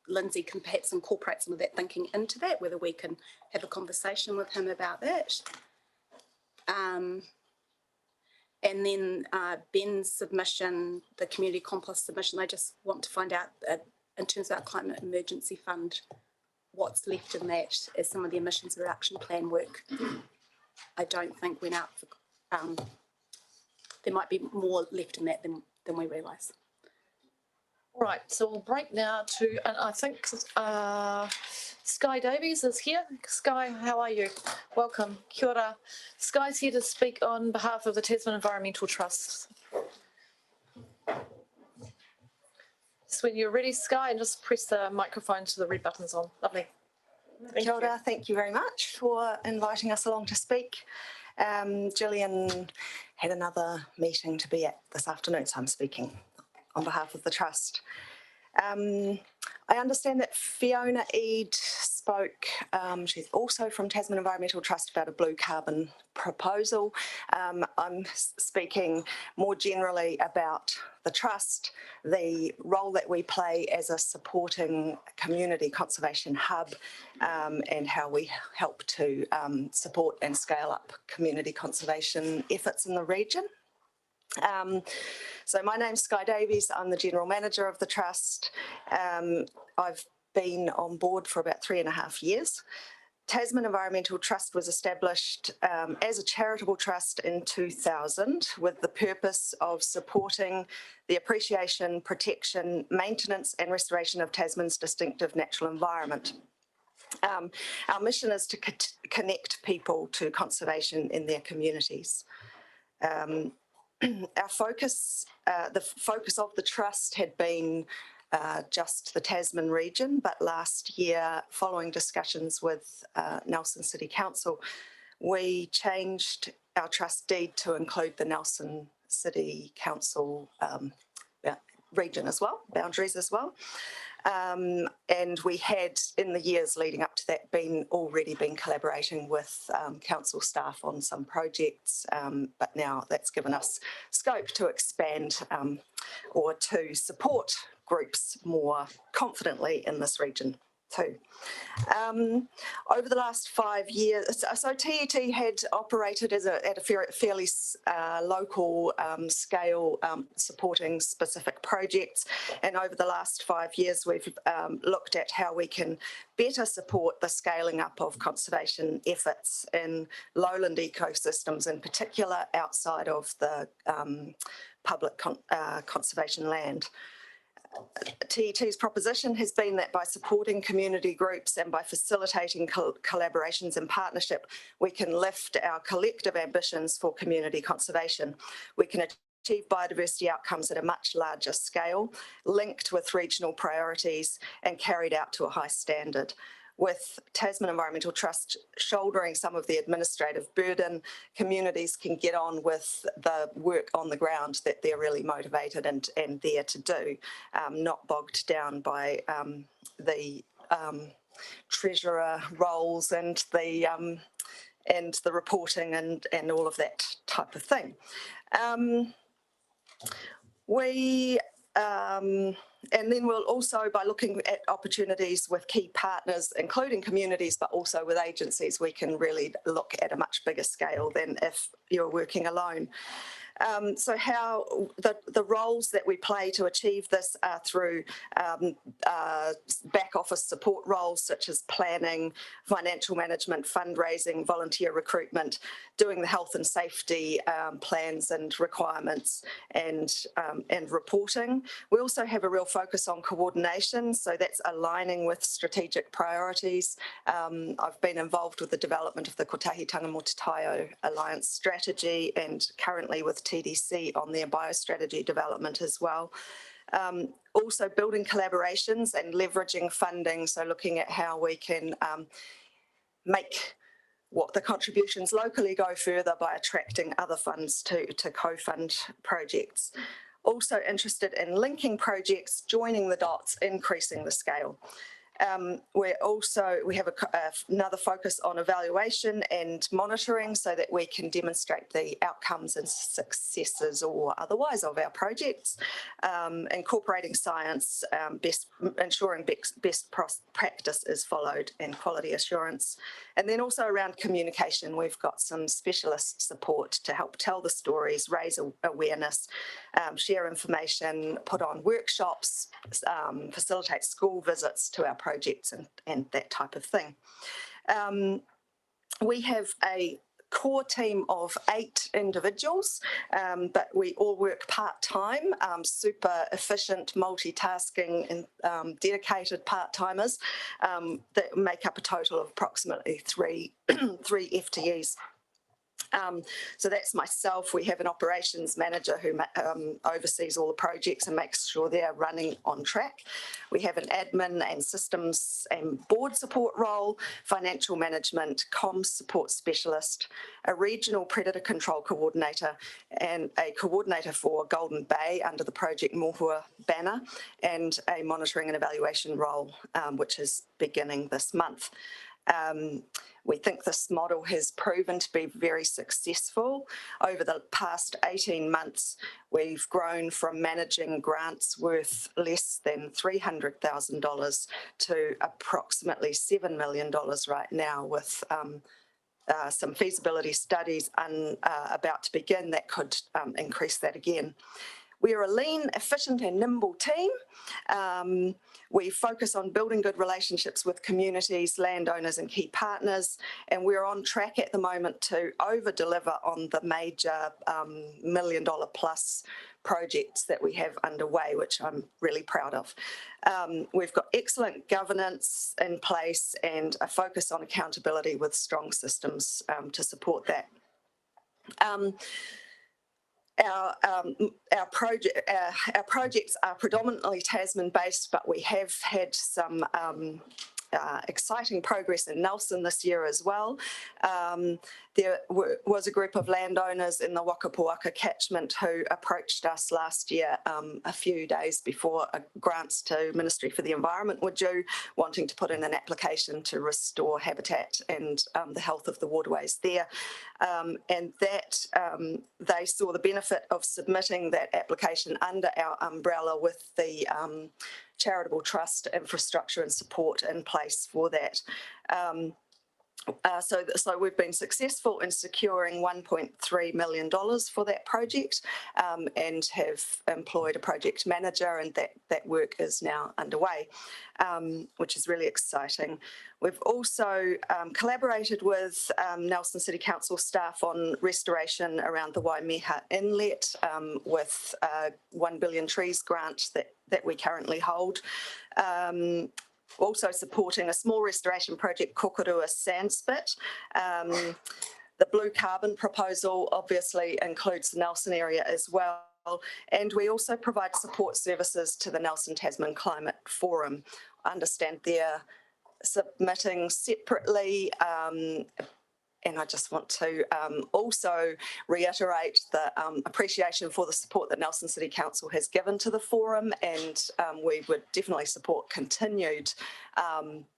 Lindsay can perhaps incorporate some of that thinking into that, whether we can have a conversation with him about that. And then Ben's submission, the community compost submission, I just want to find out in terms of our climate emergency fund, what's left in that as some of the emissions reduction plan work. I don't think went out for, there might be more left in that than we realise. Right, so we'll break now to, and I think Sky Davies is here. Sky, how are you? Welcome. Kia ora. Sky's here to speak on behalf of the Tasman Environmental Trust. So when you're ready, Sky, and just press the microphone to the red buttons on. Lovely. Kia ora, thank you very much for inviting us along to speak. Gillian had another meeting to be at this afternoon, so I'm speaking on behalf of the Trust. I understand that Fiona Eade spoke, she's also from Tasman Environmental Trust, about a blue carbon proposal. I'm speaking more generally about the Trust, the role that we play as a supporting community conservation hub, and how we help to support and scale up community conservation efforts in the region. So my name's Sky Davies, I'm the General Manager of the Trust. I've been on board for about 3.5 years. Tasman Environmental Trust was established as a charitable trust in 2000 with the purpose of supporting the appreciation, protection, maintenance and restoration of Tasman's distinctive natural environment. Our mission is to connect people to conservation in their communities. Our focus, the focus of the Trust had been just the Tasman region, but last year, following discussions with Nelson City Council, we changed our Trust deed to include the Nelson City Council region as well, boundaries as well. And we had, in the years leading up to that, already been collaborating with council staff on some projects, but now that's given us scope to expand or to support groups more confidently in this region. too. Over the last 5 years, so TET had operated at a fairly local scale, supporting specific projects. And over the last 5 years, we've looked at how we can better support the scaling up of conservation efforts in lowland ecosystems, in particular outside of the public conservation land. TET's proposition has been that by supporting community groups and by facilitating collaborations and partnership, we can lift our collective ambitions for community conservation. We can achieve biodiversity outcomes at a much larger scale, linked with regional priorities and carried out to a high standard. With Tasman Environmental Trust shouldering some of the administrative burden, communities can get on with the work on the ground that they're really motivated and there to do, not bogged down by the treasurer roles and the reporting and all of that type of thing. And then we'll also, by looking at opportunities with key partners, including communities, but also with agencies, we can really look at a much bigger scale than if you're working alone. So how the roles that we play to achieve this are through back office support roles such as planning, financial management, fundraising, volunteer recruitment, doing the health and safety plans and requirements, and reporting. We also have a real focus on coordination, so that's aligning with strategic priorities. I've been involved with the development of the Kotahi Tangamota Taio Alliance strategy, and currently with TDC on their biostrategy development as well. Also building collaborations and leveraging funding, so looking at how we can make what the contributions locally go further by attracting other funds to co-fund projects. Also interested in linking projects, joining the dots, increasing the scale. We have another focus on evaluation and monitoring so that we can demonstrate the outcomes and successes or otherwise of our projects, incorporating science, ensuring best practice is followed, and quality assurance. And then also around communication, we've got some specialist support to help tell the stories, raise awareness, share information, put on workshops, facilitate school visits to our projects and that type of thing. We have a core team of 8 individuals, but we all work part-time, super efficient, multitasking and dedicated part-timers that make up a total of approximately three FTEs. So that's myself. We have an operations manager who oversees all the projects and makes sure they're running on track. We have an admin and systems and board support role, financial management, comms support specialist, a regional predator control coordinator, and a coordinator for Golden Bay under the Project Mohua banner, and a monitoring and evaluation role, which is beginning this month. We think this model has proven to be very successful. Over the past 18 months, we've grown from managing grants worth less than $300,000 to approximately $7 million right now, with some feasibility studies about to begin that could increase that again. We are a lean, efficient and nimble team. We focus on building good relationships with communities, landowners and key partners, and we're on track at the moment to over-deliver on the major $1 million plus projects that we have underway, which I'm really proud of. We've got excellent governance in place and a focus on accountability with strong systems to support that. Our projects are predominantly Tasman-based, but we have had some exciting progress in Nelson this year as well. There was a group of landowners in the Waka Puaka catchment who approached us last year, a few days before grants to Ministry for the Environment were due, wanting to put in an application to restore habitat and the health of the waterways there. And that they saw the benefit of submitting that application under our umbrella with the charitable trust infrastructure and support in place for that. So we've been successful in securing $1.3 million for that project and have employed a project manager, and that work is now underway, which is really exciting. We've also collaborated with Nelson City Council staff on restoration around the Waimeha Inlet with a 1 Billion Trees grant that we currently hold. Also supporting a small restoration project, Kokorua Sandspit. The blue carbon proposal obviously includes the Nelson area as well. And we also provide support services to the Nelson Tasman Climate Forum. I understand they're submitting separately, and I just want to also reiterate the appreciation for the support that Nelson City Council has given to the forum, and we would definitely support continued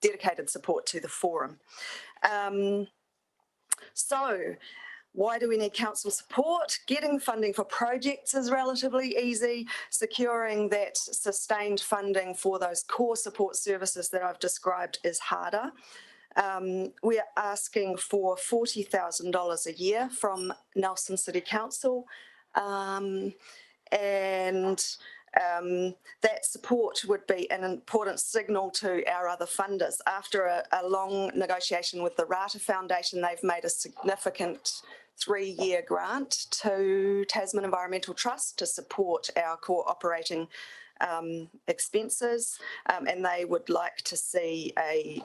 dedicated support to the forum. So why do we need council support? Getting funding for projects is relatively easy. Securing that sustained funding for those core support services that I've described is harder. We are asking for $40,000 a year from Nelson City Council, and that support would be an important signal to our other funders. After a long negotiation with the Rata Foundation, they've made a significant 3-year grant to Tasman Environmental Trust to support our core operating expenses, and they would like to see a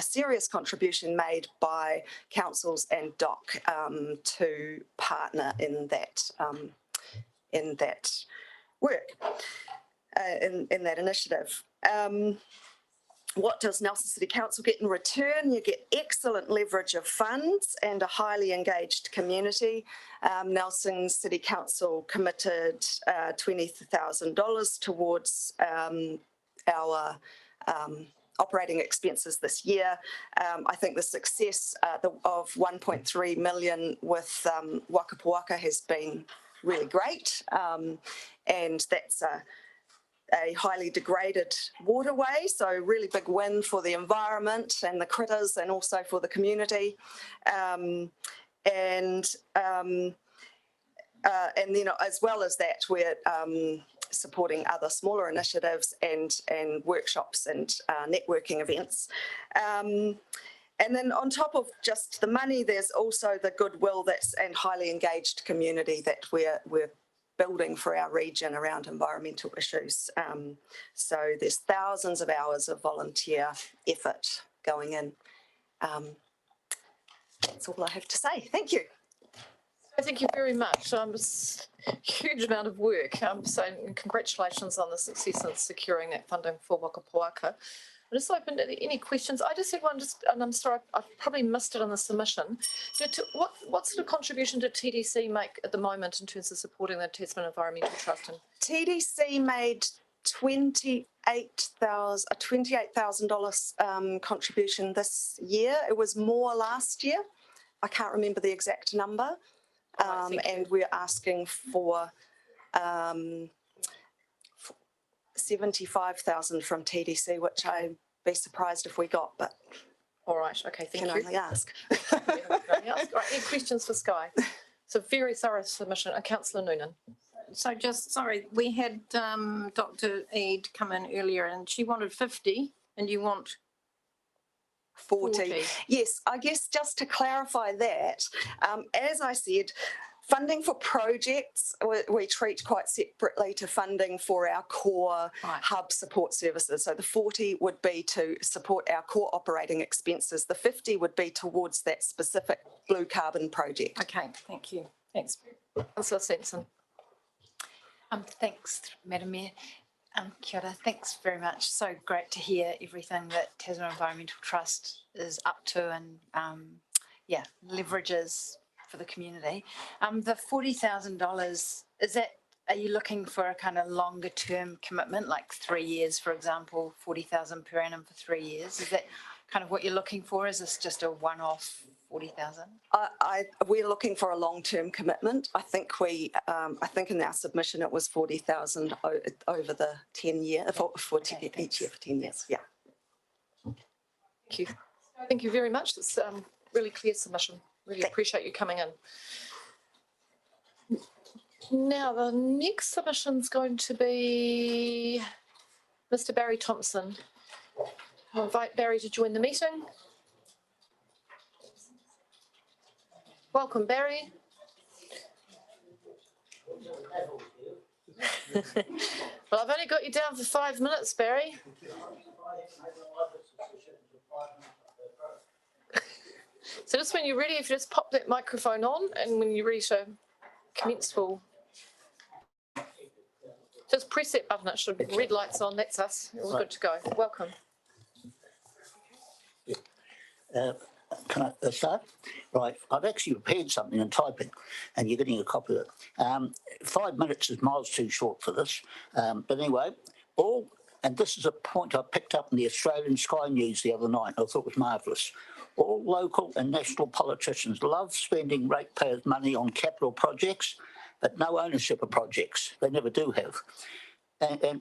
serious contribution made by councils and DOC to partner in that work, in that initiative. What does Nelson City Council get in return? You get excellent leverage of funds and a highly engaged community. Nelson City Council committed $20,000 towards our operating expenses this year. I think the success of 1.3 million with Waka Puaka has been really great, and that's a highly degraded waterway, so really big win for the environment and the critters, and also for the community. And then as well as that, we're supporting other smaller initiatives and workshops and networking events. And then on top of just the money, there's also the goodwill and highly engaged community that we're building for our region around environmental issues. So there's thousands of hours of volunteer effort going in. That's all I have to say. Thank you. Thank you very much. It's a huge amount of work. So congratulations on the success in securing that funding for Waka Puaka. I just opened any questions. I just had one, and I'm sorry, I probably missed it on the submission. What sort of contribution did TDC make at the moment in terms of supporting the Tasman Environmental Trust? TDC made $28,000 contribution this year. It was more last year. I can't remember the exact number. And we're asking for 75,000 from TDC, which I'd be surprised if we got, but all right, okay, thank you. Can only ask. Right, any questions for Sky? It's a very thorough submission. Councillor Noonan. So just, sorry, we had Dr. Eade come in earlier and she wanted 50 and you want 40. Yes, I guess just to clarify that, as I said, funding for projects, we treat quite separately to funding for our core hub support services. So the 40 would be to support our core operating expenses. The 50 would be towards that specific blue carbon project. Okay, thank you. Thanks. Councillor Simpson. Thanks, Madam Mayor. Kia ora, thanks very much. So great to hear everything that Tasman Environmental Trust is up to and leverages for the community. The $40,000, are you looking for a kind of longer term commitment, like 3 years, for example, 40,000 per annum for 3 years? Is that kind of what you're looking for? Is this just a one-off 40,000? We're looking for a long-term commitment. I think in our submission it was 40,000 over the 10 year, each year for 10 years, yeah. Thank you. Thank you very much. It's really clear submission. Really appreciate you coming in. Now, the next submission is going to be Mr. Barry Thompson. I'll invite Barry to join the meeting. Welcome, Barry. Well, I've only got you down for 5 minutes, Barry. So just when you're ready, if you just pop that microphone on, and when you're ready to commence, we'll just press that button. It should red lights on. That's us. We're all good to go. Welcome. Can I start? Right, I've actually prepared something in typing, and you're getting a copy of it. 5 minutes is miles too short for this. But anyway, and this is a point I picked up in the Australian Sky News the other night. I thought it was marvellous. All local and national politicians love spending ratepayers' money on capital projects, but no ownership of projects. They never do have.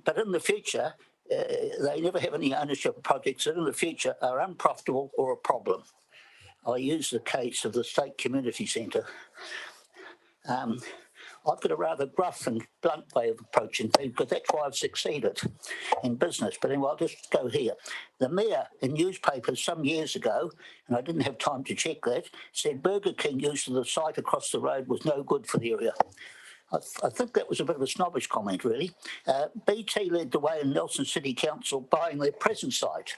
But in the future, they never have any ownership of projects that in the future are unprofitable or a problem. I use the case of the State Community Centre. I've got a rather gruff and blunt way of approaching things because that's why I've succeeded in business. But anyway, I'll just go here. The mayor in newspapers some years ago, and I didn't have time to check that, said Burger King use of the site across the road was no good for the area. I think that was a bit of a snobbish comment, really. BT led the way in Nelson City Council buying their present site.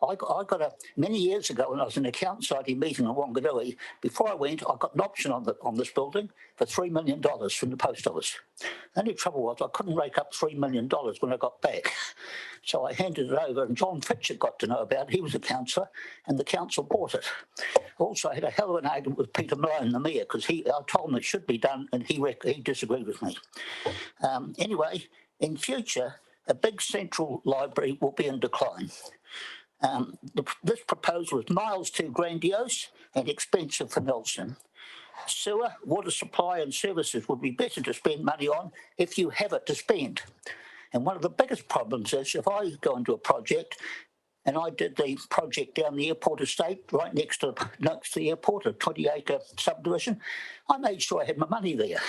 I got many years ago when I was in a council society meeting in Wanganui, before I went, I got an option on this building for $3 million from the post office. The only trouble was I couldn't rake up $3 million when I got back. So I handed it over, and John Fitchett got to know about it. He was a councillor, and the council bought it. Also, I had a hell of an argument with Peter Malone, the mayor, because I told him it should be done, and he disagreed with me. Anyway, in future, a big central library will be in decline. This proposal is miles too grandiose and expensive for Nelson. Sewer, water supply and services would be better to spend money on if you have it to spend. And one of the biggest problems is if I go into a project, and I did the project down the airport estate right next to the airport, a 20-acre subdivision, I made sure I had my money there.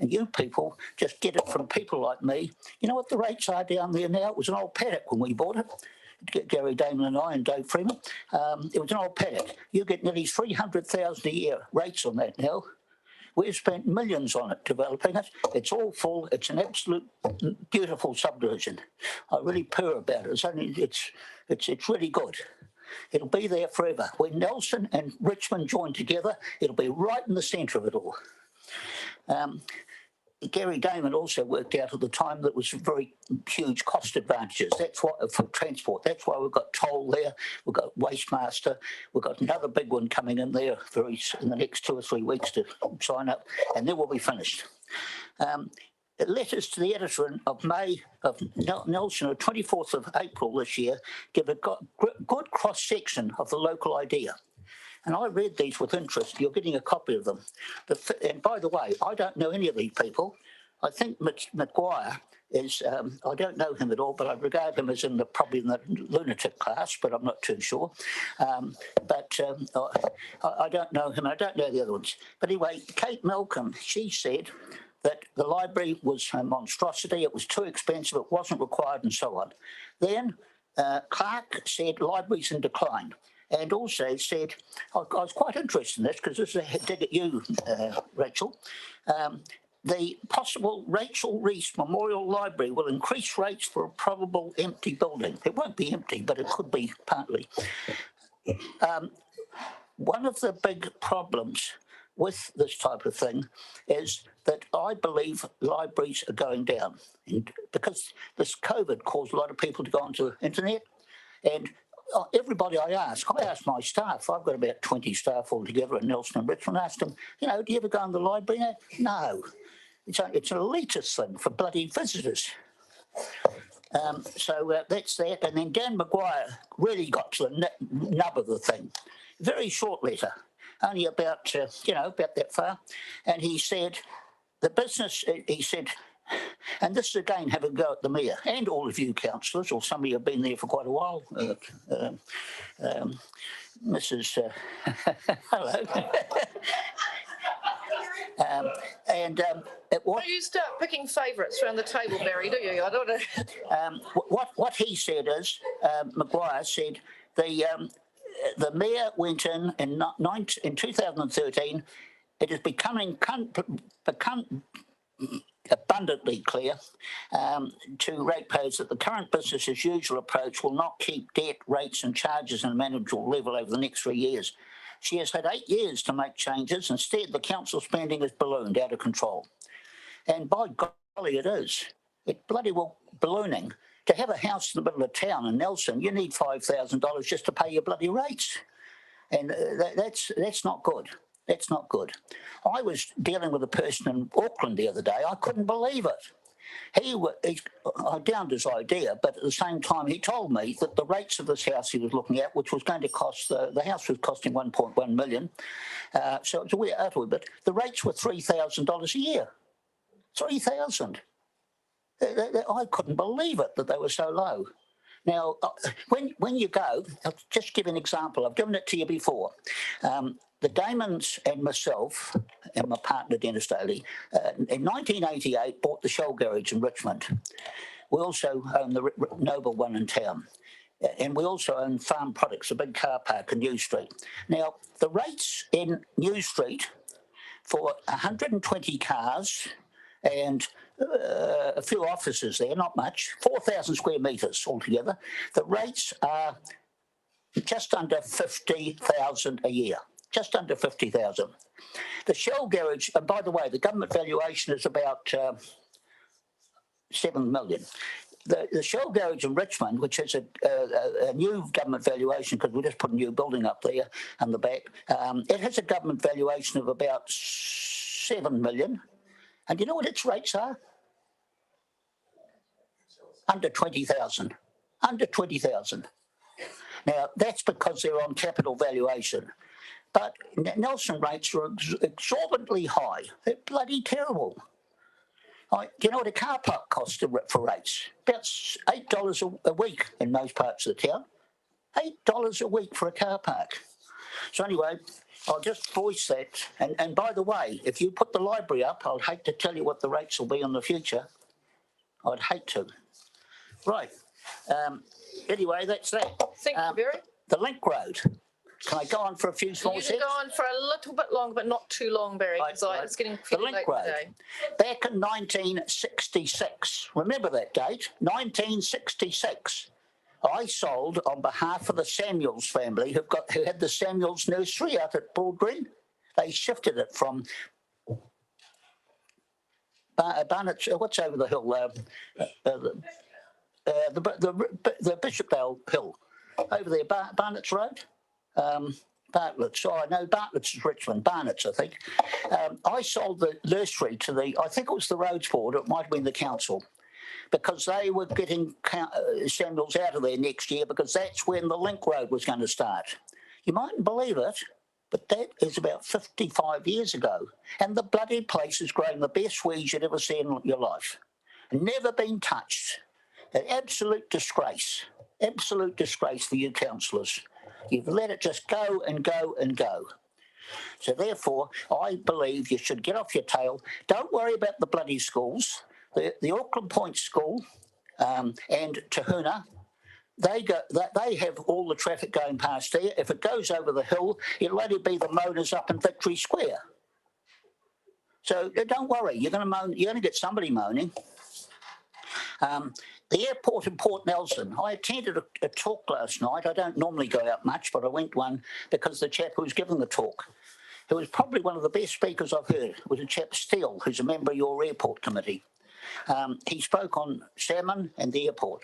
And you people just get it from people like me. You know what the rates are down there now? It was an old paddock when we bought it. Gary Damon and I and Dave Freeman. It was an old paddock. You get nearly 300,000 a year rates on that now. We've spent millions on it, developing it. It's all full. It's an absolute beautiful subdivision. I really purr about it. It's really good. It'll be there forever. When Nelson and Richmond join together, it'll be right in the centre of it all. Gary Damon also worked out at the time that was very huge cost advantages. That's what for transport. That's why we've got toll there. We've got Wastemaster. We've got another big one coming in there in the next 2 or 3 weeks to sign up, and then we'll be finished. Letters to the editor of May of Nelson, the 24th of April this year, give a good cross-section of the local idea. And I read these with interest. You're getting a copy of them. And by the way, I don't know any of these people. I think Maguire is, I don't know him at all, but I regard him as probably in the lunatic class, but I'm not too sure. I don't know him. I don't know the other ones. But anyway, Kate Malcolm, she said that the library was a monstrosity. It was too expensive. It wasn't required and so on. Then Clark said libraries in decline. And also said, I was quite interested in this because this is a dig at you, Rachel. The possible Rachel Reese Memorial Library will increase rates for a probable empty building. It won't be empty, but it could be partly. One of the big problems with this type of thing is that I believe libraries are going down. And because this COVID caused a lot of people to go onto the internet, and everybody I ask my staff, I've got about 20 staff altogether at Nelson and Richmond, asked them, do you ever go in the library now? No. It's an elitist thing for bloody visitors. So that's that. And then Dan Maguire really got to the nub of the thing. very short letter, only about, about that far. And he said, the business, he said, and this is again having a go at the mayor and all of you councillors, or some of you have been there for quite a while, Mrs. hello. Don't you start picking favourites around the table, Barry, do you? I don't know. What he said is, Maguire said, the mayor went in 2013. It is become abundantly clear to ratepayers that the current business as usual approach will not keep debt, rates and charges at a manageable level over the next 3 years. She has had 8 years to make changes. Instead, the council spending is ballooned out of control. And by golly, it is. It's bloody well ballooning. To have a house in the middle of town in Nelson, you need $5,000 just to pay your bloody rates. And that's not good. That's not good. I was dealing with a person in Auckland the other day. I couldn't believe it. I downed his idea, but at the same time, he told me that the rates of this house he was looking at, which was going to cost, the house was costing 1.1 million. So it's a wee out but the rates were $3,000 a year. 3,000. I couldn't believe it that they were so low. Now, when you go, I'll just give an example. I've given it to you before. The Damons and myself and my partner Dennis Daly in 1988 bought the Shell Garage in Richmond. We also own the Noble one in town. And we also own Farm Products, a big car park in New Street. Now, the rates in New Street for 120 cars and a few offices there, not much, 4,000 square metres altogether. The rates are just under 50,000 a year, just under 50,000. The Shell Garage, and by the way, the government valuation is about 7 million. The Shell Garage in Richmond, which is a new government valuation because we just put a new building up there on the back, it has a government valuation of about 7 million. And you know what its rates are? Under 20,000. Under 20,000. Now, that's because they're on capital valuation. But Nelson rates are exorbitantly high. They're bloody terrible. Do you know what a car park costs for rates? About $8 a week in most parts of the town. $8 a week for a car park. So anyway, I'll just voice that. And by the way, if you put the library up, I'd hate to tell you what the rates will be in the future. I'd hate to. Right. Anyway, that's that. Thank you, Barry. The Link Road. Can I go on for a few small You seconds? can go on for a little bit longer, but not too long, Barry, because it's getting The pretty Link late Road. today. Back in 1966, remember that date? 1966. I sold on behalf of the Samuels family who had the Samuels nursery out at Broad Green. They shifted it from Barnett's, what's over the hill? The Bishopdale Hill, over there, Barnett's Road. Bartlett's, oh, no, Bartlett's is Richmond, Barnett's, I think. I sold the nursery to I think it was the Roads Board, it might have been the council, because they were getting Samuels out of there next year because that's when the Link Road was going to start. You mightn't believe it, but that is about 55 years ago. And the bloody place is growing the best weeds you'd ever see in your life. Never been touched. An absolute disgrace for you councillors. You've let it just go and go and go. So therefore, I believe you should get off your tail. Don't worry about the bloody schools. The Auckland Point School and Tahuna, they have all the traffic going past there. If it goes over the hill, it'll only be the moaners up in Victory Square. So don't worry, you're going to get somebody moaning. The airport in Port Nelson. I attended a talk last night. I don't normally go out much, but I went one because the chap who was giving the talk, who was probably one of the best speakers I've heard, was a chap Steele, who's a member of your airport committee. He spoke on salmon and the airport.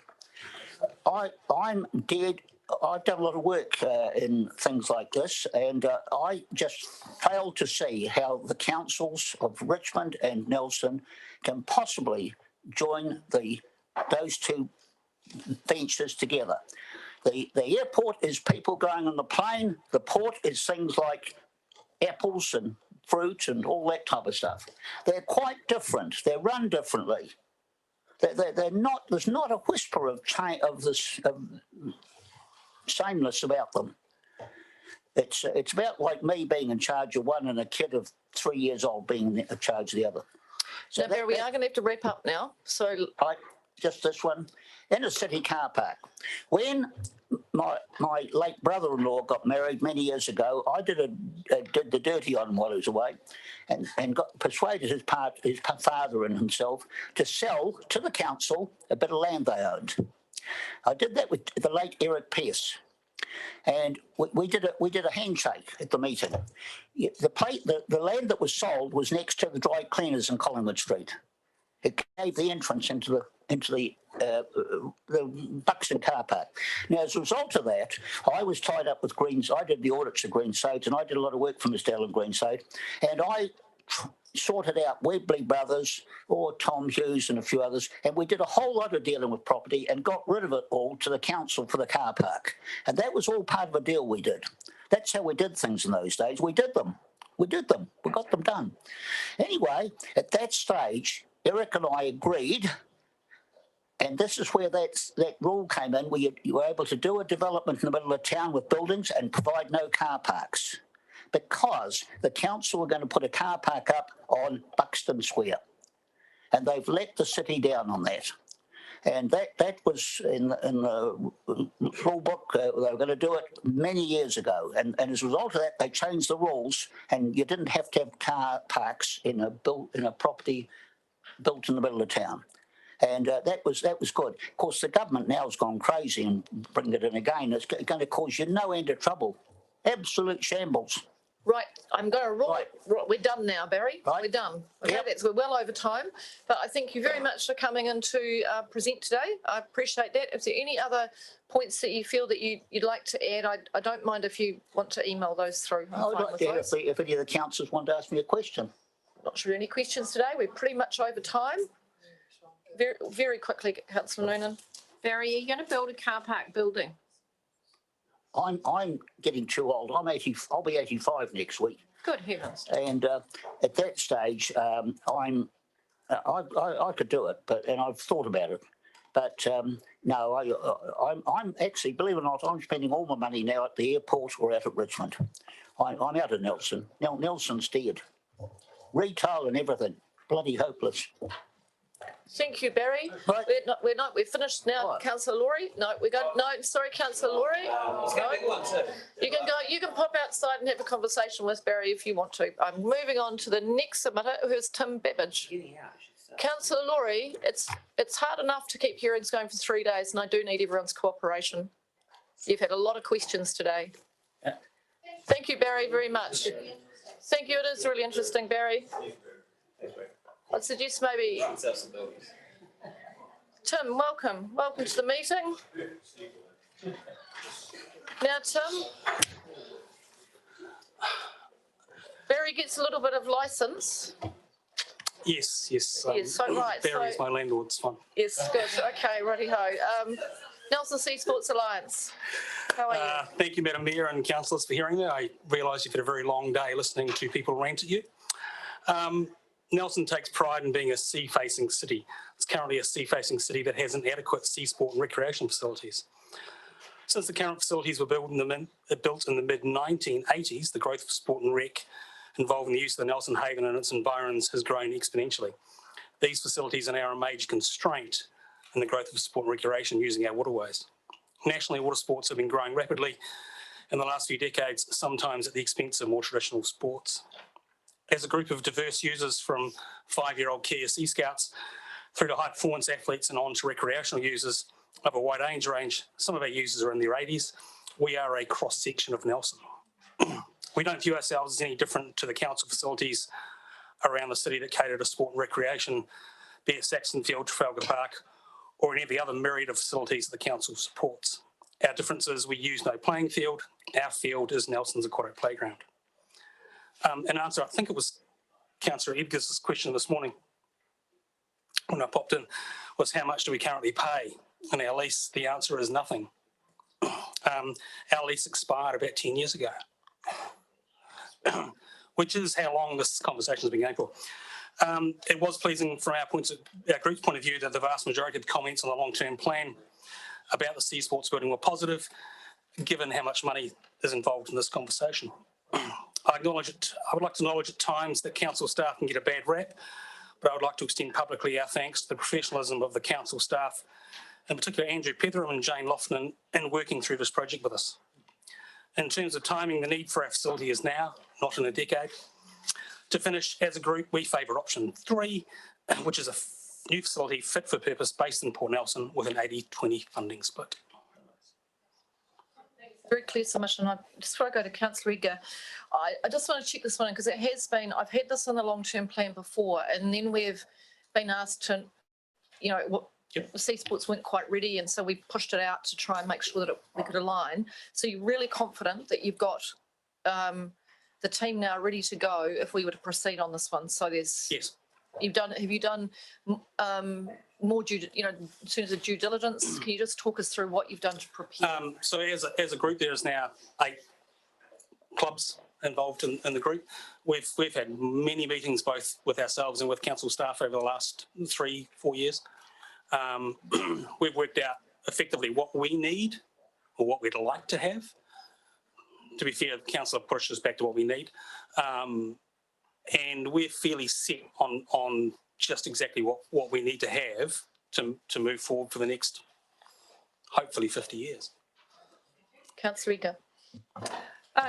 I'm dead. I've done a lot of work in things like this, and I just fail to see how the councils of Richmond and Nelson can possibly join those two ventures together. The airport is people going on the plane. The port is things like apples and fruit and all that type of stuff. They're quite different. They're run differently. They're not. There's not a whisper of this sameness about them. It's about like me being in charge of one and a kid of 3 years old being in charge of the other. So Now, Barry, we are going to have to wrap up now. So, just this one, in a city car park. When my late brother-in-law got married many years ago, I did the dirty on him while he was away, and persuaded his father and himself to sell to the council a bit of land they owned. I did that with the late Eric Pearce. And we did a handshake at the meeting. The land that was sold was next to the dry cleaners in Collingwood Street. It gave the entrance into the Buxton car park. Now, as a result of that, I was tied up with Greens. I did the audits of Greenside, and I did a lot of work for Mr. Alan Greenside, and I sorted out Webley Brothers or Tom Hughes and a few others, and we did a whole lot of dealing with property and got rid of it all to the council for the car park. And that was all part of a deal we did. That's how we did things in those days. We did them. We got them done. Anyway, at that stage, Eric and I agreed, and this is where that rule came in, where you were able to do a development in the middle of town with buildings and provide no car parks, because the council were going to put a car park up on Buxton Square. And they've let the city down on that. And that was in the rule book. They were going to do it many years ago. And as a result of that, they changed the rules, and you didn't have to have car parks in a property built in the middle of town. And that was good. Of course, the government now has gone crazy and bring it in again. It's going to cause you no end of trouble. Absolute shambles. right, I'm going to roll it. We're done now, Barry. We're done. Okay, we're well over time. But I thank you very much for coming in to present today. I appreciate that. If there are any other points that you feel that you'd like to add, I don't mind if you want to email those through. I would like to hear if any of the councillors want to ask me a question. Not sure any questions today. We're pretty much over time. Very, very quickly, Councillor Noonan. Barry, are you going to build a car park building? I'm getting too old. I'll be 85 next week. Good heavens. And at that stage, I could do it, and I've thought about it. But no, I'm actually, believe it or not, I'm spending all my money now at the airport or out at Richmond. I'm out of Nelson. Nelson's dead. Retail and everything. Bloody hopeless. Thank you, Barry. Right. We're finished now, right. Councillor Laurie. No, we got no. Sorry, Councillor Laurie. No. You can go. You can pop outside and have a conversation with Barry if you want to. I'm moving on to the next submitter, who is Tim Babbage. Councillor Laurie, it's hard enough to keep hearings going for 3 days, and I do need everyone's cooperation. You've had a lot of questions today. Yeah. Thank you, Barry, very much. Thank you. It is really interesting, Barry. I'd suggest maybe, Tim, welcome. Welcome to the meeting. Now, Tim, Barry gets a little bit of licence. Yes. Yes, right. Barry's my landlord, it's fine. Yes, good. Okay, righty-ho. Nelson Sea Sports Alliance, how are you? Thank you, Madam Mayor and councillors, for hearing that. I realise you've had a very long day listening to people rant at you. Nelson takes pride in being a sea-facing city. It's currently a sea-facing city that has inadequate sea sport and recreation facilities. Since the current facilities were built in the mid-1980s, the growth of sport and rec involving the use of the Nelson Haven and its environs has grown exponentially. These facilities are now a major constraint in the growth of sport and recreation using our waterways. Nationally, water sports have been growing rapidly in the last few decades, sometimes at the expense of more traditional sports. As a group of diverse users, from 5-year-old Kia Sea Scouts through to high-performance athletes and on to recreational users of a wide age range, some of our users are in their 80s, we are a cross-section of Nelson. We don't view ourselves as any different to the council facilities around the city that cater to sport and recreation, be it Saxon Field, Trafalgar Park, or any of the other myriad of facilities that the council supports. Our difference is we use no playing field. Our field is Nelson's aquatic playground. An answer, I think it was Councillor Edgar's question this morning when I popped in, was how much do we currently pay in our lease? The answer is nothing. Our lease expired about 10 years ago, which is how long this conversation has been going for. It was pleasing from our group's point of view that the vast majority of the comments on the long-term plan about the Sea Sports building were positive, given how much money is involved in this conversation. I would like to acknowledge at times that council staff can get a bad rap, but I would like to extend publicly our thanks to the professionalism of the council staff, in particular Andrew Petheram and Jane Lofton, in working through this project with us. In terms of timing, the need for our facility is now, not in a decade. To finish, as a group, we favour option 3, which is a new facility fit for purpose based in Port Nelson with an 80-20 funding split. Very clear submission. Just before I go to Councillor Riga, I just want to check this one because it has been, I've had this on the long-term plan before, and then we've been asked to, you know, the Sea Sports weren't quite ready, and so we pushed it out to try and make sure that we could align. So you're really confident that you've got the team now ready to go if we were to proceed on this one? So there's... Yes. Have you done more in terms of due diligence? Can you just talk us through what you've done to prepare? So as a group, there is now 8 clubs involved in the group. We've had many meetings both with ourselves and with council staff over the last 3-4 years. We've worked out effectively what we need or what we'd like to have. To be fair, the council pushed us back to what we need. And we're fairly set on just exactly what we need to have to move forward for the next, hopefully, 50 years. Councillor Riga.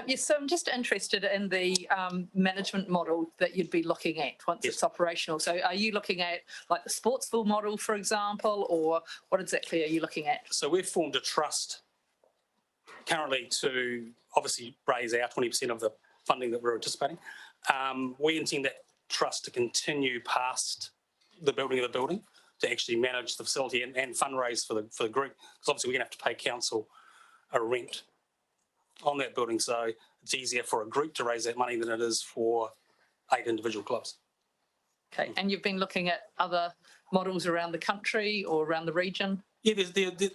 Yes, so I'm just interested in the management model that you'd be looking at once it's operational. So are you looking at like the Sportsville model, for example, or what exactly are you looking at? So we've formed a trust currently to obviously raise our 20% of the funding that we're anticipating. We intend that trust to continue past the building of the building to actually manage the facility and fundraise for the group, because obviously we're going to have to pay council a rent on that building, so it's easier for a group to raise that money than it is for 8 individual clubs. Okay, and you've been looking at other models around the country or around the region? Yeah,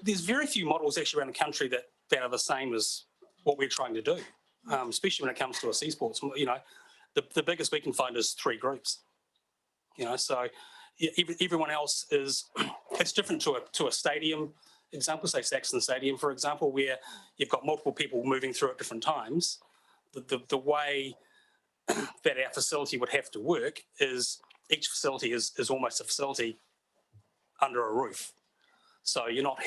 there's very few models actually around the country that are the same as what we're trying to do, especially when it comes to a Sea Sports. You know, the biggest we can find is 3 groups. You know, so everyone else is, it's different to a stadium example, say Saxon Stadium, for example, where you've got multiple people moving through at different times. The way that our facility would have to work is each facility is almost a facility under a roof. So you're not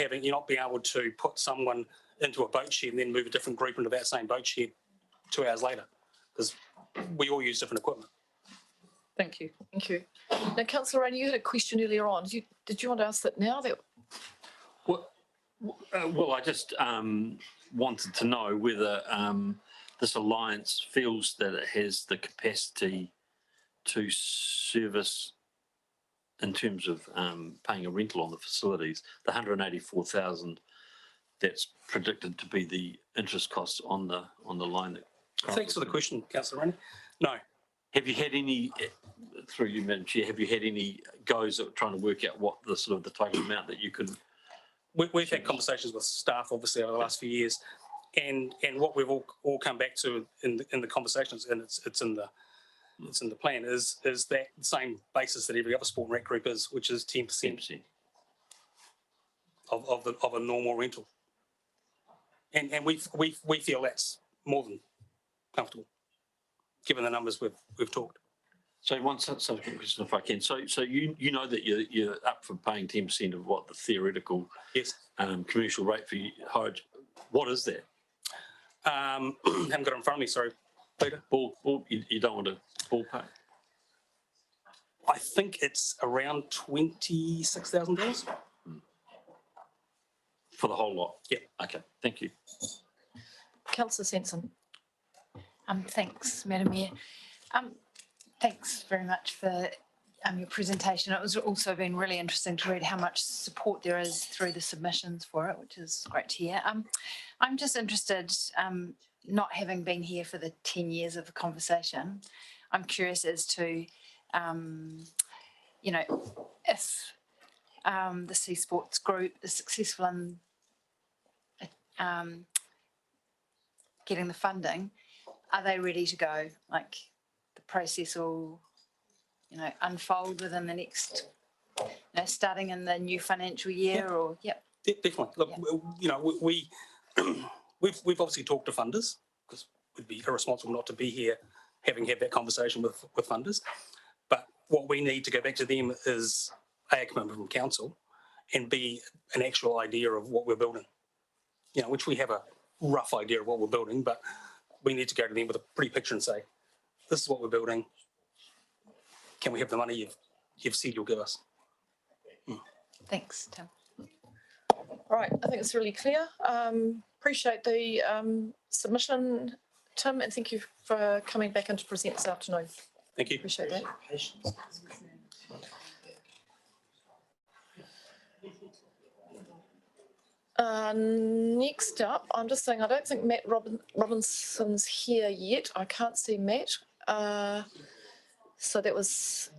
being able to put someone into a boat shed and then move a different group into that same boat shed 2 hours later, because we all use different equipment. Thank you. Thank you. Now, Councillor Rainey, you had a question earlier on. Did you want to ask that now? Well, I just wanted to know whether this alliance feels that it has the capacity to service, in terms of paying a rental on the facilities, the 184,000 that's predicted to be the interest costs on the line. Thanks for the question, Councillor Rainey. No. Have you had any, through you, Madam Chair, have you had any goes at trying to work out what the sort of the total amount that you could? We've had conversations with staff, obviously, over the last few years, and what we've all come back to in the conversations, and it's in the plan, is that same basis that every other sport and rec group is, which is 10% of a normal rental, and we feel that's more than comfortable, given the numbers we've talked. So one subsequent question, if I can. So you know that you're up for paying 10% of what the theoretical commercial rate for hire. What is that? Haven't got it in front of me. Sorry, Peter. You don't want to ballpark? I think it's around $26,000 for the whole lot. Yeah. Okay. Thank you. Councillor Sensen. Thanks, Madam Mayor. Thanks very much for your presentation. It was also been really interesting to read how much support there is through the submissions for it, which is great to hear. I'm just interested, not having been here for the 10 years of the conversation, I'm curious as to, you know, if the Sea Sports Group is successful in getting the funding, are they ready to go? Like the process will, unfold within the next, starting in the new financial year or, yep. Definitely. Look, we we've obviously talked to funders because we'd be irresponsible not to be here having had that conversation with funders. But what we need to go back to them is A, commitment from council, and B, an actual idea of what we're building. Which we have a rough idea of what we're building, but we need to go to them with a pretty picture and say, this is what we're building. Can we have the money you've said you'll give us? Thanks, Tim. All right, I think it's really clear. Appreciate the submission, Tim, and thank you for coming back in to present this afternoon. Thank you. Appreciate that. Next up, I'm just saying, I don't think Matt Robinson's here yet. I can't see Matt. So that was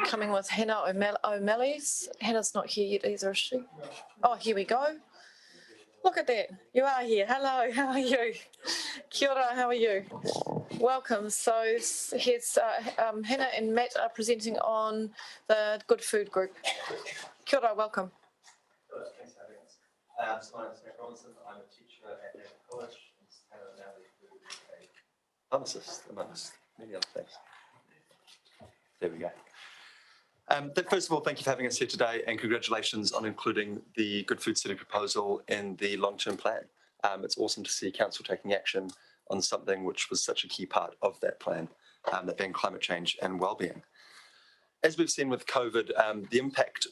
coming with Hannah O'Malley's. Hannah's not here yet either, is she? Oh, here we go. Look at that. You are here. Hello, how are you? Kia ora, how are you? Welcome. So here's Hannah and Matt are presenting on the Good Food Group. Kia ora, welcome. Thanks for having us. So my name is Matt Robinson. I'm a teacher at Naval College. Hannah O'Malley, who is a pharmacist, amongst many other things. There we go. First of all, thank you for having us here today, and congratulations on including the Good Food City proposal in the long-term plan. It's awesome to see council taking action on something which was such a key part of that plan, that being climate change and well-being. As we've seen with COVID, the impact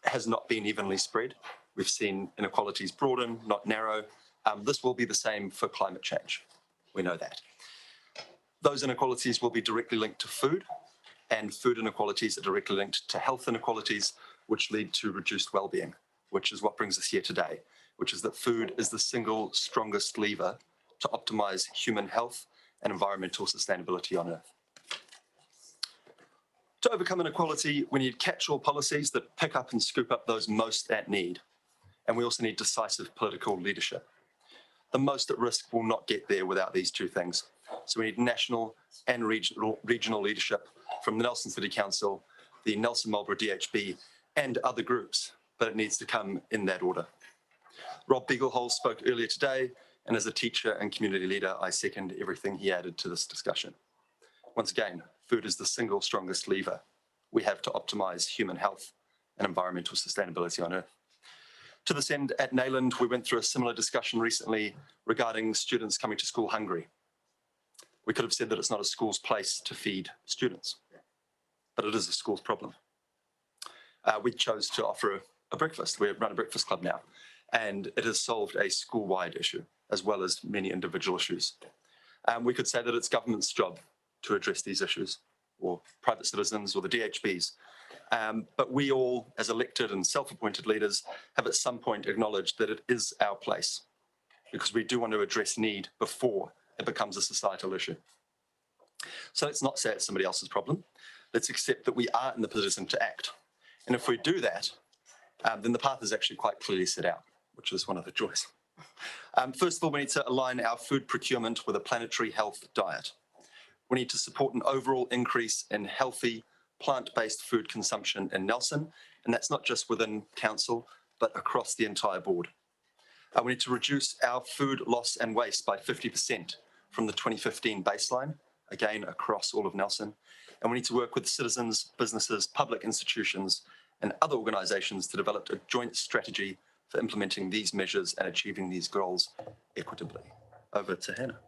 has not been evenly spread. We've seen inequalities broaden, not narrow. This will be the same for climate change. We know that. Those inequalities will be directly linked to food, and food inequalities are directly linked to health inequalities, which lead to reduced well-being, which is what brings us here today, which is that food is the single strongest lever to optimize human health and environmental sustainability on Earth. To overcome inequality, we need catch-all policies that pick up and scoop up those most at need. And we also need decisive political leadership. The most at risk will not get there without these two things. So we need national and regional leadership from the Nelson City Council, the Nelson Marlborough DHB, and other groups, but it needs to come in that order. Rob Beaglehole spoke earlier today, and as a teacher and community leader, I second everything he added to this discussion. Once again, food is the single strongest lever we have to optimize human health and environmental sustainability on Earth. To this end, at Nayland, we went through a similar discussion recently regarding students coming to school hungry. We could have said that it's not a school's place to feed students, but it is a school's problem. We chose to offer a breakfast. We run a breakfast club now, and it has solved a school-wide issue, as well as many individual issues. We could say that it's government's job to address these issues, or private citizens, or the DHBs. But we all, as elected and self-appointed leaders, have at some point acknowledged that it is our place, because we do want to address need before it becomes a societal issue. So let's not say it's somebody else's problem. Let's accept that we are in the position to act. And if we do that, then the path is actually quite clearly set out, which is one of the joys. First of all, we need to align our food procurement with a planetary health diet. We need to support an overall increase in healthy, plant-based food consumption in Nelson, and that's not just within council, but across the entire board. We need to reduce our food loss and waste by 50% from the 2015 baseline, again, across all of Nelson. And we need to work with citizens, businesses, public institutions, and other organisations to develop a joint strategy for implementing these measures and achieving these goals equitably. Over to Hannah.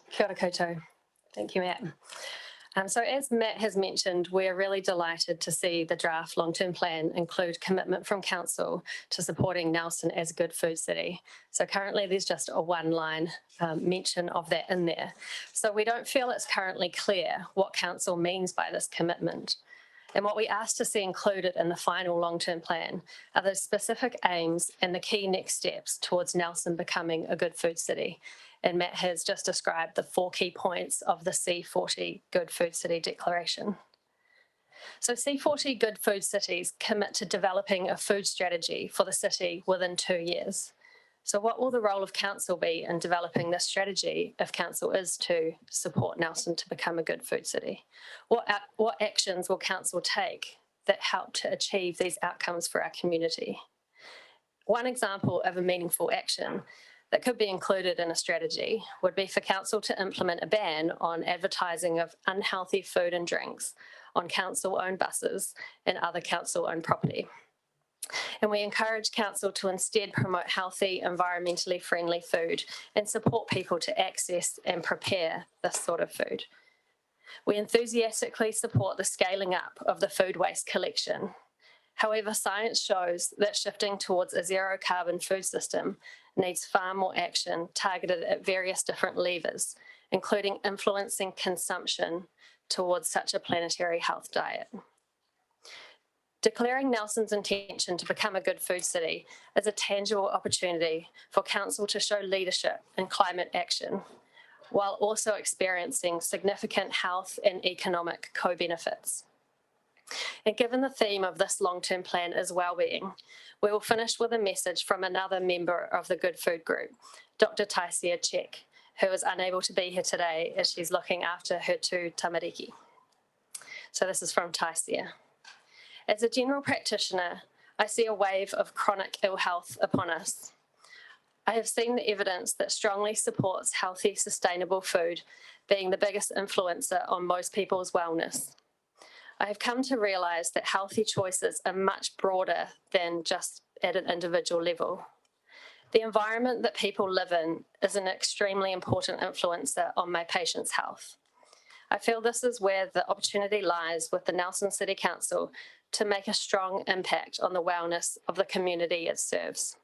Kia ora koutou. Thank you, Matt. So as Matt has mentioned, we're really delighted to see the draft long-term plan include commitment from council to supporting Nelson as a good food city. So currently there's just a one-line mention of that in there. So we don't feel it's currently clear what council means by this commitment. And what we asked to see included in the final long-term plan are the specific aims and the key next steps towards Nelson becoming a good food city. And Matt has just described the 4 key points of the C40 Good Food City Declaration. So C40 Good Food Cities commit to developing a food strategy for the city within 2 years. So what will the role of council be in developing this strategy if council is to support Nelson to become a good food city? What actions will council take that help to achieve these outcomes for our community? One example of a meaningful action that could be included in a strategy would be for council to implement a ban on advertising of unhealthy food and drinks on council-owned buses and other council-owned property. And we encourage council to instead promote healthy, environmentally friendly food and support people to access and prepare this sort of food. We enthusiastically support the scaling up of the food waste collection. However, science shows that shifting towards a zero carbon food system needs far more action targeted at various different levers, including influencing consumption towards such a planetary health diet. Declaring Nelson's intention to become a good food city is a tangible opportunity for council to show leadership in climate action, while also experiencing significant health and economic co-benefits. And given the theme of this long-term plan is well-being, we will finish with a message from another member of the Good Food Group, Dr. Taisia Chek, who is unable to be here today as she's looking after her two tamariki. So this is from Taisia. As a general practitioner, I see a wave of chronic ill health upon us. I have seen the evidence that strongly supports healthy, sustainable food being the biggest influencer on most people's wellness. I have come to realise that healthy choices are much broader than just at an individual level. The environment that people live in is an extremely important influencer on my patients' health. I feel this is where the opportunity lies with the Nelson City Council to make a strong impact on the wellness of the community it serves.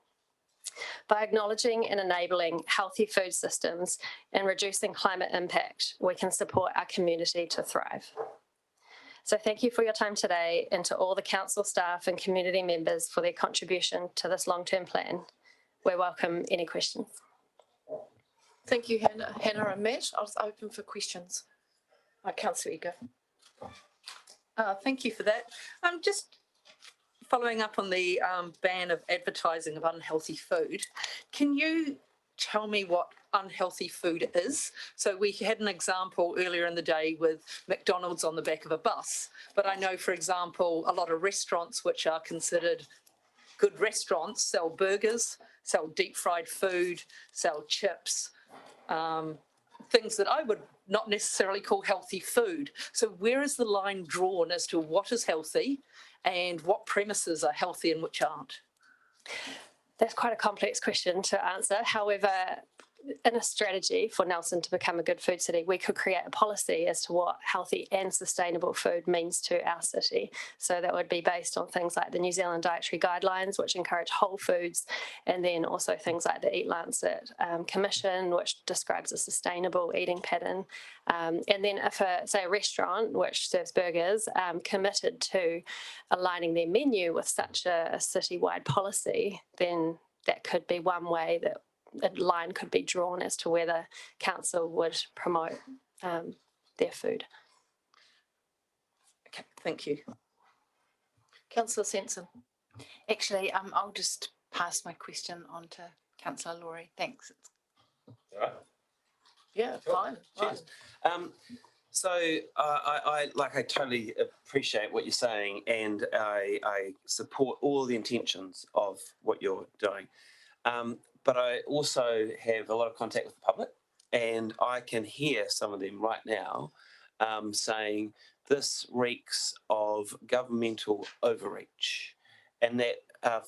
By acknowledging and enabling healthy food systems and reducing climate impact, we can support our community to thrive. So thank you for your time today, and to all the council staff and community members for their contribution to this long-term plan. We welcome any questions. Thank you, Hannah and Matt. I was open for questions. Councillor Eager. Thank you for that. Just following up on the ban of advertising of unhealthy food, can you tell me what unhealthy food is? So we had an example earlier in the day with McDonald's on the back of a bus, but I know, for example, a lot of restaurants which are considered good restaurants sell burgers, sell deep fried food, sell chips, things that I would not necessarily call healthy food. So where is the line drawn as to what is healthy and what premises are healthy and which aren't? That's quite a complex question to answer. However, in a strategy for Nelson to become a good food city, we could create a policy as to what healthy and sustainable food means to our city. So that would be based on things like the New Zealand Dietary Guidelines, which encourage whole foods, and then also things like the Eat Lancet Commission, which describes a sustainable eating pattern. And then if, say, a restaurant which serves burgers committed to aligning their menu with such a citywide policy, then that could be one way that a line could be drawn as to whether council would promote their food. Okay, thank you. Councillor Sensen. Actually, I'll just pass my question on to Councillor Laurie. Thanks. All right. Yeah, fine. Cheers. So I totally appreciate what you're saying, and I support all the intentions of what you're doing. But I also have a lot of contact with the public, and I can hear some of them right now saying this reeks of governmental overreach, and that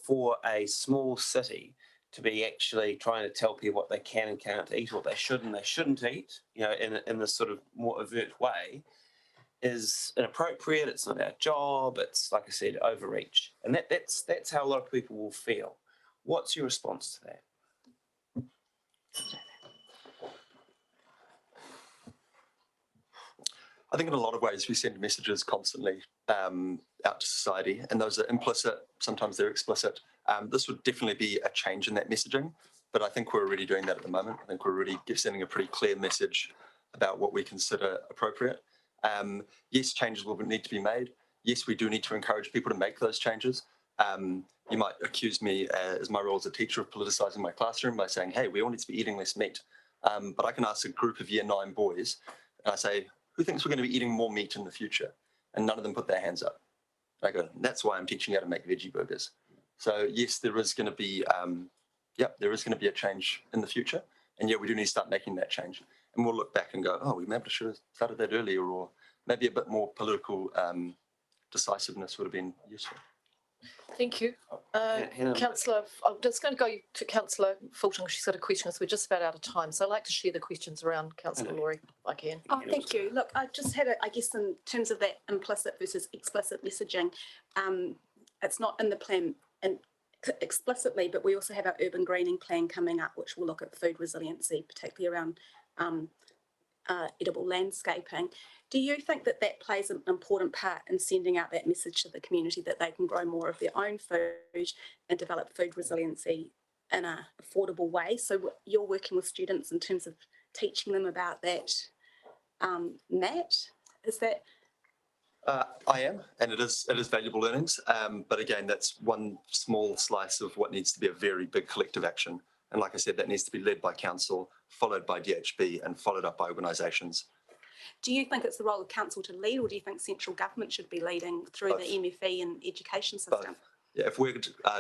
for a small city to be actually trying to tell people what they can and can't eat, what they should and they shouldn't eat, in this sort of more overt way, is inappropriate. It's not our job. It's, like I said, overreach, and that's how a lot of people will feel. What's your response to that? I think in a lot of ways we send messages constantly out to society, and those are implicit, sometimes they're explicit. This would definitely be a change in that messaging, but I think we're already doing that at the moment. I think we're already sending a pretty clear message about what we consider appropriate. Yes, changes will need to be made. Yes, we do need to encourage people to make those changes, You might accuse me, as my role as a teacher, of politicising my classroom by saying, hey, we all need to be eating less meat. But I can ask a group of year 9 boys, and I say, who thinks we're going to be eating more meat in the future? And none of them put their hands up. I go, that's why I'm teaching you how to make veggie burgers. So yes, there is going to be, there is going to be a change in the future. And yeah, we do need to start making that change. And we'll look back and go, oh, we maybe should have started that earlier, or maybe a bit more political decisiveness would have been useful. Thank you. Hannah. Councillor, I'm just going to go to Councillor Fulton. She's got a question, so we're just about out of time. So I'd like to share the questions around Councillor Laurie, if I can. Oh, thank you. Look, I just had, I guess, in terms of that implicit versus explicit messaging, it's not in the plan and explicitly, but we also have our urban greening plan coming up, which will look at food resiliency, particularly around edible landscaping. Do you think that that plays an important part in sending out that message to the community that they can grow more of their own food and develop food resiliency in an affordable way? So you're working with students in terms of teaching them about that, Matt? Is that? I am, and it is valuable learnings. But again, that's one small slice of what needs to be a very big collective action. And like I said, that needs to be led by council, followed by DHB, and followed up by organisations. Do you think it's the role of council to lead, or do you think central government should be leading through the MFE and education system? Both. Yeah, if we're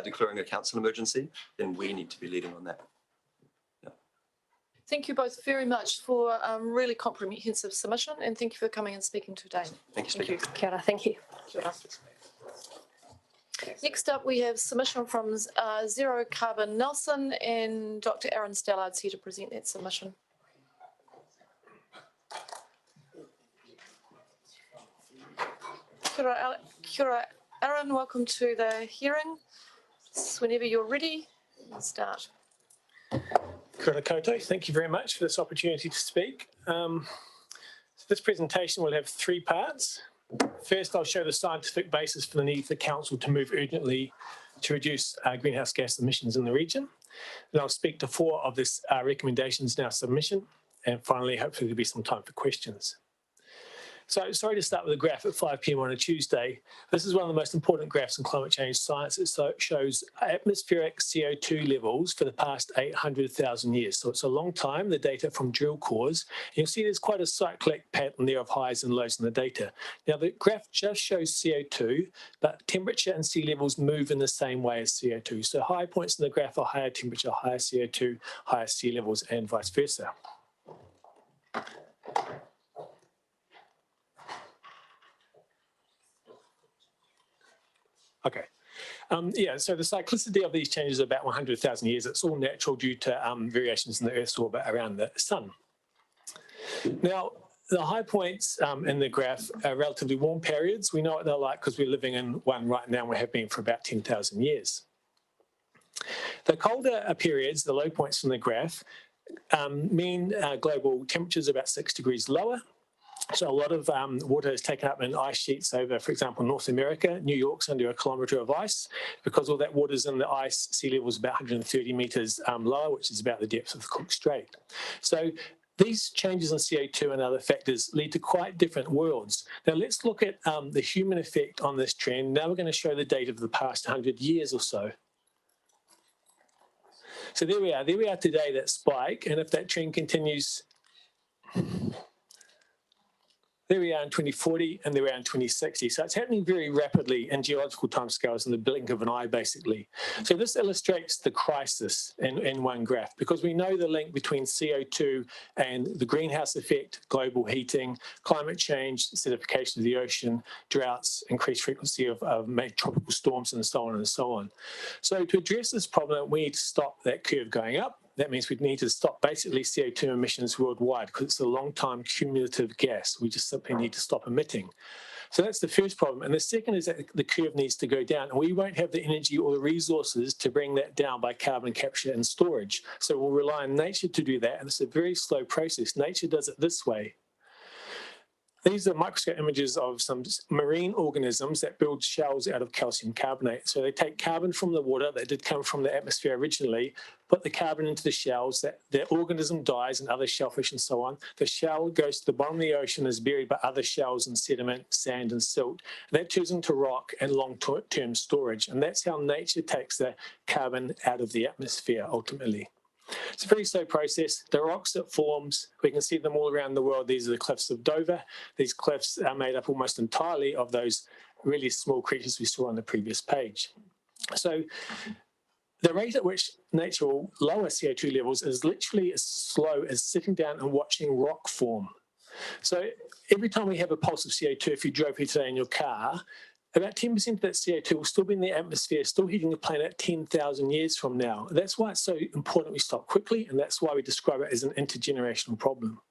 declaring a council emergency, then we need to be leading on that. Thank you both very much for a really comprehensive submission, and thank you for coming and speaking today. Thank you. Kia ora, thank you. Kia ora. Next up, we have submission from Zero Carbon Nelson, and Dr. Aaron Stallard's here to present that submission. Kia ora, Aaron, welcome to the hearing. Whenever you're ready, we'll start. Kia ora koutou. Thank you very much for this opportunity to speak. So this presentation will have 3 parts. First, I'll show the scientific basis for the need for council to move urgently to reduce greenhouse gas emissions in the region. Then I'll speak to 4 of this recommendations in our submission. And finally, hopefully there'll be some time for questions. So sorry to start with a graph at 5 p.m. on a Tuesday. This is one of the most important graphs in climate change science. It shows atmospheric CO2 levels for the past 800,000 years. So it's a long time, the data from drill cores. And you'll see there's quite a cyclic pattern there of highs and lows in the data. Now the graph just shows CO2, but temperature and sea levels move in the same way as CO2. So high points in the graph are higher temperature, higher CO2, higher sea levels, and vice versa. Okay. So the cyclicity of these changes is about 100,000 years. It's all natural due to variations in the Earth's orbit around the sun. Now, the high points in the graph are relatively warm periods. We know what they're like because we're living in one right now and we have been for about 10,000 years. The colder periods, the low points in the graph, mean global temperatures about 6 degrees lower. So a lot of water is taken up in ice sheets over, for example, North America. New York's under a kilometre of ice. Because all that water's in the ice, sea level is about 130 metres lower, which is about the depth of the Cook Strait. So these changes in CO2 and other factors lead to quite different worlds. Now let's look at the human effect on this trend. Now we're going to show the data of the past 100 years or so. So there we are today, that spike, and if that trend continues, there we are in 2040 and there we are in 2060. So it's happening very rapidly in geological timescales in the blink of an eye, basically. So this illustrates the crisis in one graph, because we know the link between CO2 and the greenhouse effect, global heating, climate change, acidification of the ocean, droughts, increased frequency of tropical storms, and so on and so on. So to address this problem, we need to stop that curve going up. That means we need to stop basically CO2 emissions worldwide, because it's a long-time cumulative gas. We just simply need to stop emitting. So that's the first problem. And the second is that the curve needs to go down, and we won't have the energy or the resources to bring that down by carbon capture and storage. So we'll rely on nature to do that, and it's a very slow process. Nature does it this way. These are microscope images of some marine organisms that build shells out of calcium carbonate. So they take carbon from the water that did come from the atmosphere originally, put the carbon into the shells, that the organism dies and other shellfish and so on. The shell goes to the bottom of the ocean, is buried by other shells and sediment, sand and silt. And that turns into rock and long-term storage. And that's how nature takes the carbon out of the atmosphere ultimately. It's a very slow process. The rocks it forms, we can see them all around the world. These are the cliffs of Dover. These cliffs are made up almost entirely of those really small creatures we saw on the previous page. So the rate at which nature will lower CO2 levels is literally as slow as sitting down and watching rock form. So every time we have a pulse of CO2, if you drove here today in your car, about 10% of that CO2 will still be in the atmosphere, still heating the planet 10,000 years from now. That's why it's so important we stop quickly, and that's why we describe it as an intergenerational problem.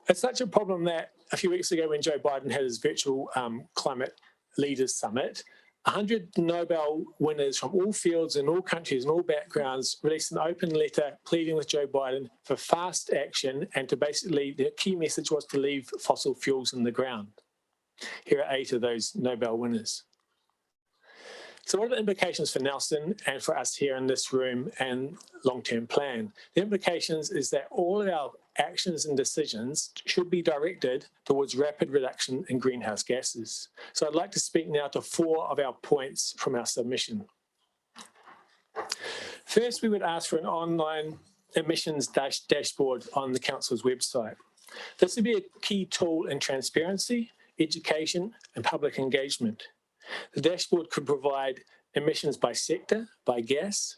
It's such a problem that a few weeks ago when Joe Biden had his virtual climate leaders summit, 100 Nobel winners from all fields and all countries and all backgrounds released an open letter pleading with Joe Biden for fast action, and to basically, the key message was to leave fossil fuels in the ground. Here are 8 of those Nobel winners. So what are the implications for Nelson and for us here in this room and long-term plan? The implications is that all of our actions and decisions should be directed towards rapid reduction in greenhouse gases. So I'd like to speak now to 4 of our points from our submission. First, we would ask for an online emissions dashboard on the council's website. This would be a key tool in transparency, education and public engagement. The dashboard could provide emissions by sector, by gas,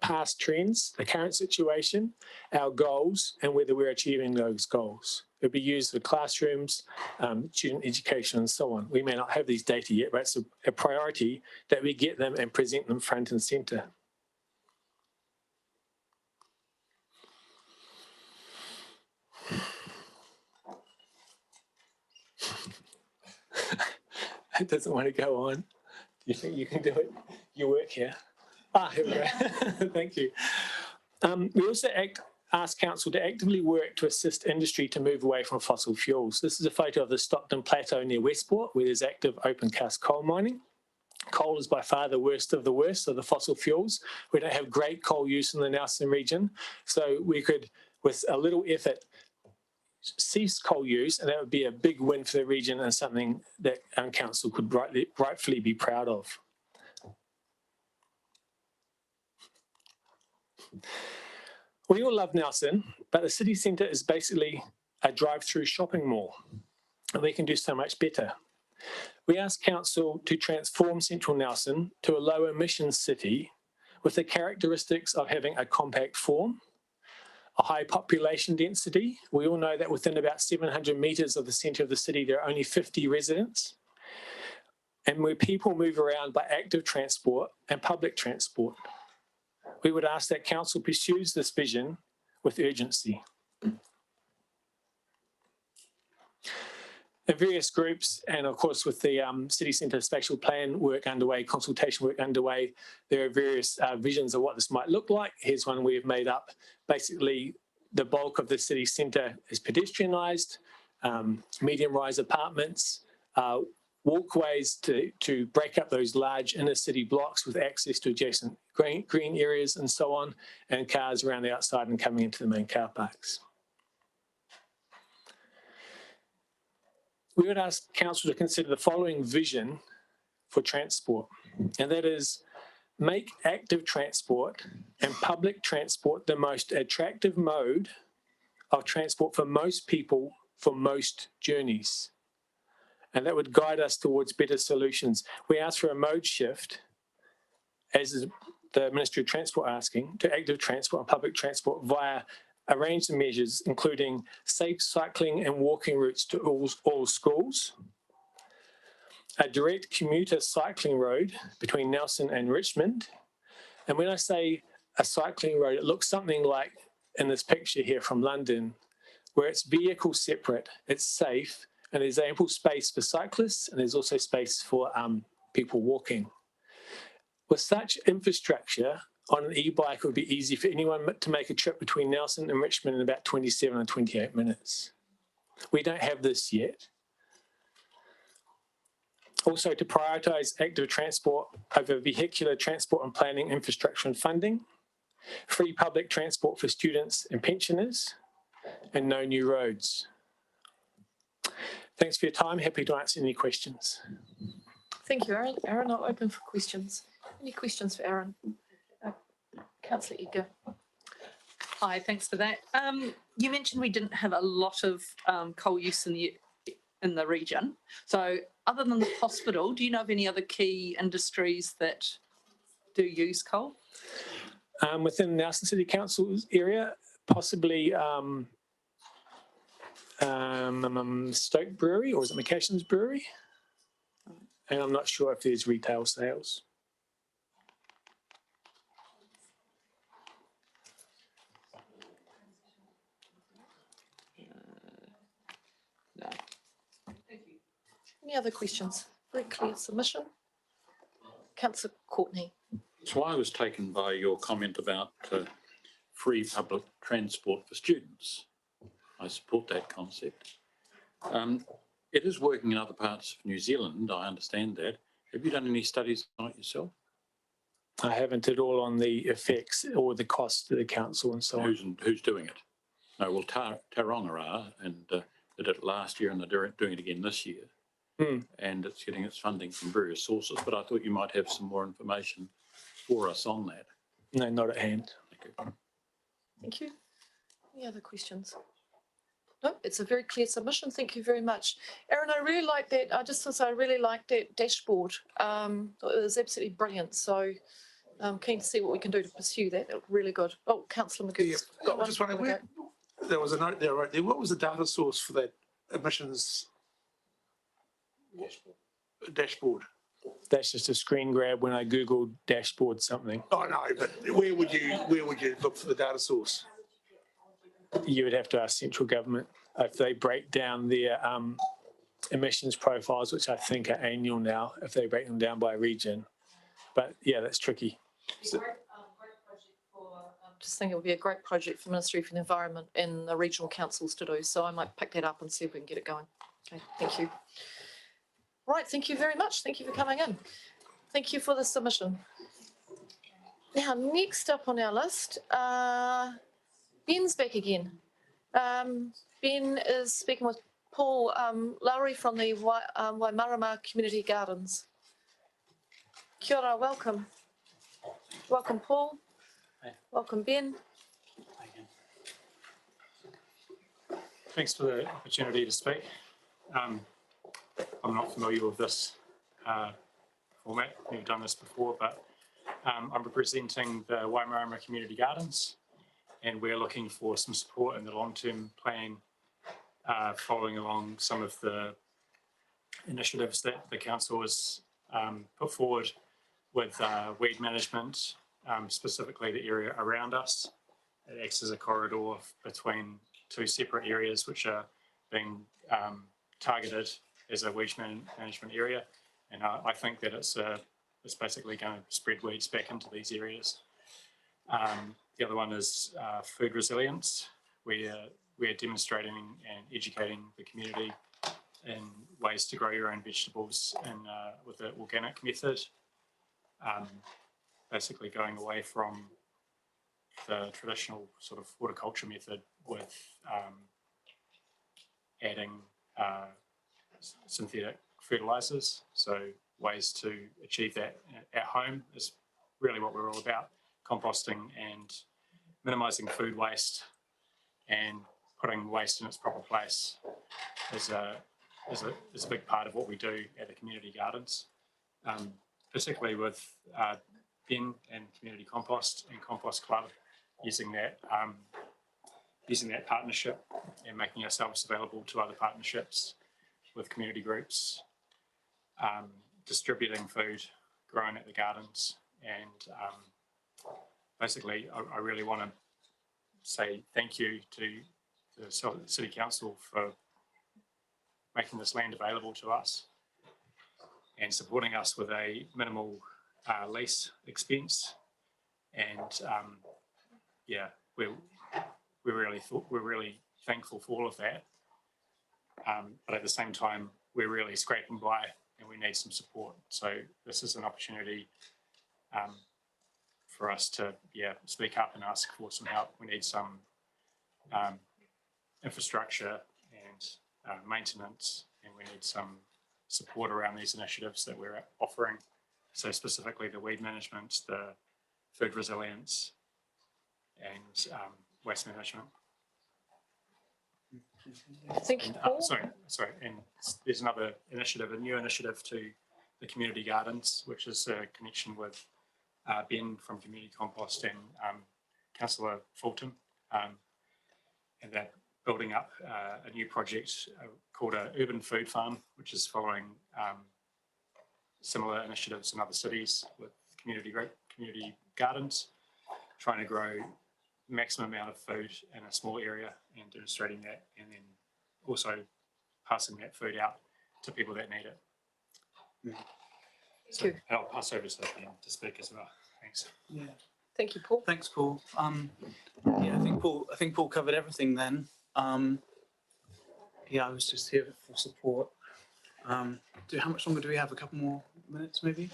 past trends, the current situation, our goals, and whether we're achieving those goals. It would be used for classrooms, student education, and so on. We may not have these data yet, but it's a priority that we get them and present them front and centre. It doesn't want to go on. Do you think you can do it? You work here. Here we go. Thank you. We also ask council to actively work to assist industry to move away from fossil fuels. This is a photo of the Stockton Plateau near Westport, where there's active open cast coal mining. Coal is by far the worst of the fossil fuels. We don't have great coal use in the Nelson region, so we could, with a little effort, cease coal use, and that would be a big win for the region and something that council could rightfully be proud of. We all love Nelson, but the city centre is basically a drive-through shopping mall, and we can do so much better. We ask council to transform Central Nelson to a low emissions city with the characteristics of having a compact form, a high population density. We all know that within about 700 metres of the centre of the city, there are only 50 residents. And where people move around by active transport and public transport. We would ask that council pursues this vision with urgency. The various groups, and of course with the city centre spatial plan work underway, consultation work underway, there are various visions of what this might look like. Here's one we've made up. Basically, the bulk of the city centre is pedestrianised, medium-rise apartments, walkways to break up those large inner city blocks with access to adjacent green areas and so on, and cars around the outside and coming into the main car parks. We would ask council to consider the following vision for transport, and that is make active transport and public transport the most attractive mode of transport for most people for most journeys. And that would guide us towards better solutions. We ask for a mode shift, as is the Ministry of Transport asking, to active transport and public transport via a range of measures, including safe cycling and walking routes to all schools, a direct commuter cycling road between Nelson and Richmond. And when I say a cycling road, it looks something like in this picture here from London, where it's vehicle separate, it's safe, and there's ample space for cyclists, and there's also space for people walking. With such infrastructure, on an e-bike, it would be easy for anyone to make a trip between Nelson and Richmond in about 27 or 28 minutes. We don't have this yet. Also, to prioritise active transport over vehicular transport and planning infrastructure and funding, free public transport for students and pensioners, and no new roads. Thanks for your time. Happy to answer any questions. Thank you, Aaron. Aaron, I'll open for questions. Any questions for Aaron? Councillor Edgar. Hi, thanks for that. You mentioned we didn't have a lot of coal use in the region. So other than the hospital, do you know of any other key industries that do use coal? Within Nelson City Council's area, possibly Stoke Brewery, or is it McCashin's Brewery? And I'm not sure if there's retail sales. No. Any other questions? Very clear submission. Councillor Courtney. So I was taken by your comment about free public transport for students. I support that concept. It is working in other parts of New Zealand, I understand that. Have you done any studies on it yourself? I haven't at all on the effects or the cost to the council and so on. Who's doing it? No, well, Tauranga are, and did it last year and they're doing it again this year. And it's getting its funding from various sources, but I thought you might have some more information for us on that. No, not at hand. Thank you. Thank you. Any other questions? No, it's a very clear submission. Thank you very much. Aaron, I really like that. I really like that dashboard. It was absolutely brilliant. So I'm keen to see what we can do to pursue that. It looked really good. Oh, Councillor McGood's got I one. just wondering, there was a note there right there. What was the data source for that emissions dashboard? That's just a screen grab when I Googled dashboard something. Oh, no, but where would you look for the data source? You would have to ask central government if they break down their emissions profiles, which I think are annual now, if they break them down by region. But yeah, that's tricky. So, just think it would be a great project for Ministry for the Environment and the regional councils to do. So I might pick that up and see if we can get it going. Okay, thank you. Right, thank you very much. Thank you for coming in. Thank you for the submission. Now, next up on our list, Ben's back again. Ben is speaking with Paul Lowry from the Waimarama Community Gardens. Kia ora, welcome. Welcome, Paul. Hey. Welcome, Ben. Thanks for the opportunity to speak. I'm not familiar with this format, never done this before, but I'm representing the Waimarama Community Gardens, and we're looking for some support in the long-term plan, following along some of the initiatives that the council has put forward with weed management, specifically the area around us. It acts as a corridor between two separate areas which are being targeted as a weed management area, and I think that it's basically going to spread weeds back into these areas. The other one is food resilience. We're demonstrating and educating the community in ways to grow your own vegetables with the organic method. Basically going away from the traditional sort of horticulture method with adding synthetic fertilizers. So ways to achieve that at home is really what we're all about. Composting and minimizing food waste and putting waste in its proper place is a big part of what we do at the community gardens, particularly with bin and community compost and compost club, using that partnership and making ourselves available to other partnerships with community groups, distributing food grown at the gardens, and basically I really want to say thank you to the City Council for making this land available to us and supporting us with a minimal lease expense. And yeah, we're really thankful for all of that. But at the same time, we're really scraping by and we need some support. So this is an opportunity for us to, speak up and ask for some help. We need some infrastructure and maintenance, and we need some support around these initiatives that we're offering. So specifically the weed management, the food resilience, and waste management. Thank you, And, Paul. sorry. And there's another initiative, a new initiative to the community gardens, which is a connection with Ben from Community Compost and Councillor Fulton, and that building up a new project called a urban food farm, which is following similar initiatives in other cities with community gardens, trying to grow maximum amount of food in a small area and demonstrating that, and then also passing that food out to people that need it. Thank you. I'll pass over to Ben to speak as well. Thanks. Yeah. Thank you, Paul. Thanks, Paul. Yeah, I think Paul covered everything then. Yeah, I was just here for support. How much longer do we have? A couple more minutes, maybe?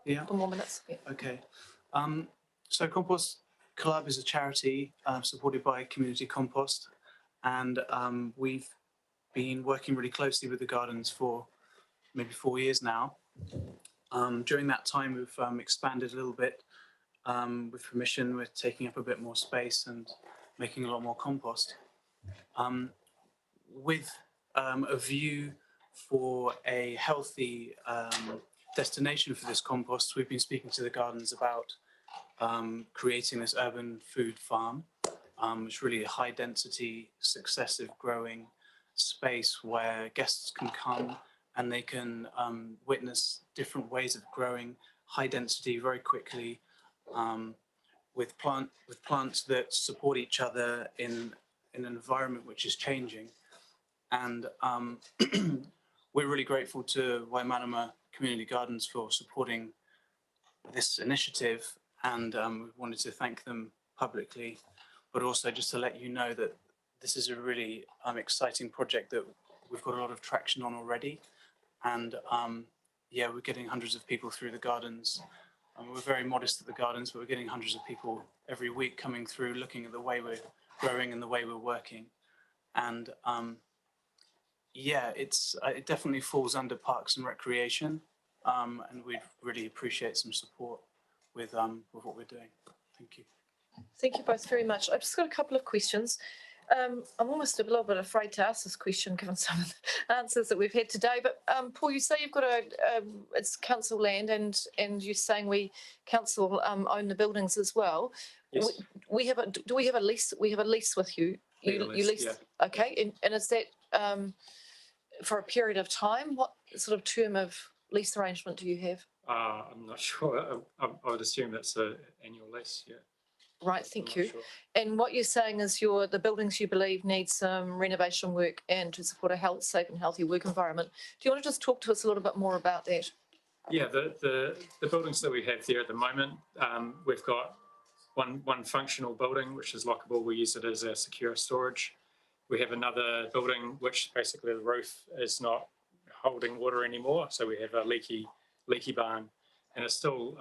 Yeah. Couple more minutes. Yeah. Okay. So Compost Club is a charity supported by Community Compost, and we've been working really closely with the gardens for maybe 4 years now. During that time, we've expanded a little bit. With permission, we're taking up a bit more space and making a lot more compost. With a view for a healthy destination for this compost, we've been speaking to the gardens about creating this urban food farm. It's really a high density, successive growing space where guests can come and they can witness different ways of growing high density very quickly, with plants that support each other in an environment which is changing. And we're really grateful to Waimanama Community Gardens for supporting this initiative, and we wanted to thank them publicly, but also just to let you know that this is a really exciting project that we've got a lot of traction on already. And yeah, we're getting hundreds of people through the gardens. We're very modest at the gardens, but we're getting hundreds of people every week coming through, looking at the way we're growing and the way we're working. And yeah, it definitely falls under Parks and Recreation, and we'd really appreciate some support with what we're doing. Thank you. Thank you both very much. I've just got a couple of questions. I'm almost a little bit afraid to ask this question given some of the answers that we've had today. But Paul, you say you've got it's council land, and you're saying council own the buildings as well. Yes. Do we have a lease? We have a lease with you. You lease. Yeah. Okay, and is that for a period of time? What sort of term of lease arrangement do you have? I'm not sure. I would assume that's an annual lease. Yeah. Right, thank I'm you. not sure. And what you're saying is the buildings you believe need some renovation work and to support a safe and healthy work environment. Do you want to just talk to us a little bit more about that? Yeah, the buildings that we have there at the moment, we've got one functional building which is lockable. We use it as a secure storage. We have another building which basically the roof is not holding water anymore, so we have a leaky barn. And it's still,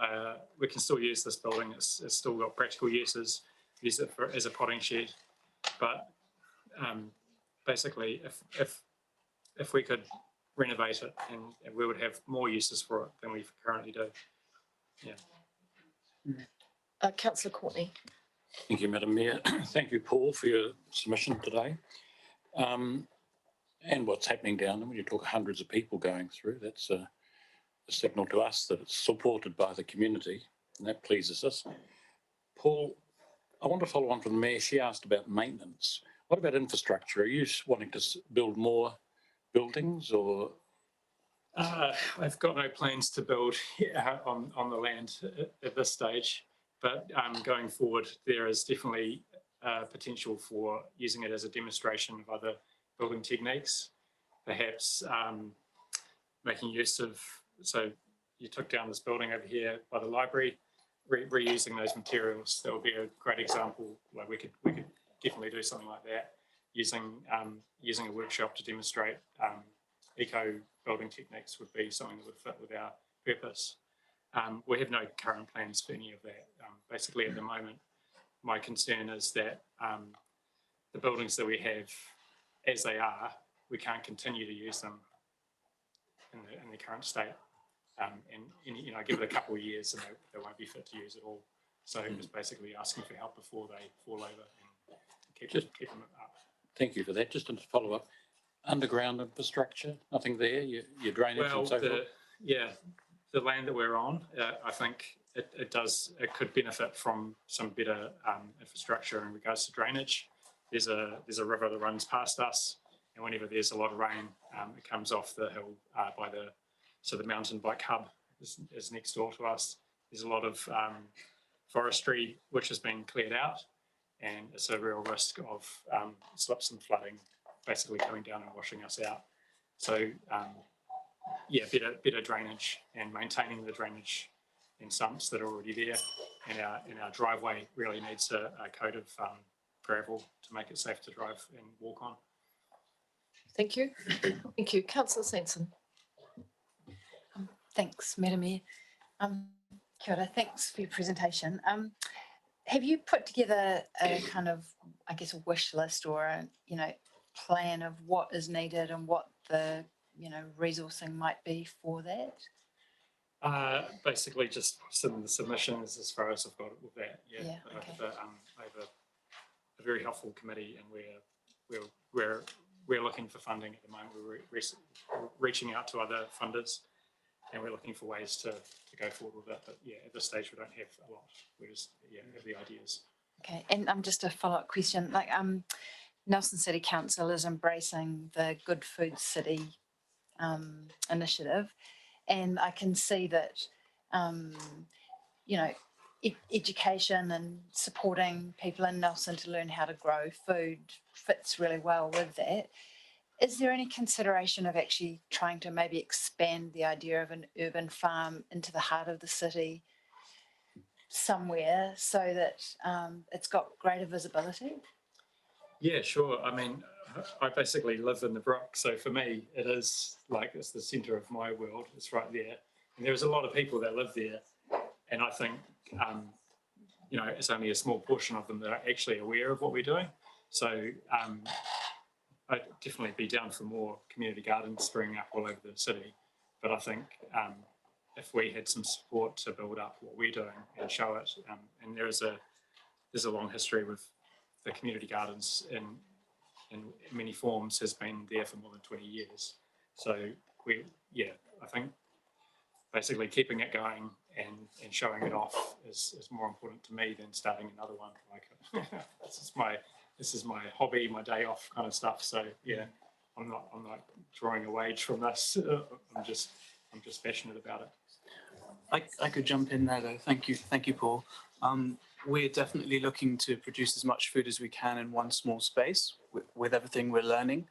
we can still use this building. It's still got practical uses. Use it as a potting shed. But basically, if we could renovate it, and we would have more uses for it than we currently do. Yeah. Councillor Courtney. Thank you, Madam Mayor. Thank you, Paul, for your submission today. And what's happening down there when you talk hundreds of people going through, that's a signal to us that it's supported by the community, and that pleases us. Paul, I want to follow on from the Mayor. She asked about maintenance. What about infrastructure? Are you wanting to build more buildings, or? I've got no plans to build on the land at this stage, but going forward, there is definitely potential for using it as a demonstration of other building techniques, perhaps making use of. So you took down this building over here by the library, reusing those materials. That would be a great example. Like we could definitely do something like that. using using a workshop to demonstrate eco building techniques would be something that would fit with our purpose. We have no current plans for any of that. Basically, at the moment, my concern is that the buildings that we have, as they are, we can't continue to use them in the current state. And you know, give it a couple of years and they won't be fit to use at all. So just basically asking for help before they fall over and keep them up. Thank you for that. Just to follow up, underground infrastructure, nothing there, your drainage and so forth? Yeah, the land that we're on, I think it could benefit from some better infrastructure in regards to drainage. There's a river that runs past us, and whenever there's a lot of rain, it comes off the hill by the mountain bike hub is next door to us. There's a lot of forestry which has been cleared out, and it's a real risk of slips and flooding basically coming down and washing us out. So yeah, better drainage and maintaining the drainage in sumps that are already there, and our driveway really needs a coat of gravel to make it safe to drive and walk on. Thank you. Thank you. Councillor Sanson. Thanks, Madam Mayor. Kia ora, thanks for your presentation. Have you put together a kind of, I guess, a wish list or a, plan of what is needed and what the, resourcing might be for that? Basically just some submissions as far as I've got with that. Yeah. But Okay. I have a very helpful committee, and we're looking for funding at the moment. We're reaching out to other funders, and we're looking for ways to go forward with it. But yeah, at this stage we don't have a lot. We just have the ideas. Okay, and just a follow-up question, like Nelson City Council is embracing the Good Food City initiative, and I can see that education and supporting people in Nelson to learn how to grow food fits really well with that. Is there any consideration of actually trying to maybe expand the idea of an urban farm into the heart of the city somewhere so that it's got greater visibility? Yeah, sure. I mean, I basically live in the Brook, so for me it is like it's the centre of my world. It's right there, and there's a lot of people that live there, and I think it's only a small portion of them that are actually aware of what we're doing. So I'd definitely be down for more community gardens springing up all over the city, but I think if we had some support to build up what we're doing and show it, and there's a long history with the community gardens in many forms has been there for more than 20 years. So I think basically keeping it going and showing it off is more important to me than starting another one. Like this is my hobby, my day off kind of stuff. So yeah, I'm not drawing a wage from this. I'm just passionate about it. I could jump in there though. Thank you, Paul. We're definitely looking to produce as much food as we can in one small space with everything we're learning.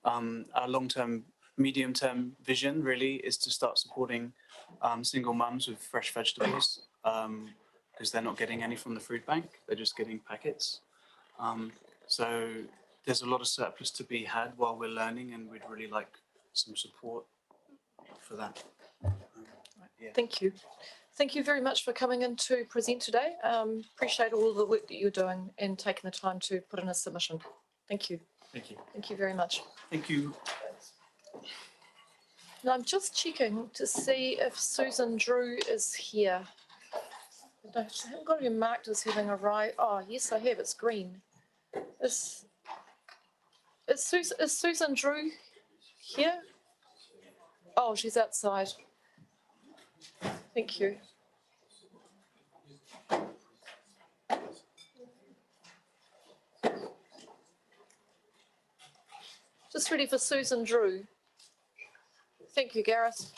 Our long-term, medium-term vision really is to start supporting single mums with fresh vegetables because they're not getting any from the food bank. They're just getting packets. So there's a lot of surplus to be had while we're learning, and we'd really like some support for that. Thank you. Thank you very much for coming in to present today. Appreciate all the work that you're doing and taking the time to put in a submission. Thank you. Thank you. Thank you very much. Thank you. Now I'm just checking to see if Susan Drew is here. I haven't got her marked as having arrived. Oh, yes, I have. It's green. Is Susan Drew here? Oh, she's outside. Thank you. Just ready for Susan Drew. Thank you, Gareth.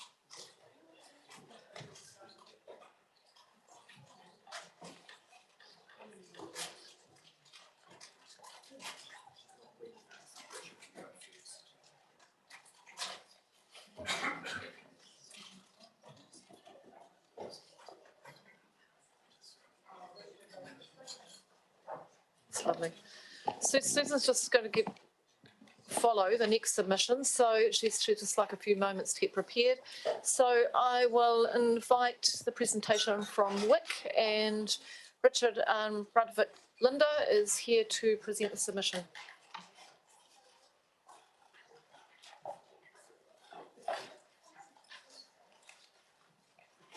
It's lovely. So Susan's just going to follow the next submission. So she's just like a few moments to get prepared. So I will invite the presentation from Wick, and Richard Brudvik Linda is here to present the submission.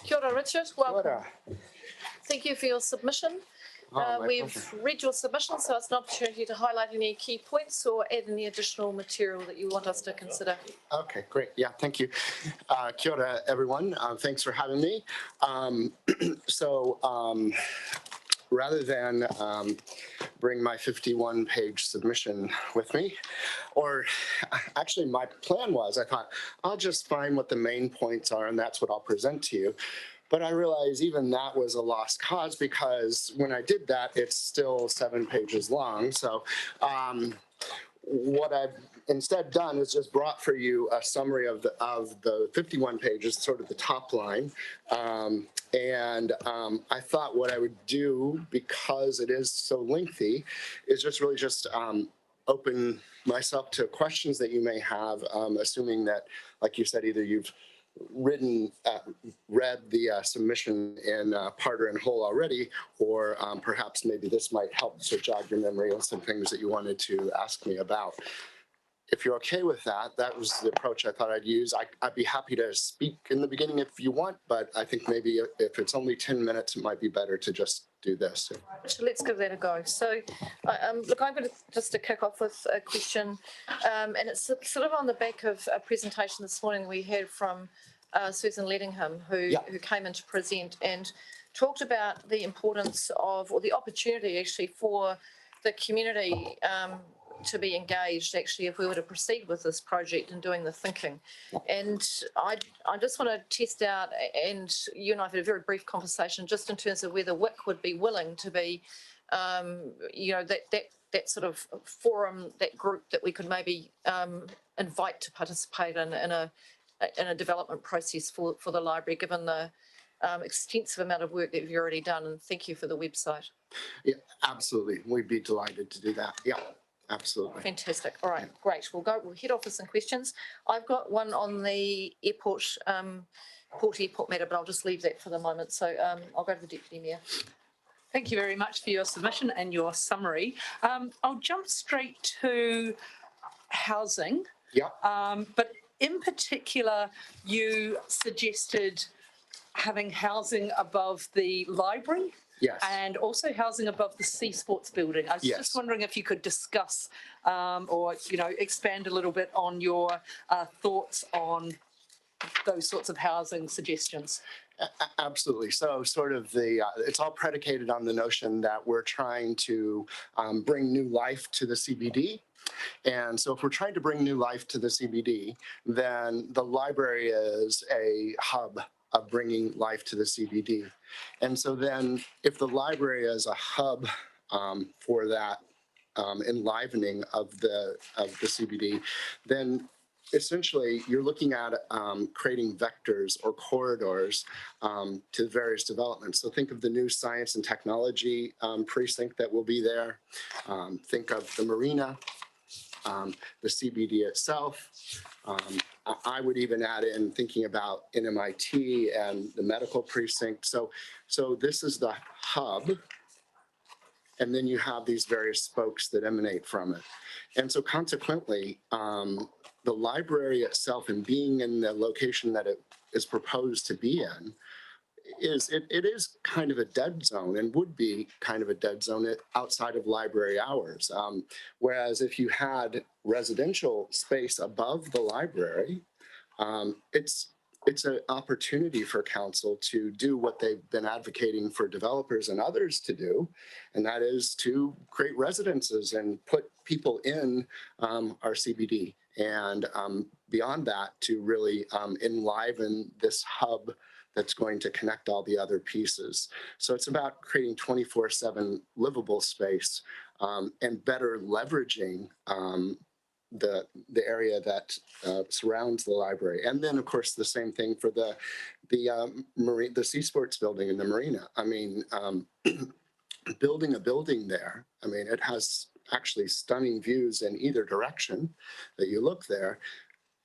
Kia ora, Richard. Welcome. Thank you for your submission. We've read your submission, so it's an opportunity to highlight any key points or add any additional material that you want us to consider. Okay, great. Yeah, thank you. Kia ora, everyone. Thanks for having me. Rather than bring my 51-page submission with me, or actually my plan was, I thought, I'll just find what the main points are and that's what I'll present to you. But I realized even that was a lost cause, because when I did that, it's still 7 pages long. So what I've instead done is just brought for you a summary of the 51 pages, sort of the top line. I thought what I would do, because it is so lengthy, is just really just open myself to questions that you may have, assuming that, like you said, either you've read the submission in part or in whole already, or perhaps maybe this might help to jog your memory on some things that you wanted to ask me about. If you're okay with that, that was the approach I thought I'd use. I'd be happy to speak in the beginning if you want, but I think maybe if it's only 10 minutes, it might be better to just do this. So let's give that a go. So look, I'm going to just to kick off with a question, and it's sort of on the back of a presentation this morning we had from Susan Ledingham, who came in to present and talked about the importance of, or the opportunity actually, for the community to be engaged, actually, if we were to proceed with this project and doing the thinking. And I just want to test out, and you and I have had a very brief conversation just in terms of whether WIC would be willing to be, that sort of forum, that group that we could maybe invite to participate in a development process for the library, given the extensive amount of work that you've already done. And thank you for the website. Yeah, absolutely. We'd be delighted to do that. Yeah. Absolutely. Fantastic. All right, great. We'll head off with some questions. I've got one on the airport, Port Airport matter, but I'll just leave that for the moment. So I'll go to the Deputy Mayor. Thank you very much for your submission and your summary. I'll jump straight to housing. Yeah. But in particular, you suggested having housing above the library. Yes. And also housing above the Sea Sports building. I was just wondering if you could discuss or, expand a little bit on your thoughts on those sorts of housing suggestions. Absolutely. So sort of it's all predicated on the notion that we're trying to bring new life to the CBD. And so if we're trying to bring new life to the CBD, then the library is a hub of bringing life to the CBD. And so then if the library is a hub for that enlivening of the CBD, then essentially you're looking at creating vectors or corridors to various developments. So think of the new science and technology precinct that will be there. Think of the marina, the CBD itself. I would even add in thinking about NMIT and the medical precinct. So this is the hub, and then you have these various spokes that emanate from it. And so consequently, the library itself, and being in the location that it is proposed to be in, it is kind of a dead zone, and would be kind of a dead zone outside of library hours. Whereas if you had residential space above the library, it's an opportunity for council to do what they've been advocating for developers and others to do, and that is to create residences and put people in our CBD. And beyond that, to really enliven this hub that's going to connect all the other pieces. So it's about creating 24/7 livable space and better leveraging the area that surrounds the library. And then of course the same thing for the Sea Sports building in the marina. I mean, building a building there, I mean, it has actually stunning views in either direction that you look there,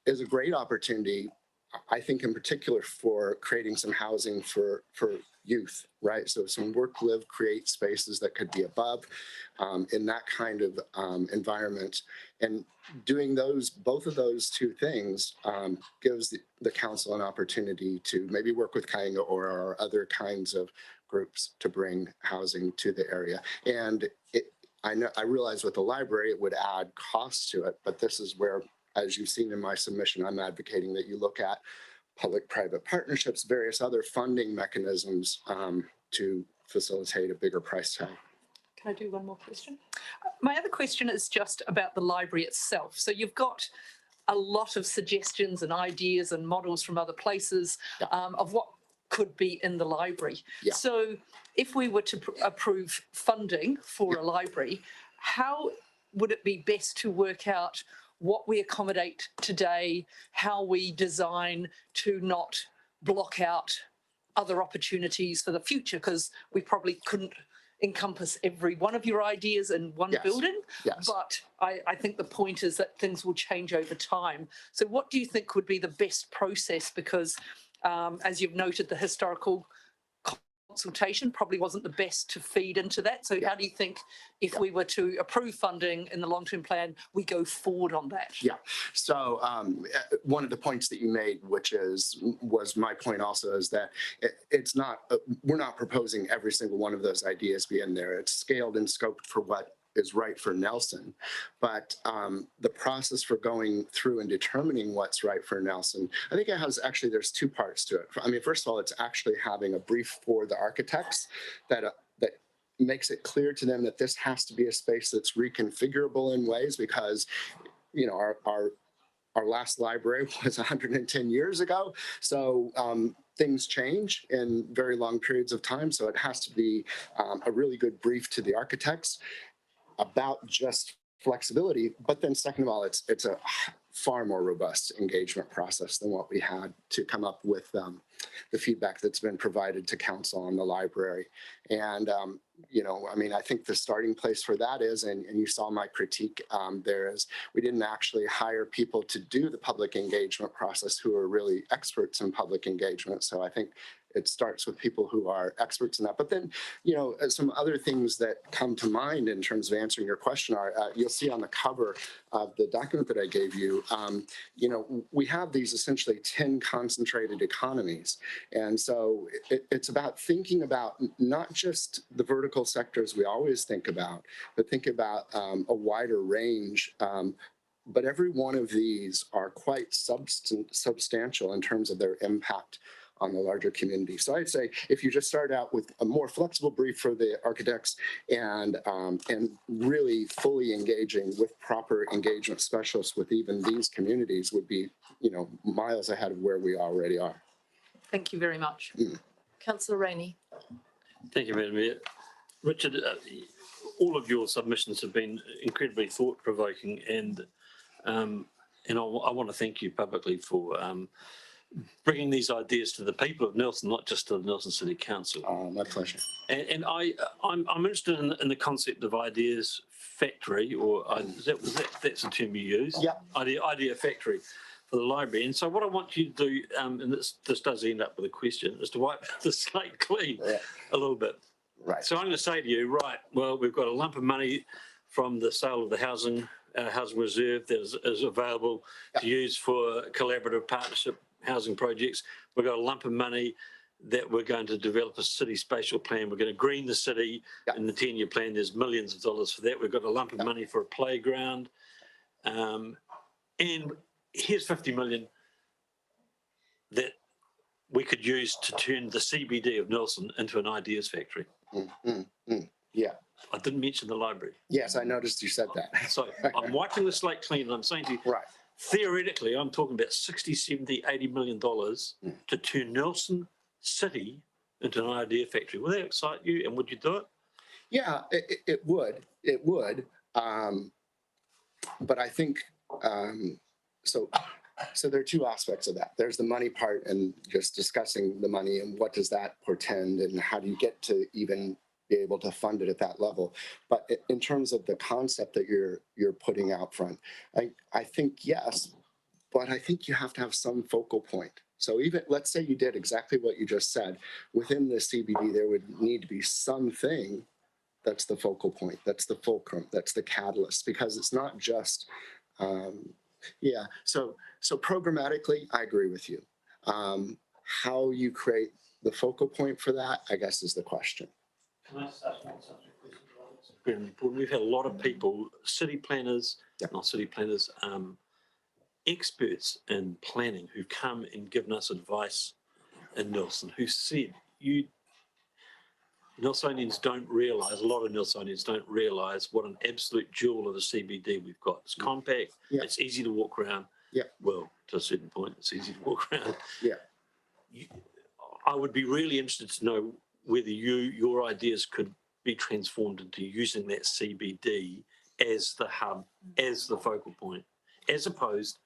is a great opportunity, I think in particular for creating some housing for youth, right? So some work, live, create spaces that could be above in that kind of environment. And doing both of those two things gives the council an opportunity to maybe work with Kainga or other kinds of groups to bring housing to the area. And I realize with the library, it would add costs to it, but this is where, as you've seen in my submission, I'm advocating that you look at public-private partnerships, various other funding mechanisms to facilitate a bigger price tag. Can I do one more question? My other question is just about the library itself. So you've got a lot of suggestions and ideas and models from other places of what could be in the library. Yeah. So if we were to approve funding for a library, how would it be best to work out what we accommodate today, how we design to not block out other opportunities for the future, because we probably couldn't encompass every one of your ideas in one building. Yes. But I think the point is that things will change over time. So what do you think would be the best process? Because as you've noted, the historical consultation probably wasn't the best to feed into that. So how do you think if we were to approve funding in the long-term plan, we go forward on that? Yeah. So one of the points that you made, which was my point also, is that it's not, we're not proposing every single one of those ideas be in there. It's scaled and scoped for what is right for Nelson. But the process for going through and determining what's right for Nelson, I think it has actually, there's two parts to it. I mean, first of all, it's actually having a brief for the architects that makes it clear to them that this has to be a space that's reconfigurable in ways, because, you know, our last library was 110 years ago. So things change in very long periods of time. So it has to be a really good brief to the architects about just flexibility. But then second of all, it's a far more robust engagement process than what we had to come up with the feedback that's been provided to council on the library. And, you know, I mean, I think the starting place for that is, and you saw my critique there, is we didn't actually hire people to do the public engagement process who are really experts in public engagement. So I think it starts with people who are experts in that. But then, you know, some other things that come to mind in terms of answering your question are, you'll see on the cover of the document that I gave you, you know, we have these essentially 10 concentrated economies. And so it's about thinking about not just the vertical sectors we always think about, but think about a wider range. But every one of these are quite substantial in terms of their impact on the larger community. So I'd say if you just start out with a more flexible brief for the architects and really fully engaging with proper engagement specialists with even these communities would be, you know, miles ahead of where we already are. Thank you very much. Councillor Rainey. Thank you, Madam Mayor. Richard, all of your submissions have been incredibly thought-provoking, and I want to thank you publicly for bringing these ideas to the people of Nelson, not just to the Nelson City Council. My pleasure. And I'm interested in the concept of ideas factory, or that's the term you use? Yeah. Idea factory for the library. And so what I want you to do, and this does end up with a question, is to wipe the slate clean a little bit. Right. So I'm going to say to you, right, well, we've got a lump of money from the sale of the housing reserve that is available to use for collaborative partnership housing projects. We've got a lump of money that we're going to develop a city spatial plan. We're going to green the city. In the 10-year plan, there's millions of dollars for that. We've got a lump of money for a playground. And here's 50 million that we could use to turn the CBD of Nelson into an ideas factory. Yeah. I didn't mention the library. Yes, I noticed you said that. So I'm wiping the slate clean, and I'm saying to you, right. Theoretically, I'm talking about 60, 70, 80 million dollars to turn Nelson City into an idea factory. Would that excite you, and would you do it? Yeah, it would. It would. But I think, so there are two aspects of that. There's the money part and just discussing the money and what does that portend and how do you get to even be able to fund it at that level. But in terms of the concept that you're putting out front, I think yes, but I think you have to have some focal point. So even, let's say you did exactly what you just said, within the CBD, there would need to be something that's the focal point, that's the fulcrum, that's the catalyst, because it's not just, yeah. So programmatically, I agree with you. How you create the focal point for that, I guess, is the question. Can I just ask one subject question? We've had a lot of people, city planners, not city planners, experts in planning who've come and given us advice in Nelson, who said Nelsonians don't realise, a lot of Nelsonians don't realise what an absolute jewel of a CBD we've got. It's compact, it's easy to walk around. Yeah. Well, to a certain point, it's easy to walk around. Yeah. I would be really interested to know whether your ideas could be transformed into using that CBD as the hub, as the focal point, as opposed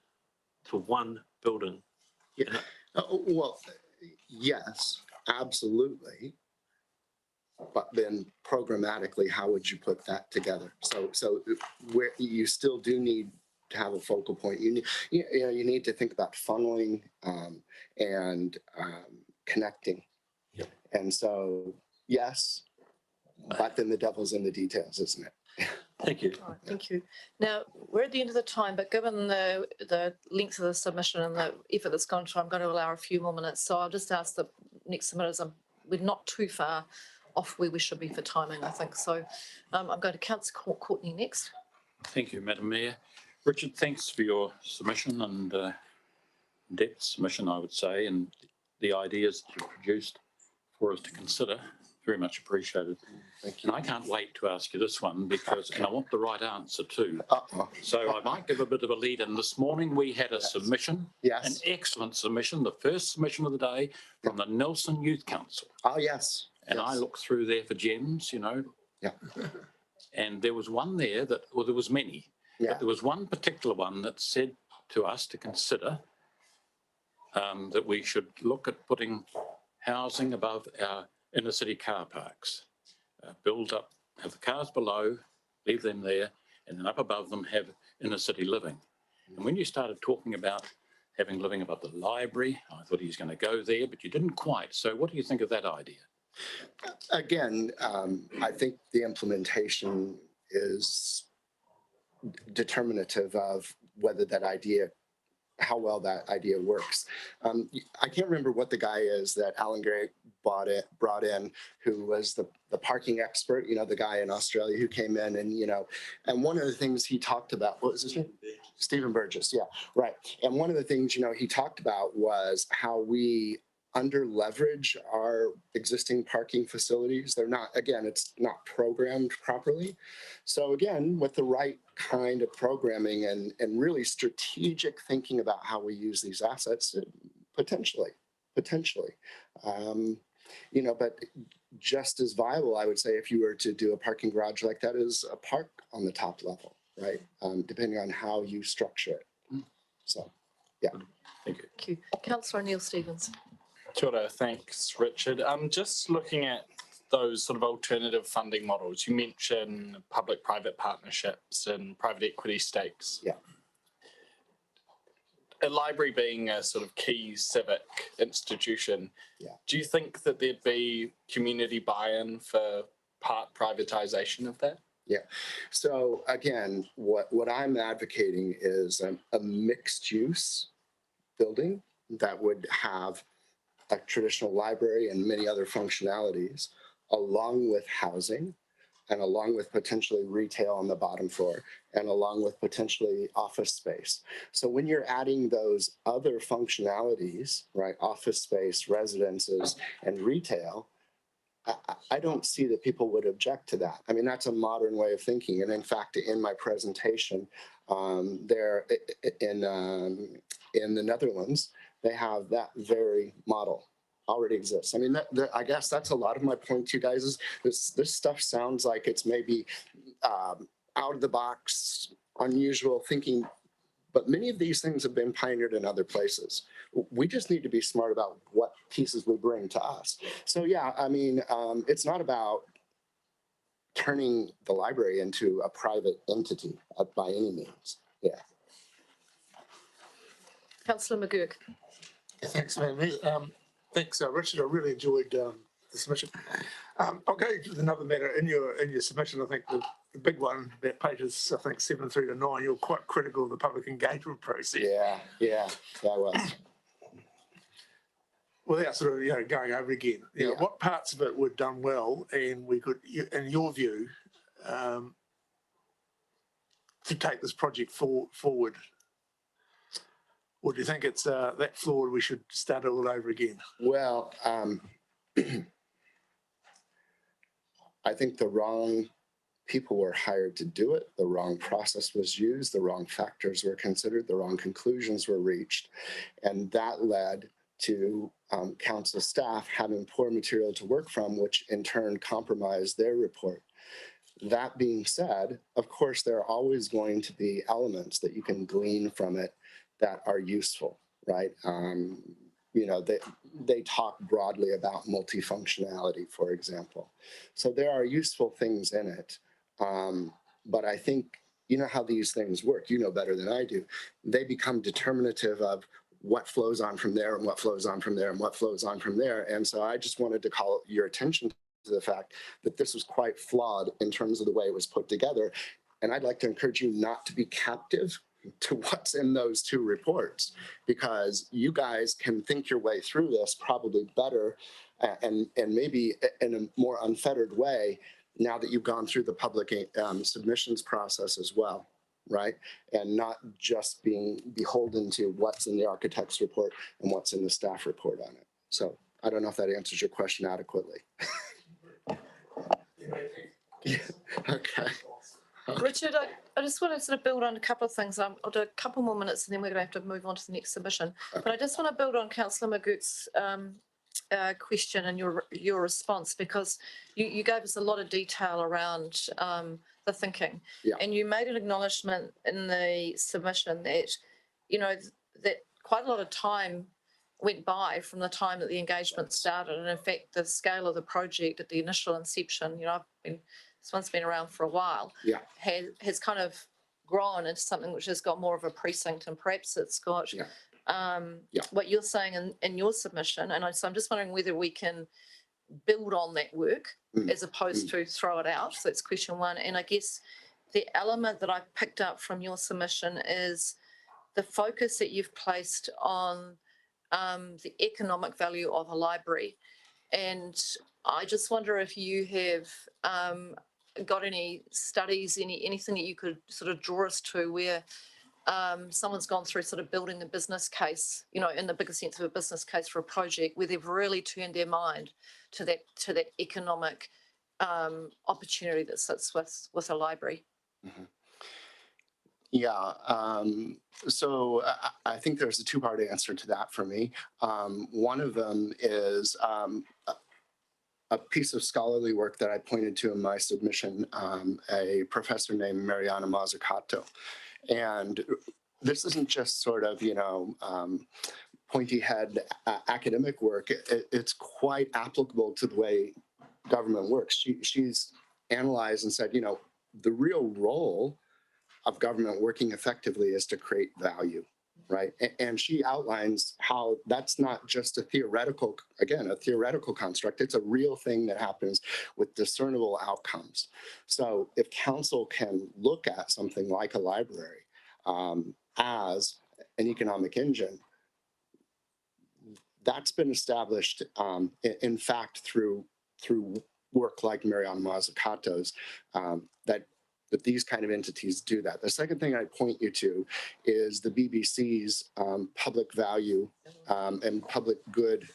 to one building. Yeah. Well, yes, absolutely. But then programmatically, how would you put that together? So where you still do need to have a focal point. You need to think about funneling and connecting. Yep. And so, yes, but then the devil's in the details, isn't it? Thank you. All right, thank you. Now, we're at the end of the time, but given the length of the submission and the effort that's gone to, I'm going to allow a few more minutes. So I'll just ask the next submitters, we're not too far off where we should be for timing, I think. So I'm going to Councillor Courtney next. Thank you, Madam Mayor. Richard, thanks for your submission and in-depth submission, I would say, and the ideas that you produced for us to consider. Very much appreciated. Thank you. And I can't wait to ask you this one because, and I want the right answer too. So I might give a bit of a lead in. This morning we had a submission, an excellent submission, the first submission of the day from the Nelson Youth Council. Oh, yes. And I looked through there for gems, Yeah. And there was one there that, well, there was many, but there was one particular one that said to us to consider that we should look at putting housing above our inner city car parks, build up, have the cars below, leave them there, and then up above them have inner city living. And when you started talking about having living above the library, I thought he was going to go there, but you didn't quite. So what do you think of that idea? Again, I think the implementation is determinative of whether that idea, how well that idea works. I can't remember what the guy is that Alan Gray brought in, who was the parking expert, the guy in Australia who came in and one of the things he talked about, what was his name? Stephen Burgess, yeah, right. And one of the things, he talked about was how we under leverage our existing parking facilities. They're not, again, it's not programmed properly. So again, with the right kind of programming and really strategic thinking about how we use these assets, potentially. But just as viable, I would say, if you were to do a parking garage like that, is a park on the top level, right? Depending on how you structure it. So, yeah. Thank you. Thank you. Councillor Neil Stevens. Kia ora, thanks, Richard. Just looking at those sort of alternative funding models, you mentioned public-private partnerships and private equity stakes. Yeah. A library being a sort of key civic institution, do you think that there'd be community buy-in for part privatisation of that? Yeah. So again, what I'm advocating is a mixed use building that would have a traditional library and many other functionalities, along with housing and along with potentially retail on the bottom floor and along with potentially office space. So when you're adding those other functionalities, right, office space, residences, and retail, I don't see that people would object to that. I mean, that's a modern way of thinking. And in fact, in my presentation there in the Netherlands, they have that very model already exists. I mean, I guess that's a lot of my point to you guys is this stuff sounds like it's maybe out of the box, unusual thinking, but many of these things have been pioneered in other places. We just need to be smart about what pieces we bring to us. So yeah, I mean, it's not about turning the library into a private entity by any means. Yeah. Councillor McGurk. Thanks, man. Thanks, Richard. I really enjoyed the submission. I'll go to another matter in your submission. I think the big one, that pages, I think 7 through to 9, you're quite critical of the public engagement process. Yeah, that was. Without sort of going over again, what parts of it were done well, and we could, in your view, to take this project forward? Or do you think it's that flawed, we should start it all over again? Well, I think the wrong people were hired to do it. The wrong process was used. The wrong factors were considered. The wrong conclusions were reached. And that led to council staff having poor material to work from, which in turn compromised their report. That being said, of course, there are always going to be elements that you can glean from it that are useful, right? They talk broadly about multifunctionality, for example. So there are useful things in it. But I think, you know how these things work, you know better than I do. They become determinative of what flows on from there and what flows on from there and what flows on from there. And so I just wanted to call your attention to the fact that this was quite flawed in terms of the way it was put together. And I'd like to encourage you not to be captive to what's in those two reports, because you guys can think your way through this probably better and maybe in a more unfettered way now that you've gone through the public submissions process as well, right? And not just being beholden to what's in the architect's report and what's in the staff report on it. So I don't know if that answers your question adequately. Yeah. Okay. Richard, I just want to sort of build on a couple of things. I'll do a couple more minutes and then we're going to have to move on to the next submission. Okay. But I just want to build on Councillor McGurk's question and your response, because you gave us a lot of detail around the thinking. Yeah. And you made an acknowledgement in the submission that, that quite a lot of time went by from the time that the engagement started. And in fact, the scale of the project at the initial inception, this one's been around for a while, Yeah. has kind of grown into something which has got more of a precinct, and perhaps it's got what you're saying in your submission. And so I'm just wondering whether we can build on that work as opposed to throw it out. So that's question one. And I guess the element that I picked up from your submission is the focus that you've placed on the economic value of a library. And I just wonder if you have got any studies, anything that you could sort of draw us to where someone's gone through sort of building a business case, in the bigger sense of a business case for a project, where they've really turned their mind to that economic opportunity that sits with a library. Mm-hmm. Yeah, so I think there's a two-part answer to that for me. One of them is a piece of scholarly work that I pointed to in my submission, a professor named Mariana Mazzucato. And this isn't just sort of, pointy head academic work. It's quite applicable to the way government works. She's analyzed and said, the real role of government working effectively is to create value, right? And she outlines how that's not just a theoretical construct. It's a real thing that happens with discernible outcomes. So if council can look at something like a library as an economic engine, that's been established, in fact, through work like Mariana Mazzucato's, that these kind of entities do that. The second thing I point you to is the BBC's public value and public good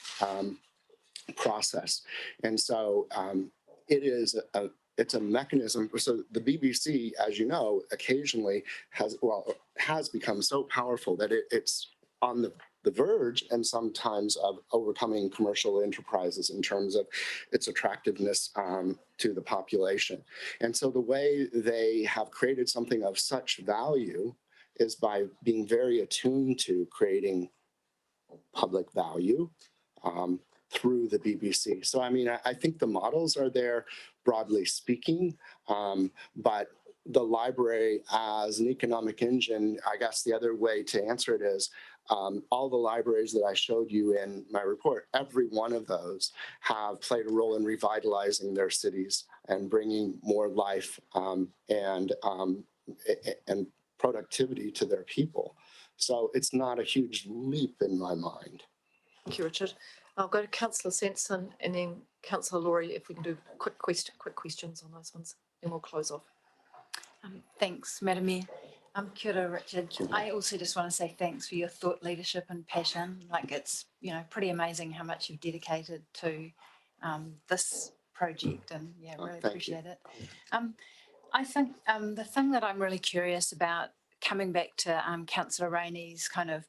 process. And so it's a mechanism. So the BBC, as you know, occasionally has become so powerful that it's on the verge and sometimes of overcoming commercial enterprises in terms of its attractiveness to the population. And so the way they have created something of such value is by being very attuned to creating public value through the BBC. So, I mean, I think the models are there, broadly speaking, but the library as an economic engine, I guess the other way to answer it is all the libraries that I showed you in my report, every one of those have played a role in revitalizing their cities and bringing more life and productivity to their people. So it's not a huge leap in my mind. Thank you, Richard. I'll go to Councillor Sanson and then Councillor Laurie, if we can do quick questions on those ones, and we'll close off. Thanks, Madam Mayor. Kia ora, Richard. I also just want to say thanks for your thought leadership and passion. Like, it's, you know, pretty amazing how much you've dedicated to this project, and yeah, really appreciate it. I think the thing that I'm really curious about, coming back to Councillor Rainey's kind of,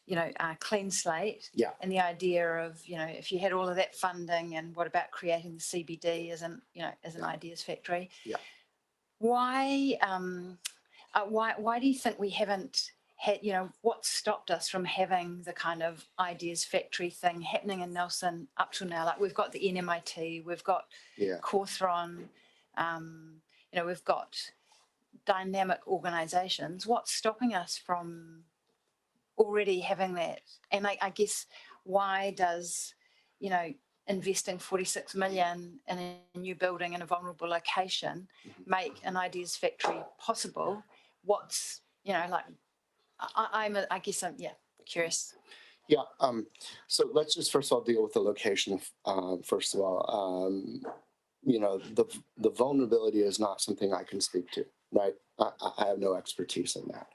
you know, clean slate, and the idea of, you know, if you had all of that funding, and what about creating the CBD as an, you know, as an ideas factory? Why do you think we haven't had, you know, what stopped us from having the kind of ideas factory thing happening in Nelson up till now? Like, we've got the NMIT, we've got Cawthron, you know, we've got dynamic organisations. What's stopping us from already having that? And I guess, why does, you know, investing 46 million in a new building in a vulnerable location make an ideas factory possible? What's, you know, like, I guess I'm curious. Yeah, so let's just first of all deal with the location. First of all, you know, the vulnerability is not something I can speak to, right? I have no expertise in that.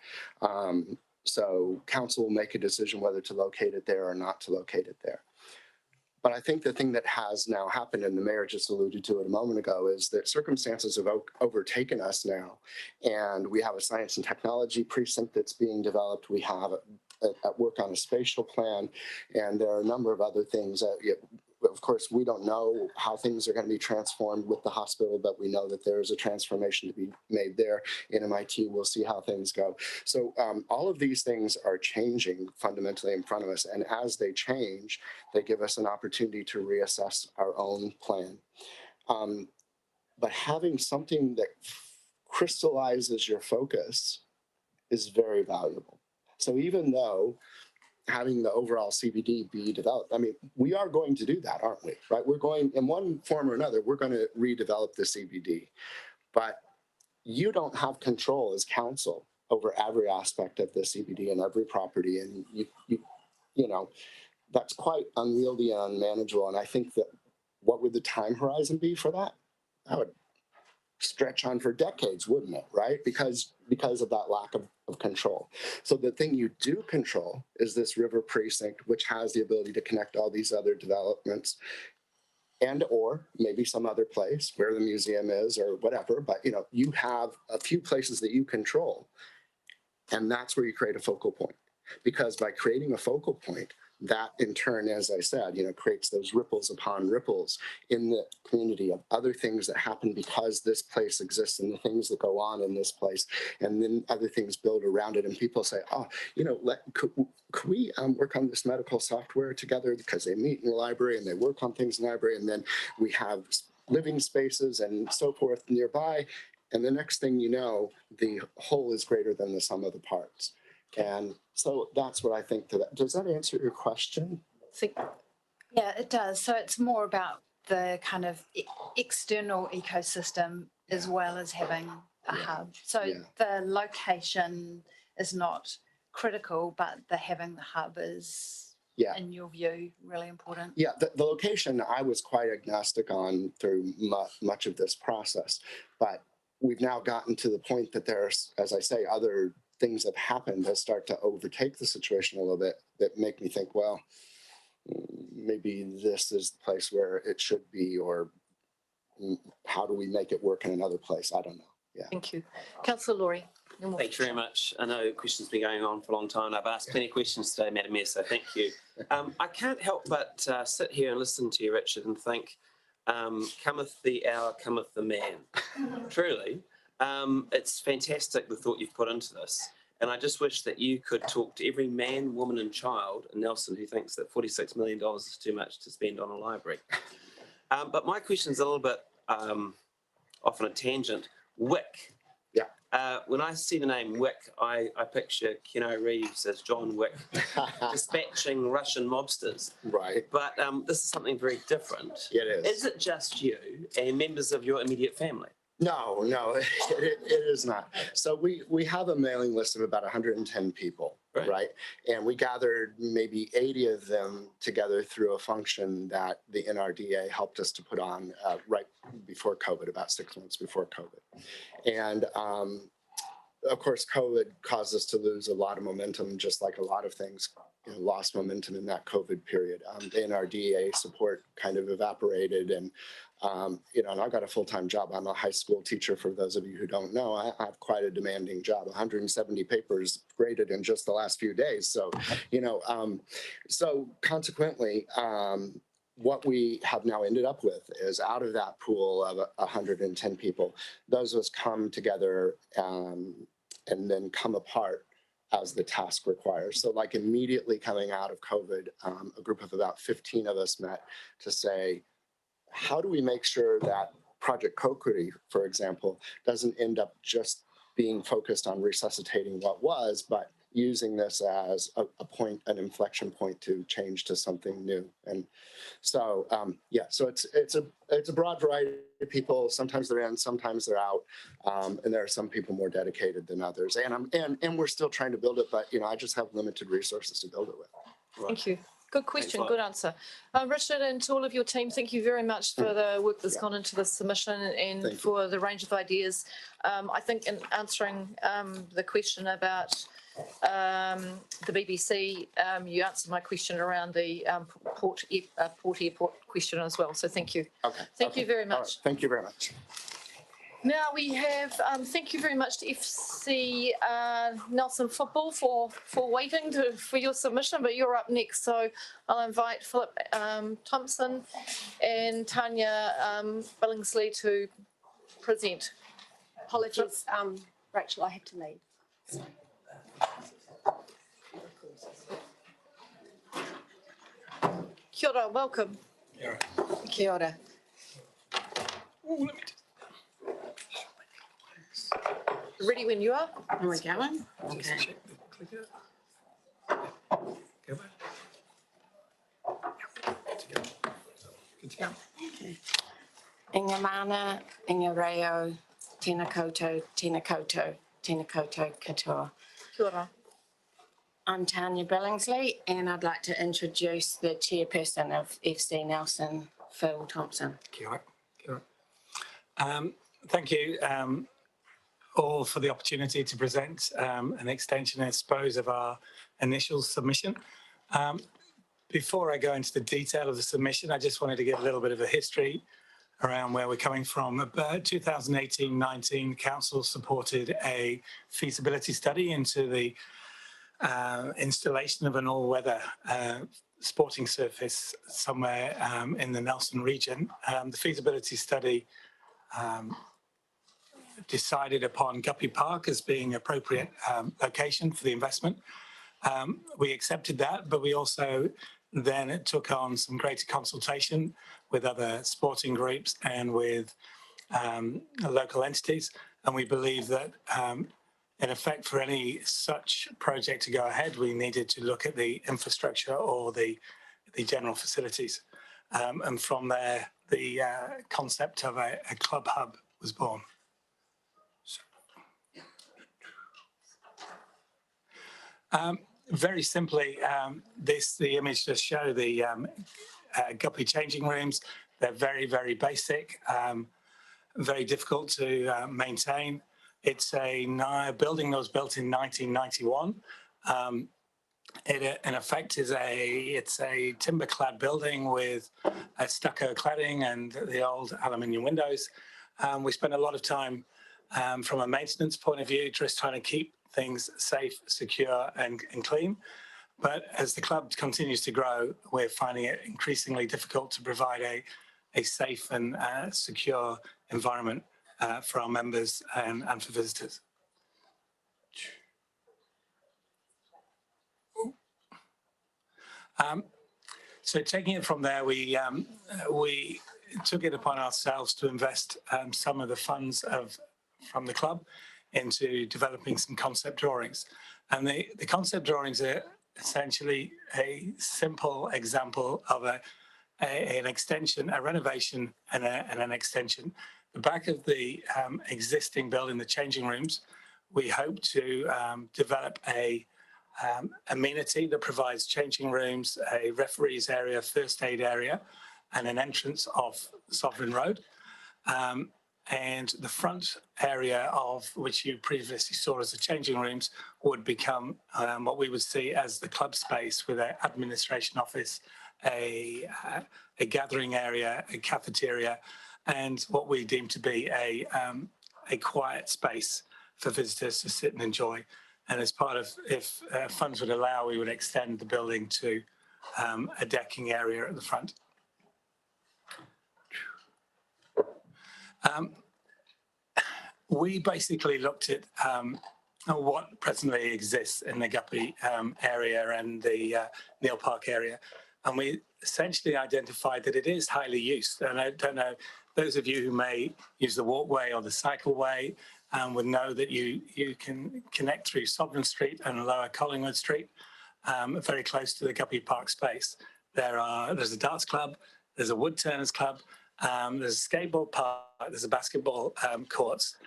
So council will make a decision whether to locate it there or not to locate it there. But I think the thing that has now happened, and the mayor just alluded to it a moment ago, is that circumstances have overtaken us now. And we have a science and technology precinct that's being developed. We have at work on a spatial plan, and there are a number of other things. Of course, we don't know how things are going to be transformed with the hospital, but we know that there is a transformation to be made there. In MIT, we'll see how things go. So all of these things are changing fundamentally in front of us. And as they change, they give us an opportunity to reassess our own plan. But having something that crystallizes your focus is very valuable. So even though having the overall CBD be developed, I mean, we are going to do that, aren't we? Right? We're going, in one form or another, we're going to redevelop the CBD. But you don't have control as council over every aspect of the CBD and every property. And you know, that's quite unwieldy and unmanageable. And I think that, what would the time horizon be for that? That would stretch on for decades, wouldn't it? Right? Because of that lack of control. So the thing you do control is this river precinct, which has the ability to connect all these other developments, and or maybe some other place where the museum is or whatever. But you know, you have a few places that you control, and that's where you create a focal point. Because by creating a focal point, that in turn, as I said, you know, creates those ripples upon ripples in the community of other things that happen because this place exists, and the things that go on in this place, and then other things build around it. And people say, oh, you know, could we work on this medical software together, because they meet in the library and they work on things in the library, and then we have living spaces and so forth nearby. And the next thing you know, the whole is greater than the sum of the parts. And so that's what I think to that. Does that answer your question? Yeah, it does. So it's more about the kind of external ecosystem as well as having a hub. So the location is not critical, but the having the hub is, in your view, really important. Yeah, the location I was quite agnostic on through much of this process, but we've now gotten to the point that there's, as I say, other things have happened that start to overtake the situation a little bit, that make me think, well, maybe this is the place where it should be, or how do we make it work in another place? I don't know. Yeah. Thank you. Councillor Laurie. Thank you very much. I know questions have been going on for a long time. I've asked plenty of questions today, Madam Mayor, so thank you. I can't help but sit here and listen to you, Richard, and think, cometh the hour, cometh the man. Truly. It's fantastic, the thought you've put into this. And I just wish that you could talk to every man, woman and child in Nelson who thinks that $46 million is too much to spend on a library. But my question is a little bit off on a tangent. Wick. Yeah. When I see the name Wick, I picture Keanu Reeves as John Wick dispatching Russian mobsters. Right. But this is something very different. It is. Is it just you and members of your immediate family? No, it is not. So we have a mailing list of about 110 people, right? And we gathered maybe 80 of them together through a function that the NRDA helped us to put on right before COVID, about 6 months before COVID. And of course, COVID caused us to lose a lot of momentum, just like a lot of things lost momentum in that COVID period. The NRDA support kind of evaporated, and and I've got a full-time job. I'm a high school teacher. For those of you who don't know, I have quite a demanding job. 170 papers graded in just the last few days. So, so consequently, what we have now ended up with is, out of that pool of 110 people, those of us come together and then come apart as the task requires. So like immediately coming out of COVID, a group of about 15 of us met to say, how do we make sure that Project Kokiri, for example, doesn't end up just being focused on resuscitating what was, but using this as a point, an inflection point to change to something new. And so, so it's a broad variety of people. Sometimes they're in, sometimes they're out. And there are some people more dedicated than others. And we're still trying to build it, but I just have limited resources to build it with. Thank you. Good question, good answer. Richard, and to all of your team, thank you very much for the work that's gone into this submission and for the range of ideas. I think in answering the question about the BBC, you answered my question around the Port Airport question as well. So thank you. Okay. Thank you very much. Right. Thank you very much. Now we have, thank you very much to FC Nelson Football for waiting for your submission, but you're up next. So I'll invite Philip Thompson and Tanya Billingsley to present. Apologies, Rachel, I have to leave. Kia ora, welcome. Kia ora. Ready when you are? Are we going? Okay. Okay. Inga mana, inga reo, tēnā koutou, tēnā koutou, tēnā koutou katoa. Kia ora. I'm Tanya Billingsley, and I'd like to introduce the chairperson of FC Nelson, Phil Thompson. Kia ora. Kia ora. Thank you all for the opportunity to present an extension, I suppose, of our initial submission. Before I go into the detail of the submission, I just wanted to give a little bit of a history around where we're coming from. About 2018-19, Council supported a feasibility study into the installation of an all-weather sporting surface somewhere in the Nelson region. The feasibility study decided upon Guppy Park as being appropriate location for the investment. We accepted that, but we also then took on some greater consultation with other sporting groups and with local entities. And we believe that in effect, for any such project to go ahead, we needed to look at the infrastructure or the general facilities. And from there, the concept of a club hub was born. Very simply, the image just show the Guppy changing rooms. They're very, very basic, very difficult to maintain. It's a building that was built in 1991. It, in effect, it's a timber-clad building with a stucco cladding and the old aluminium windows. We spent a lot of time from a maintenance point of view, just trying to keep things safe, secure, and clean. But as the club continues to grow, we're finding it increasingly difficult to provide a safe and secure environment for our members and for visitors. So taking it from there, we took it upon ourselves to invest some of the funds from the club into developing some concept drawings. And the concept drawings are essentially a simple example of an extension, a renovation and an extension. The back of the existing building, the changing rooms, we hope to develop a amenity that provides changing rooms, a referees area, first aid area, and an entrance off Sovereign Road. And the front area of which you previously saw as the changing rooms would become what we would see as the club space with an administration office, a gathering area, a cafeteria, and what we deem to be a quiet space for visitors to sit and enjoy. And as part of, if funds would allow, we would extend the building to a decking area at the front. We basically looked at what presently exists in the Guppy area and the Neil Park area. And we essentially identified that it is highly used. And I don't know, those of you who may use the walkway or the cycleway would know that you can connect through Sovereign Street and Lower Collingwood Street, very close to the Guppy Park space. There's a darts club, there's a wood turners club, there's a skateboard park, there's a basketball courts.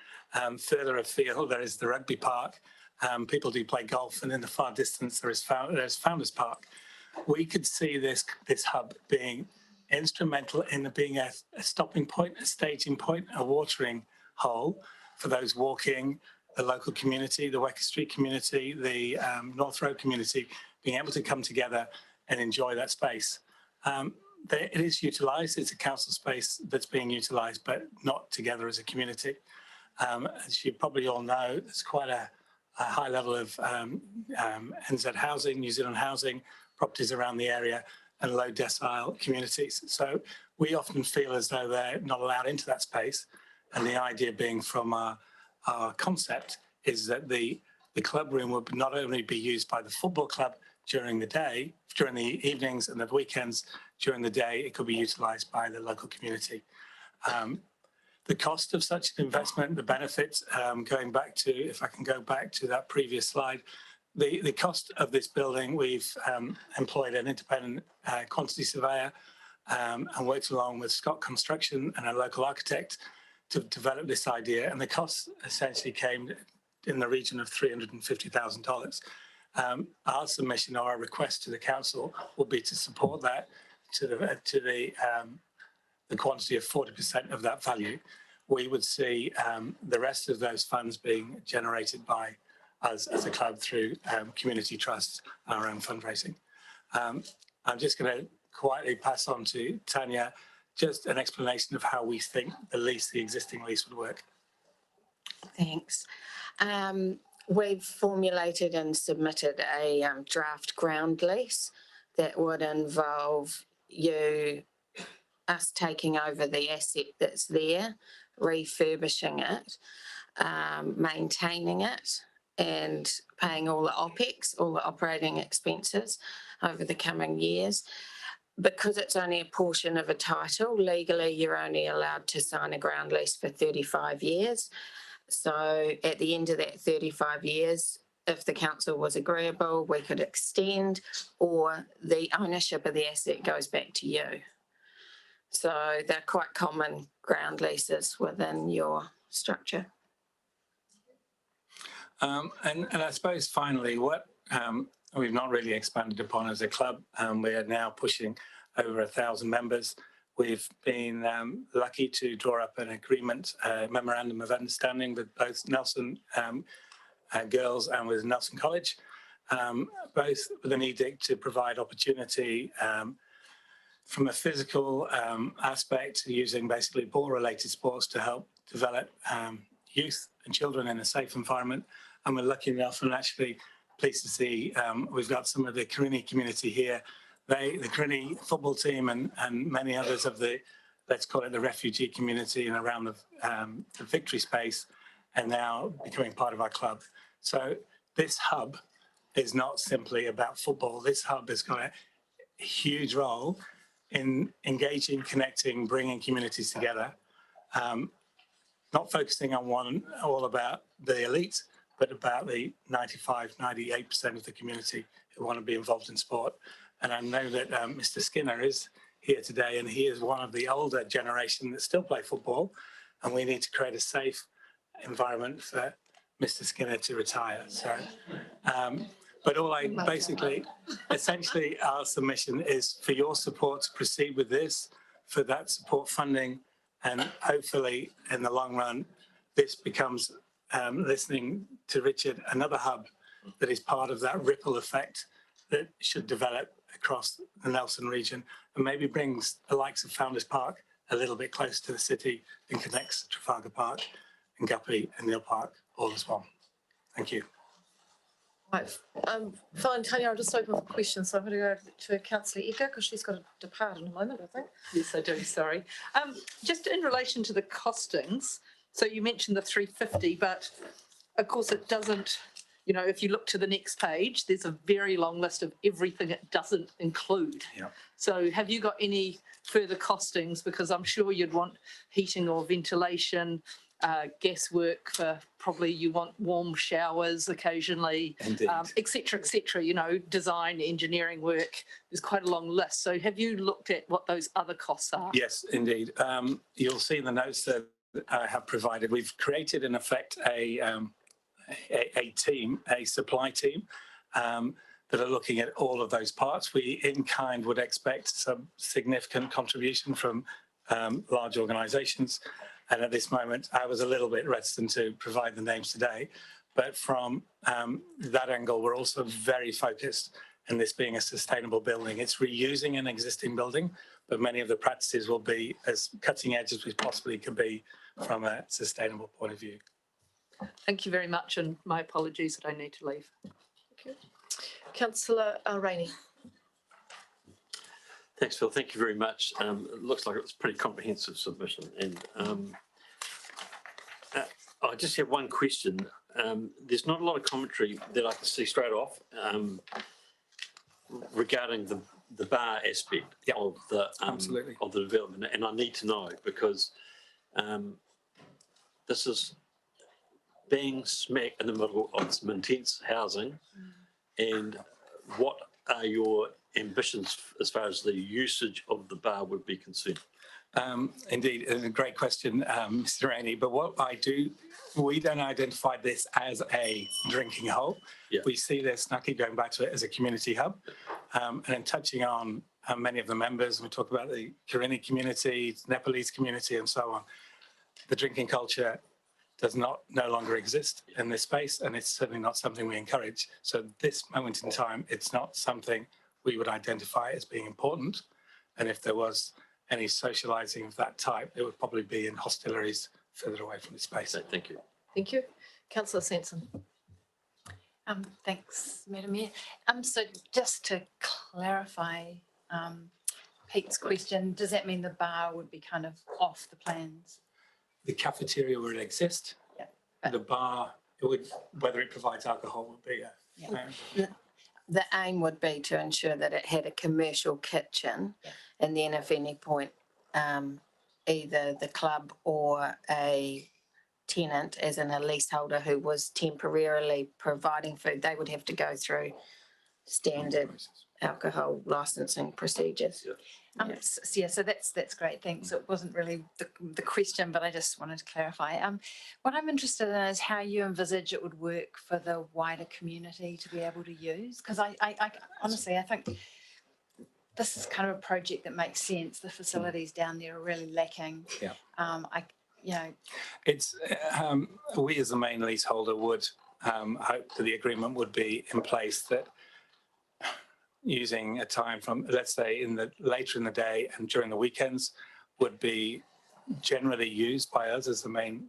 Further afield, there is the rugby park. People do play golf, and in the far distance, there's Founders Park. We could see this hub being instrumental in being a stopping point, a staging point, a watering hole for those walking, the local community, the Wecker Street community, the North Road community, being able to come together and enjoy that space. It is utilised. It's a council space that's being utilised, but not together as a community. As you probably all know, there's quite a high level of NZ housing, New Zealand housing, properties around the area, and low decile communities. So we often feel as though they're not allowed into that space. And the idea being from our concept is that the club room would not only be used by the football club during the day, during the evenings and the weekends, during the day, it could be utilised by the local community. The cost of such an investment, the benefits, going back to, if I can go back to that previous slide, the cost of this building, we've employed an independent quantity surveyor and worked along with Scott Construction and a local architect to develop this idea. And the cost essentially came in the region of $350,000. Our submission or our request to the council will be to support that to the quantity of 40% of that value. We would see the rest of those funds being generated by us as a club through community trusts, our own fundraising. I'm just going to quietly pass on to Tanya, just an explanation of how we think the existing lease would work. Thanks. We've formulated and submitted a draft ground lease that would involve us taking over the asset that's there, refurbishing it, maintaining it, and paying all the OPEX, all the operating expenses over the coming years. Because it's only a portion of a title, legally you're only allowed to sign a ground lease for 35 years. So at the end of that 35 years, if the council was agreeable, we could extend, or the ownership of the asset goes back to you. So they're quite common ground leases within your structure. And I suppose finally, what we've not really expanded upon as a club, we are now pushing over 1,000 members. We've been lucky to draw up an agreement, memorandum of understanding with both Nelson Girls and with Nelson College, both with an edict to provide opportunity from a physical aspect, using basically ball-related sports to help develop youth and children in a safe environment. And we're lucky enough and actually pleased to see we've got some of the Carini community here. The Carini football team and many others of the, let's call it the refugee community and around the Victory space, and now becoming part of our club. So this hub is not simply about football. This hub is going to huge role in engaging, connecting, bringing communities together, not focusing on all about the elite, but about the 95, 98% of the community who want to be involved in sport. And I know that Mr. Skinner is here today, and he is one of the older generation that still play football, and we need to create a safe environment for Mr. Skinner to retire. So, but all I basically, essentially our submission is for your support to proceed with this, for that support funding, and hopefully in the long run, this becomes, listening to Richard, another hub that is part of that ripple effect that should develop across the Nelson region and maybe brings the likes of Founders Park a little bit closer to the city and connects Trafalgar Park and Guppy and Neil Park all as well. Thank you. Right. Fine, Tanya, I'll just open for questions. So I'm going to go to Councillor Eka because she's got to depart in a moment, I think. Yes, I do, sorry. Just in relation to the costings, so you mentioned the 350, but of course it doesn't, you know, if you look to the next page, there's a very long list of everything it doesn't include. Yeah. So have you got any further costings? Because I'm sure you'd want heating or ventilation, gas work for probably you want warm showers occasionally, et cetera, you know, design, engineering work. There's quite a long list. So have you looked at what those other costs are? Yes, indeed. You'll see in the notes that I have provided. We've created, in effect, a team, a supply team, that are looking at all of those parts. We, in kind, would expect some significant contribution from large organisations. And at this moment, I was a little bit reticent to provide the names today. But from that angle, we're also very focused in this being a sustainable building. It's reusing an existing building, but many of the practices will be as cutting edge as we possibly can be from a sustainable point of view. Thank you very much, and my apologies that I need to leave. Thank you. Councillor Rainey. Thanks, Phil. Thank you very much. It looks like it was a pretty comprehensive submission. And I just have one question. There's not a lot of commentary that I can see straight off regarding the bar aspect of the of the development, and I need to know because this is being smack in the middle of some intense housing. And what are your ambitions as far as the usage of the bar would be concerned? Indeed, a great question, Mr. Rainey. But what I do, we don't identify this as a drinking hole. Yeah. We see this, and I keep going back to it, as a community hub. And in touching on many of the members, we talk about the Karenni community, Nepalese community, and so on. The drinking culture does no longer exist in this space, and it's certainly not something we encourage. So at this moment in time, it's not something we would identify as being important. And if there was any socialising of that type, it would probably be in hosteleries further away from the space. Okay, thank you. Thank you. Councillor Sanson. Thanks, Madam Mayor. So just to clarify Pete's question, does that mean the bar would be kind of off the plans? The cafeteria would exist. Yeah. The bar, it would, whether it provides alcohol, would be The aim would be to ensure that it had a commercial kitchen, and then if any point either the club or a tenant, as in a leaseholder who was temporarily providing food, they would have to go through standard alcohol licensing procedures. So that's great. Thanks. It wasn't really the question, but I just wanted to clarify. What I'm interested in is how you envisage it would work for the wider community to be able to use. Because I honestly, I think this is kind of a project that makes sense. The facilities down there are really lacking. Yeah. It's we as the main leaseholder would hope that the agreement would be in place that using a time from, let's say, later in the day and during the weekends would be generally used by us as the main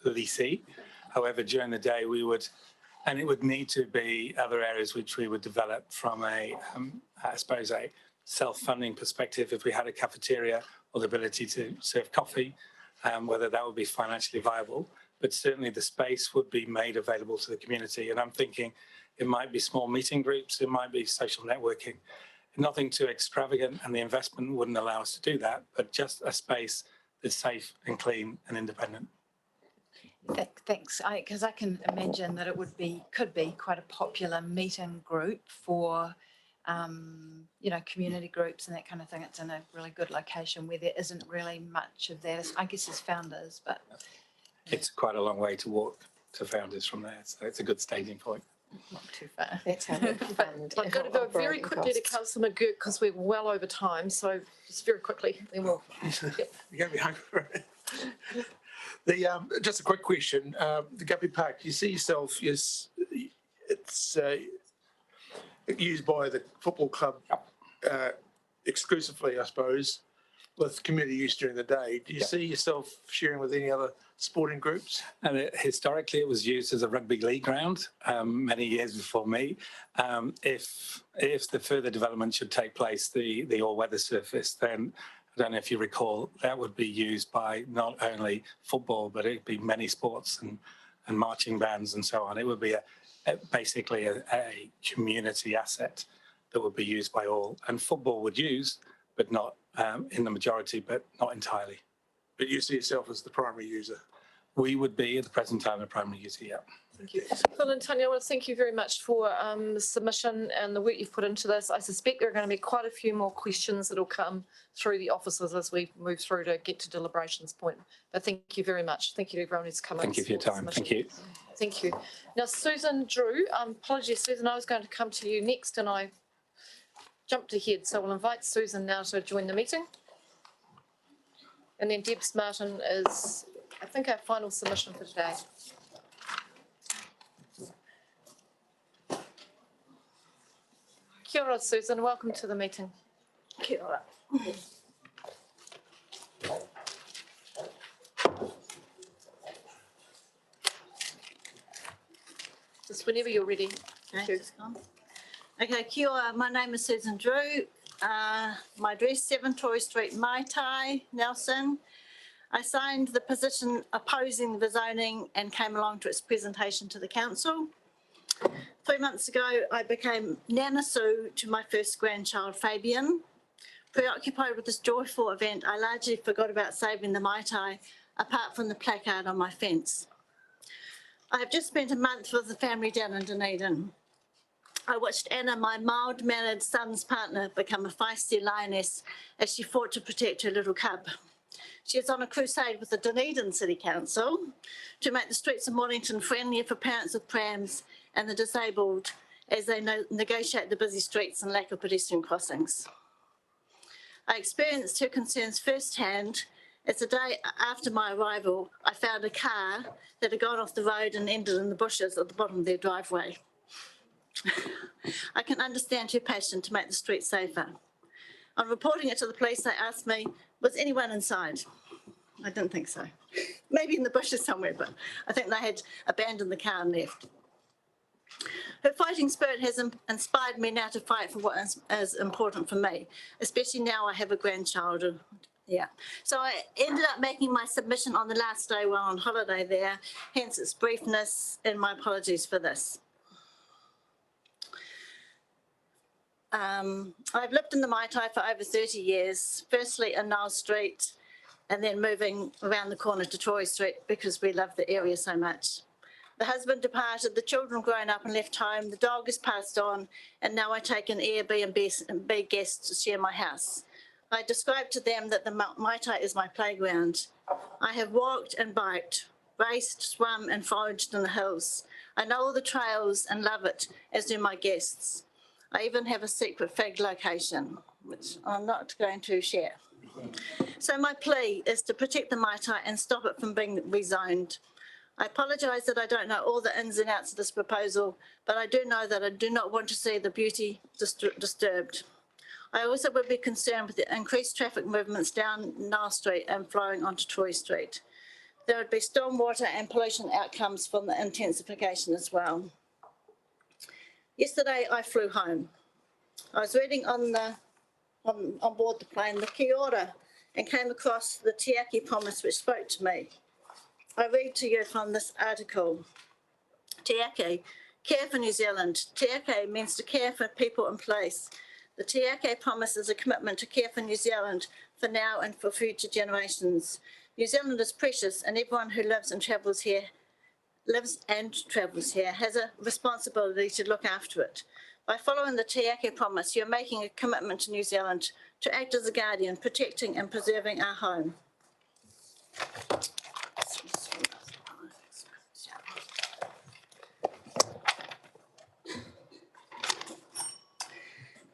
leasee. However, during the day we would, and it would need to be other areas which we would develop from I suppose a self-funding perspective if we had a cafeteria or the ability to serve coffee, whether that would be financially viable. But certainly the space would be made available to the community. And I'm thinking it might be small meeting groups, it might be social networking. nothing too extravagant, and the investment wouldn't allow us to do that, but just a space that's safe and clean and independent. Thanks, because I can imagine that it could be quite a popular meeting group for, community groups and that kind of thing. It's in a really good location where there isn't really much of that, I guess, as Founders, but. It's quite a long way to walk to Founders from there, so it's a good staging point. Not too far. That's how we fund. I'm going to go very operating quickly to costs. Councillor McGurk because we're well over time. So just very quickly, then we'll. You're going to be hungry for it. Just a quick question. The Guppy Park, you see yourself, yes, it's used by the football club exclusively, I suppose, with community use during the day. Do you see yourself sharing with any other sporting groups? And historically, it was used as a rugby league ground many years before me. If the further development should take place, the all-weather surface, then I don't know if you recall, that would be used by not only football, but it'd be many sports and marching bands and so on. It would be basically a community asset that would be used by all. And football would use, but not in the majority, but not entirely. But you see yourself as the primary user? We would be at the present time the primary user, yeah. Thank you. Phil and Tanya, I want to thank you very much for the submission and the work you've put into this. I suspect there are going to be quite a few more questions that will come through the offices as we move through to get to deliberations point. But thank you very much. Thank you to everyone who's come in. Thank you for your time. Thank you. Thank you. Now, Susan Drew, apologies, Susan, I was going to come to you next and I jumped ahead. So we'll invite Susan now to join the meeting. And then Debs Martin is, I think, our final submission for today. Kia ora, Susan. Welcome to the meeting. Kia ora. Just whenever you're ready. Okay, kia ora. My name is Susan Drew. My address, 7 Tory Street, Mai Tai, Nelson. I signed the petition opposing the zoning and came along to its presentation to the council. 3 months ago, I became Nana Sue to my first grandchild, Fabian. Preoccupied with this joyful event, I largely forgot about saving the Mai Tai, apart from the placard on my fence. I have just spent a month with the family down in Dunedin. I watched Anna, my mild-mannered son's partner, become a feisty lioness as she fought to protect her little cub. She is on a crusade with the Dunedin City Council to make the streets of Mornington friendlier for parents with prams and the disabled as they negotiate the busy streets and lack of pedestrian crossings. I experienced her concerns firsthand as the day after my arrival, I found a car that had gone off the road and ended in the bushes at the bottom of their driveway. I can understand her passion to make the streets safer. On reporting it to the police, they asked me, was anyone inside? I didn't think so. Maybe in the bushes somewhere, but I think they had abandoned the car and left. Her fighting spirit has inspired me now to fight for what is important for me, especially now I have a grandchild. Yeah. So I ended up making my submission on the last day while on holiday there, hence its briefness, and my apologies for this. I've lived in the Mai Tai for over 30 years, firstly in Niles Street and then moving around the corner to Tory Street because we love the area so much. The husband departed, the children grown up and left home, the dog is passed on, and now I take an Airbnb guest to share my house. I described to them that the Mai Tai is my playground. I have walked and biked, raced, swum and foraged in the hills. I know all the trails and love it, as do my guests. I even have a secret fig location, which I'm not going to share. So my plea is to protect the Mai Tai and stop it from being rezoned. I apologise that I don't know all the ins and outs of this proposal, but I do know that I do not want to see the beauty disturbed. I also would be concerned with the increased traffic movements down Niles Street and flowing onto Tory Street. There would be stormwater and pollution outcomes from the intensification as well. Yesterday, I flew home. I was reading on board the plane the Kia ora and came across the Te Ake promise which spoke to me. I read to you from this article. Te Ake, care for New Zealand. Te Ake means to care for people and place. The Te Ake promise is a commitment to care for New Zealand for now and for future generations. New Zealand is precious, and everyone who lives and travels here has a responsibility to look after it. By following the Te Ake promise, you're making a commitment to New Zealand to act as a guardian, protecting and preserving our home.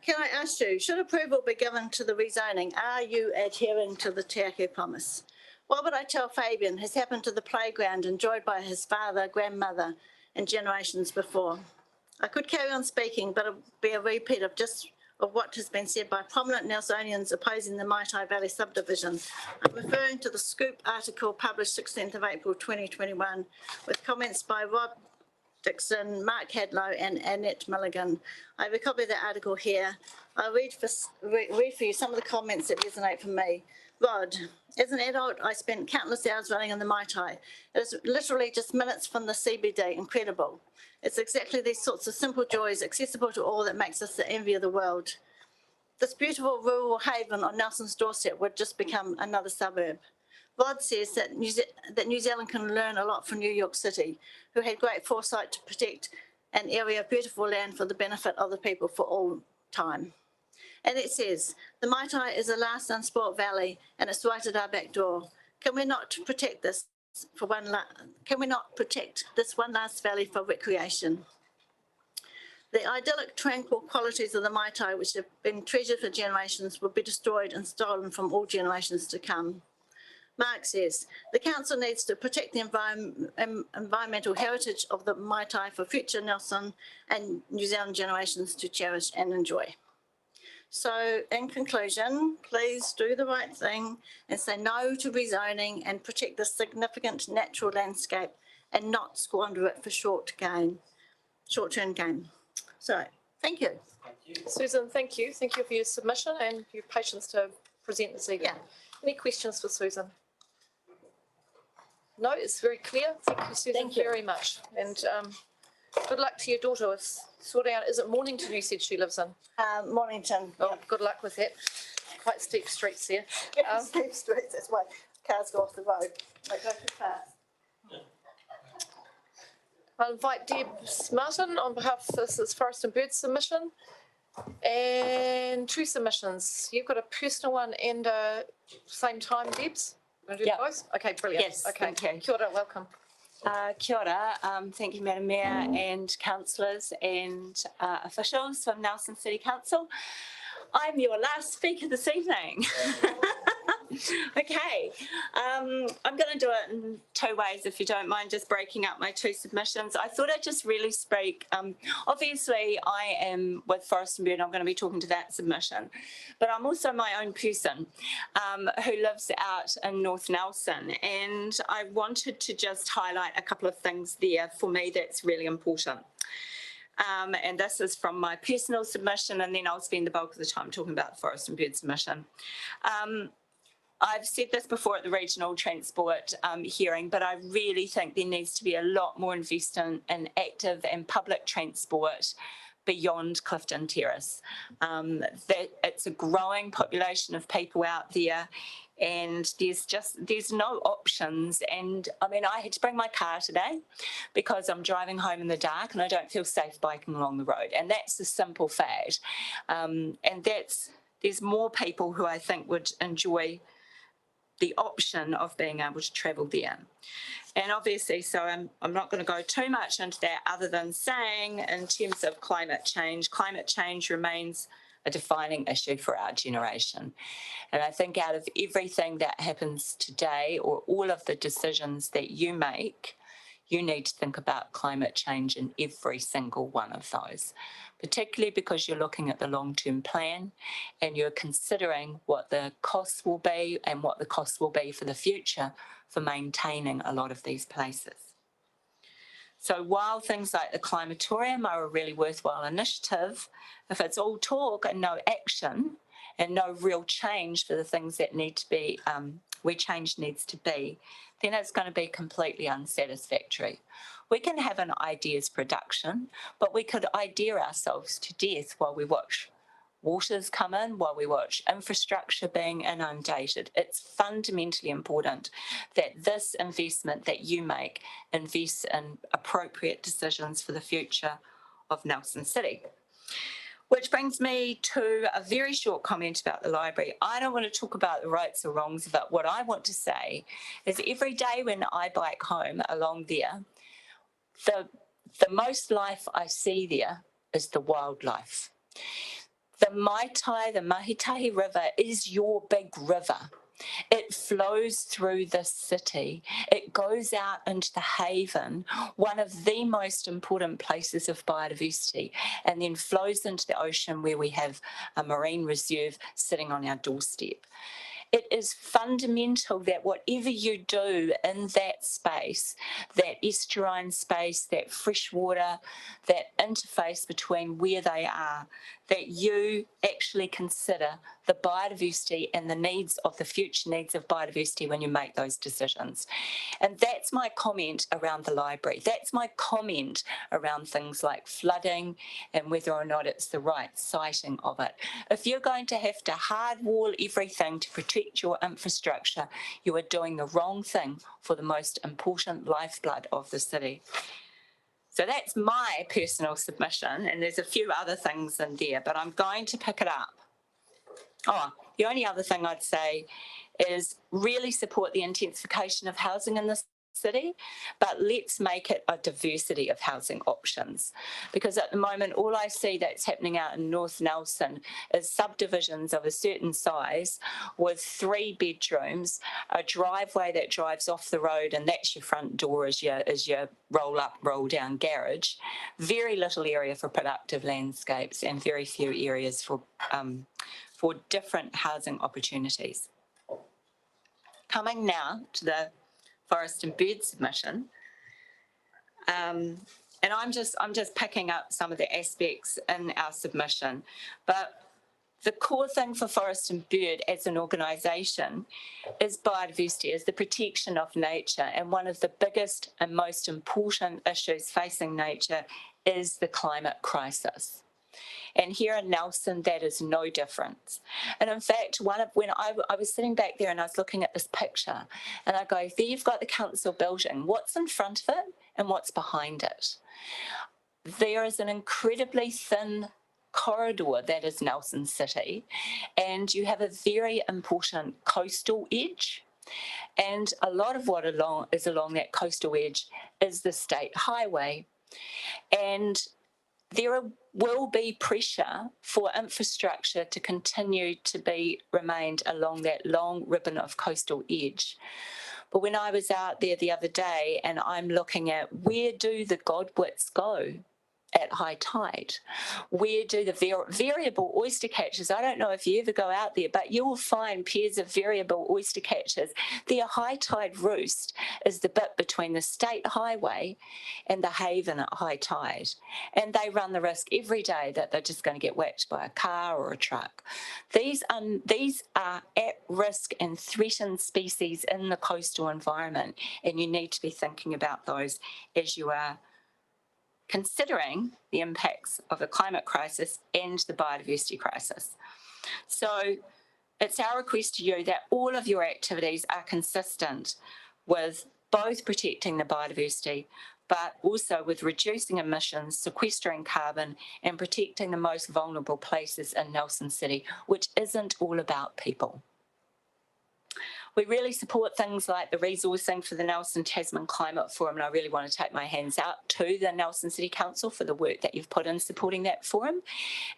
Can I ask you, should approval be given to the rezoning, are you adhering to the Te Ake promise? What would I tell Fabian has happened to the playground enjoyed by his father, grandmother, and generations before? I could carry on speaking, but it would be a repeat of what has been said by prominent Nelsonians opposing the Maitai Valley subdivision. I'm referring to the Scoop article published 16th of April 2021 with comments by Rob Dixon, Mark Hadlow and Annette Milligan. I have a copy of the article here. I'll read for you some of the comments that resonate for me. Rod, as an adult, I spent countless hours running in the Maitai. It is literally just minutes from the CBD, incredible. It's exactly these sorts of simple joys, accessible to all, that makes us the envy of the world. This beautiful rural haven on Nelson's doorstep would just become another suburb. Rod says that New Zealand can learn a lot from New York City, who had great foresight to protect an area of beautiful land for the benefit of the people for all time. And it says, the Maitai is a last unspoilt valley and it's right at our back door. Can we not protect this one last valley for recreation? The idyllic, tranquil qualities of the Maitai, which have been treasured for generations, will be destroyed and stolen from all generations to come. Mark says, the council needs to protect the environmental heritage of the Maitai for future Nelson and New Zealand generations to cherish and enjoy. So in conclusion, please do the right thing and say no to rezoning and protect the significant natural landscape and not squander it for short-term gain. So thank you. Susan, thank you. Thank you for your submission and your patience to present this evening. Any questions for Susan? No, it's very clear. Thank you, Susan, very much. And good luck to your daughter with sorting out, is it Mornington you said she lives in? Mornington. Oh, good luck with that. Quite steep streets there. Steep streets, that's why cars go off the road. They go too fast. I'll invite Deb Martin on behalf of this is Forest and Bird submission. And two submissions. You've got a personal one and same time, Debs? Yeah. Both? Okay, brilliant. Yes, okay. thank you. Kia ora, welcome. Kia ora. Thank you, Madam Mayor and councillors and officials from Nelson City Council. I'm your last speaker this evening. Okay, I'm going to do it in two ways, if you don't mind, just breaking up my two submissions. I thought I'd just really speak. Obviously, I am with Forest and Bird. I'm going to be talking to that submission, but I'm also my own person who lives out in North Nelson, and I wanted to just highlight a couple of things there for me that's really important. And this is from my personal submission, and then I'll spend the bulk of the time talking about the Forest and Bird submission. I've said this before at the regional transport hearing, but I really think there needs to be a lot more investment in active and public transport beyond Clifton Terrace. That it's a growing population of people out there, and there's no options. And I mean, I had to bring my car today because I'm driving home in the dark and I don't feel safe biking along the road, and that's a simple fact. And there's more people who I think would enjoy the option of being able to travel there. And obviously, so I'm not going to go too much into that other than saying, in terms of climate change remains a defining issue for our generation. And I think out of everything that happens today, or all of the decisions that you make, you need to think about climate change in every single one of those, particularly because you're looking at the long-term plan and you're considering what the costs will be and what the costs will be for the future for maintaining a lot of these places. So while things like the Climatorium are a really worthwhile initiative, if it's all talk and no action and no real change for the things that need to be, where change needs to be, then it's going to be completely unsatisfactory. We can have an ideas production, but we could idea ourselves to death while we watch waters come in, while we watch infrastructure being inundated. It's fundamentally important that this investment that you make invests in appropriate decisions for the future of Nelson City. Which brings me to a very short comment about the library. I don't want to talk about the rights or wrongs of it. What I want to say is every day when I bike home along there, the most life I see there is the wildlife. The Maitai, the Mahitahi River is your big river. It flows through the city. It goes out into the haven, one of the most important places of biodiversity, and then flows into the ocean where we have a marine reserve sitting on our doorstep. It is fundamental that whatever you do in that space, that estuarine space, that freshwater, that interface between where they are, that you actually consider the biodiversity and the needs of the future needs of biodiversity when you make those decisions. And that's my comment around the library. That's my comment around things like flooding and whether or not it's the right siting of it. If you're going to have to hard wall everything to protect your infrastructure, you are doing the wrong thing for the most important lifeblood of the city. So that's my personal submission, and there's a few other things in there, but I'm going to pick it up. Oh, the only other thing I'd say is really support the intensification of housing in the city, but let's make it a diversity of housing options. Because at the moment, all I see that's happening out in North Nelson is subdivisions of a certain size with 3 bedrooms, a driveway that drives off the road, and that's your front door as your roll up, roll down garage. Very little area for productive landscapes and very few areas for different housing opportunities. Coming now to the Forest and Bird submission, and I'm just picking up some of the aspects in our submission, but the core thing for Forest and Bird as an organisation is biodiversity, is the protection of nature, and one of the biggest and most important issues facing nature is the climate crisis. And here in Nelson, that is no different. And in fact, when I was sitting back there and I was looking at this picture, and I go, there you've got the council building. What's in front of it and what's behind it? There is an incredibly thin corridor that is Nelson City, and you have a very important coastal edge. And a lot of what is along that coastal edge is the state highway. And there will be pressure for infrastructure to continue to be remained along that long ribbon of coastal edge. But when I was out there the other day and I'm looking at where do the godwits go at high tide? Where do the variable oyster catchers, I don't know if you ever go out there, but you will find pairs of variable oyster catchers. Their high tide roost is the bit between the state highway and the haven at high tide. And they run the risk every day that they're just going to get whacked by a car or a truck. These are at risk and threatened species in the coastal environment, and you need to be thinking about those as you are considering the impacts of the climate crisis and the biodiversity crisis. So it's our request to you that all of your activities are consistent with both protecting the biodiversity, but also with reducing emissions, sequestering carbon, and protecting the most vulnerable places in Nelson City, which isn't all about people. We really support things like the resourcing for the Nelson Tasman Climate Forum, and I really want to take my hands out to the Nelson City Council for the work that you've put in supporting that forum,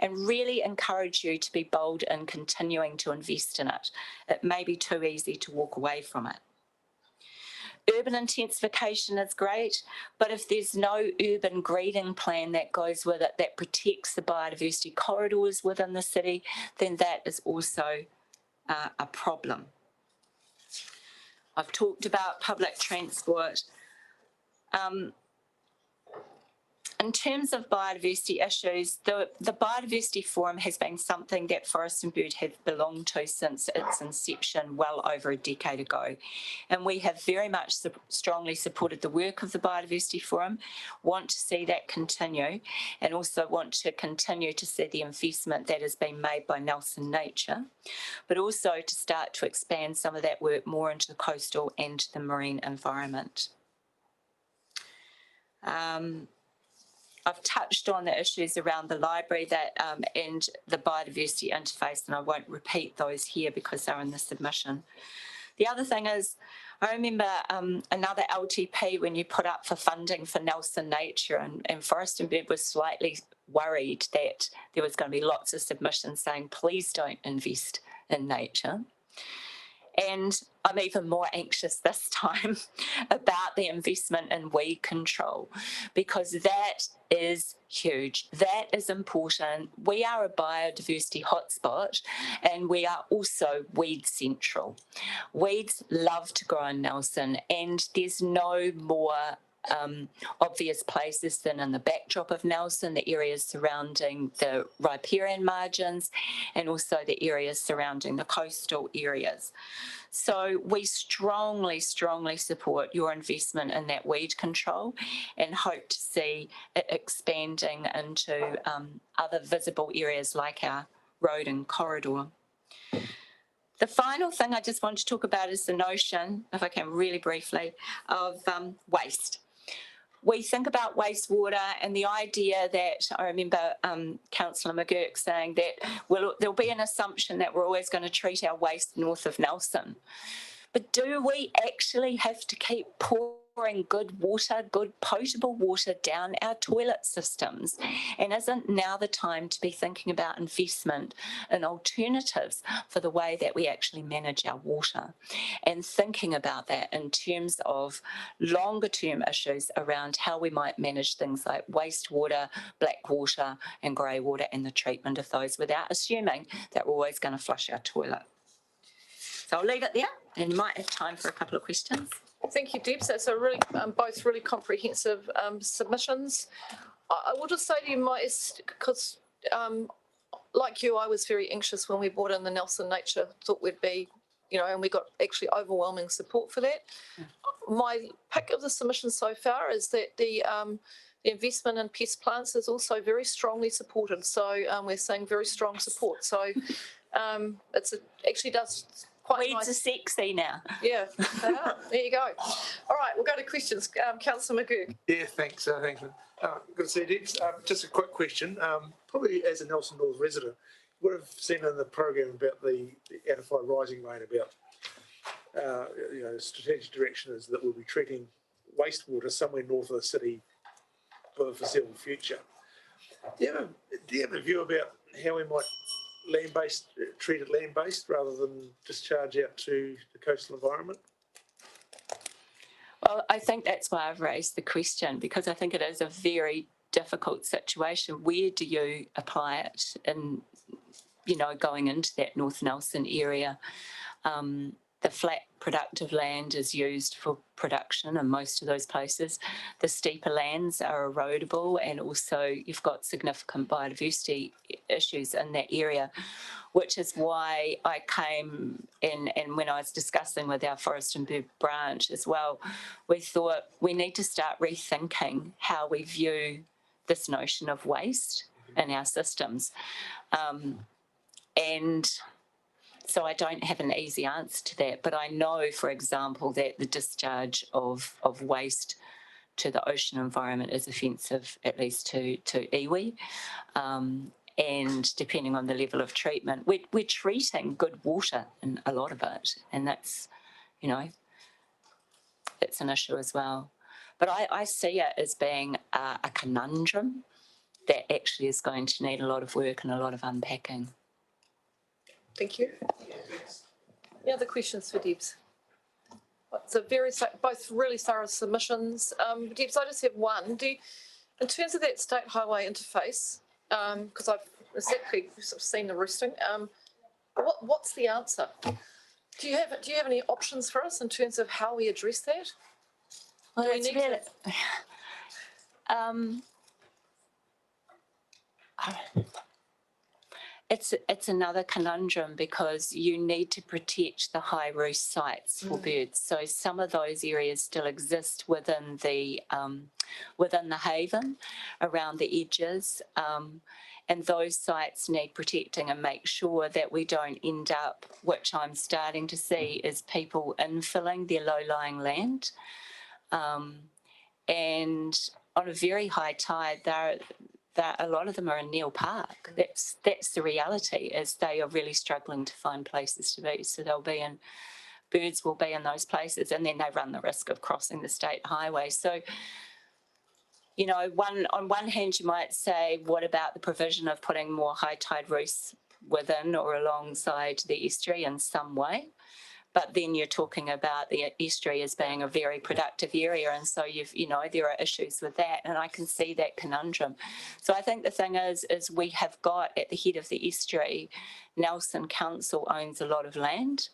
and really encourage you to be bold in continuing to invest in it. It may be too easy to walk away from it. Urban intensification is great, but if there's no urban greening plan that goes with it that protects the biodiversity corridors within the city, then that is also a problem. I've talked about public transport. In terms of biodiversity issues, the Biodiversity Forum has been something that Forest and Bird have belonged to since its inception well over a decade ago. And we have very much strongly supported the work of the Biodiversity Forum, want to see that continue, and also want to continue to see the investment that has been made by Nelson Nature, but also to start to expand some of that work more into the coastal and the marine environment. I've touched on the issues around the library and the biodiversity interface, and I won't repeat those here because they're in the submission. The other thing is, I remember another LTP when you put up for funding for Nelson Nature, and Forest and Bird was slightly worried that there was going to be lots of submissions saying, please don't invest in nature. And I'm even more anxious this time about the investment in weed control, because that is huge. That is important. We are a biodiversity hotspot, and we are also weed central. Weeds love to grow in Nelson, and there's no more obvious places than in the backdrop of Nelson, the areas surrounding the riparian margins, and also the areas surrounding the coastal areas. So we strongly, strongly support your investment in that weed control and hope to see it expanding into other visible areas like our road and corridor. The final thing I just want to talk about is the notion, if I can really briefly, of waste. We think about wastewater and the idea that, I remember Councillor McGurk saying that there'll be an assumption that we're always going to treat our waste north of Nelson. But do we actually have to keep pouring good water, good potable water down our toilet systems? And isn't now the time to be thinking about investment in alternatives for the way that we actually manage our water? And thinking about that in terms of longer term issues around how we might manage things like wastewater, black water and grey water, and the treatment of those without assuming that we're always going to flush our toilet. So I'll leave it there, and you might have time for a couple of questions. Thank you, Debs. That's a really, both really comprehensive submissions. I will just say to you, because like you, I was very anxious when we brought in the Nelson Nature, thought we'd be, and we got actually overwhelming support for that. My pick of the submission so far is that the investment in pest plants is also very strongly supported. So we're seeing very strong support. So actually does quite Weeds nice. are sexy now. Yeah, there you go. All right, we'll go to questions. Councillor McGurk. Yeah, thanks. Thanks. Good to see you, Debs. Just a quick question. Probably as a Nelson North resident, you would have seen in the program about the Atify Rising Rain about strategic direction is that we'll be treating wastewater somewhere north of the city for the foreseeable future. Do you have a view about how we might treat it land-based rather than discharge out to the coastal environment? Well, I think that's why I've raised the question, because I think it is a very difficult situation. Where do you apply it in, going into that North Nelson area? The flat productive land is used for production in most of those places. The steeper lands are erodible, and also you've got significant biodiversity issues in that area, which is why I came in, and when I was discussing with our Forest and Bird branch as well, we thought we need to start rethinking how we view this notion of waste in our systems. And so I don't have an easy answer to that, but I know, for example, that the discharge of waste to the ocean environment is offensive, at least to iwi. And depending on the level of treatment, we're treating good water in a lot of it, and that's, it's an issue as well. But I see it as being a conundrum that actually is going to need a lot of work and a lot of unpacking. Thank you. Any other questions for Debs? It's both really thorough submissions. Debs, I just have one. In terms of that state highway interface, because I've exactly sort of seen the roosting, what's the answer? Do you have any options for us in terms of how we address that? Well, It's another conundrum because you need to protect the high roost sites for birds. So some of those areas still exist within the haven, around the edges, and those sites need protecting and make sure that we don't end up, which I'm starting to see, is people infilling their low-lying land, and on a very high tide, that a lot of them are in Neil Park. That's the reality, is they are really struggling to find places to be. So birds will be in those places, and then they run the risk of crossing the state highway. So, you know, on one hand, you might say, what about the provision of putting more high tide roosts within or alongside the estuary in some way? But then you're talking about the estuary as being a very productive area. And so there are issues with that. And I can see that conundrum. So I think the thing is we have got at the head of the estuary, Nelson Council owns a lot of land.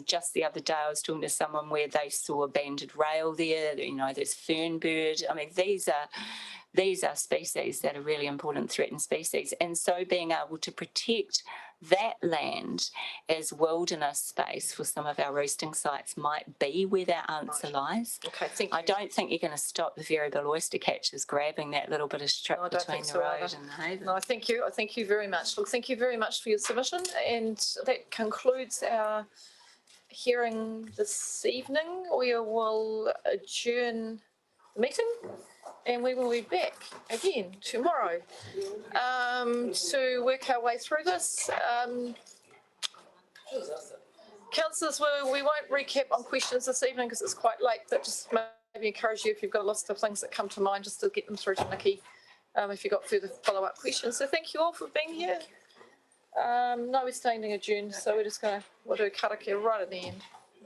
Just the other day, I was talking to someone where they saw a banded rail there, you know, there's fernbird. I mean, these are species that are really important threatened species. And so being able to protect that land as wilderness space for some of our roosting sites might be where that answer lies. Okay, thank you. I don't think you're going to stop the variable oyster catchers grabbing that little bit of strip between the road and the haven. No, thank you. I thank you very much. Look, thank you very much for your submission. And that concludes our hearing this evening. We will adjourn the meeting and we will be back again tomorrow to work our way through this. Councillors, we won't recap on questions this evening because it's quite late, but just maybe encourage you, if you've got a list of things that come to mind, just to get them through to Nikki if you've got further follow-up questions. So thank you all for being here. No, we're standing adjourned, so we'll do karakia right at the end.